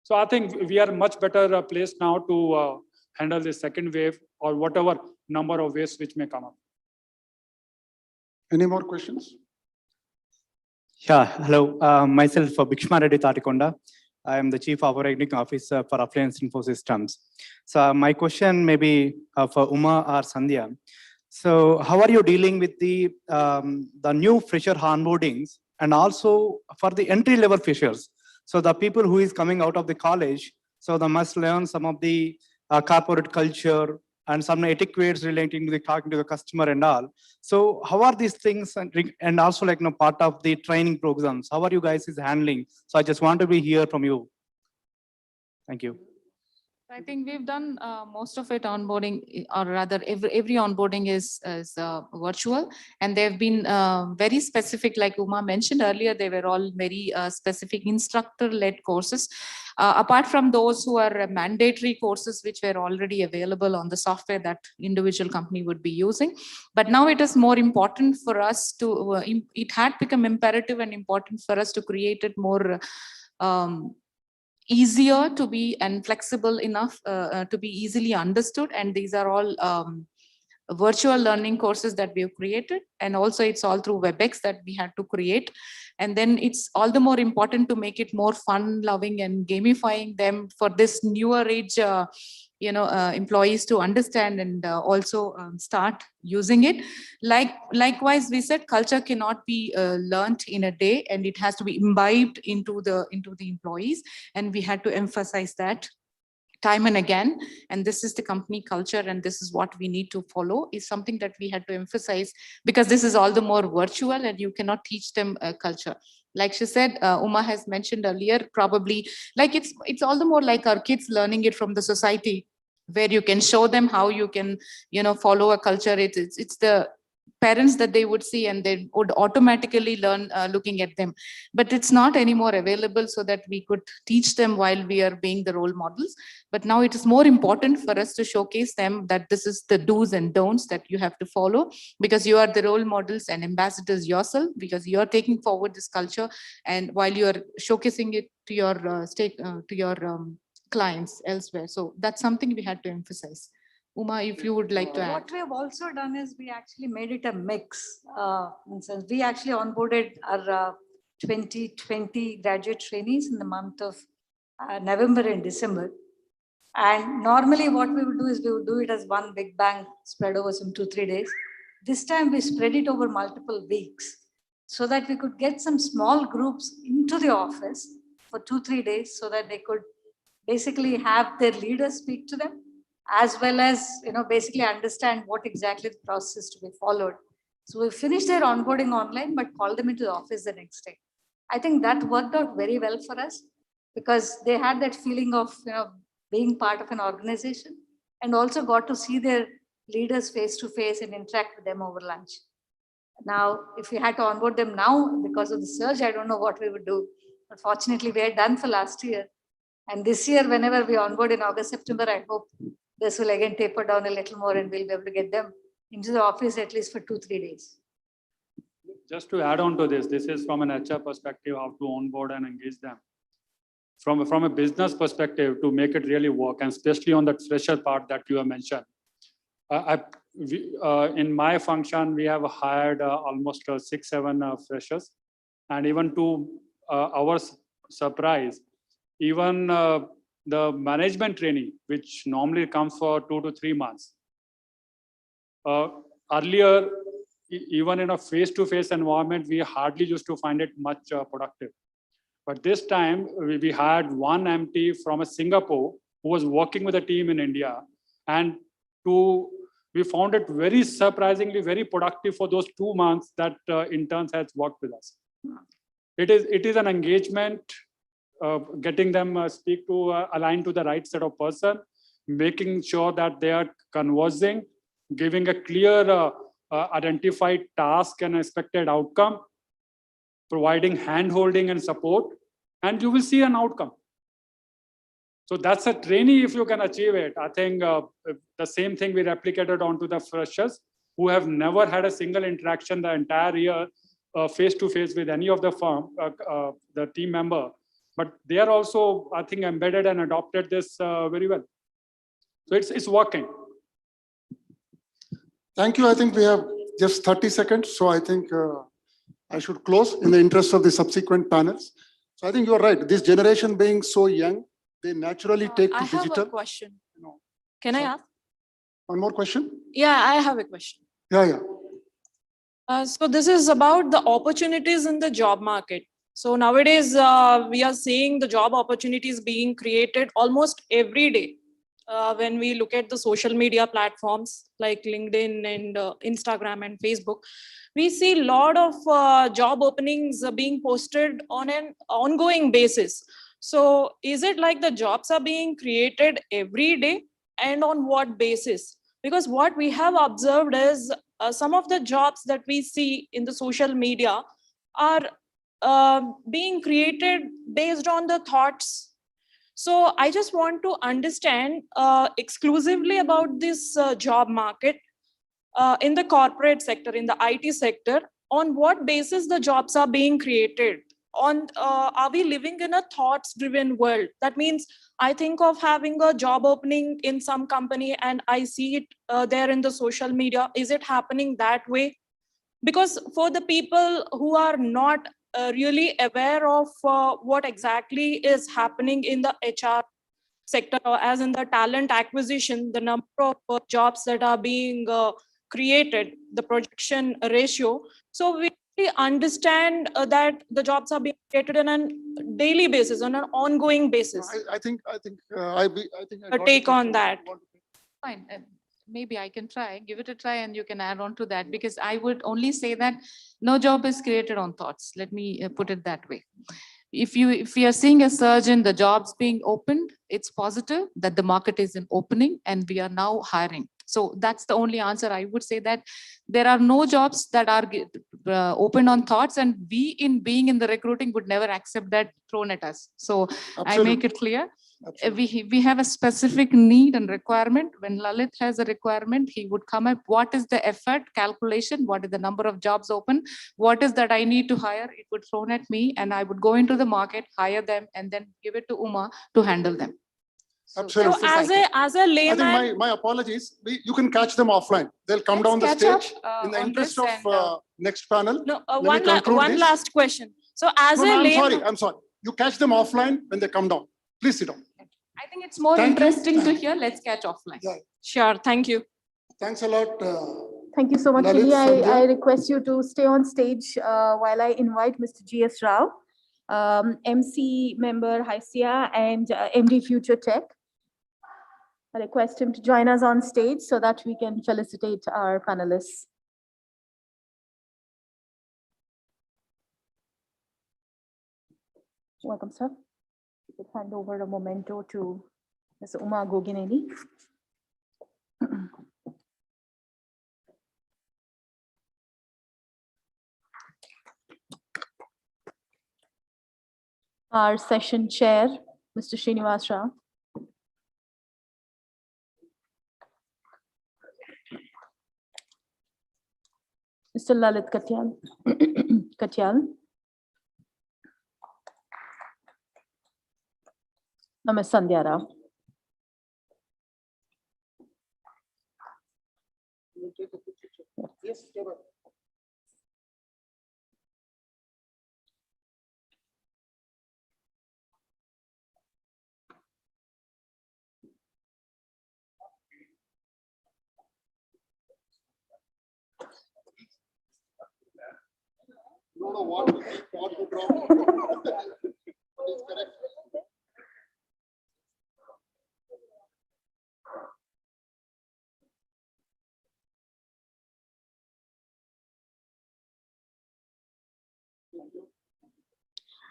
So I think we are much better placed now to handle the second wave or whatever number of waves which may come up. Any more questions? Yeah, hello. Myself, Bhikshma Reddy Tatikonda. I am the Chief Operating Officer for Appliance Info Systems. So my question may be for Uma or Sandhya. So how are you dealing with the new fresher onboardings and also for the entry-level freshers? So the people who is coming out of the college, so they must learn some of the corporate culture and some etiquettes relating to the talking to the customer and all. So how are these things and also like part of the training programs? How are you guys is handling? So I just want to be here from you. Thank you. I think we've done most of it onboarding, or rather every onboarding is virtual, and they've been very specific, like Uma mentioned earlier, they were all very specific instructor-led courses. Apart from those who are mandatory courses, which were already available on the software that individual company would be using. But now it is more important for us to, it had become imperative and important for us to create it more easier to be and flexible enough to be easily understood. And these are all virtual learning courses that we have created. And also it's all through WebEx that we had to create. And then it's all the more important to make it more fun loving and gamifying them for this newer age employees to understand and also start using it. Likewise, we said culture cannot be learnt in a day, and it has to be imbibed into the employees. And we had to emphasize that time and again. And this is the company culture, and this is what we need to follow, is something that we had to emphasize, because this is all the more virtual and you cannot teach them culture. Like she said, Uma has mentioned earlier, probably like it's all the more like our kids learning it from the society, where you can show them how you can, follow a culture. It's the parents that they would see and they would automatically learn looking at them. But it's not anymore available so that we could teach them while we are being the role models. But now it is more important for us to showcase them that this is the do's and don'ts that you have to follow, because you are the role models and ambassadors yourself, because you are taking forward this culture, and while you are showcasing it to your clients elsewhere. So that's something we had to emphasize. Uma, if you would like to add. What we have also done is we actually made it a mix. Since we actually onboarded our 2020 graduate trainees in the month of November and December. And normally what we would do is we would do it as one big bang spread over some 2-3 days. This time we spread it over multiple weeks so that we could get some small groups into the office for 2-3 days so that they could basically have their leaders speak to them, as well as, basically understand what exactly the process is to be followed. So we finished their onboarding online, but called them into the office the next day. I think that worked out very well for us because they had that feeling of, being part of an organization and also got to see their leaders face to face and interact with them over lunch. Now, if we had to onboard them now because of the surge, I don't know what we would do. But fortunately, we had done for last year. And this year, whenever we onboard in August, September, I hope this will again taper down a little more and we'll be able to get them into the office at least for 2-3 days. Just to add on to this is from an HR perspective, how to onboard and engage them. From a business perspective, to make it really work, and especially on that fresher part that you have mentioned. In my function, we have hired almost 6-7 freshers. And even to our surprise, even the management training, which normally comes for 2 to 3 months. Earlier, even in a face-to-face environment, we hardly used to find it much productive. But this time, we had one MT from Singapore who was working with a team in India. And we found it very surprisingly very productive for those 2 months that interns has worked with us. It is an engagement, getting them align to the right set of person, making sure that they are conversing, giving a clear identified task and expected outcome, providing hand-holding and support, and you will see an outcome. So that's a trainee if you can achieve it. I think the same thing we replicated onto the freshers who have never had a single interaction the entire year face-to-face with any of the firm, the team member. But they are also, I think, embedded and adopted this very well. So it's working. Thank you. I think we have just 30 seconds. So I think I should close in the interest of the subsequent panels. So I think you're right. This generation being so young, they naturally take to digital. I have a question. Can I ask? One more question? Yeah, I have a question. Yeah. So this is about the opportunities in the job market. So nowadays, we are seeing the job opportunities being created almost every day. When we look at the social media platforms like LinkedIn and Instagram and Facebook, we see a lot of job openings being posted on an ongoing basis. So is it like the jobs are being created every day, and on what basis? Because what we have observed is some of the jobs that we see in the social media are being created based on the thoughts. So I just want to understand exclusively about this job market in the corporate sector, in the IT sector, on what basis the jobs are being created. Are we living in a thoughts-driven world? That means I think of having a job opening in some company and I see it there in the social media. Is it happening that way? Because for the people who are not really aware of what exactly is happening in the HR sector, or as in the talent acquisition, the number of jobs that are being created, the projection ratio. So we understand that the jobs are being created on a daily basis, on an ongoing basis. I think A take on that. Fine. Maybe I can try, give it a try, and you can add on to that, because I would only say that no job is created on thoughts. Let me put it that way. If we are seeing a surge in the jobs being opened, it's positive that the market is in opening and we are now hiring. So that's the only answer. I would say that there are no jobs that are open on thoughts, and we, in being in the recruiting, would never accept that thrown at us. So I make it clear. We have a specific need and requirement. When Lalit has a requirement, he would come up, what is the effort calculation? What is the number of jobs open? What is that I need to hire? It would thrown at me, and I would go into the market, hire them, and then give it to Uma to handle them. Absolutely. So as a layman, I think my apologies. You can catch them offline. They'll come down the stage. In the interest of next panel. No, one last question. So as a layman, I'm sorry. You catch them offline when they come down. Please sit down. I think it's more interesting to hear. Let's catch offline. Yeah. Sure. Thank you. Thanks a lot. Thank you so much, Lalit, Lily. I Sandhya. request you to stay on stage while I invite Mr. G.S. Rao. MC member HYSEA and MD Future Tech. I request him to join us on stage so that we can felicitate our panelists. Welcome, sir. You could hand over a memento to Ms. Uma Gogineni. Our session chair, Mr. Srinivas Rao. Mr. Lalit Katyal. Katyal. Ms. Sandhya Rao. No, what to keep, what to drop. That is correct.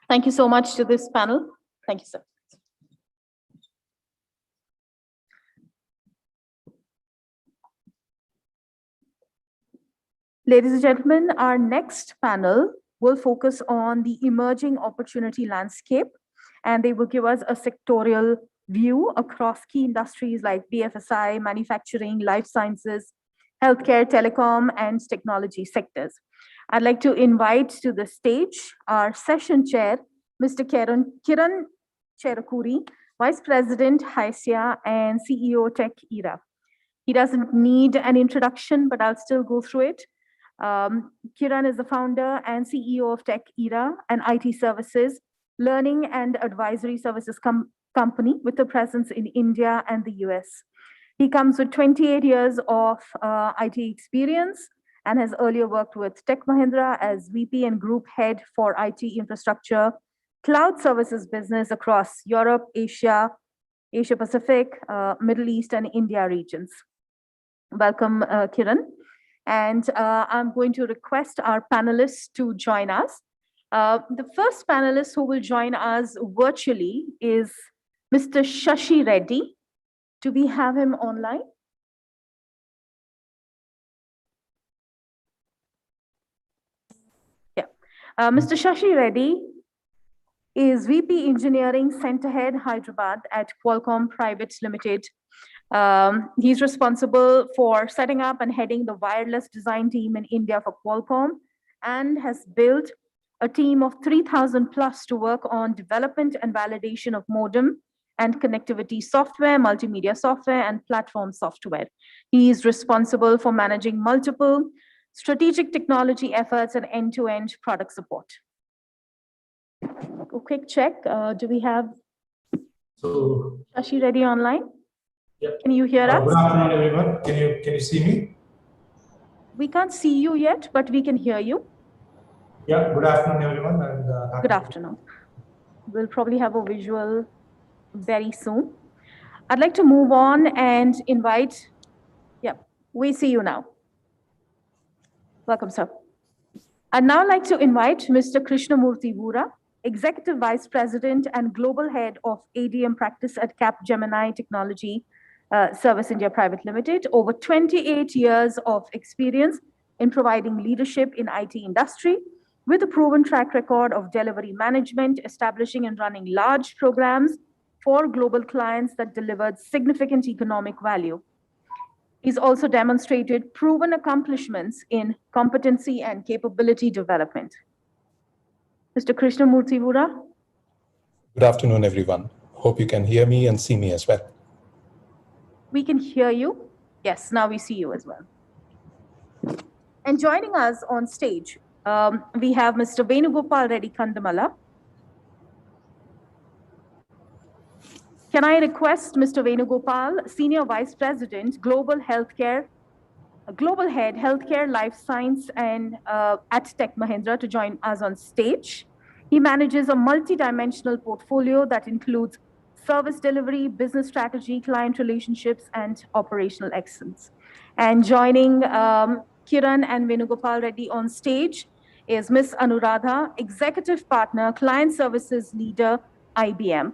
Thank you so much to this panel. Thank you, sir. Ladies and gentlemen, our next panel will focus on the emerging opportunity landscape, and they will give us a sectorial view across key industries like BFSI, manufacturing, life sciences, healthcare, telecom, and technology sectors. I'd like to invite to the stage our session chair, Mr. Kiran Cherakuri, Vice President, HYSEA, and CEO, Tech Era. He doesn't need an introduction, but I'll still go through it. Kiran is the founder and CEO of Tech Era, an IT services, learning and advisory services company with a presence in India and the US. He comes with 28 years of IT experience and has earlier worked with Tech Mahindra as VP and Group Head for IT infrastructure, cloud services business across Europe, Asia, Asia Pacific, Middle East, and India regions. Welcome, Kiran. And I'm going to request our panelists to join us. The first panelist who will join us virtually is Mr. Shashi Reddy. Do we have him online? Yeah. Mr. Shashi Reddy is VP Engineering Center Head Hyderabad at Qualcomm Private Limited. He's responsible for setting up and heading the wireless design team in India for Qualcomm and has built a team of 3,000 plus to work on development and validation of modem and connectivity software, multimedia software, and platform software. He is responsible for managing multiple strategic technology efforts and end-to-end product support. A quick check. Do we have Shashi Reddy online? Yep. Can you hear us? Good afternoon, everyone. Can you see me? We can't see you yet, but we can hear you. Yeah, good afternoon, everyone. And good afternoon. We'll probably have a visual very soon. I'd like to move on and invite, yeah, we see you now. Welcome, sir. I'd now like to invite Mr. Krishnamurthy Vora, Executive Vice President and Global Head of ADM Practice at Capgemini Technology Service India Private Limited. Over 28 years of experience in providing leadership in IT industry with a proven track record of delivery management, establishing and running large programs for global clients that delivered significant economic value. He's also demonstrated proven accomplishments in competency and capability development. Mr. Krishnamurthy Vora. good afternoon, everyone. Hope you can hear me and see me as well. We can hear you. Yes, now we see you as well. And joining us on stage, we have Mr. Venugopal Reddy Kandamala. Can I request Mr. Venugopal, Senior Vice President, Global Head, Healthcare, Life Science, and at Tech Mahindra to join us on stage. He manages a multi-dimensional portfolio that includes service delivery, business strategy, client relationships, and operational excellence. And joining Kiran and Venugopal Reddy on stage is Ms. Anuradha, Executive Partner, Client Services Leader, IBM.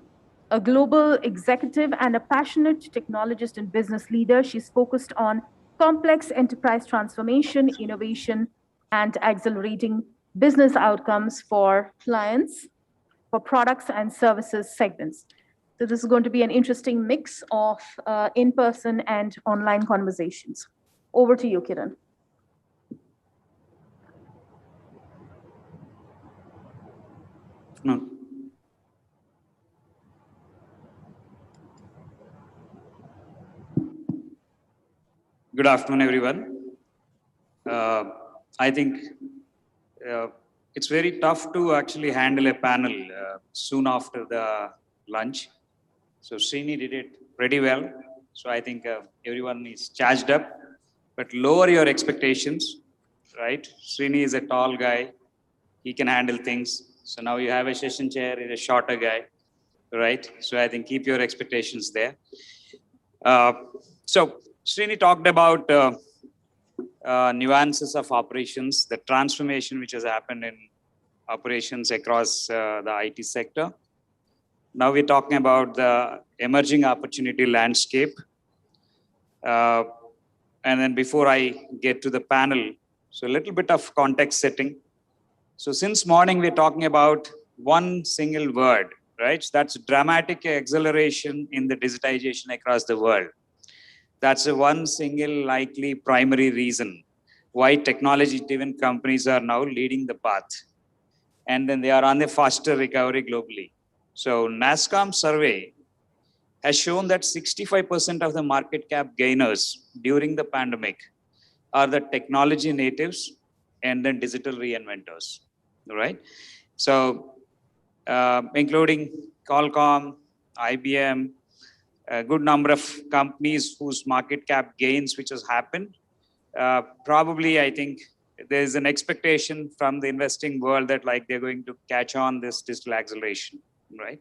A global executive and a passionate technologist and business leader, she's focused on complex enterprise transformation, innovation, and accelerating business outcomes for clients, for products and services segments. So this is going to be an interesting mix of in-person and online conversations. Over to you, Kiran. No. Good afternoon, everyone. I think it's very tough to actually handle a panel soon after the lunch. So Srini did it pretty well. So I think everyone is charged up, but lower your expectations, right? Srini is a tall guy. He can handle things. So now you have a session chair, he's a shorter guy, right? So I think keep your expectations there. So Srini talked about nuances of operations, the transformation which has happened in operations across the IT sector. Now we're talking about the emerging opportunity landscape. And then before I get to the panel, so a little bit of context setting. So since morning, we're talking about one single word, right? So that's dramatic acceleration in the digitization across the world. That's a one single likely primary reason why technology-driven companies are now leading the path. And then they are on a faster recovery globally. So NASSCOM survey has shown that 65% of the market cap gainers during the pandemic are the technology natives and then digital reinventors, right? So including Qualcomm, IBM, a good number of companies whose market cap gains which has happened. Probably, I think there's an expectation from the investing world that like they're going to catch on this digital acceleration, right?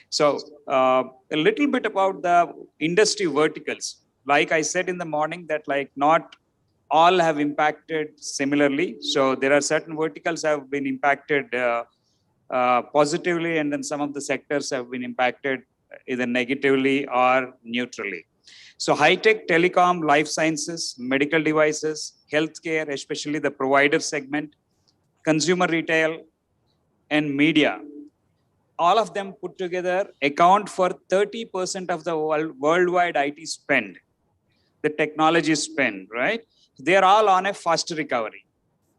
So a little bit about the industry verticals. Like I said in the morning that like not all have impacted similarly. So there are certain verticals have been impacted positively, and then some of the sectors have been impacted either negatively or neutrally. So high-tech, telecom, life sciences, medical devices, healthcare, especially the provider segment, consumer retail, and media, all of them put together account for 30% of the worldwide IT spend, the technology spend, right? They're all on a faster recovery.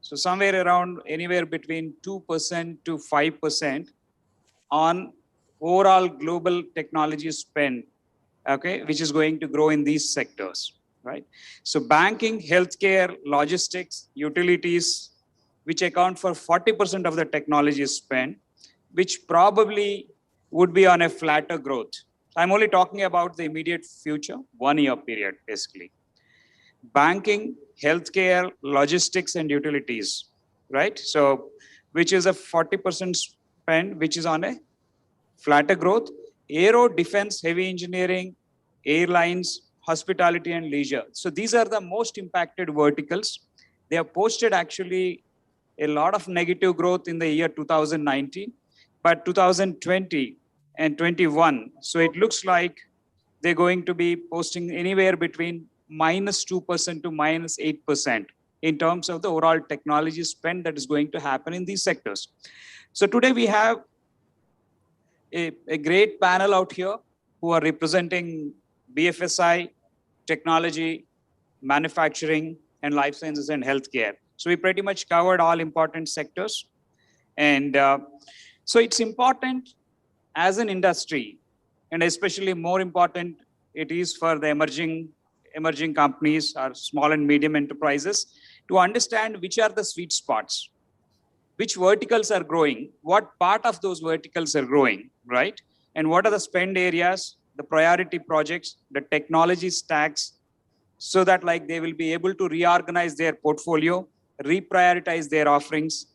So somewhere around anywhere between 2% to 5% on overall global technology spend, okay, which is going to grow in these sectors, right? So banking, healthcare, logistics, utilities, which account for 40% of the technology spend, which probably would be on a flatter growth. I'm only talking about the immediate future, 1 year period, basically. Banking, healthcare, logistics, and utilities, right? So, which is a 40% spend, which is on a flatter growth. Aero, defense, heavy engineering, airlines, hospitality, and leisure. So these are the most impacted verticals. They have posted actually a lot of negative growth in the year 2019, but 2020 and 21. So it looks like they're going to be posting anywhere between -2% to -8% in terms of the overall technology spend that is going to happen in these sectors. So today we have a great panel out here who are representing BFSI, technology, manufacturing, and life sciences and healthcare. So we pretty much covered all important sectors. And so it's important as an industry, and especially more important it is for the emerging companies or small and medium enterprises to understand which are the sweet spots, which verticals are growing, what part of those verticals are growing, right? And what are the spend areas, the priority projects, the technology stacks, so that like they will be able to reorganize their portfolio, reprioritize their offerings,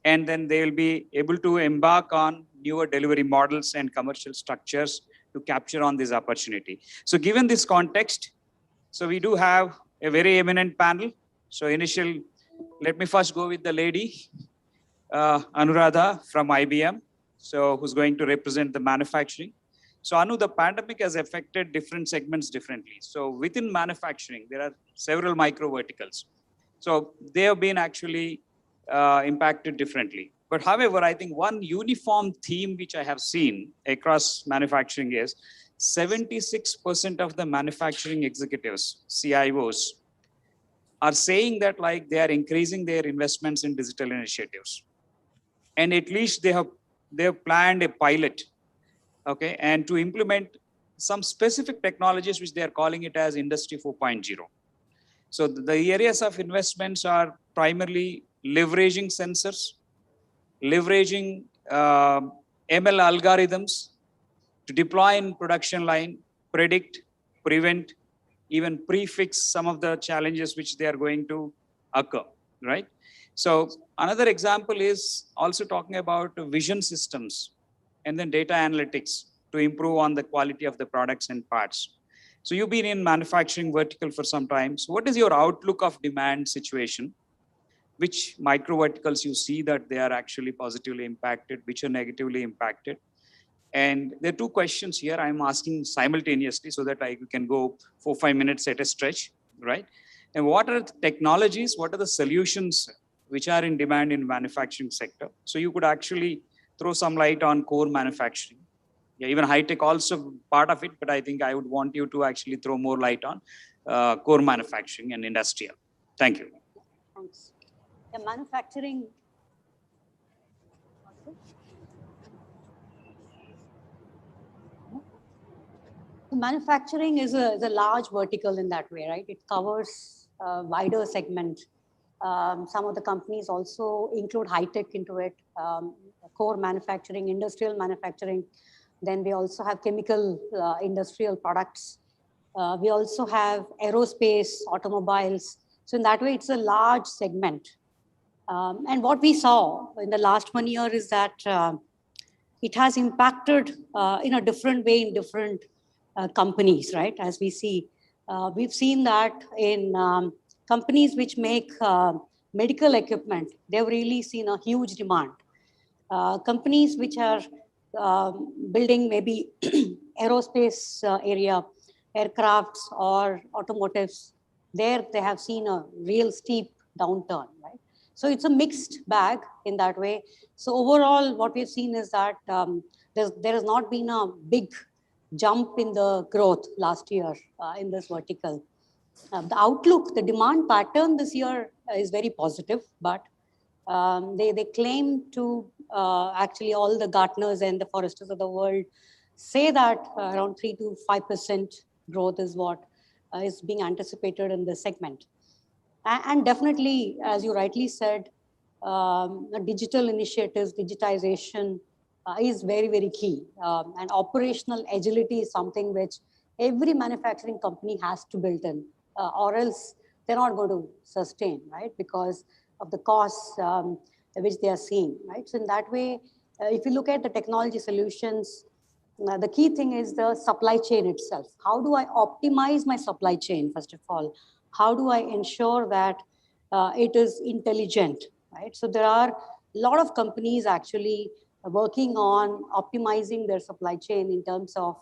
and then they will be able to embark on newer delivery models and commercial structures to capture on this opportunity. So given this context, so we do have a very eminent panel. So let me first go with the lady, Anuradha from IBM, so who's going to represent the manufacturing. So Anu, the pandemic has affected different segments differently. So within manufacturing, there are several micro verticals. So they have been actually impacted differently. But however, I think one uniform theme which I have seen across manufacturing is 76% of the manufacturing executives, CIOs, are saying that like they are increasing their investments in digital initiatives. And at least they have planned a pilot, okay, and to implement some specific technologies which they are calling it as Industry 4.0. So the areas of investments are primarily leveraging sensors, leveraging ML algorithms to deploy in production line, predict, prevent, even prefix some of the challenges which they are going to occur, right? So another example is also talking about vision systems and then data analytics to improve on the quality of the products and parts. So you've been in manufacturing vertical for some time. So what is your outlook of demand situation? Which micro verticals you see that they are actually positively impacted, which are negatively impacted? And there are two questions here I'm asking simultaneously so that I can go 4-5 minutes at a stretch, right? And what are the technologies, what are the solutions which are in demand in manufacturing sector? So you could actually throw some light on core manufacturing. Yeah, even high tech also part of it, but I think I would want you to actually throw more light on core manufacturing and industrial. Thank you. Thanks. Yeah, manufacturing. Manufacturing is a large vertical in that way, right? It covers a wider segment. Some of the companies also include high tech into it, core manufacturing, industrial manufacturing. Then we also have chemical industrial products. We also have aerospace, automobiles. So in that way, it's a large segment. And what we saw in the last 1 year is that it has impacted in a different way in different companies, right? As we see, we've seen that in companies which make medical equipment, they've really seen a huge demand. Companies which are building maybe aerospace area, aircrafts or automotives, there they have seen a real steep downturn, right? So it's a mixed bag in that way. So overall, what we've seen is that there has not been a big jump in the growth last year in this vertical. The outlook, the demand pattern this year is very positive, but they claim to actually all the Gartners and the Foresters of the world say that around 3 to 5% growth is what is being anticipated in this segment. And definitely, as you rightly said, digital initiatives, digitization is very, very key. And operational agility is something which every manufacturing company has to build in, or else they're not going to sustain, right? Because of the costs which they are seeing, right? So in that way, if you look at the technology solutions, the key thing is the supply chain itself. How do I optimize my supply chain, first of all? How do I ensure that it is intelligent, right? So there are a lot of companies actually working on optimizing their supply chain in terms of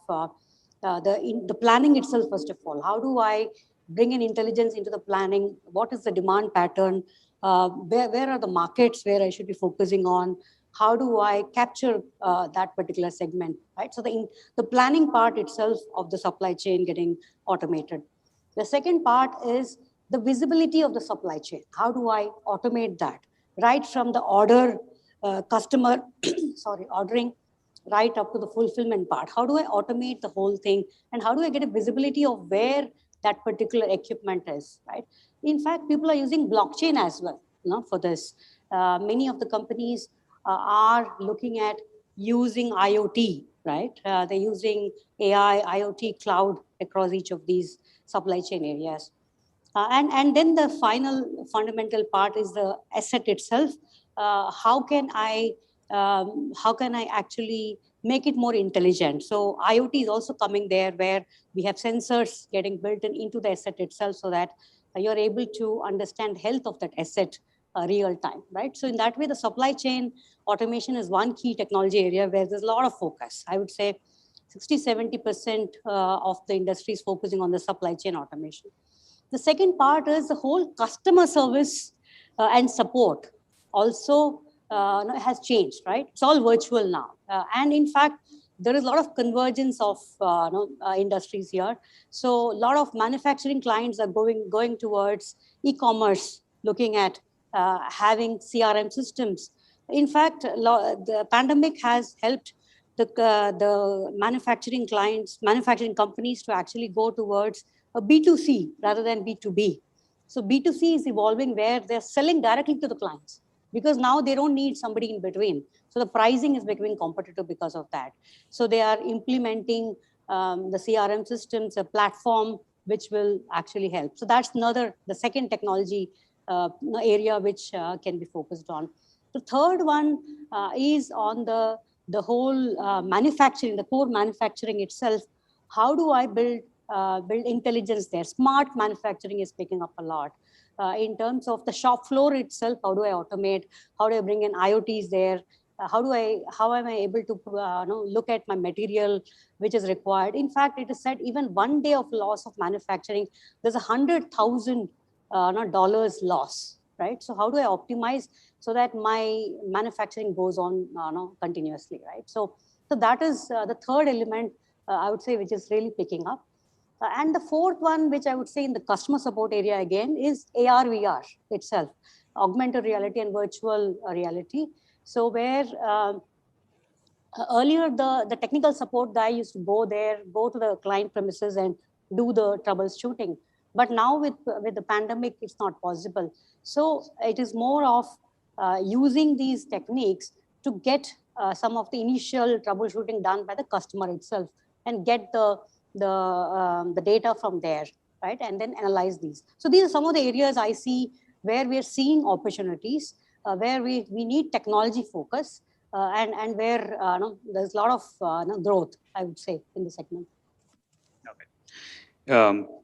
the planning itself, first of all. How do I bring in intelligence into the planning? What is the demand pattern? Where are the markets where I should be focusing on? How do I capture that particular segment, right? So the planning part itself of the supply chain getting automated. The second part is the visibility of the supply chain. How do I automate that? Right from the order, customer, ordering, right up to the fulfillment part. How do I automate the whole thing? And how do I get a visibility of where that particular equipment is, right? In fact, people are using blockchain as well, for this. Many of the companies are looking at using IoT, right? They're using AI, IoT, cloud across each of these supply chain areas. And then the final fundamental part is the asset itself. how can I actually make it more intelligent? So IoT is also coming there, where we have sensors getting built into the asset itself, so that you're able to understand health of that asset real time, right? So in that way, the supply chain automation is one key technology area where there's a lot of focus. I would say 60–70% of the industry is focusing on the supply chain automation. The second part is the whole customer service and support also has changed, right? It's all virtual now. And in fact, there is a lot of convergence of industries here. So a lot of manufacturing clients are going towards e-commerce, looking at having CRM systems. In fact, the pandemic has helped the manufacturing clients, manufacturing companies to actually go towards a B2C rather than B2B. So B2C is evolving, where they're selling directly to the clients, because now they don't need somebody in between. So the pricing is becoming competitive because of that. So they are implementing the CRM systems, a platform which will actually help. So that's the second technology area which can be focused on. The third one is on the whole manufacturing, the core manufacturing itself. How do I build intelligence there? Smart manufacturing is picking up a lot. In terms of the shop floor itself, how do I automate? How do I bring in IoTs there? How am I able to look at my material which is required? In fact, it is said even 1 day of loss of manufacturing, there's $100,000 loss, right? So how do I optimize so that my manufacturing goes on continuously, right? So that is the third element, I would say, which is really picking up. And the fourth one, which I would say in the customer support area again, is AR, VR itself, augmented reality and virtual reality. So where earlier the technical support guy used to go to the client premises and do the troubleshooting. But now with the pandemic, it's not possible. So it is more of using these techniques to get some of the initial troubleshooting done by the customer itself and get the data from there, right? And then analyze these. So these are some of the areas I see where we're seeing opportunities, where we need technology focus, and where there's a lot of growth, I would say, in the segment.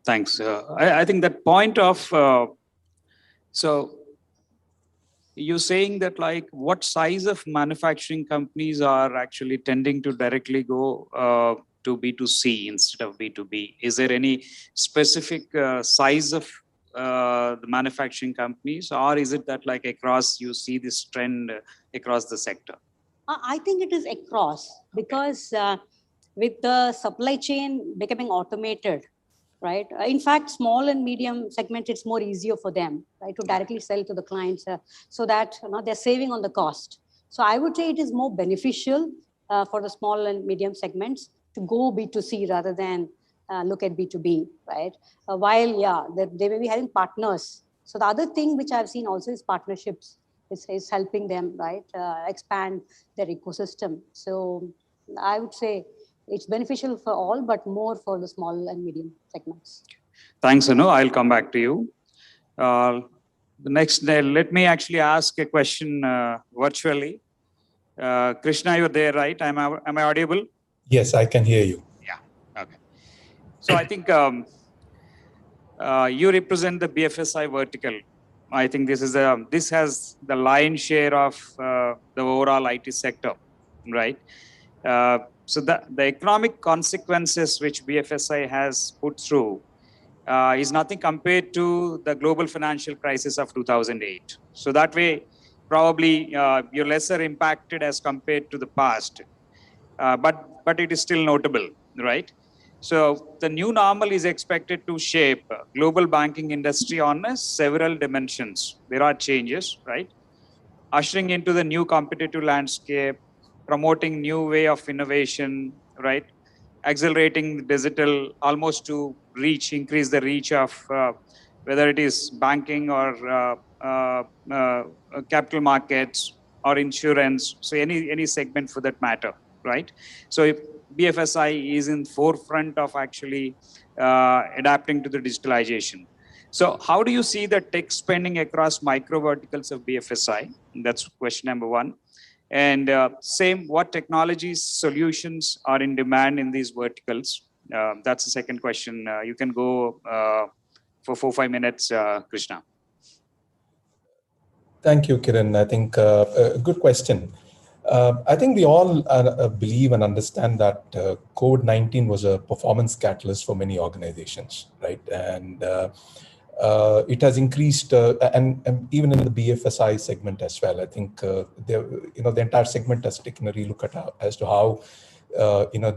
Thanks. I think that point of, so you're saying that like what size of manufacturing companies are actually tending to directly go to B2C instead of B2B? Is there any specific size of the manufacturing companies, or is it that like across you see this trend across the sector? I think it is across, because with the supply chain becoming automated, right? In fact, small and medium segment, it's more easier for them, right, to directly sell to the clients, so that they're saving on the cost. So I would say it is more beneficial for the small and medium segments to go B2C rather than look at B2B, right? While, yeah, they may be having partners. So the other thing which I've seen also is partnerships. Is helping them, right, expand their ecosystem. So I would say it's beneficial for all, but more for the small and medium segments. Thanks, Anu. I'll come back to you. The next, let me actually ask a question virtually. Krishna, you're there, right? Am I audible? Yes, I can hear you. Yeah, okay. So I think you represent the BFSI vertical. I think this has the lion's share of the overall IT sector, right? So the economic consequences which BFSI has put through is nothing compared to the global financial crisis of 2008. So that way, probably you're lesser impacted as compared to the past, but it is still notable, right? So the new normal is expected to shape global banking industry on several dimensions. There are changes, right? Ushering into the new competitive landscape, promoting new way of innovation, right? Accelerating digital almost to increase the reach of whether it is banking or capital markets or insurance. So any segment for that matter, right? So if BFSI is in forefront of actually adapting to the digitalization. So how do you see the tech spending across micro verticals of BFSI? That's question number one. And same, what technologies, solutions are in demand in these verticals? That's the second question. You can go for 4-5 minutes, Krishna. Thank you, Kiran. I think a good question. I think we all believe and understand that COVID-19 was a performance catalyst for many organizations, right? And it has increased, and even in the BFSI segment as well. I think the entire segment has taken a relook at as to how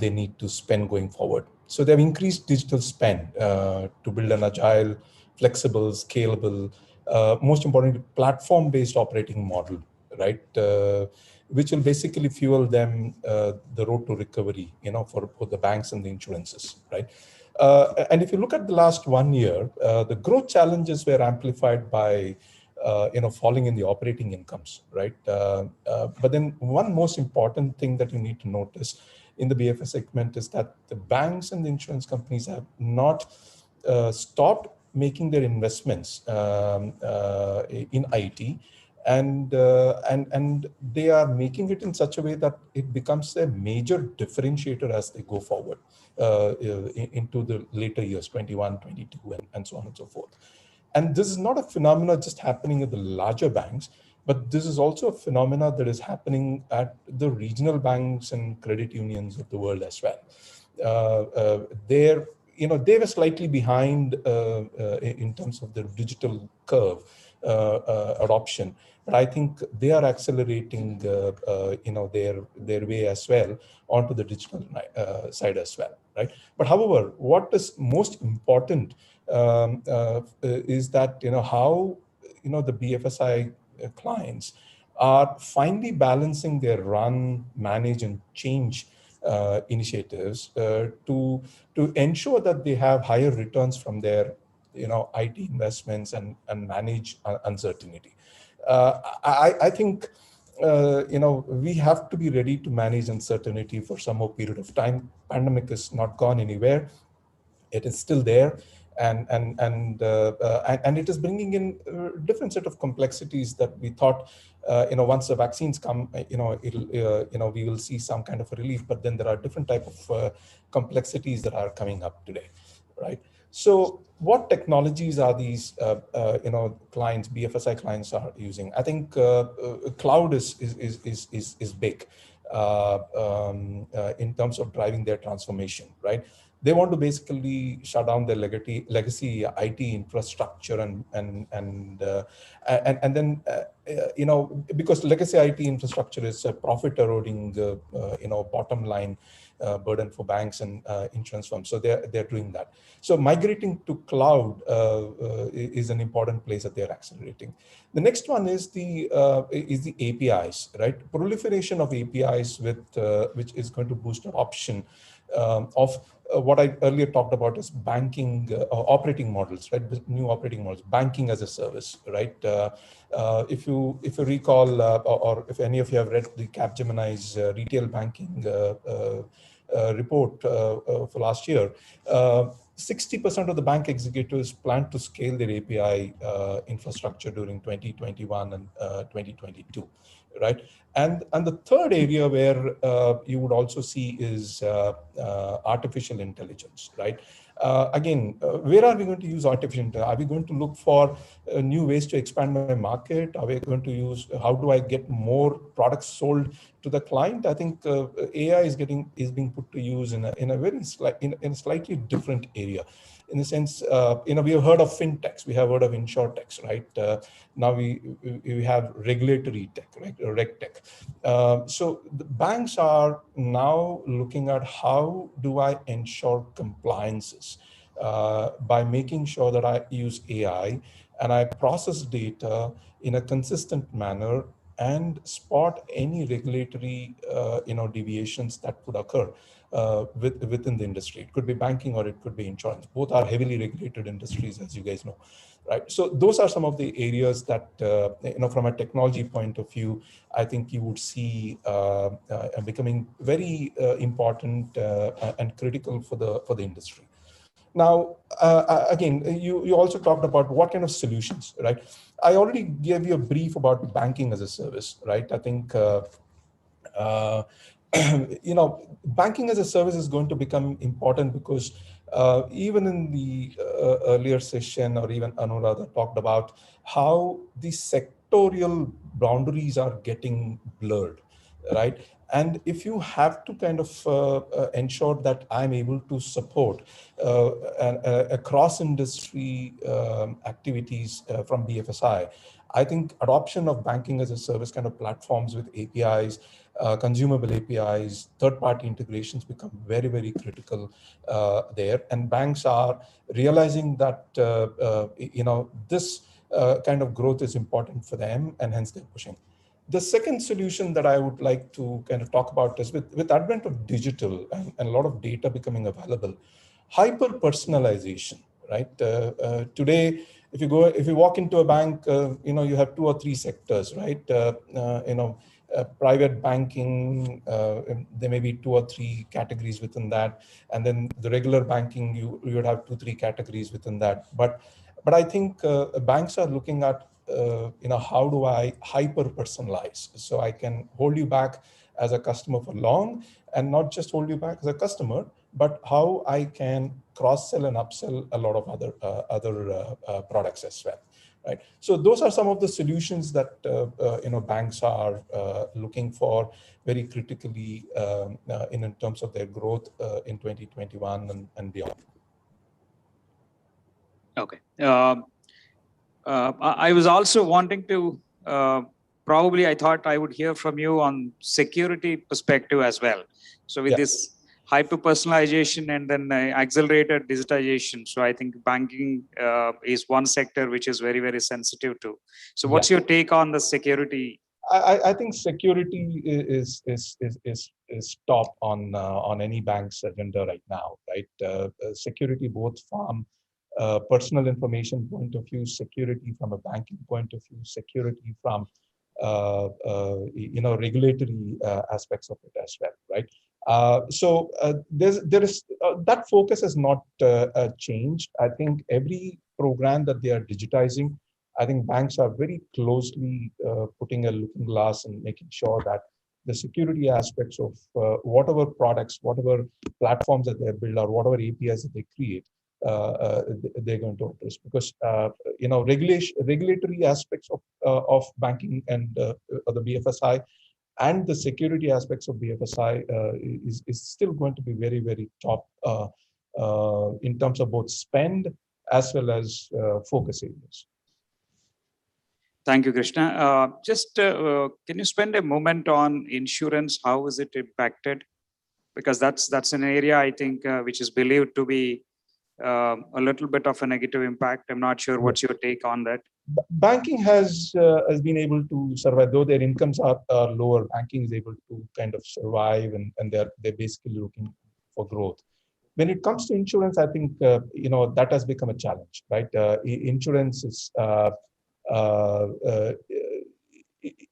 they need to spend going forward. So they've increased digital spend to build an agile, flexible, scalable, most importantly, platform-based operating model, right? Which will basically fuel them the road to recovery, for the banks and the insurances, right? And if you look at the last 1 year, the growth challenges were amplified by falling in the operating incomes, right? But then one most important thing that you need to notice in the BFS segment is that the banks and the insurance companies have not stopped making their investments in IT, and they are making it in such a way that it becomes a major differentiator as they go forward into the later years, 21, 22, and so on and so forth. And this is not a phenomenon just happening at the larger banks, but this is also a phenomenon that is happening at the regional banks and credit unions of the world as well. They were slightly behind in terms of the digital curve adoption, but I think they are accelerating their way as well onto the digital side as well, right? But however, what is most important is that how the BFSI clients are finally balancing their run, manage, and change initiatives to ensure that they have higher returns from their IT investments and manage uncertainty. I think we have to be ready to manage uncertainty for some more period of time. Pandemic is not gone anywhere; it is still there, and it is bringing in a different set of complexities that we thought. Once the vaccines come, we will see some kind of a relief. But then there are different type of complexities that are coming up today, right? So, what technologies are these clients, BFSI clients, are using? I think cloud is big in terms of driving their transformation, right? They want to basically shut down their legacy IT infrastructure and then because legacy IT infrastructure is a profit eroding bottom line burden for banks and insurance firms. So they're doing that. So migrating to cloud is an important place that they're accelerating. The next one is the APIs, right? Proliferation of APIs which is going to boost adoption of what I earlier talked about is banking operating models, right? New operating models, banking as a service, right? If you recall, or if any of you have read the Capgemini's retail banking report for last year, 60% of the bank executives plan to scale their API infrastructure during 2021 and 2022, right? And the third area where you would also see is artificial intelligence, right? Again, where are we going to use artificial intelligence? Are we going to look for new ways to expand my market? Are we going to use, how do I get more products sold to the client? I think AI is being put to use in a very slightly different area. In the sense, we have heard of fintechs, we have heard of insurtechs, right? Now we have regulatory tech, right? RegTech. So the banks are now looking at how do I ensure compliances by making sure that I use AI and I process data in a consistent manner and spot any regulatory deviations that could occur within the industry. It could be banking or it could be insurance. Both are heavily regulated industries, as you guys know, right? So those are some of the areas that from a technology point of view, I think you would see becoming very important and critical for the industry. Now, again, you also talked about what kind of solutions, right? I already gave you a brief about banking as a service, right? I think, banking as a service is going to become important because even in the earlier session, or even Anuradha talked about how the sectorial boundaries are getting blurred, right? And if you have to kind of ensure that I'm able to support across industry activities from BFSI, I think adoption of banking as a service kind of platforms with APIs, consumable APIs, third-party integrations become very, very critical there. And banks are realizing that this kind of growth is important for them, and hence they're pushing. The second solution that I would like to kind of talk about is with advent of digital and a lot of data becoming available, hyper-personalization, right? Today, if you walk into a bank, you have 2 or 3 sectors, right? Private banking, there may be 2 or 3 categories within that, and then the regular banking, you would have 2, 3 categories within that. But I think banks are looking at how do I hyper personalize so I can hold you back as a customer for long, and not just hold you back as a customer, but how I can cross-sell and upsell a lot of other products as well, right? So those are some of the solutions that banks are looking for very critically in terms of their growth in 2021 and beyond. Okay. I was also wanting to, probably I thought I would hear from you on security perspective as well. So with this hyper-personalization and then accelerated digitization, so I think banking is one sector which is very, very sensitive to. So what's your take on the security? I think security is top on any bank's agenda right now, right? Security both from personal information point of view, security from a banking point of view, security from regulatory aspects of it as well, right? So there is that focus has not changed. I think every program that they are digitizing, I think banks are very closely putting a looking glass and making sure that the security aspects of whatever products, whatever platforms that they build, or whatever APIs that they create, they're going to address, because regulatory aspects of banking and the BFSI and the security aspects of BFSI is still going to be very, very top in terms of both spend as well as focus areas. Thank you, Krishna. Can you spend a moment on insurance? How is it impacted? Because that's an area I think which is believed to be a little bit of a negative impact. I'm not sure what's your take on that. Banking has been able to survive, though their incomes are lower. Banking is able to kind of survive, and they're basically looking for growth. When it comes to insurance, I think that has become a challenge, right? Insurance is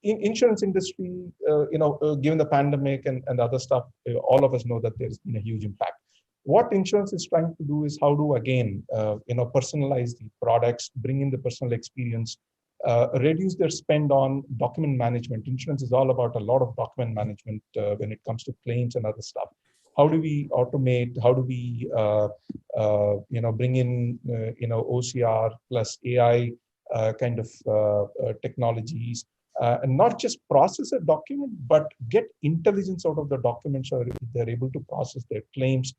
insurance industry. Given the pandemic and other stuff, all of us know that there's been a huge impact. What insurance is trying to do is how to again, personalize the products, bring in the personal experience, reduce their spend on document management. Insurance is all about a lot of document management when it comes to claims and other stuff. How do we automate? How do we, bring in, OCR plus AI kind of technologies, and not just process a document, but get intelligence out of the documents, so they're able to process their claims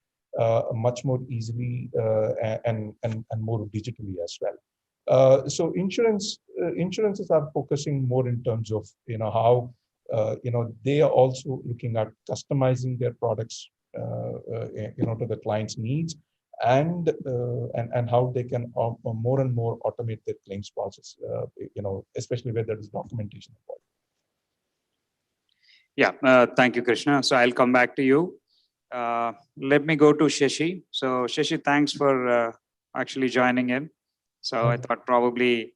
much more easily and more digitally as well. So insurances are focusing more in terms of how they are also looking at customizing their products to the client's needs, and how they can more and more automate their claims process, especially where there is documentation involved. Yeah, thank you, Krishna. So I'll come back to you. Let me go to Shashi. So Shashi, thanks for actually joining in. So I thought probably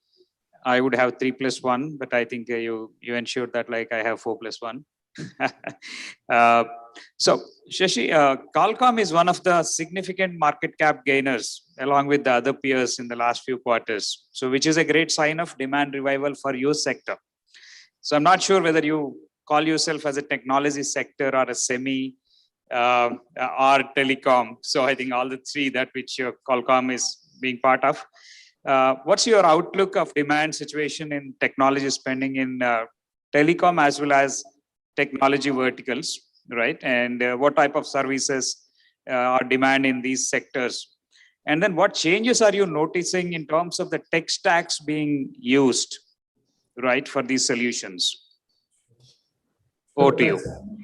I would have 3+1, but I think you ensured that like I have 4+1. So, Shashi, Qualcomm is one of the significant market cap gainers along with the other peers in the last few quarters. So, which is a great sign of demand revival for your sector. So, I'm not sure whether you call yourself as a technology sector or a semi or telecom. So, I think all the three that which your Qualcomm is being part of. What's your outlook of demand situation in technology spending in telecom as well as technology verticals, right? And what type of services are demand in these sectors? And then what changes are you noticing in terms of the tech stacks being used, right, for these solutions? Over to you.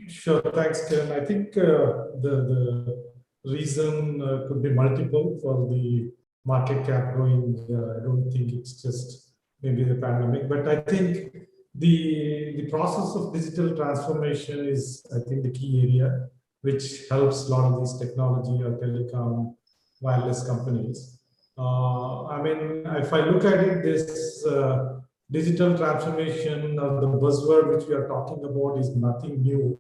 Sure, thanks, Kiran. I think the reason could be multiple for the market cap going. I don't think it's just maybe the pandemic, but I think the process of digital transformation is, I think, the key area which helps a lot of these technology or telecom wireless companies. I mean, if I look at it, this digital transformation or the buzzword which we are talking about is nothing new.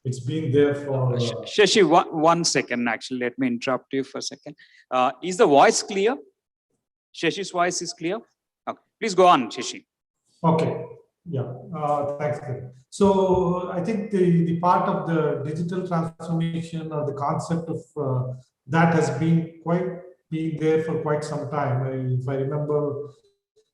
It's been there for... Shashi, one second, actually, let me interrupt you for a second. Is the voice clear? Shashi's voice is clear? Okay. Please go on, Shashi. Okay, yeah, thanks. So I think the part of the digital transformation or the concept of that has been there for quite some time. If I remember,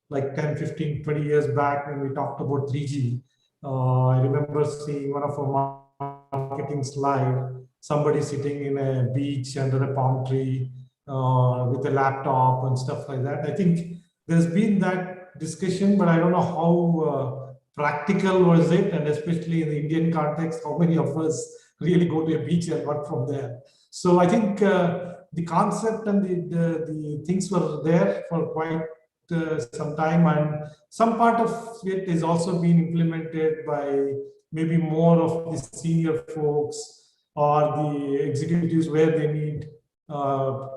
like 10, 15, 20 years back when we talked about 3G, I remember seeing one of our marketing slide, somebody sitting in a beach under a palm tree with a laptop and stuff like that. I think there's been that discussion, but I don't know how practical was it, and especially in the Indian context, how many of us really go to a beach and work from there. So I think the concept and the things were there for quite some time, and some part of it is also being implemented by maybe more of the senior folks or the executives where they need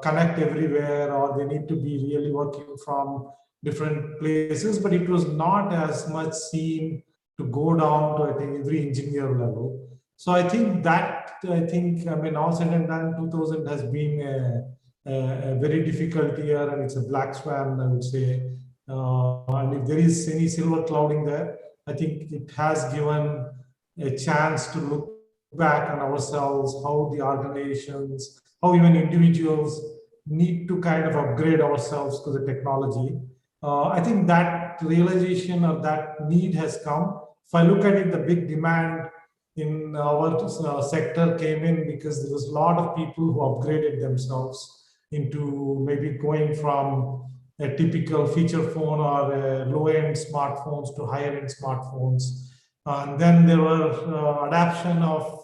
connect everywhere, or they need to be really working from different places, but it was not as much seen to go down to, I think, every engineer level. So I think, I mean, all said and done, 2000 has been a very difficult year, and it's a black swan, I would say. And if there is any silver clouding there, I think it has given a chance to look back on ourselves, how the organizations, how even individuals need to kind of upgrade ourselves to the technology. I think that realization or that need has come. If I look at it, the big demand in our sector came in because there was a lot of people who upgraded themselves into maybe going from a typical feature phone or low-end smartphones to higher-end smartphones. And then there were adaptation of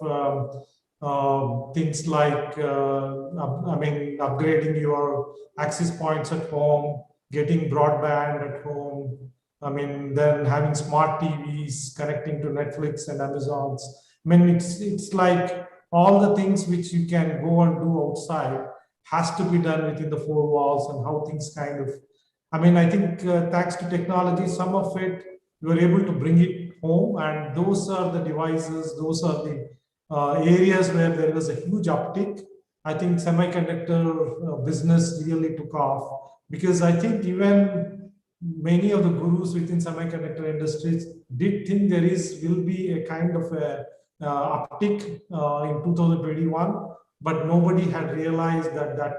things like, I mean, upgrading your access points at home, getting broadband at home, I mean, then having smart TVs, connecting to Netflix and Amazon's. I mean, it's like all the things which you can go and do outside has to be done within the four walls, and how things kind of, I mean, I think thanks to technology, some of it, we were able to bring it home, and those are the devices, those are the areas where there was a huge uptick. I think semiconductor business really took off, because I think even many of the gurus within semiconductor industries did think there will be a kind of a uptick in 2021, but nobody had realized that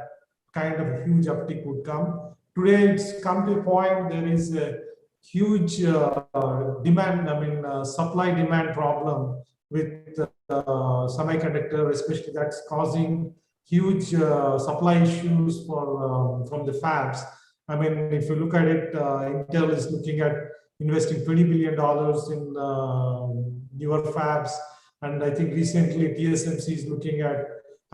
kind of a huge uptick would come. Today, it's come to a point, there is a huge demand, I mean, supply-demand problem with semiconductor, especially that's causing huge supply issues from the fabs. I mean, if you look at it, Intel is looking at investing $20 billion in newer fabs. And I think recently TSMC is looking at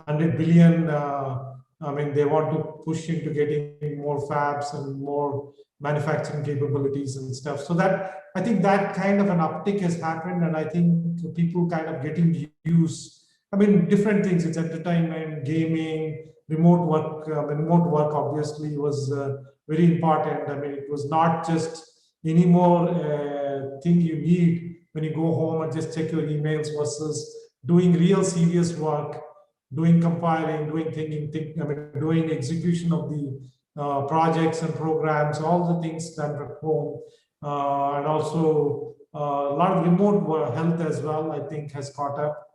100 billion. I mean, they want to push into getting more fabs and more manufacturing capabilities and stuff. So that, I think that kind of an uptick has happened. And I think people kind of getting used, I mean, different things, it's entertainment, gaming, remote work. Remote work obviously was very important. I mean, it was not just anymore thing you need when you go home and just check your emails versus doing real serious work, doing compiling, doing doing execution of the projects and programs, all the things done at home, and also a lot of remote health as well, I think has caught up.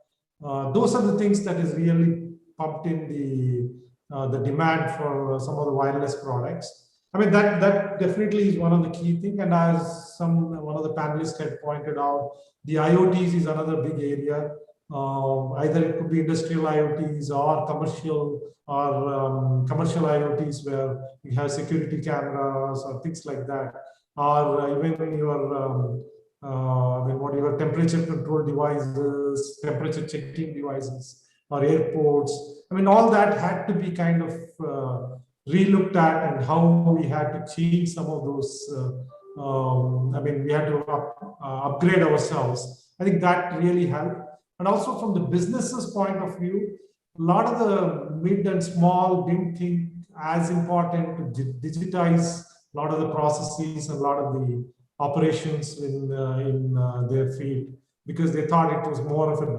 Those are the things that is really pumped in the demand for some of the wireless products. I mean, that definitely is one of the key things. And as one of the panelists had pointed out, the IoTs is another big area. Either it could be industrial IoTs or commercial IoTs where you have security cameras or things like that, or even your your temperature control devices, temperature checking devices, or airports. I mean, all that had to be kind of relooked at, and how we had to change some of those. We had to upgrade ourselves. I think that really helped. And also from the business's point of view, a lot of the mid and small didn't think as important to digitize a lot of the processes and a lot of the operations in their field, because they thought it was more of a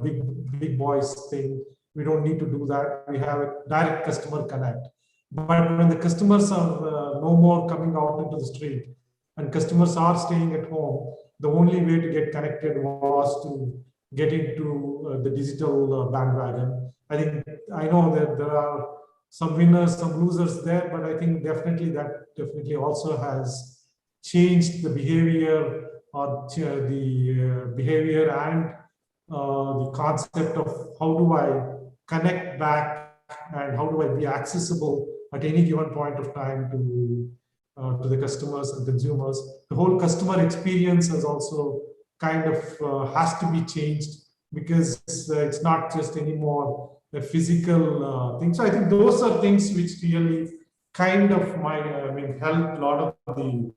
big boys thing. We don't need to do that. We have a direct customer connect. But when the customers are no more coming out into the street and customers are staying at home, the only way to get connected was to get into the digital bandwagon. I know that there are some winners, some losers there, but I think definitely also has changed the behavior, or the behavior and the concept of how do I connect back and how do I be accessible at any given point of time to the customers and consumers. The whole customer experience has also kind of has to be changed, because it's not just anymore a physical thing. So I think those are things which really kind of help a lot of the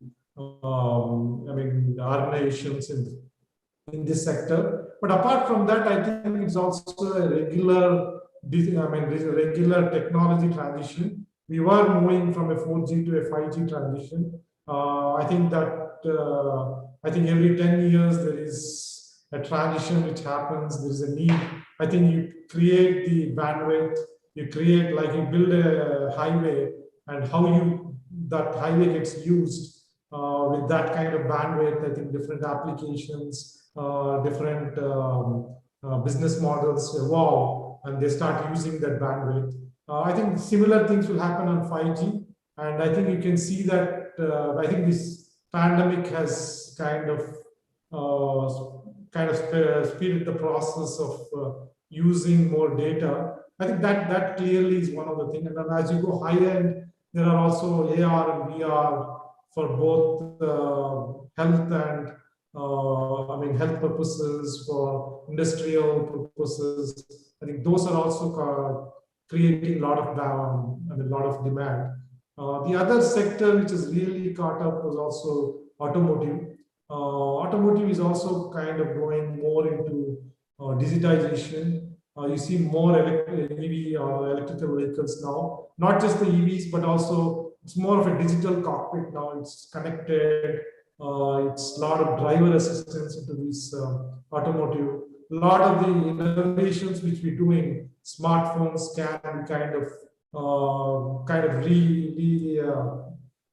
organizations in this sector. But apart from that, I think it's also a regular technology transition. We were moving from a 4G to a 5G transition. I think every 10 years there is a transition which happens. There is a need. I think you create the bandwidth. You build a highway, and how that highway gets used with that kind of bandwidth. I think different applications, different business models evolve, and they start using that bandwidth. I think similar things will happen on 5G, and I think you can see that. I think this pandemic has kind of speeded the process of using more data. I think that clearly is one of the things. And then as you go higher end, there are also AR and VR for both health and health purposes, for industrial purposes. I think those are also creating a lot of demand. The other sector which is really caught up was also automotive. Automotive is also kind of going more into digitization. You see more EV or electrical vehicles now, not just the EVs, but also it's more of a digital cockpit now. It's connected. It's a lot of driver assistance into this automotive. A lot of the innovations which we do in smartphones can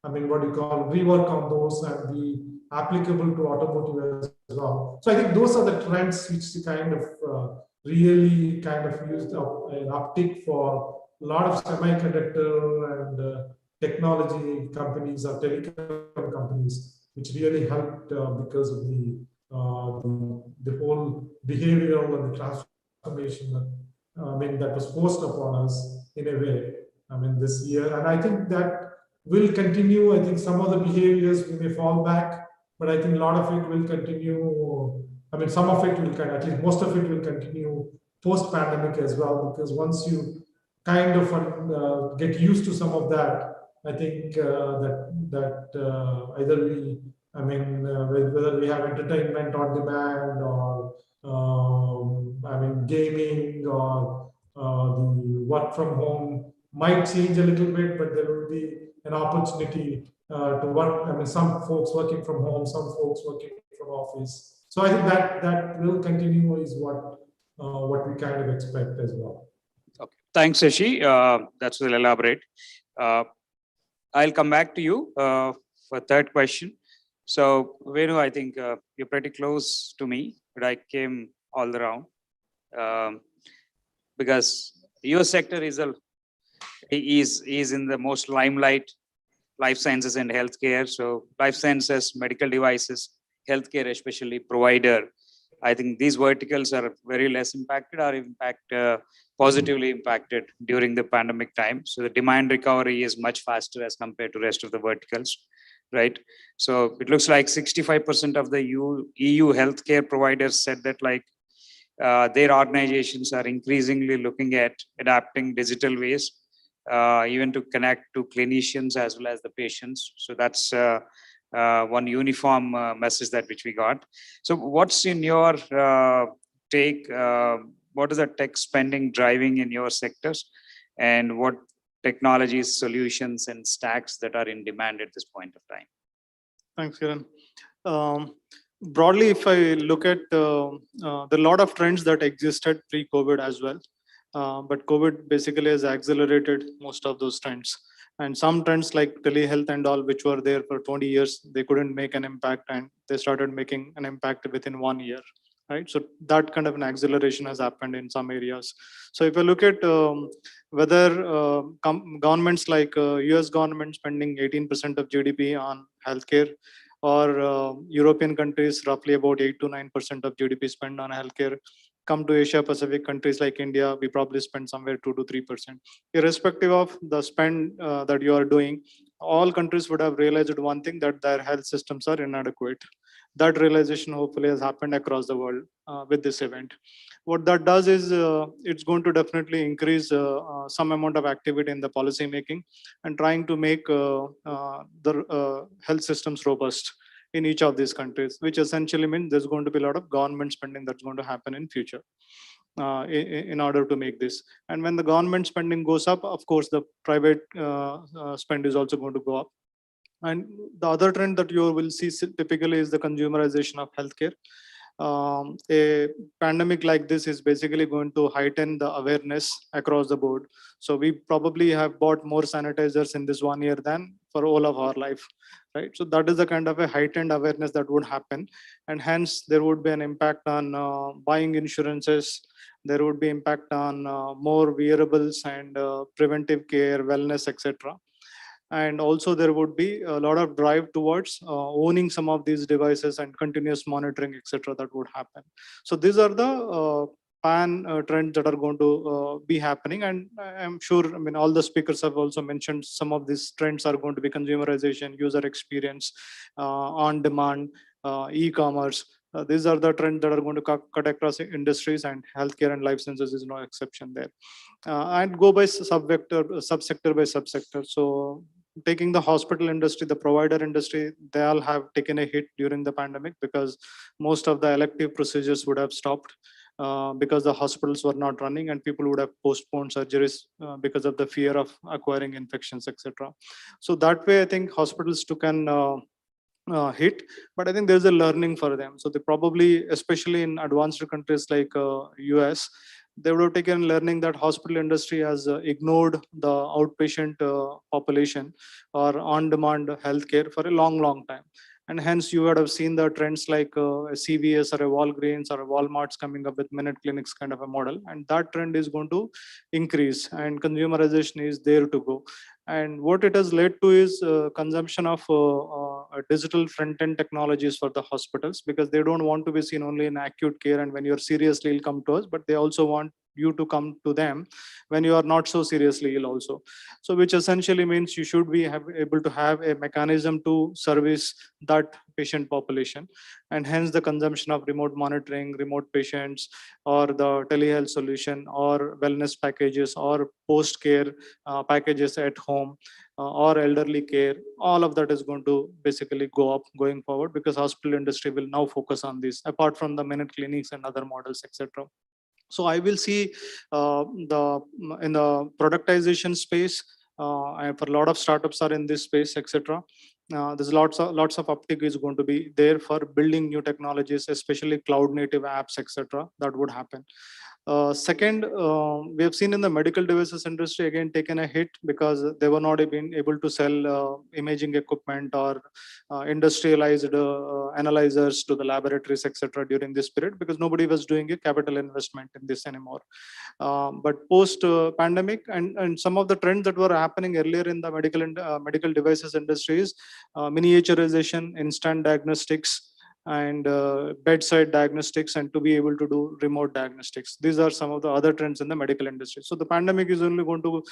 rework on those and be applicable to automotive as well. So I think those are the trends which really used up an uptick for a lot of semiconductor and technology companies or telecom companies, which really helped because of the whole behavioral and the transformation that was forced upon us in a way this year. And I think that will continue. I think some of the behaviors we may fall back, but I think a lot of it will continue. Some of it will at least most of it will continue post-pandemic as well, because once you kind of get used to some of that, I think that either whether we have entertainment on demand or gaming or the work from home might change a little bit, but there will be an opportunity to work. Some folks working from home, some folks working from office. So I think that will continue is what we kind of expect as well. Okay, thanks, Shashi. That's well elaborate. I'll come back to you for third question. So, Venu, I think you're pretty close to me, but I came all around because your sector is in the most limelight, life sciences and healthcare. So, life sciences, medical devices, healthcare, especially provider. I think these verticals are very less impacted or positively impacted during the pandemic time. So the demand recovery is much faster as compared to rest of the verticals, right? So it looks like 65% of the EU healthcare providers said that their organizations are increasingly looking at adapting digital ways, even to connect to clinicians as well as the patients. So that's one uniform message that which we got. So what's in your take? What is the tech spending driving in your sectors, and what technologies, solutions, and stacks that are in demand at this point of time? Thanks, Kiran. Broadly, if I look at there are a lot of trends that existed pre-COVID as well, but COVID basically has accelerated most of those trends. And some trends like telehealth and all, which were there for 20 years, they couldn't make an impact, and they started making an impact within 1 year, right? So that kind of an acceleration has happened in some areas. So if you look at whether governments like US government spending 18% of GDP on healthcare, or European countries roughly about 8 to 9% of GDP spent on healthcare. Come to Asia Pacific countries like India, we probably spend somewhere 2 to 3%. Irrespective of the spend that you are doing, all countries would have realized one thing, that their health systems are inadequate. That realization hopefully has happened across the world with this event. What that does is it's going to definitely increase some amount of activity in the policy making and trying to make the health systems robust in each of these countries, which essentially means there's going to be a lot of government spending that's going to happen in future in order to make this. And when the government spending goes up, of course, the private spend is also going to go up. And the other trend that you will see typically is the consumerization of healthcare. A pandemic like this is basically going to heighten the awareness across the board. So we probably have bought more sanitizers in this 1 year than for all of our life, right? So that is the kind of a heightened awareness that would happen. And hence there would be an impact on buying insurances. There would be impact on more wearables and preventive care, wellness, etc. And also there would be a lot of drive towards owning some of these devices and continuous monitoring, etc. that would happen. So these are the trends that are going to be happening. And I'm sure, I mean, all the speakers have also mentioned some of these trends are going to be consumerization, user experience, on demand, e-commerce. These are the trends that are going to cut across industries, and healthcare and life sciences is no exception there. And go by subsector by subsector. So taking the hospital industry, the provider industry, they all have taken a hit during the pandemic because most of the elective procedures would have stopped because the hospitals were not running, and people would have postponed surgeries because of the fear of acquiring infections, etc. So that way, I think hospitals took an hit, but I think there's a learning for them. So they probably, especially in advanced countries like US, they would have taken learning that hospital industry has ignored the outpatient population or on-demand healthcare for a long time. And hence you would have seen the trends like a CVS or a Walgreens or a Walmart's coming up with minute clinics kind of a model. And that trend is going to increase, and consumerization is there to go. And what it has led to is consumption of digital front-end technologies for the hospitals, because they don't want to be seen only in acute care and when you're seriously ill, come to us, but they also want you to come to them when you are not so seriously ill also. So which essentially means you should be able to have a mechanism to service that patient population. And hence the consumption of remote monitoring, remote patients, or the telehealth solution, or wellness packages, or post-care packages at home, or elderly care, all of that is going to basically go up going forward, because hospital industry will now focus on this, apart from the minute clinics and other models, etc. So I will see in the productization space, for a lot of startups are in this space, etc. there's lots of uptick is going to be there for building new technologies, especially cloud native apps, etc. That would happen. Second, we have seen in the medical devices industry again taken a hit because they were not even able to sell imaging equipment or industrialized analyzers to the laboratories, etc. during this period because nobody was doing a capital investment in this anymore. But post pandemic and some of the trends that were happening earlier in the medical devices industries, miniaturization, instant diagnostics, and bedside diagnostics, and to be able to do remote diagnostics. These are some of the other trends in the medical industry. So the pandemic is only going to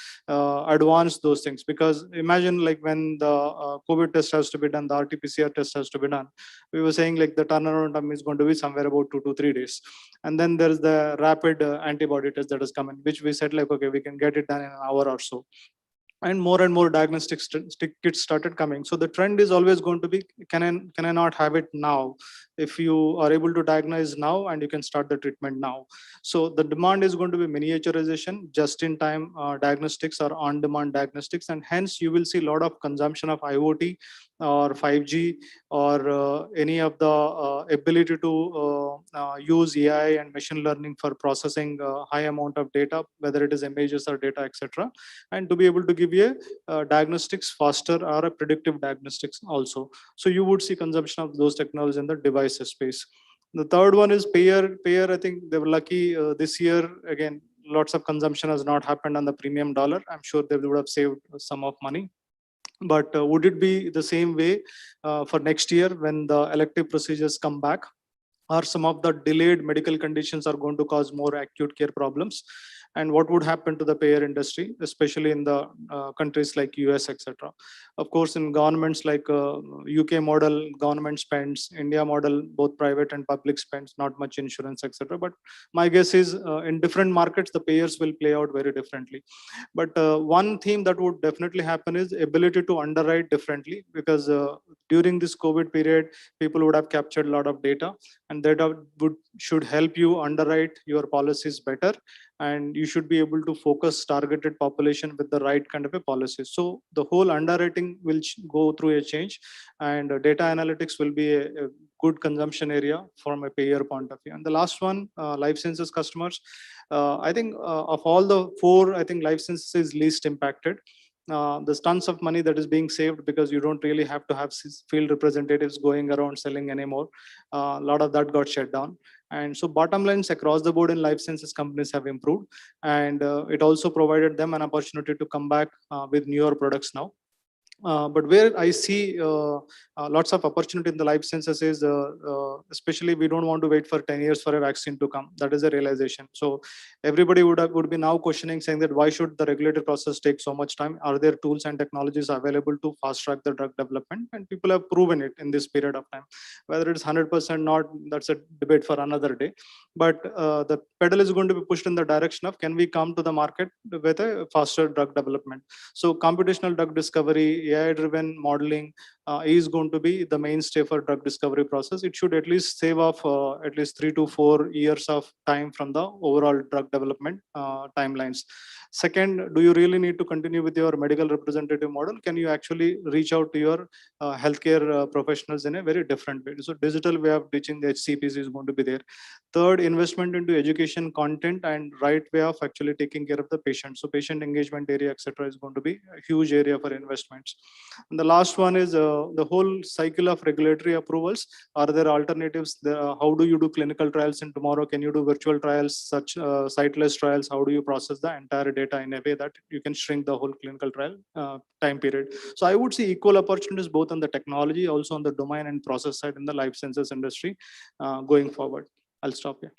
advance those things, because imagine like when the COVID test has to be done, the RT-PCR test has to be done. We were saying like the turnaround time is going to be somewhere about 2 to 3 days. And then there's the rapid antibody test that has come in, which we said like, okay, we can get it done in an hour or so. And more diagnostic kits started coming. So the trend is always going to be, can I not have it now? If you are able to diagnose now and you can start the treatment now. So the demand is going to be miniaturization, just-in-time diagnostics or on-demand diagnostics, and hence you will see a lot of consumption of IoT or 5G or any of the ability to use AI and machine learning for processing high amount of data, whether it is images or data, etc., and to be able to give you a diagnostics faster or a predictive diagnostics also. So you would see consumption of those technologies in the device space. The third one is payer. I think they were lucky this year. Again, lots of consumption has not happened on the premium dollar. I'm sure they would have saved some of money. But would it be the same way for next year when the elective procedures come back? Or some of the delayed medical conditions are going to cause more acute care problems? And what would happen to the payer industry, especially in the countries like US, etc. Of course, in governments like UK model, government spends, India model, both private and public spends, not much insurance, etc. But my guess is in different markets, the payers will play out very differently. But one theme that would definitely happen is ability to underwrite differently, because during this COVID period, people would have captured a lot of data, and that should help you underwrite your policies better, and you should be able to focus targeted population with the right kind of a policy. So the whole underwriting will go through a change, and data analytics will be a good consumption area from a payer point of view. And the last one, life sciences customers. I think of all the four, I think life sciences is least impacted. There's tons of money that is being saved because you don't really have to have field representatives going around selling anymore. A lot of that got shut down. And so bottom lines across the board in life sciences companies have improved. And it also provided them an opportunity to come back with newer products now. But where I see lots of opportunity in the life sciences is, especially we don't want to wait for 10 years for a vaccine to come. That is a realization. So everybody would be now questioning, saying that why should the regulatory process take so much time? Are there tools and technologies available to fast track the drug development? And people have proven it in this period of time. Whether it's 100% not, that's a debate for another day. But the pedal is going to be pushed in the direction of, can we come to the market with a faster drug development? So computational drug discovery, AI-driven modeling is going to be the mainstay for drug discovery process. It should at least save off at least 3 to 4 years of time from the overall drug development timelines. Second, do you really need to continue with your medical representative model? Can you actually reach out to your healthcare professionals in a very different way? So digital way of reaching the HCPs is going to be there. Third, investment into education content and right way of actually taking care of the patient. So patient engagement area, etc., is going to be a huge area for investments. And the last one is the whole cycle of regulatory approvals. Are there alternatives? How do you do clinical trials in tomorrow? Can you do virtual trials, such siteless trials? How do you process the entire data in a way that you can shrink the whole clinical trial time period? So I would see equal opportunities both on the technology, also on the domain and process side in the life sciences industry going forward. I'll stop here.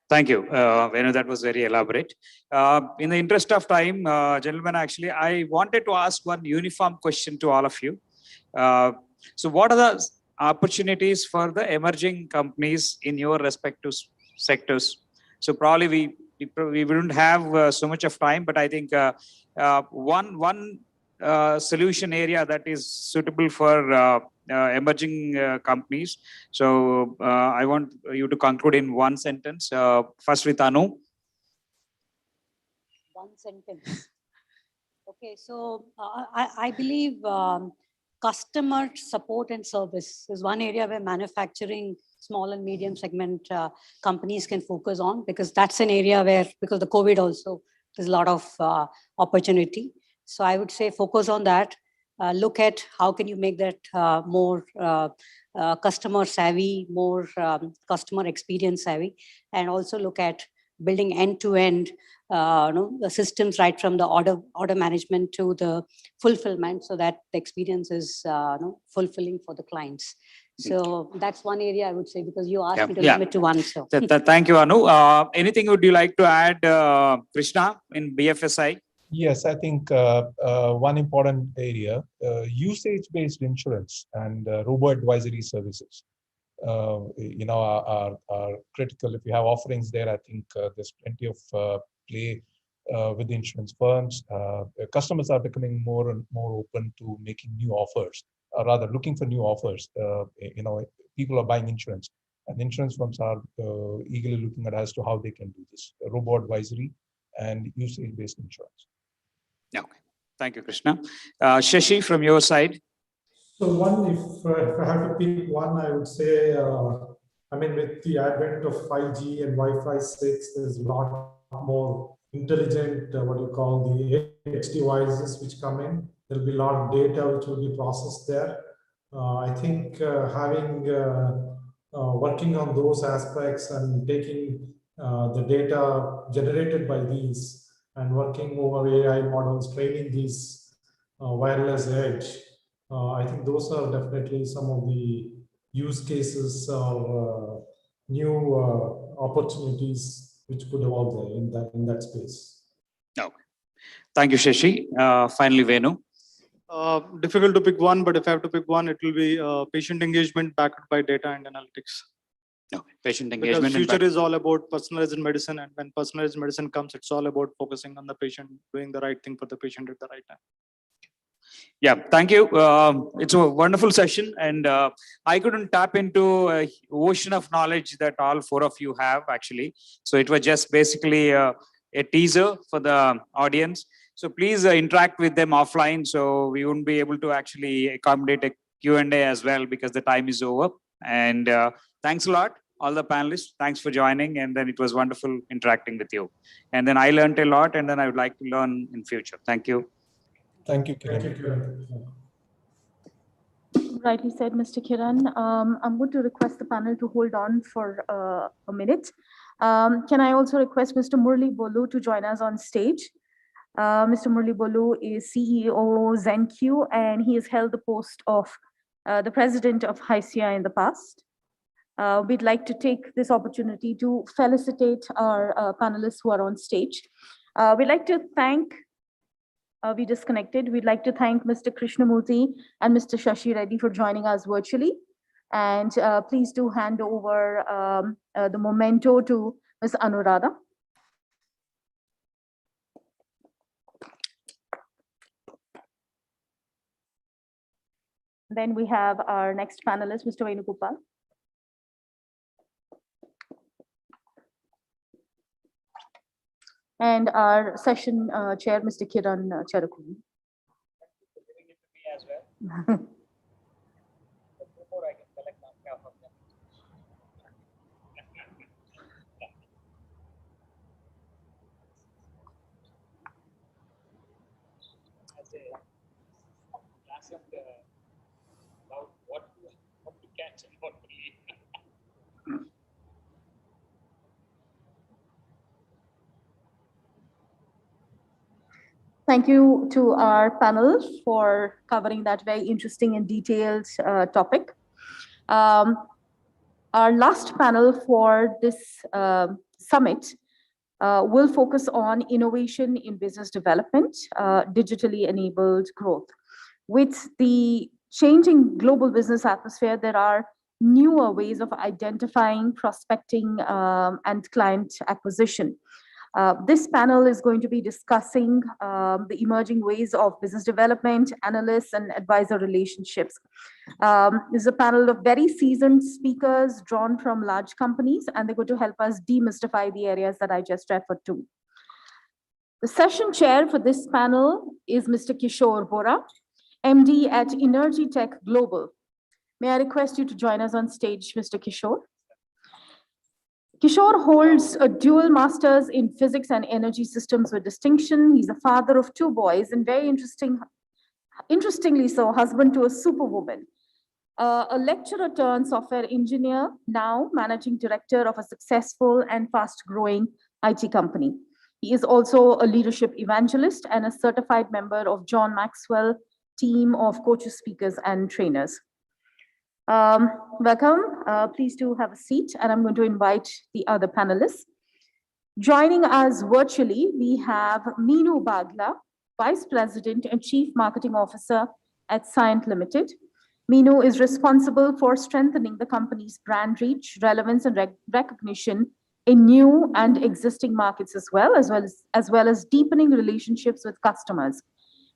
Thank you, Venu. That was very elaborate. In the interest of time, gentlemen, actually, I wanted to ask one uniform question to all of you. So what are the opportunities for the emerging companies in your respective sectors? So probably we wouldn't have so much of time, but I think one solution area that is suitable for emerging companies. So I want you to conclude in one sentence. First with Anu. One sentence. Okay, so I believe customer support and service is one area where manufacturing, small and medium segment companies can focus on, because that's an area where, because the COVID also, there's a lot of opportunity. So I would say focus on that. Look at how can you make that more customer savvy, more customer experience savvy, and also look at building end-to-end the systems, right from the order management to the fulfillment, so that the experience is fulfilling for the clients. So that's one area I would say, because you asked me to limit to one. So Thank you, Anu. Anything would you like to add, Krishna, in BFSI? Yes, I think one important area, usage-based insurance and robo-advisory services, are critical. If you have offerings there, I think there's plenty of play with the insurance firms. Customers are becoming more and more open to making new offers, or rather looking for new offers. People are buying insurance, and insurance firms are eagerly looking at as to how they can do this, robo-advisory and usage-based insurance. Okay, thank you, Krishna. Shashi, from your side. So one, if I have to pick one, I would say, with the advent of 5G and Wi-Fi 6, there's a lot more intelligent, the edge devices which come in. There'll be a lot of data which will be processed there. I think working on those aspects and taking the data generated by these and working over AI models, training these wireless edge, I think those are definitely some of the use cases or new opportunities which could evolve there in that space. Okay. Thank you, Shashi. Finally, Venu. Difficult to pick one, but if I have to pick one, it will be patient engagement backed by data and analytics. Okay. Patient engagement. Because future is all about personalized medicine, and when personalized medicine comes, it's all about focusing on the patient, doing the right thing for the patient at the right time. Yeah, thank you. It's a wonderful session, and I couldn't tap into an ocean of knowledge that all four of you have, actually. So it was just basically a teaser for the audience. So please interact with them offline, so we won't be able to actually accommodate a Q&A as well, because the time is over. And thanks a lot, all the panelists. Thanks for joining, and then it was wonderful interacting with you. And then I learned a lot, and then I would like to learn in future. Thank you. Thank you, Kiran. Thank you, Kiran. Rightly said, Mr. Kiran. I'm going to request the panel to hold on for a minute. Can I also request Mr. Murli Bolu to join us on stage? Mr. Murli Bolu is CEO ZenQ, and he has held the post of the president of HYSEA in the past. We'd like to take this opportunity to felicitate our panelists who are on stage. We'd like to thank We'd like to thank Mr. Krishnamurthy and Mr. Shashi Reddy for joining us virtually. And please do hand over the memento to Ms. Anuradha. Then we have our next panelist, Mr. Venugopal. And our session chair, Mr. Kiran Cherakuli. Thank you to our panel for covering that very interesting and detailed topic. Our last panel for this summit will focus on innovation in business development, digitally enabled growth. With the changing global business atmosphere, there are newer ways of identifying, prospecting, and client acquisition. This panel is going to be discussing the emerging ways of business development, analysts, and advisor relationships. This is a panel of very seasoned speakers drawn from large companies, and they're going to help us demystify the areas that I just referred to. The session chair for this panel is Mr. Kishore Bora, MD at Energy Tech Global. May I request you to join us on stage, Mr. Kishore? Kishore holds a dual master's in physics and energy systems with distinction. He's a father of 2 boys and interestingly so, husband to a superwoman. A lecturer turned software engineer, now managing director of a successful and fast-growing IT company. He is also a leadership evangelist and a certified member of John Maxwell team of coaches, speakers, and trainers. Welcome. Please do have a seat, and I'm going to invite the other panelists. Joining us virtually, we have Meenu Bagla, Vice President and Chief Marketing Officer at Cyient Limited. Meenu is responsible for strengthening the company's brand reach, relevance, and recognition in new and existing markets as well as deepening relationships with customers.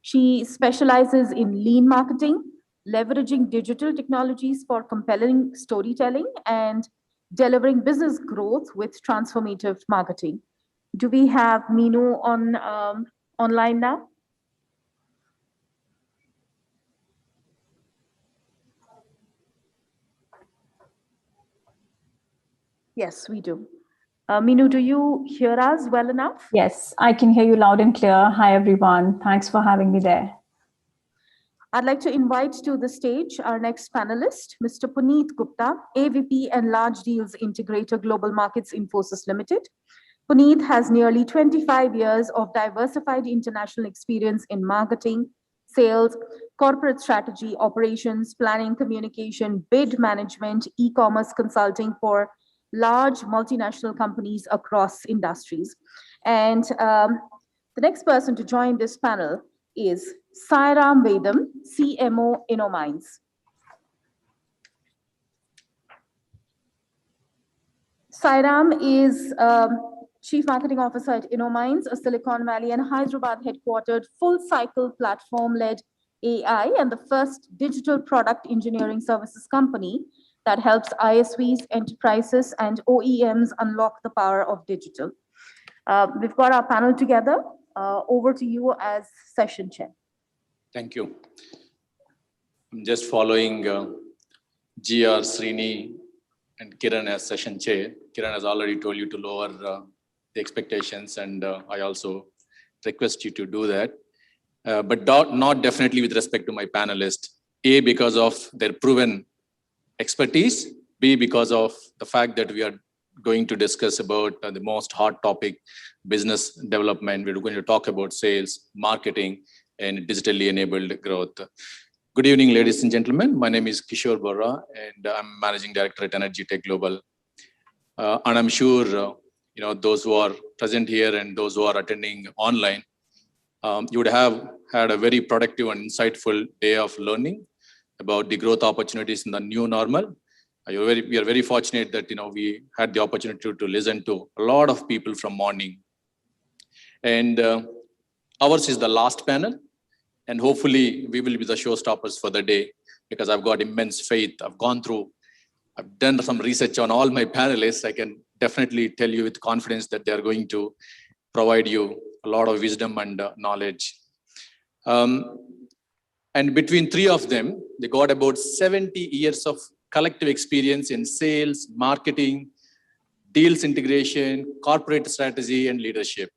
She specializes in lean marketing, leveraging digital technologies for compelling storytelling, and delivering business growth with transformative marketing. Do we have Meenu on online now? Yes, we do. Meenu, do you hear us well enough? Yes, I can hear you loud and clear. Hi, everyone. Thanks for having me there. I'd like to invite to the stage our next panelist, Mr. Puneet Gupta, AVP and Large Deals Integrator Global Markets Infosys Limited. Puneet has nearly 25 years of diversified international experience in marketing, sales, corporate strategy, operations, planning, communication, bid management, e-commerce consulting for large multinational companies across industries. And the next person to join this panel is Sairam Vedam, CMO, InnoMinds. Sairam is Chief Marketing Officer at InnoMinds, a Silicon Valley and Hyderabad headquartered full-cycle platform-led AI and the first digital product engineering services company that helps ISVs, enterprises, and OEMs unlock the power of digital. We've got our panel together. Over to you as session chair. Thank you. I'm just following GR, Srini, and Kiran as session chair. Kiran has already told you to lower the expectations, and I also request you to do that. But not definitely with respect to my panelists. A, because of their proven expertise. B, because of the fact that we are going to discuss about the most hot topic, business development. We're going to talk about sales, marketing, and digitally enabled growth. Good evening, ladies and gentlemen. My name is Kishore Borra, and I'm Managing Director at Energy Tech Global. And I'm sure those who are present here and those who are attending online, you would have had a very productive and insightful day of learning about the growth opportunities in the new normal. We are very fortunate that we had the opportunity to listen to a lot of people from morning. And ours is the last panel, and hopefully we will be the showstoppers for the day, because I've got immense faith. I've done some research on all my panelists. I can definitely tell you with confidence that they are going to provide you a lot of wisdom and knowledge. And between 3 of them, they got about 70 years of collective experience in sales, marketing, deals integration, corporate strategy, and leadership.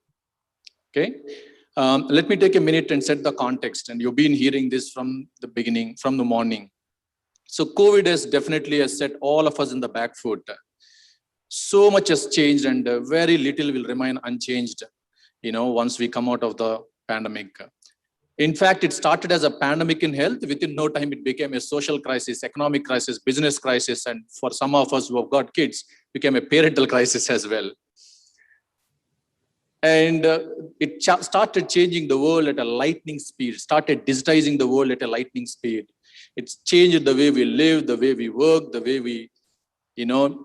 Okay. Let me take a minute and set the context. And you've been hearing this from the beginning, from the morning. So COVID has definitely set all of us in the back foot. So much has changed, and very little will remain unchanged, once we come out of the pandemic. In fact, it started as a pandemic in health. Within no time, it became a social crisis, economic crisis, business crisis, and for some of us who have got kids, became a parental crisis as well. And it started changing the world at a lightning speed, started digitizing the world at a lightning speed. It's changed the way we live, the way we work, the way we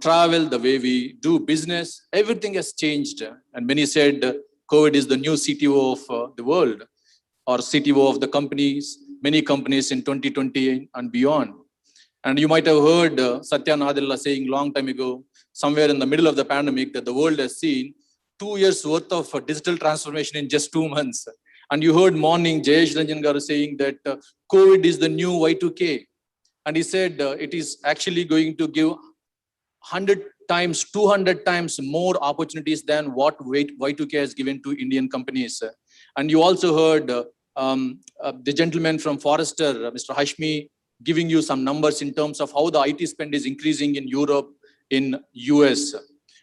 travel, the way we do business. Everything has changed. And many said COVID is the new CTO of the world, or CTO of the companies, many companies in 2020 and beyond. And you might have heard Satya Nadella saying long time ago, somewhere in the middle of the pandemic, that the world has seen 2 years worth of digital transformation in just 2 months. And you heard morning Jayesh Ranjan Garu saying that COVID is the new Y2K. And he said it is actually going to give 100 times, 200 times more opportunities than what Y2K has given to Indian companies. And you also heard the gentleman from Forrester, Mr. Hashmi, giving you some numbers in terms of how the IT spend is increasing in Europe, in US.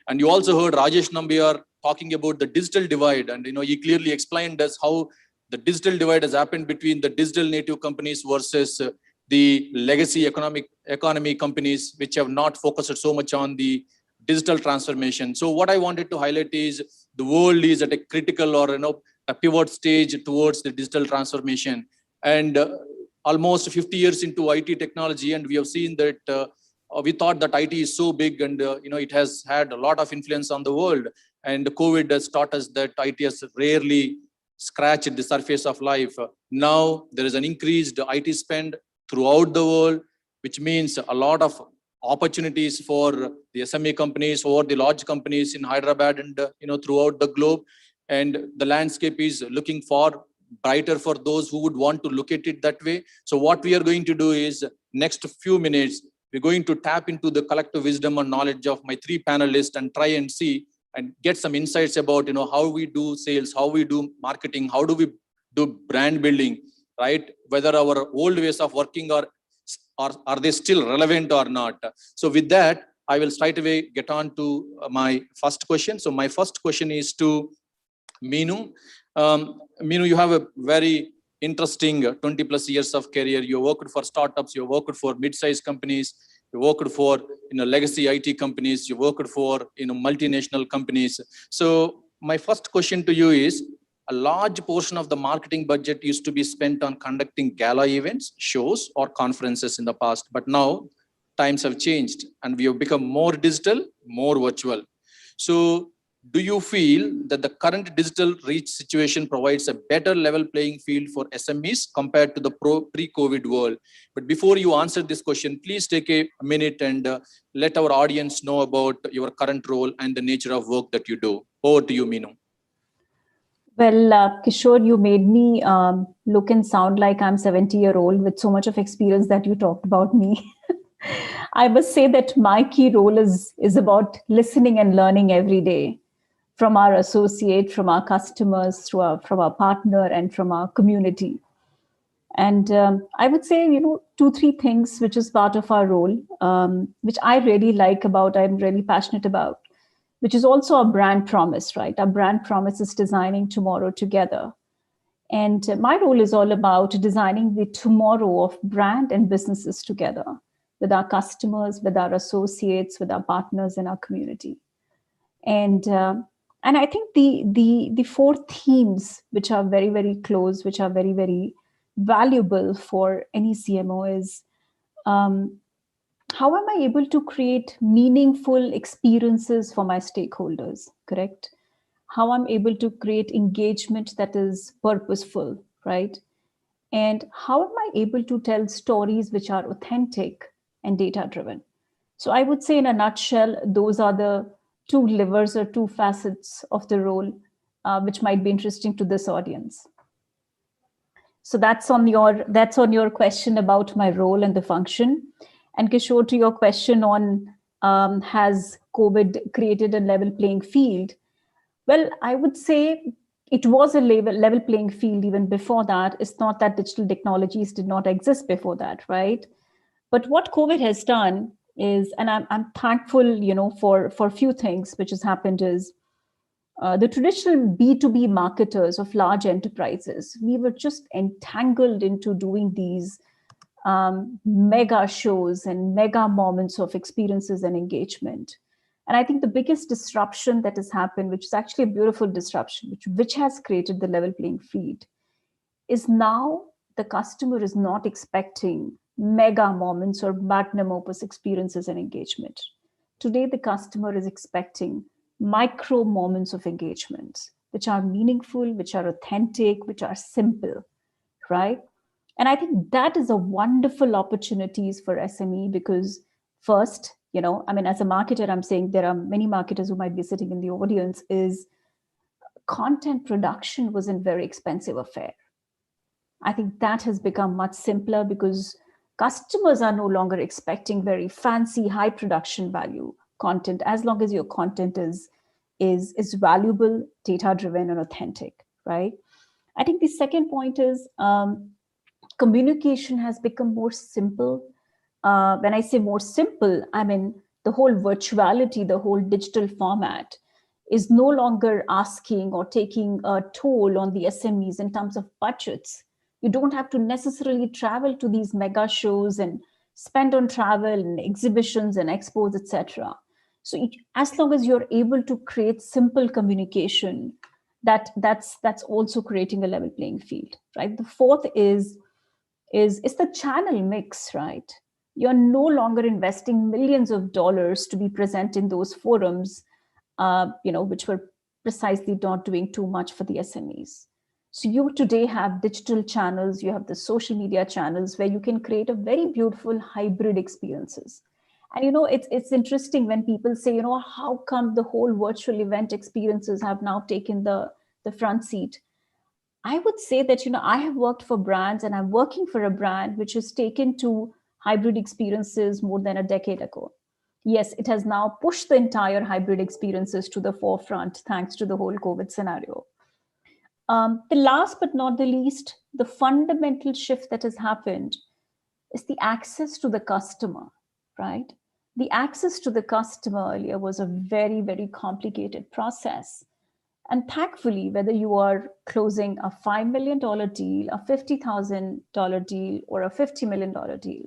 And you also heard Rajesh Nambiar talking about the digital divide. And he clearly explained us how the digital divide has happened between the digital native companies versus the legacy economy companies, which have not focused so much on the digital transformation. So what I wanted to highlight is the world is at a critical or a pivot stage towards the digital transformation. And almost 50 years into IT technology, and we have seen that we thought that IT is so big and it has had a lot of influence on the world. And COVID has taught us that IT has rarely scratched the surface of life. Now there is an increased IT spend throughout the world, which means a lot of opportunities for the SME companies or the large companies in Hyderabad and throughout the globe. And the landscape is looking for brighter for those who would want to look at it that way. So what we are going to do is next few minutes, we're going to tap into the collective wisdom and knowledge of my three panelists and try and see and get some insights about how we do sales, how we do marketing, how do we do brand building, right? Whether our old ways of working are they still relevant or not? So with that, I will straight away get on to my first question. So my first question is to Meenu. Meenu, you have a very interesting 20 plus years of career. You worked for startups, you worked for mid-sized companies, you worked for legacy IT companies, you worked for multinational companies. So my first question to you is, a large portion of the marketing budget used to be spent on conducting gala events, shows, or conferences in the past. But now times have changed and we have become more digital, more virtual. So do you feel that the current digital reach situation provides a better level playing field for SMEs compared to the pre-COVID world? But before you answer this question, please take a minute and let our audience know about your current role and the nature of work that you do. Over to you, Meenu. Well, Kishore, you made me look and sound like I'm 70-year-old with so much of experience that you talked about me. I must say that my key role is about listening and learning every day from our associate, from our customers, from our partner, and from our community. And I would say, 2-3 things which is part of our role, which I really like about, I'm really passionate about, which is also a brand promise, right? Our brand promise is designing tomorrow together. And my role is all about designing the tomorrow of brand and businesses together with our customers, with our associates, with our partners in our community. And I think the 4 themes which are very, very close, which are very, very valuable for any CMO is, how am I able to create meaningful experiences for my stakeholders, correct? How I'm able to create engagement that is purposeful, right? And how am I able to tell stories which are authentic and data-driven? So I would say in a nutshell, those are the 2 levers or 2 facets of the role, which might be interesting to this audience. So that's on your question about my role and the function. And Kishore, to your question on has COVID created a level playing field? Well, I would say it was a level playing field even before that. It's not that digital technologies did not exist before that, right? But what COVID has done is, and I'm thankful, for a few things which has happened is, the traditional B2B marketers of large enterprises, we were just entangled into doing these mega shows and mega moments of experiences and engagement. And I think the biggest disruption that has happened, which is actually a beautiful disruption, which has created the level playing field, is now the customer is not expecting mega moments or magnum opus experiences and engagement. Today, the customer is expecting micro moments of engagement, which are meaningful, which are authentic, which are simple, right? And I think that is a wonderful opportunities for SME because first, as a marketer, I'm saying there are many marketers who might be sitting in the audience, is content production wasn't very expensive affair. I think that has become much simpler because customers are no longer expecting very fancy, high production value content, as long as your content is valuable, data-driven, and authentic, right? I think the second point is communication has become more simple. When I say more simple, I mean the whole virtuality, the whole digital format is no longer asking or taking a toll on the SMEs in terms of budgets. You don't have to necessarily travel to these mega shows and spend on travel and exhibitions and expos, etc. So as long as you're able to create simple communication, that's also creating a level playing field, right? The fourth is the channel mix, right? You're no longer investing millions of dollars to be present in those forums, which were precisely not doing too much for the SMEs. So you today have digital channels, you have the social media channels where you can create a very beautiful hybrid experiences. And it's interesting when people say, how come the whole virtual event experiences have now taken the front seat? I would say that, I have worked for brands and I'm working for a brand which has taken to hybrid experiences more than a decade ago. Yes, it has now pushed the entire hybrid experiences to the forefront thanks to the whole COVID scenario. The last but not the least, the fundamental shift that has happened is the access to the customer, right? The access to the customer earlier was a very, very complicated process. And thankfully, whether you are closing a $5 million deal, a $50,000 deal, or a $50 million deal,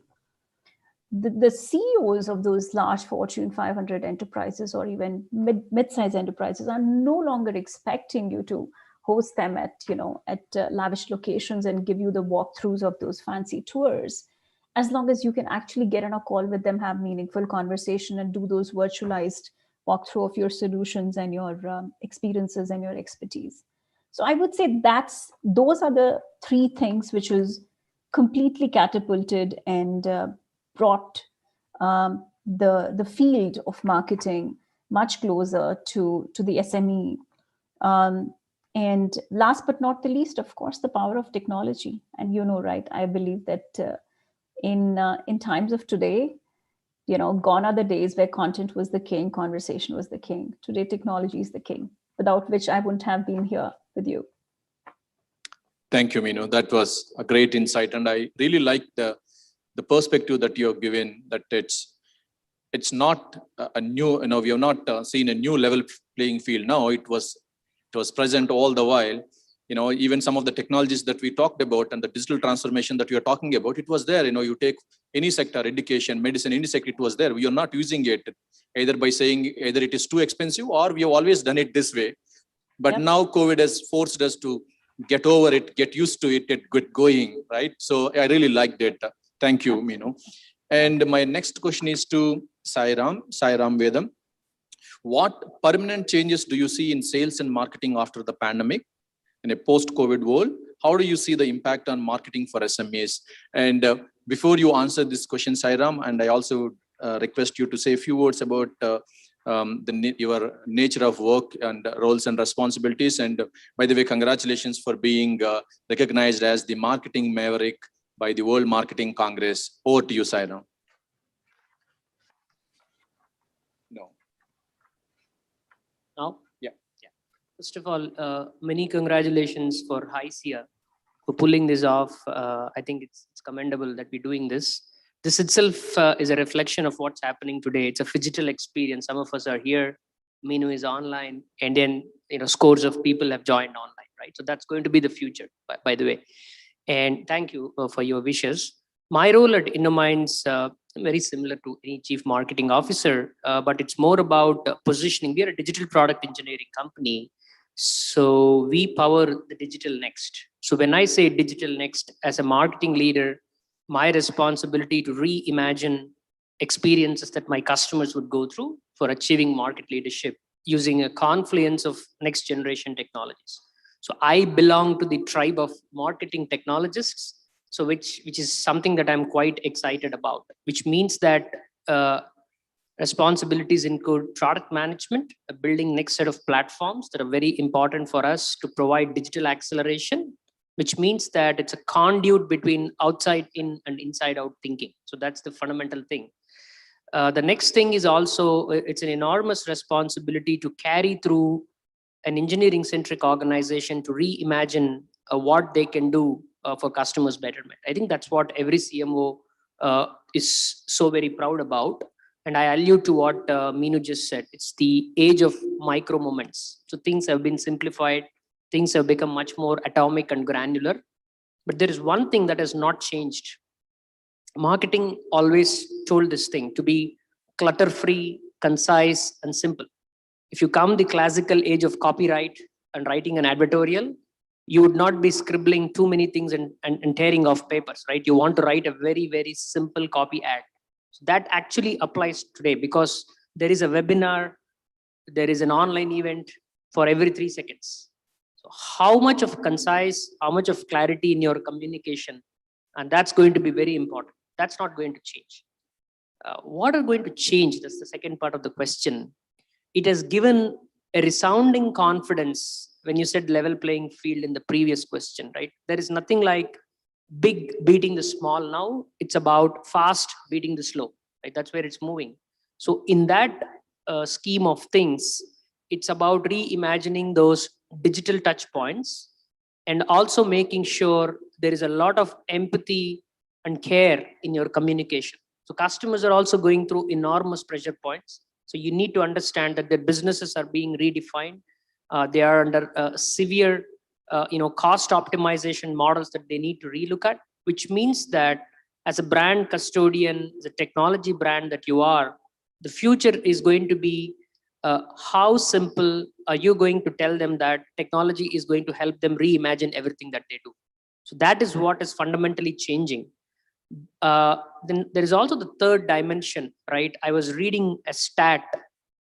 the CEOs of those large Fortune 500 enterprises or even mid-sized enterprises are no longer expecting you to host them at lavish locations and give you the walkthroughs of those fancy tours. As long as you can actually get on a call with them, have meaningful conversation, and do those virtualized walkthrough of your solutions and your experiences and your expertise. So I would say those are the three things which is completely catapulted and brought the field of marketing much closer to the SME. And last but not the least, of course, the power of technology. And right, I believe that in times of today, gone are the days where content was the king, conversation was the king. Today, technology is the king, without which I wouldn't have been here with you. Thank you, Meenu. That was a great insight. And I really like the perspective that you have given, that it's not a new, we have not seen a new level playing field now. It was present all the while. Even some of the technologies that we talked about and the digital transformation that we are talking about, it was there. You take any sector, education, medicine, any sector, it was there. We are not using it either by saying either it is too expensive or we have always done it this way. But now COVID has forced us to get over it, get used to it, get going, right? So I really liked it. Thank you, Meenu. And my next question is to Sairam Vedam. What permanent changes do you see in sales and marketing after the pandemic in a post-COVID world? How do you see the impact on marketing for SMEs? And before you answer this question, Sairam, and I also request you to say a few words about your nature of work and roles and responsibilities. And by the way, congratulations for being recognized as the marketing maverick by the World Marketing Congress. Over to you, Sairam. No. Now? Yeah. First of all, many congratulations for HYSEA for pulling this off. I think it's commendable that we're doing this. This itself is a reflection of what's happening today. It's a phygital experience. Some of us are here. Meenu is online, and then scores of people have joined online, right? So that's going to be the future, by the way. And thank you for your wishes. My role at InnoMinds very similar to any chief marketing officer, but it's more about positioning. We are a digital product engineering company, so we power the digital next. So when I say digital next, as a marketing leader, my responsibility to reimagine experiences that my customers would go through for achieving market leadership using a confluence of next generation technologies. So I belong to the tribe of marketing technologists, so which is something that I'm quite excited about, which means that Responsibilities include product management, building next set of platforms that are very important for us to provide digital acceleration, which means that it's a conduit between outside in and inside out thinking. So that's the fundamental thing. The next thing is also, it's an enormous responsibility to carry through an engineering centric organization to reimagine what they can do for customers' betterment. I think that's what every CMO is so very proud about. And I allude to what Meenu just said. It's the age of micro moments. So things have been simplified. Things have become much more atomic and granular. But there is one thing that has not changed. Marketing always told this thing to be clutter-free, concise, and simple. If you come the classical age of copyright and writing an advertorial, you would not be scribbling too many things and tearing off papers, right? You want to write a very, very simple copy ad. So that actually applies today because there is a webinar, there is an online event for every 3 seconds. So how much of concise, how much of clarity in your communication, and that's going to be very important. That's not going to change. What are going to change? That's the second part of the question. It has given a resounding confidence when you said level playing field in the previous question, right? There is nothing like big beating the small now. It's about fast beating the slow, right? That's where it's moving. So in that scheme of things, it's about reimagining those digital touch points and also making sure there is a lot of empathy and care in your communication. So customers are also going through enormous pressure points. So you need to understand that their businesses are being redefined. They are under severe cost optimization models that they need to relook at, which means that as a brand custodian, as a technology brand that you are, the future is going to be how simple are you going to tell them that technology is going to help them reimagine everything that they do. So that is what is fundamentally changing. Then there is also the third dimension, right? I was reading a stat.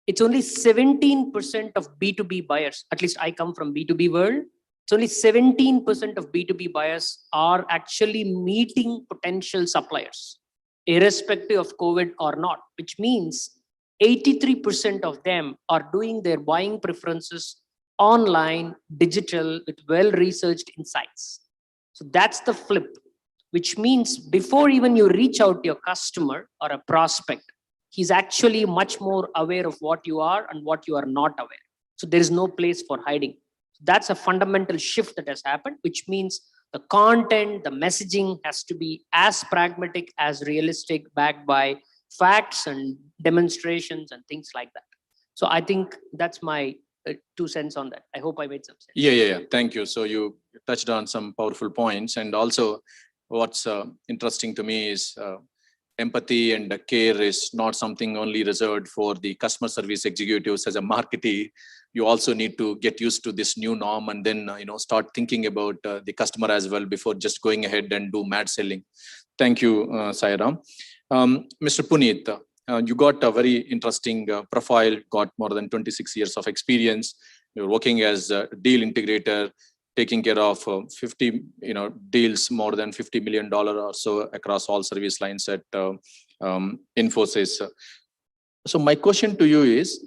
It's only 17% of B2B buyers, at least I come from B2B world. It's only 17% of B2B buyers are actually meeting potential suppliers, irrespective of COVID or not, which means 83% of them are doing their buying preferences online, digital, with well-researched insights. So that's the flip, which means before even you reach out to your customer or a prospect, he's actually much more aware of what you are and what you are not aware. So there is no place for hiding. That's a fundamental shift that has happened, which means the content, the messaging has to be as pragmatic, as realistic, backed by facts and demonstrations and things like that. So I think that's my 2 cents on that. I hope I made some sense. Yeah. Thank you. So you touched on some powerful points, and also what's interesting to me is empathy and care is not something only reserved for the customer service executives. As a marketer, you also need to get used to this new norm and then start thinking about the customer as well before just going ahead and do mad selling. Thank you, Sairam. Mr. Puneet, you got a very interesting profile, got more than 26 years of experience. You're working as a deal integrator, taking care of 50 deals more than $50 million or so across all service lines at Infosys. So my question to you is,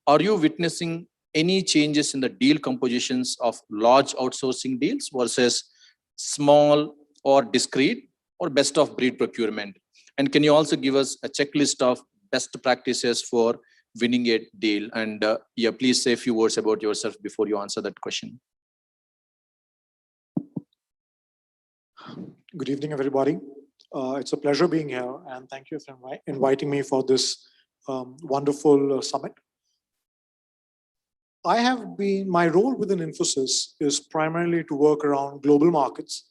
are you witnessing any changes in the deal compositions of large outsourcing deals versus small or discrete or best of breed procurement? And can you also give us a checklist of best practices for winning a deal? And please say a few words about yourself before you answer that question. Good evening, everybody. It's a pleasure being here, and thank you for inviting me for this wonderful summit. My role within Infosys is primarily to work around global markets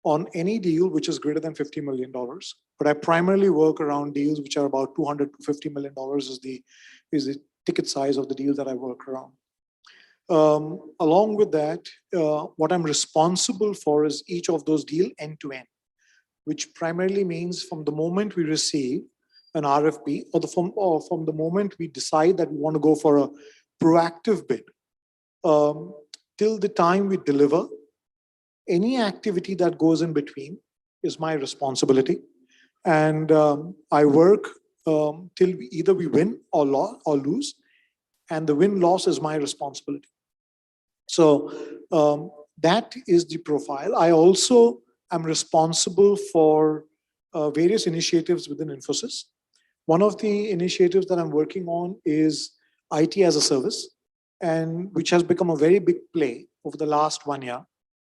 on any deal which is greater than $50 million. But I primarily work around deals which are about $200 to $50 million is the ticket size of the deals that I work around. Along with that, what I'm responsible for is each of those deals end to end, which primarily means from the moment we receive an RFP or from the moment we decide that we want to go for a proactive bid till the time we deliver, any activity that goes in between is my responsibility. And I work till either we win or lose, and the win-loss is my responsibility. So that is the profile. I also am responsible for various initiatives within Infosys. One of the initiatives that I'm working on is IT as a service, and which has become a very big play over the last 1 year,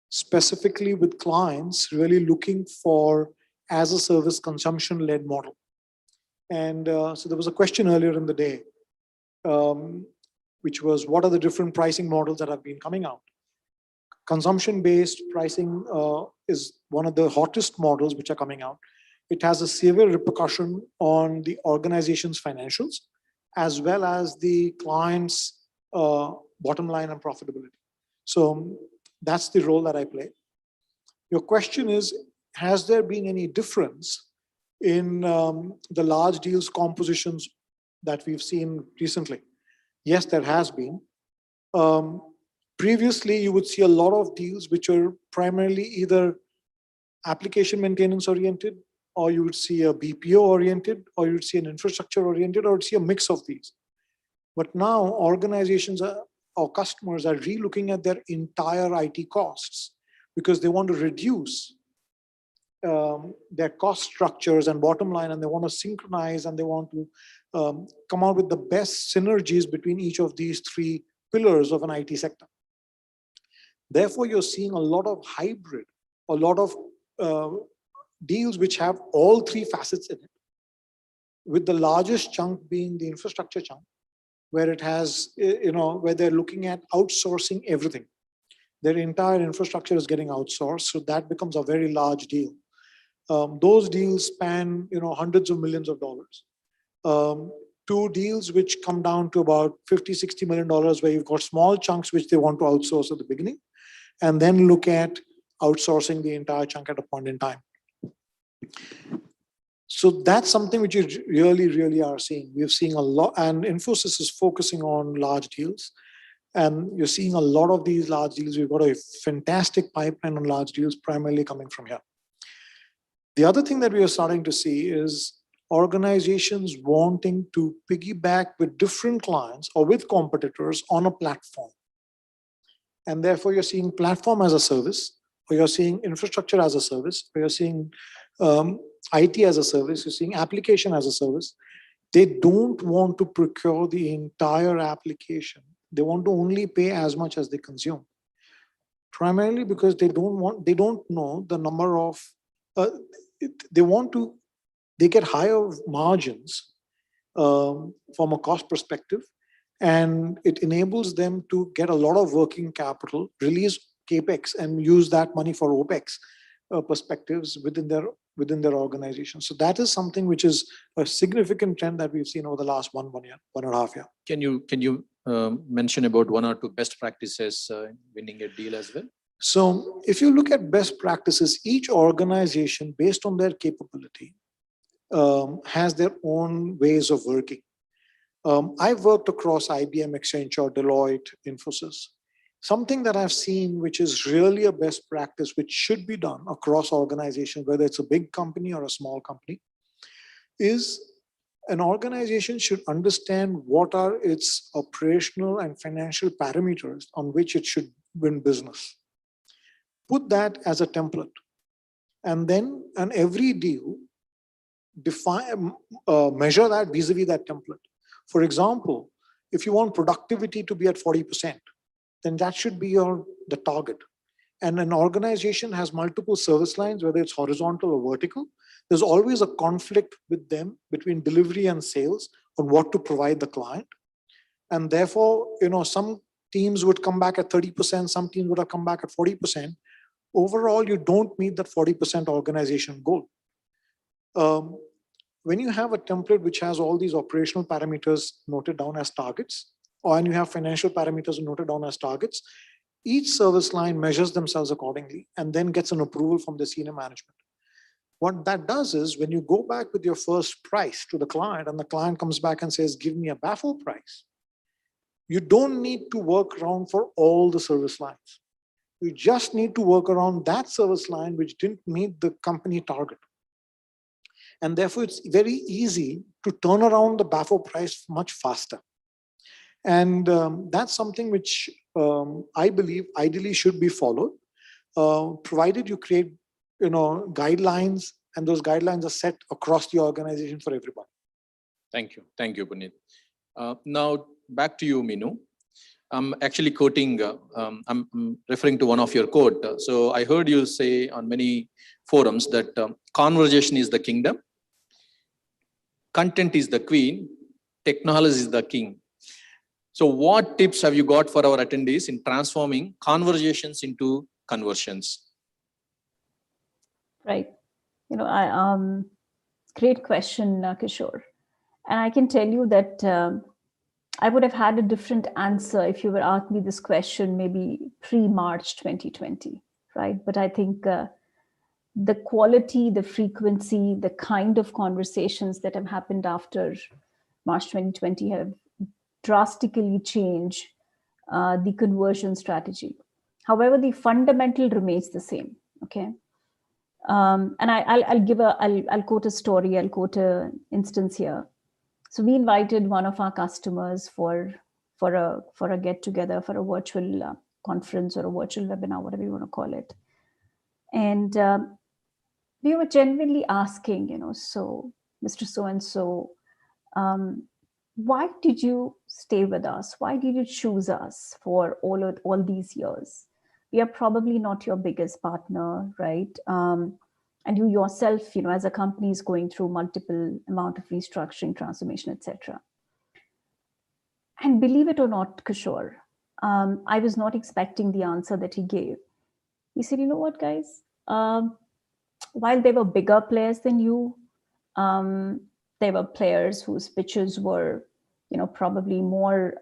specifically with clients really looking for as a service consumption-led model. And so there was a question earlier in the day, which was, what are the different pricing models that have been coming out? Consumption-based pricing is one of the hottest models which are coming out. It has a severe repercussion on the organization's financials, as well as the client's bottom line and profitability. So that's the role that I play. Your question is, has there been any difference in the large deals compositions that we've seen recently? Yes, there has been. Previously, you would see a lot of deals which are primarily either application maintenance oriented, or you would see a BPO oriented, or you would see an infrastructure oriented, or you'd see a mix of these. But now organizations or customers are re-looking at their entire IT costs because they want to reduce their cost structures and bottom line, and they want to synchronize, and they want to come out with the best synergies between each of these three pillars of an IT sector. Therefore, you're seeing a lot of hybrid, a lot of deals which have all three facets in it, with the largest chunk being the infrastructure chunk, where it has, where they're looking at outsourcing everything. Their entire infrastructure is getting outsourced, so that becomes a very large deal. Those deals span, hundreds of millions of dollars. To deals which come down to about $50–60 million, where you've got small chunks which they want to outsource at the beginning, and then look at outsourcing the entire chunk at a point in time. So that's something which you really are seeing. We're seeing a lot, and Infosys is focusing on large deals. And you're seeing a lot of these large deals. We've got a fantastic pipeline on large deals, primarily coming from here. The other thing that we are starting to see is organizations wanting to piggyback with different clients or with competitors on a platform. And therefore, you're seeing platform as a service, or you're seeing infrastructure as a service, or you're seeing IT as a service, you're seeing application as a service. They don't want to procure the entire application. They want to only pay as much as they consume. Primarily because they don't know the number of, they get higher margins from a cost perspective, and it enables them to get a lot of working capital, release CapEx, and use that money for OpEx perspectives within their organization. So that is something which is a significant trend that we've seen over the last 1.5 years. Can you mention about 1 or 2 best practices winning a deal as well? So if you look at best practices, each organization, based on their capability, has their own ways of working. I've worked across IBM, Accenture, Deloitte, Infosys. Something that I've seen, which is really a best practice, which should be done across organizations, whether it's a big company or a small company, is an organization should understand what are its operational and financial parameters on which it should win business. Put that as a template. And then on every deal, measure that vis-a-vis that template. For example, if you want productivity to be at 40%, then that should be the target. And an organization has multiple service lines, whether it's horizontal or vertical. There's always a conflict with them between delivery and sales on what to provide the client. And therefore, some teams would come back at 30%, some teams would have come back at 40%. Overall, you don't meet that 40% organization goal. When you have a template which has all these operational parameters noted down as targets, or you have financial parameters noted down as targets, each service line measures themselves accordingly and then gets an approval from the senior management. What that does is, when you go back with your first price to the client and the client comes back and says, give me a baffle price, you don't need to work around for all the service lines. You just need to work around that service line which didn't meet the company target. And therefore, it's very easy to turn around the BAFO price much faster. And that's something which I believe ideally should be followed, provided you create, guidelines, and those guidelines are set across the organization for everyone. Thank you, Puneet. Now back to you, Minu. I'm actually quoting, I'm referring to one of your quote. So I heard you say on many forums that conversation is the kingdom, content is the queen, technology is the king. So what tips have you got for our attendees in transforming conversations into conversions? Right. Great question, Kishore. And I can tell you that I would have had a different answer if you were asked me this question maybe pre-March 2020, right? But I think the quality, the frequency, the kind of conversations that have happened after March 2020 have drastically changed the conversion strategy. However, the fundamental remains the same, okay? And I'll quote a story, I'll quote an instance here. So we invited one of our customers for a get together, for a virtual conference or a virtual webinar, whatever you want to call it. And we were genuinely asking, so Mr. So-and-so, why did you stay with us? Why did you choose us for all these years? We are probably not your biggest partner, right? And you yourself, as a company is going through multiple amount of restructuring, transformation, etc. And believe it or not, Kishore, I was not expecting the answer that he gave. He said, you know what, guys? While there were bigger players than you, there were players whose pitches were, probably more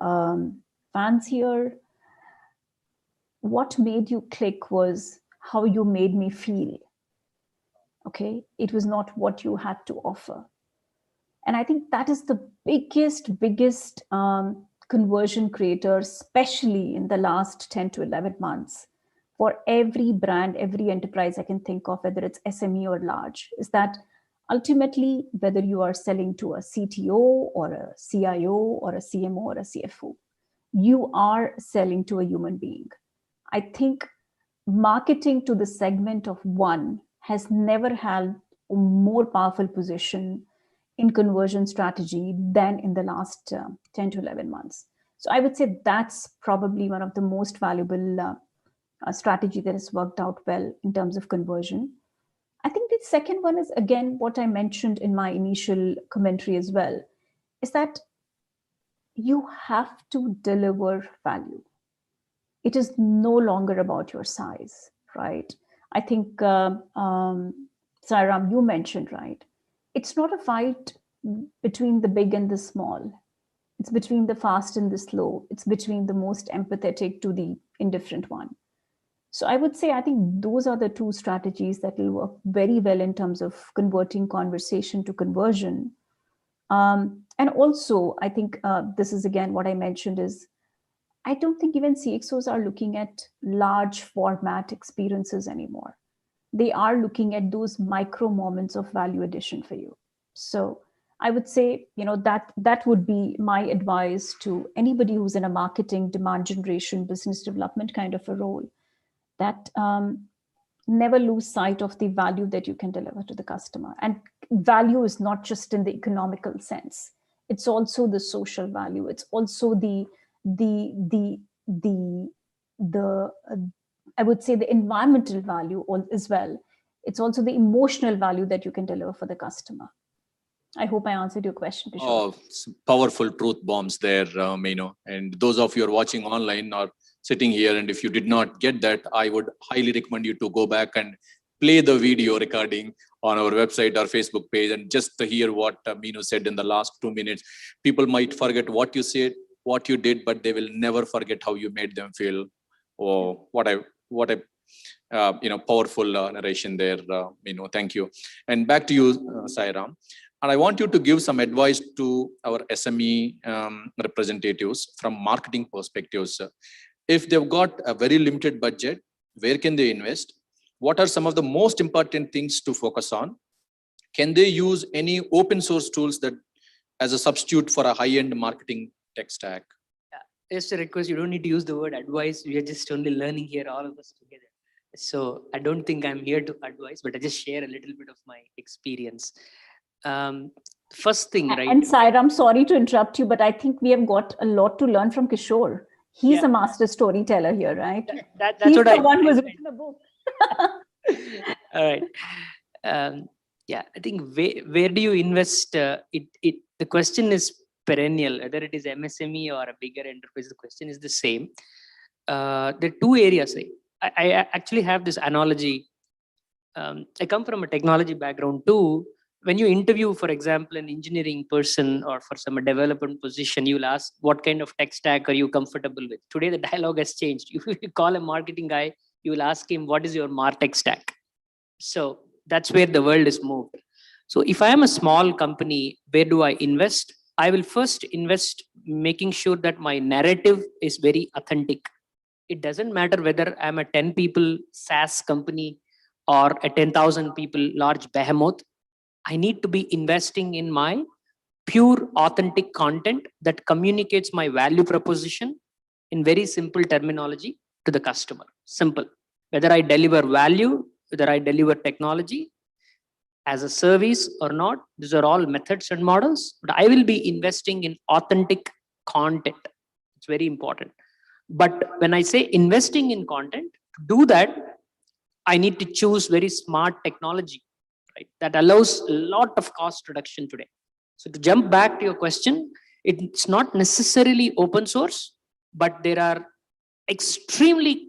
fancier. What made you click was how you made me feel. Okay, it was not what you had to offer. And I think that is the biggest conversion creator, especially in the last 10 to 11 months, for every brand, every enterprise I can think of, whether it's SME or large, is that ultimately, whether you are selling to a CTO or a CIO or a CMO or a CFO, you are selling to a human being. I think marketing to the segment of one has never held a more powerful position in conversion strategy than in the last 10 to 11 months. So I would say that's probably one of the most valuable strategy that has worked out well in terms of conversion. I think the second one is, again, what I mentioned in my initial commentary as well, is that you have to deliver value. It is no longer about your size, right? I think, Sairam, you mentioned, right? It's not a fight between the big and the small. It's between the fast and the slow. It's between the most empathetic to the indifferent one. So I would say, I think those are the two strategies that will work very well in terms of converting conversation to conversion. And also, I think this is again what I mentioned is, I don't think even CXOs are looking at large format experiences anymore. They are looking at those micro moments of value addition for you. So I would say, that would be my advice to anybody who's in a marketing, demand generation, business development kind of a role, that never lose sight of the value that you can deliver to the customer. And value is not just in the economical sense. It's also the social value. It's also the I would say the environmental value as well. It's also the emotional value that you can deliver for the customer. I hope I answered your question, Kishore. Oh, some powerful truth bombs there, Minu. And those of you who are watching online or sitting here, and if you did not get that, I would highly recommend you to go back and play the video recording on our website or Facebook page, and just to hear what Minu said in the last 2 minutes. People might forget what you said, what you did, but they will never forget how you made them feel. Oh, what a powerful narration there, Minu. Thank you. And back to you, Sairam. And I want you to give some advice to our SME representatives from marketing perspectives. If they've got a very limited budget, where can they invest? What are some of the most important things to focus on? Can they use any open source tools that as a substitute for a high-end marketing tech stack? Just a request, you don't need to use the word advice. We are just only learning here, all of us together. So I don't think I'm here to advise, but I just share a little bit of my experience. First thing, right? And Saira, I'm sorry to interrupt you, but I think we have got a lot to learn from Kishore. He's a master storyteller here, right? That's He's what the one who's written a book. All right. Yeah, I think where do you invest? The question is perennial, whether it is MSME or a bigger enterprise, the question is the same. There are two areas. I actually have this analogy. I come from a technology background too. When you interview, for example, an engineering person or for some development position, you'll ask, what kind of tech stack are you comfortable with? Today, the dialogue has changed. You call a marketing guy, you will ask him, what is your MarTech stack? So that's where the world is moved. So if I am a small company, where do I invest? I will first invest making sure that my narrative is very authentic. It doesn't matter whether I'm a 10 people SaaS company or a 10,000 people large behemoth. I need to be investing in my pure authentic content that communicates my value proposition in very simple terminology to the customer. Simple. Whether I deliver value, whether I deliver technology as a service or not, these are all methods and models, but I will be investing in authentic content. It's very important. But when I say investing in content, to do that, I need to choose very smart technology, right? That allows a lot of cost reduction today. So to jump back to your question, it's not necessarily open source, but there are extremely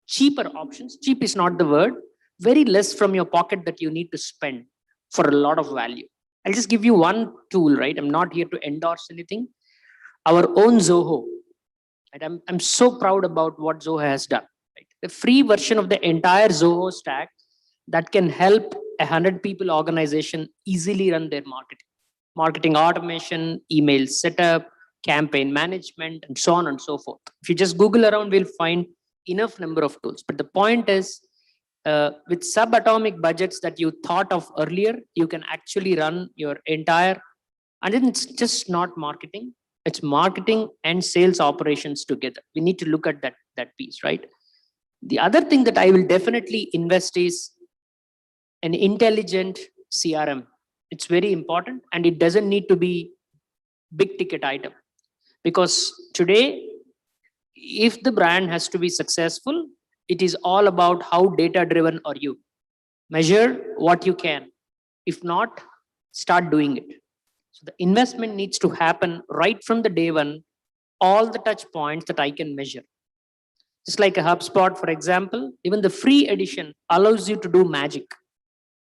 cheaper options. Cheap is not the word. Very less from your pocket that you need to spend for a lot of value. I'll just give you one tool, right? I'm not here to endorse anything. Our own Zoho. Right? I'm so proud about what Zoho has done. Right? The free version of the entire Zoho stack that can help 100 people organization easily run their marketing automation, email setup, campaign management, and so on and so forth. If you just Google around, we'll find enough number of tools. But the point is, with subatomic budgets that you thought of earlier, you can actually run your entire, and then it's just not marketing. It's marketing and sales operations together. We need to look at that piece, right? The other thing that I will definitely invest is an intelligent CRM. It's very important, and it doesn't need to be big ticket item. Because today, if the brand has to be successful, it is all about how data driven are you. Measure what you can. If not, start doing it. So the investment needs to happen right from the day one, all the touch points that I can measure. Just like a HubSpot, for example, even the free edition allows you to do magic.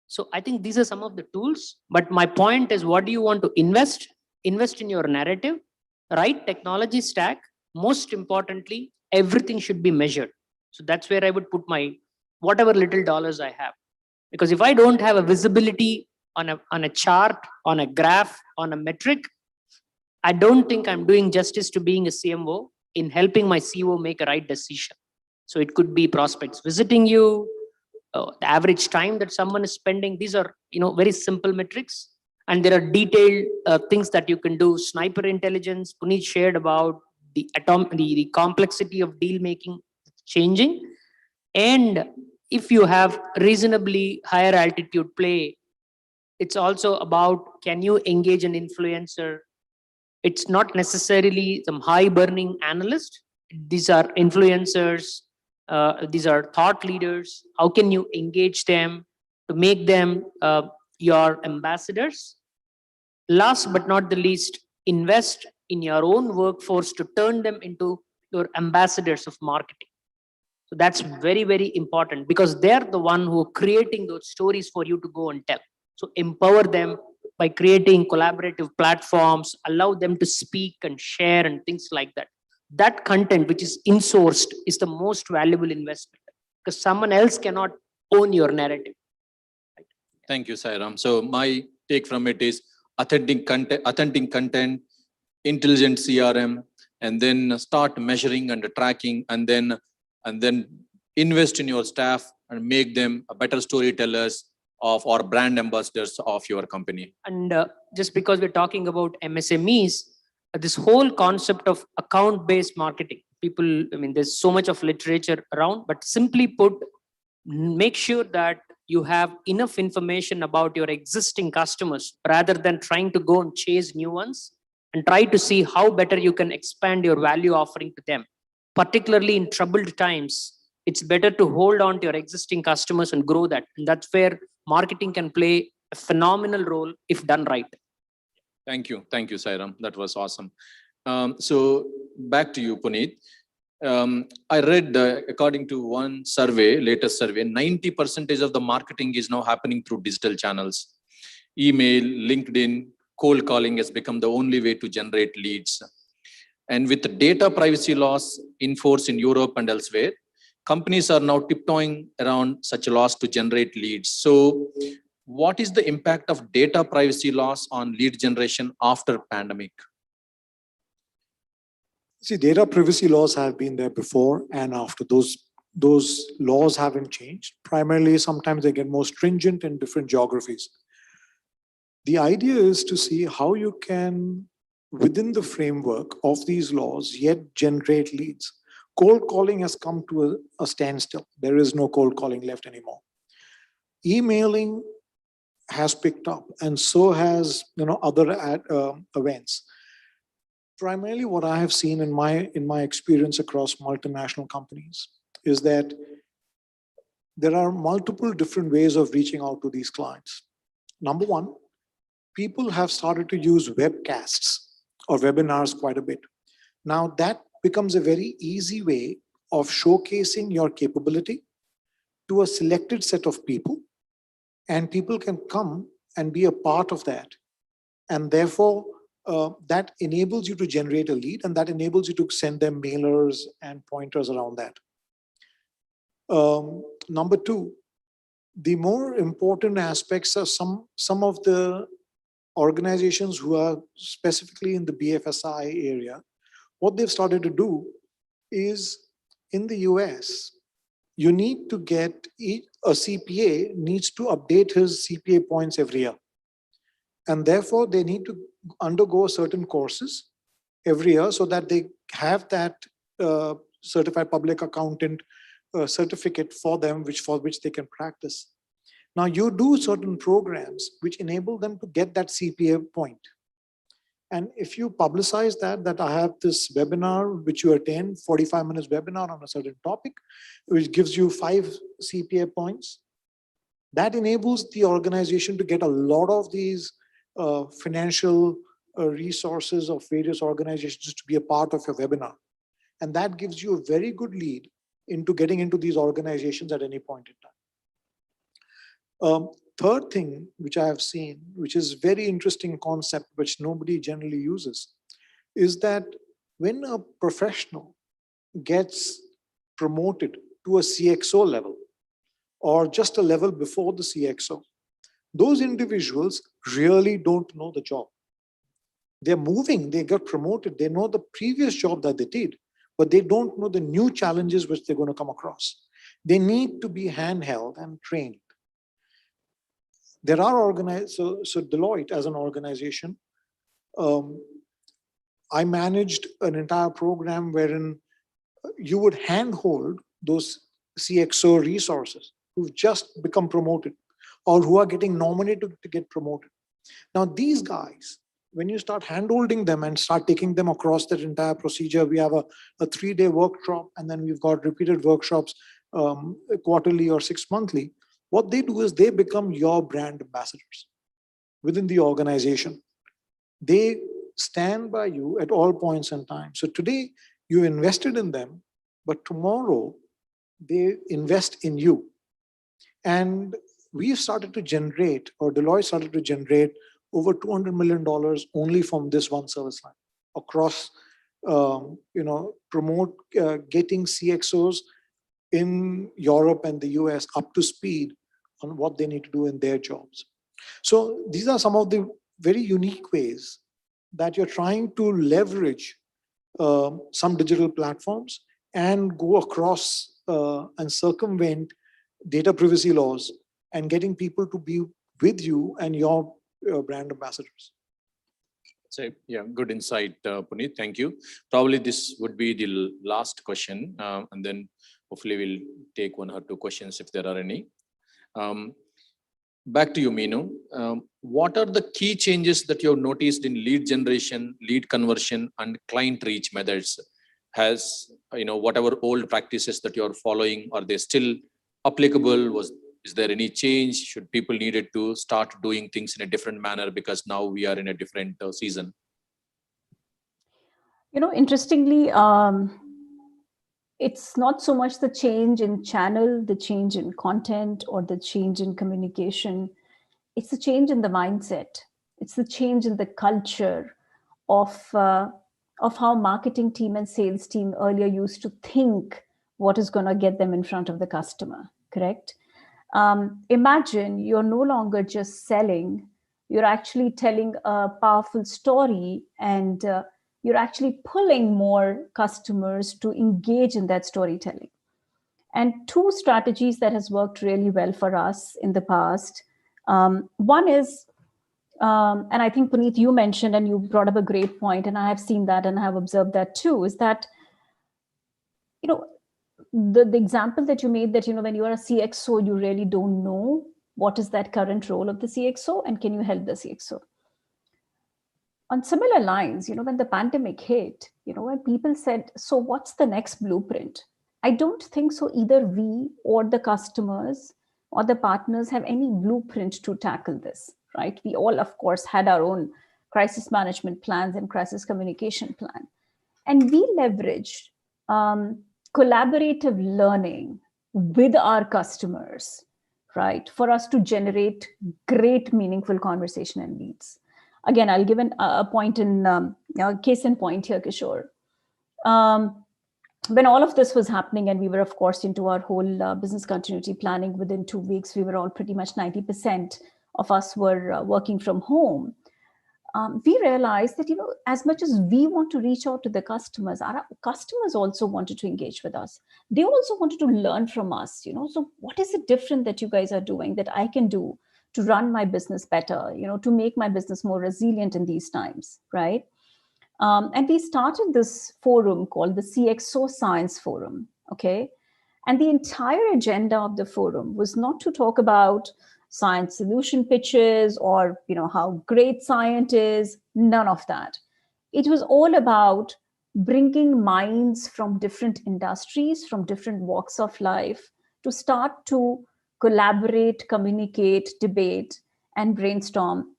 So I think these are some of the tools, but my point is, what do you want to invest? Invest in your narrative, right technology stack. Most importantly, everything should be measured. So that's where I would put my whatever little dollars I have. Because if I don't have a visibility on a chart, on a graph, on a metric, I don't think I'm doing justice to being a CMO in helping my CEO make a right decision. So it could be prospects visiting you, the average time that someone is spending. These are very simple metrics, and there are detailed things that you can do. Sniper intelligence, Puneet shared about the complexity of deal making changing, and if you have reasonably higher altitude play, it's also about, can you engage an influencer? It's not necessarily some high burning analyst. These are influencers. These are thought leaders. How can you engage them to make them your ambassadors? Last but not the least, invest in your own workforce to turn them into your ambassadors of marketing. So that's very, very important, because they're the one who are creating those stories for you to go and tell. So empower them by creating collaborative platforms, allow them to speak and share and things like that. That content which is insourced is the most valuable investment, because someone else cannot own your narrative. Thank you, Sairam. So my take from it is authentic content, intelligent CRM, and then start measuring and tracking, and then invest in your staff and make them better storytellers, of or brand ambassadors of your company? And just because we're talking about MSMEs, this whole concept of account-based marketing, people, I mean, there's so much of literature around, but simply put, make sure that you have enough information about your existing customers rather than trying to go and chase new ones, and try to see how better you can expand your value offering to them. Particularly in troubled times, it's better to hold on to your existing customers and grow that. And that's where marketing can play a phenomenal role if done right. Thank you, Sairam. That was awesome. So back to you, Puneet. I read, according to one survey, latest survey, 90% of the marketing is now happening through digital channels. Email, LinkedIn, cold calling has become the only way to generate leads. And with the data privacy laws in force in Europe and elsewhere, companies are now tiptoeing around such laws to generate leads. So what is the impact of data privacy laws on lead generation after pandemic? See, data privacy laws have been there before and after. Those laws haven't changed. Primarily, sometimes they get more stringent in different geographies. The idea is to see how you can, within the framework of these laws, yet generate leads. Cold calling has come to a standstill. There is no cold calling left anymore. Emailing has picked up, and so has other events. Primarily, what I have seen in my experience across multinational companies is that there are multiple different ways of reaching out to these clients. Number one, people have started to use webcasts or webinars quite a bit. Now that becomes a very easy way of showcasing your capability to a selected set of people, and people can come and be a part of that. And therefore, that enables you to generate a lead, and that enables you to send them mailers and pointers around that. Number two, the more important aspects are some of the organizations who are specifically in the BFSI area. What they've started to do is, in the US, you need to get a CPA needs to update his CPA points every year. And therefore, they need to undergo certain courses every year so that they have that certified public accountant certificate for them, for which they can practice. Now, you do certain programs which enable them to get that CPA point. And if you publicize that I have this webinar which you attend, 45 minutes webinar on a certain topic, which gives you 5 CPA points, that enables the organization to get a lot of these financial resources of various organizations to be a part of your webinar. And that gives you a very good lead into getting into these organizations at any point in time. Third thing which I have seen, which is very interesting concept, which nobody generally uses, is that when a professional gets promoted to a CXO level or just a level before the CXO, those individuals really don't know the job. They're moving, they got promoted, they know the previous job that they did, but they don't know the new challenges which they're going to come across. They need to be handheld and trained. There are so Deloitte as an organization, I managed an entire program wherein you would handhold those CXO resources who've just become promoted or who are getting nominated to get promoted. Now, these guys, when you start handholding them and start taking them across that entire procedure, we have a 3-day workshop, and then we've got repeated workshops quarterly or 6 monthly. What they do is they become your brand ambassadors within the organization. They stand by you at all points in time. So today you invested in them, but tomorrow they invest in you. And we've started to generate, or Deloitte started to generate, over $200 million only from this one service line across, promote getting CXOs in Europe and the US up to speed on what they need to do in their jobs. So these are some of the very unique ways that you're trying to leverage some digital platforms and go across and circumvent data privacy laws and getting people to be with you and your brand ambassadors. So yeah, good insight, Puneet. Thank you. Probably this would be the last question, and then hopefully we'll take 1 or 2 questions if there are any. Back to you, Meenu. What are the key changes that you have noticed in lead generation, lead conversion, and client reach methods? Has whatever old practices that you are following, are they still applicable? Is there any change? Should people needed to start doing things in a different manner because now we are in a different season? Interestingly, it's not so much the change in channel, the change in content, or the change in communication. It's the change in the mindset. It's the change in the culture of how marketing team and sales team earlier used to think what is going to get them in front of the customer, correct? Imagine you're no longer just selling, you're actually telling a powerful story, and you're actually pulling more customers to engage in that storytelling. And 2 strategies that has worked really well for us in the past. One is, and I think Puneet, you mentioned, and you brought up a great point, and I have seen that and I have observed that too, is that, the example that you made that, when you are a CXO, you really don't know what is that current role of the CXO and can you help the CXO? On similar lines, when the pandemic hit, when people said, so what's the next blueprint? I don't think so either we or the customers or the partners have any blueprint to tackle this, right? We all, of course, had our own crisis management plans and crisis communication plan. And we leveraged collaborative learning with our customers, right? For us to generate great, meaningful conversation and leads. Again, I'll give a point in case in point here, Kishore. When all of this was happening and we were, of course, into our whole business continuity planning, within 2 weeks, we were all pretty much 90% of us were working from home. We realized that, as much as we want to reach out to the customers, our customers also wanted to engage with us. They also wanted to learn from us, so what is it different that you guys are doing that I can do to run my business better, to make my business more resilient in these times, right? And we started this forum called the CXO Science Forum, okay? And the entire agenda of the forum was not to talk about science solution pitches or how great science is, none of that. It was all about bringing minds from different industries, from different walks of life, to start to collaborate, communicate, debate, and brainstorm,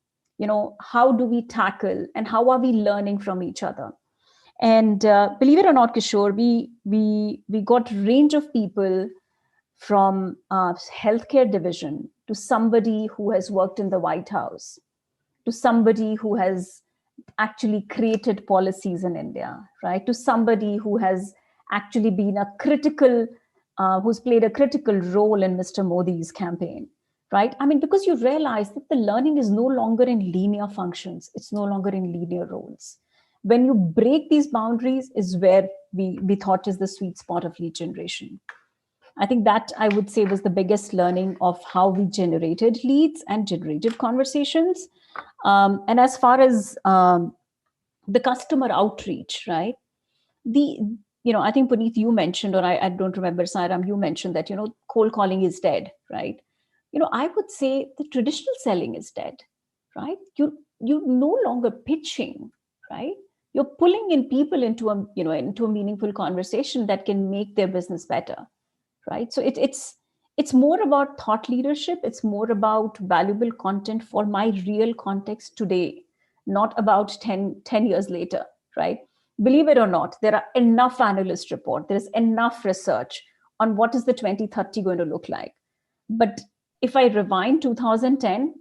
how do we tackle and how are we learning from each other? And believe it or not, Kishore, we got a range of people from healthcare division to somebody who has worked in the White House, to somebody who has actually created policies in India, right? To somebody who has actually been who's played a critical role in Mr. Modi's campaign, right? I mean, because you realize that the learning is no longer in linear functions. It's no longer in linear roles. When you break these boundaries is where we thought is the sweet spot of lead generation. I think that I would say was the biggest learning of how we generated leads and generated conversations. And as far as the customer outreach, right? I think Puneet, you mentioned, or I don't remember, Sairam, you mentioned that, cold calling is dead, right? I would say the traditional selling is dead, right? You're no longer pitching, right? You're pulling in people into a meaningful conversation that can make their business better, right? So it's more about thought leadership. It's more about valuable content for my real context today, not about 10 years later, right? Believe it or not, there are enough analyst report. There's enough research on what is the 2030 going to look like. But if I rewind 2010,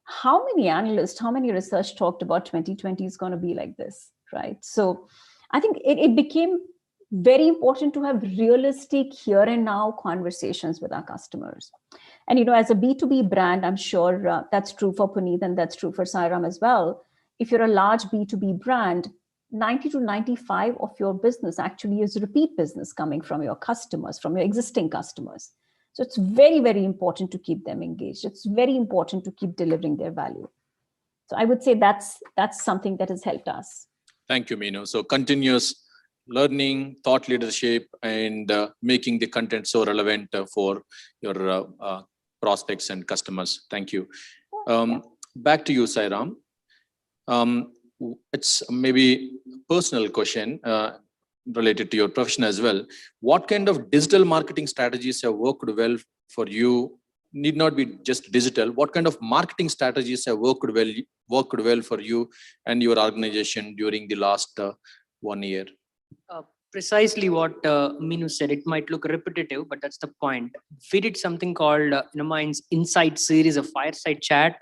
how many analysts, how many research talked about 2020 is going to be like this, right? So I think it became very important to have realistic here and now conversations with our customers. And, as a B2B brand, I'm sure that's true for Puneet and that's true for Sairam as well. If you're a large B2B brand, 90 to 95 of your business actually is repeat business coming from your customers, from your existing customers. So it's very, very important to keep them engaged. It's very important to keep delivering their value. So I would say that's something that has helped us. Thank you, Meenu. So continuous learning, thought leadership, and making the content so relevant for your prospects and customers. Thank you. Back to you, Sairam. It's maybe a personal question related to your profession as well. What kind of digital marketing strategies have worked well for you? Need not be just digital. What kind of marketing strategies have worked well for you and your organization during the last 1 year? Precisely what Meenu said. It might look repetitive, but that's the point. We did something called Mine's Insight series of fireside chat.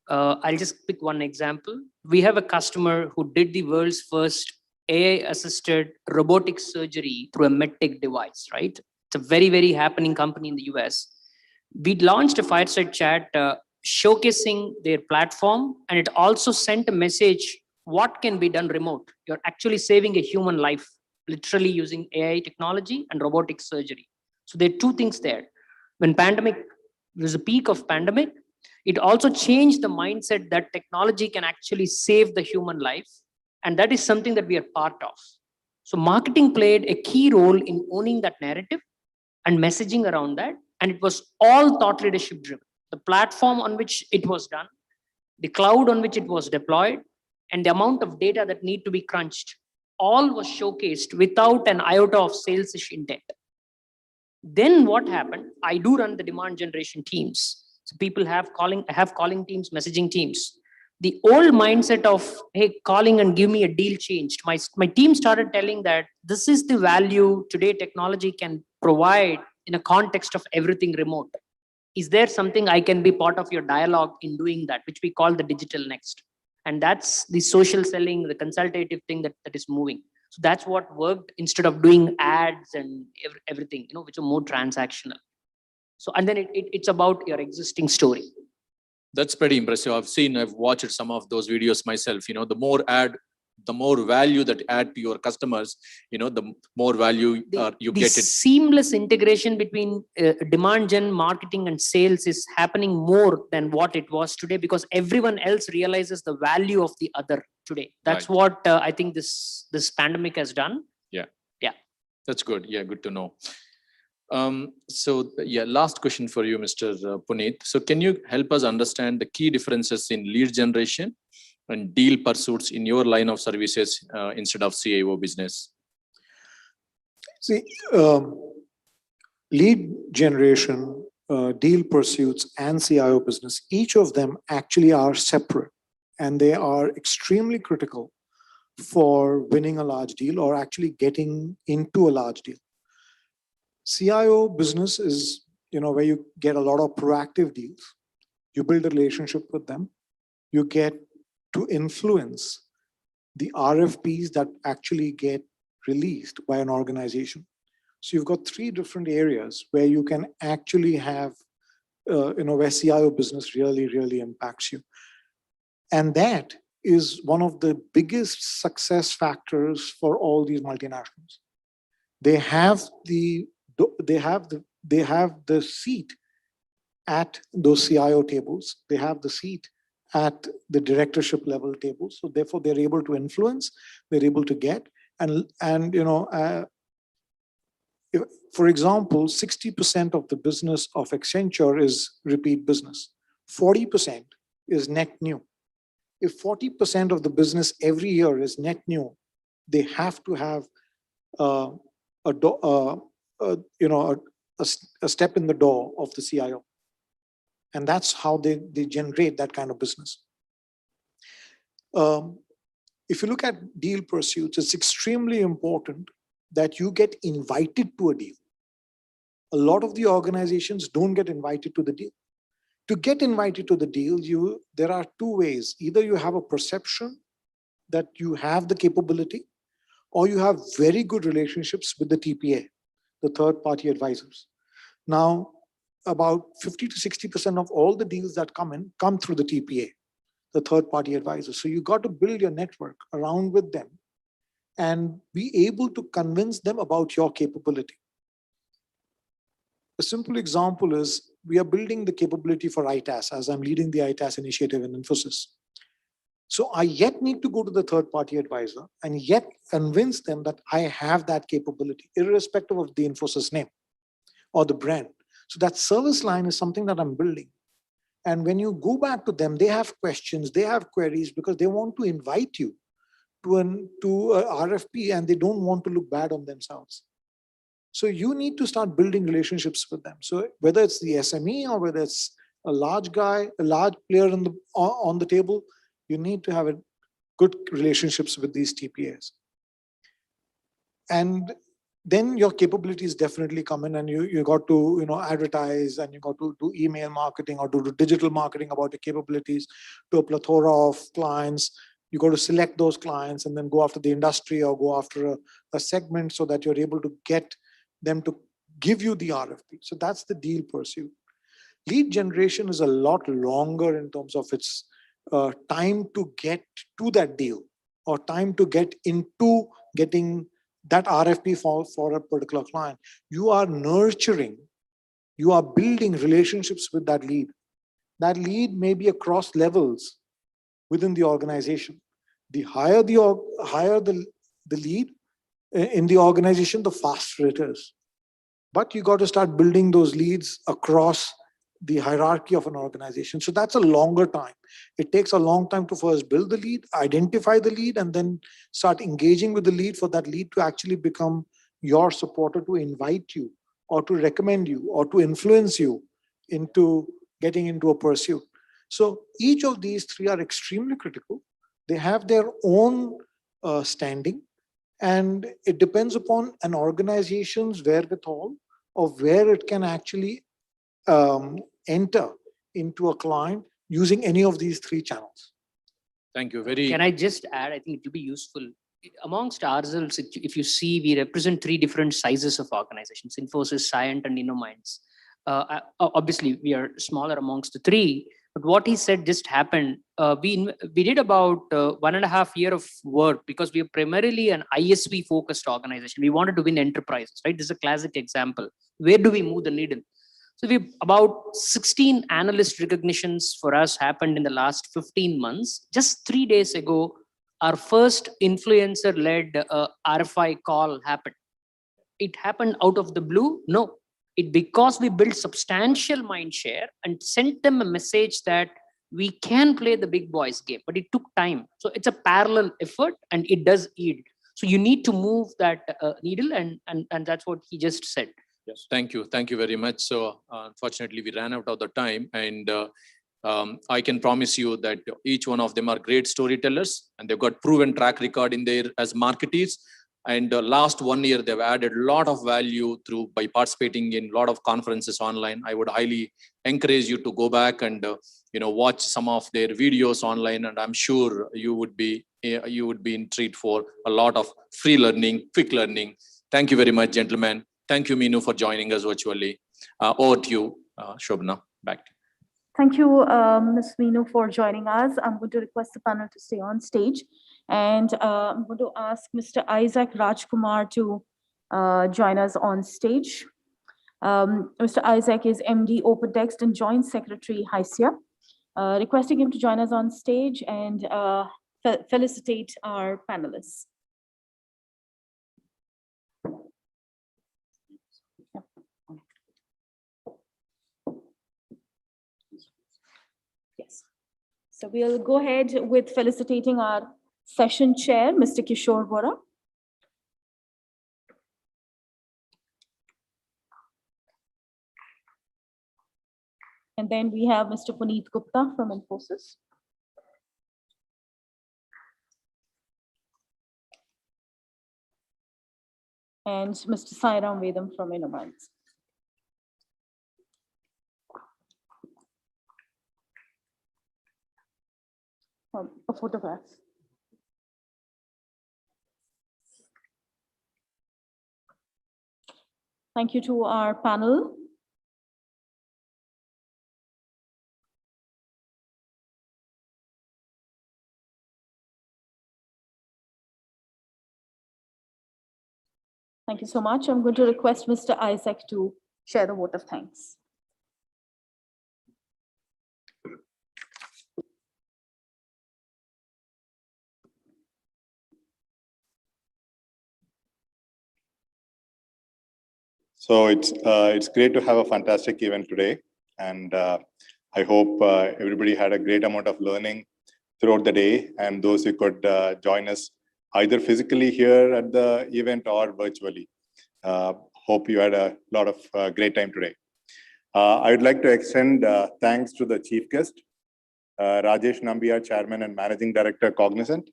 I'll just pick one example. We have a customer who did the world's first AI-assisted robotic surgery through a medtech device, right? It's a very, very happening company in the US. We launched a fireside chat showcasing their platform, and it also sent a message, what can be done remote? You're actually saving a human life, literally using AI technology and robotic surgery. So there are two things there. When there's a peak of pandemic, it also changed the mindset that technology can actually save the human life. And that is something that we are part of. So marketing played a key role in owning that narrative and messaging around that. And it was all thought leadership driven. The platform on which it was done, the cloud on which it was deployed, and the amount of data that need to be crunched, all was showcased without an iota of sales-ish intent. Then what happened? I do run the demand generation teams. So people have calling teams, messaging teams. The old mindset of, hey, calling and give me a deal changed. My team started telling that this is the value today technology can provide in a context of everything remote. Is there something I can be part of your dialogue in doing that, which we call the digital next? And that's the social selling, the consultative thing that is moving. So that's what worked instead of doing ads and everything, which are more transactional. So, and then it's about your existing story. That's pretty impressive. I've watched some of those videos myself. The more value that add to your customers, the more value you get it. Seamless integration between demand gen, marketing, and sales is happening more than what it was today because everyone else realizes the value of the other today. That's right. What I think this pandemic has done. Yeah. Yeah. That's good. Yeah, good to know. Last question for you, Mr. Puneet. So can you help us understand the key differences in lead generation and deal pursuits in your line of services instead of CIO business? See, lead generation, deal pursuits, and CIO business, each of them actually are separate, and they are extremely critical for winning a large deal or actually getting into a large deal. CIO business is, where you get a lot of proactive deals. You build a relationship with them. You get to influence the RFPs that actually get released by an organization. So you've got three different areas where you can actually have, where CIO business really, really impacts you. And that is one of the biggest success factors for all these multinationals. They have the seat at those CIO tables. They have the seat at the directorship level tables. So therefore, they're able to influence. They're able to get for example, 60% of the business of Accenture is repeat business. 40% is net new. If 40% of the business every year is net new, they have to have a step in the door of the CIO. And that's how they generate that kind of business. If you look at deal pursuits, it's extremely important that you get invited to a deal. A lot of the organizations don't get invited to the deal. To get invited to the deal, there are two ways. Either you have a perception that you have the capability, or you have very good relationships with the TPA, the third-party advisors. Now, about 50 to 60% of all the deals that come through the TPA, the third-party advisors. So you got to build your network around with them and be able to convince them about your capability. A simple example is we are building the capability for ITAS as I'm leading the ITAS initiative in Infosys. So I yet need to go to the third-party advisor and yet convince them that I have that capability, irrespective of the Infosys name or the brand. So that service line is something that I'm building. And when you go back to them, they have questions, they have queries because they want to invite you to an RFP and they don't want to look bad on themselves. So you need to start building relationships with them. So whether it's the SME or whether it's a large guy, a large player on the table, you need to have a good relationships with these TPAs. And then your capabilities definitely come in and you got to advertise and you got to do email marketing or do digital marketing about your capabilities to a plethora of clients. You got to select those clients and then go after the industry or go after a segment so that you're able to get them to give you the RFP. So that's the deal pursuit. Lead generation is a lot longer in terms of its time to get to that deal or time to get into getting that RFP for a particular client. You are nurturing, you are building relationships with that lead. That lead may be across levels within the organization. The higher the lead in the organization, the faster it is. But you got to start building those leads across the hierarchy of an organization. So that's a longer time. It takes a long time to first build the lead, identify the lead, and then start engaging with the lead for that lead to actually become your supporter, to invite you or to recommend you or to influence you into getting into a pursuit. So each of these three are extremely critical. They have their own standing, and it depends upon an organization's wherewithal of where it can actually enter into a client using any of these three channels. Thank you. Can I just add, I think it will be useful. Amongst ourselves, if you see, we represent three different sizes of organizations, Infosys, Cyient, and InnoMinds. Obviously, we are smaller amongst the three, but what he said just happened. We did about 1.5 years of work because we are primarily an ISV-focused organization. We wanted to win enterprises, right? This is a classic example. Where do we move the needle? So about 16 analyst recognitions for us happened in the last 15 months. Just 3 days ago, our first influencer-led RFI call happened. It happened out of the blue? No. Because we built substantial mind share and sent them a message that we can play the big boys game, but it took time. So it's a parallel effort and it does yield. So you need to move that needle and that's what he just said. Yes, thank you. Thank you very much. So unfortunately, we ran out of the time, and I can promise you that each one of them are great storytellers, and they've got proven track record in there as marketeers. And last 1 year, they've added a lot of value by participating in a lot of conferences online. I would highly encourage you to go back and watch some of their videos online, and I'm sure you would be in treat for a lot of free learning, quick learning. Thank you very much, gentlemen. Thank you, Meenu, for joining us virtually. Over to you, Shobna. Back to you. Thank you, Ms. Meenu, for joining us. I'm going to request the panel to stay on stage. And I'm going to ask Mr. Isaac Rajkumar to join us on stage. Mr. Isaac is MD OpenText and Joint Secretary HYSEA. Requesting him to join us on stage and felicitate our panelists. Yes. So we'll go ahead with felicitating our session chair, Mr. Kishore Vora. And then we have Mr. Puneet Gupta from Infosys. And Mr. Sairam Vedam from InnoMinds. A photograph. Thank you to our panel. Thank you so much. I'm going to request Mr. Isaac to share the vote of thanks. So it's great to have a fantastic event today, and I hope everybody had a great amount of learning throughout the day, and those who could join us either physically here at the event or virtually. Hope you had a lot of great time today. I would like to extend thanks to the chief guest, Rajesh Nambiar, Chairman and Managing Director, Cognizant.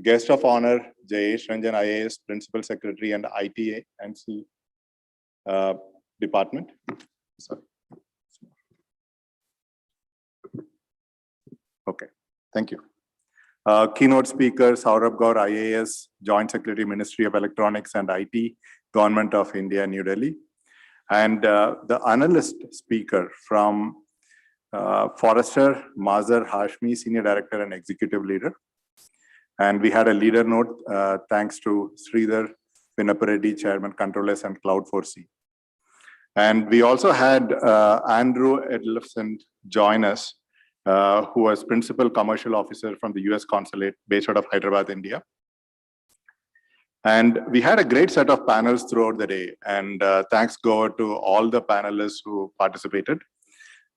Guest of honor, Jayesh Ranjan IAS, Principal Secretary and IT and C Department. Sorry. Okay, thank you. Keynote speaker, Saurabh Gaur, IAS, Joint Secretary, Ministry of Electronics and IT, Government of India, New Delhi. And the analyst speaker from Forrester, Mazhar Hashmi, Senior Director and Executive Leader. And we had a leader note, thanks to Sridhar Pinappareddy, Chairman, Controllers and Cloud4C. And we also had Andrew Edlefson join us, who was Principal Commercial Officer from the US Consulate based out of Hyderabad, India. And we had a great set of panels throughout the day. And thanks go to all the panelists who participated.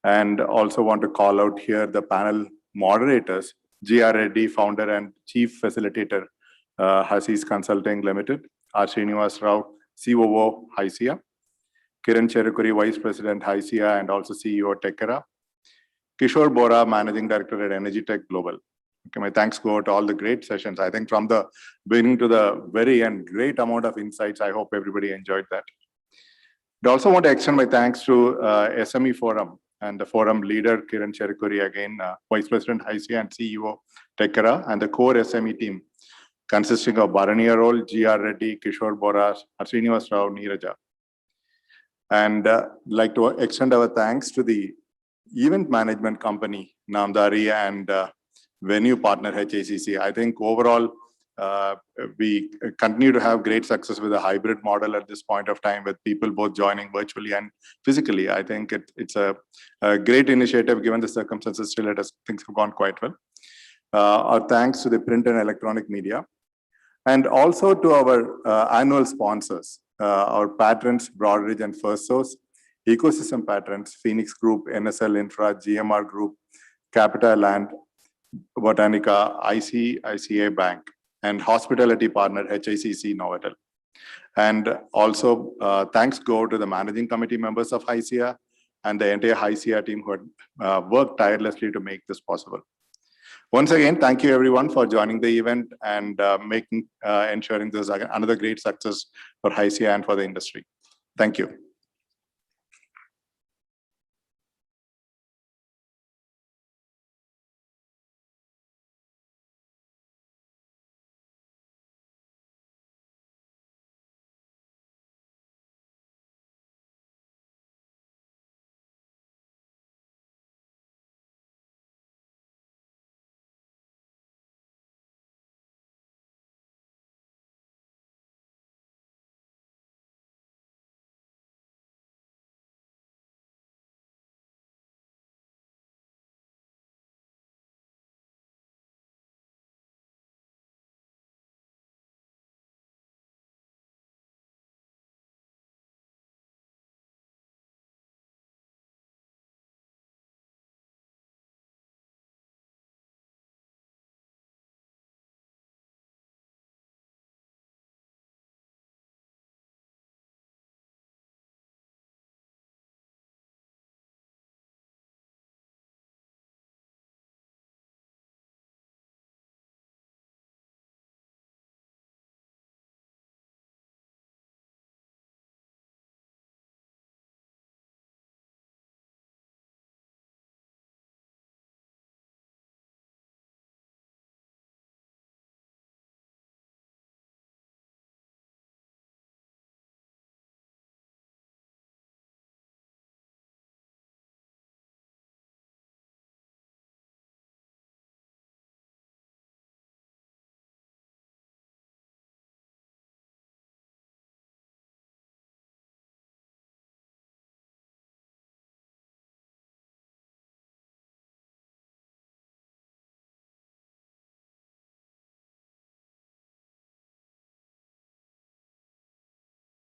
And also want to call out here the panel moderators, G.R. Reddy, Founder and Chief Facilitator, HYSEA Consulting Limited, R. Srinivas Rao, COO, HYSEA, Kiran Cherukuri, Vice President, HYSEA, and also CEO, Tekera, Kishore Bora, Managing Director at Energy Tech Global. Okay, my thanks go to all the great sessions. I think from the beginning to the very end, great amount of insights. I hope everybody enjoyed that. I also want to extend my thanks to SME Forum and the forum leader, Kiran Cherukuri, again, Vice President, HYSEA and CEO, Tekera, and the core SME team, consisting of Bharani Arol, G.R. Reddy, Kishore Bora, Srinivas Rao, Neeraja. And like to extend our thanks to the event management company, Namdari, and venue partner, HYSEA. I think overall, we continue to have great success with a hybrid model at this point of time, with people both joining virtually and physically. I think it's a great initiative given the circumstances. Still, things have gone quite well. Our thanks to the print and electronic media, and also to our annual sponsors, our patrons, Broadridge and First Source, ecosystem patrons, Phoenix Group, NSL Infra, GMR Group, Capita Land, Botanica, ICICI Bank, and hospitality partner, HICC Novotel. And also thanks go to the managing committee members of HYSEA and the entire HYSEA team who had worked tirelessly to make this possible. Once again, thank you everyone for joining the event and ensuring this is another great success for HYSEA and for the industry. Thank you.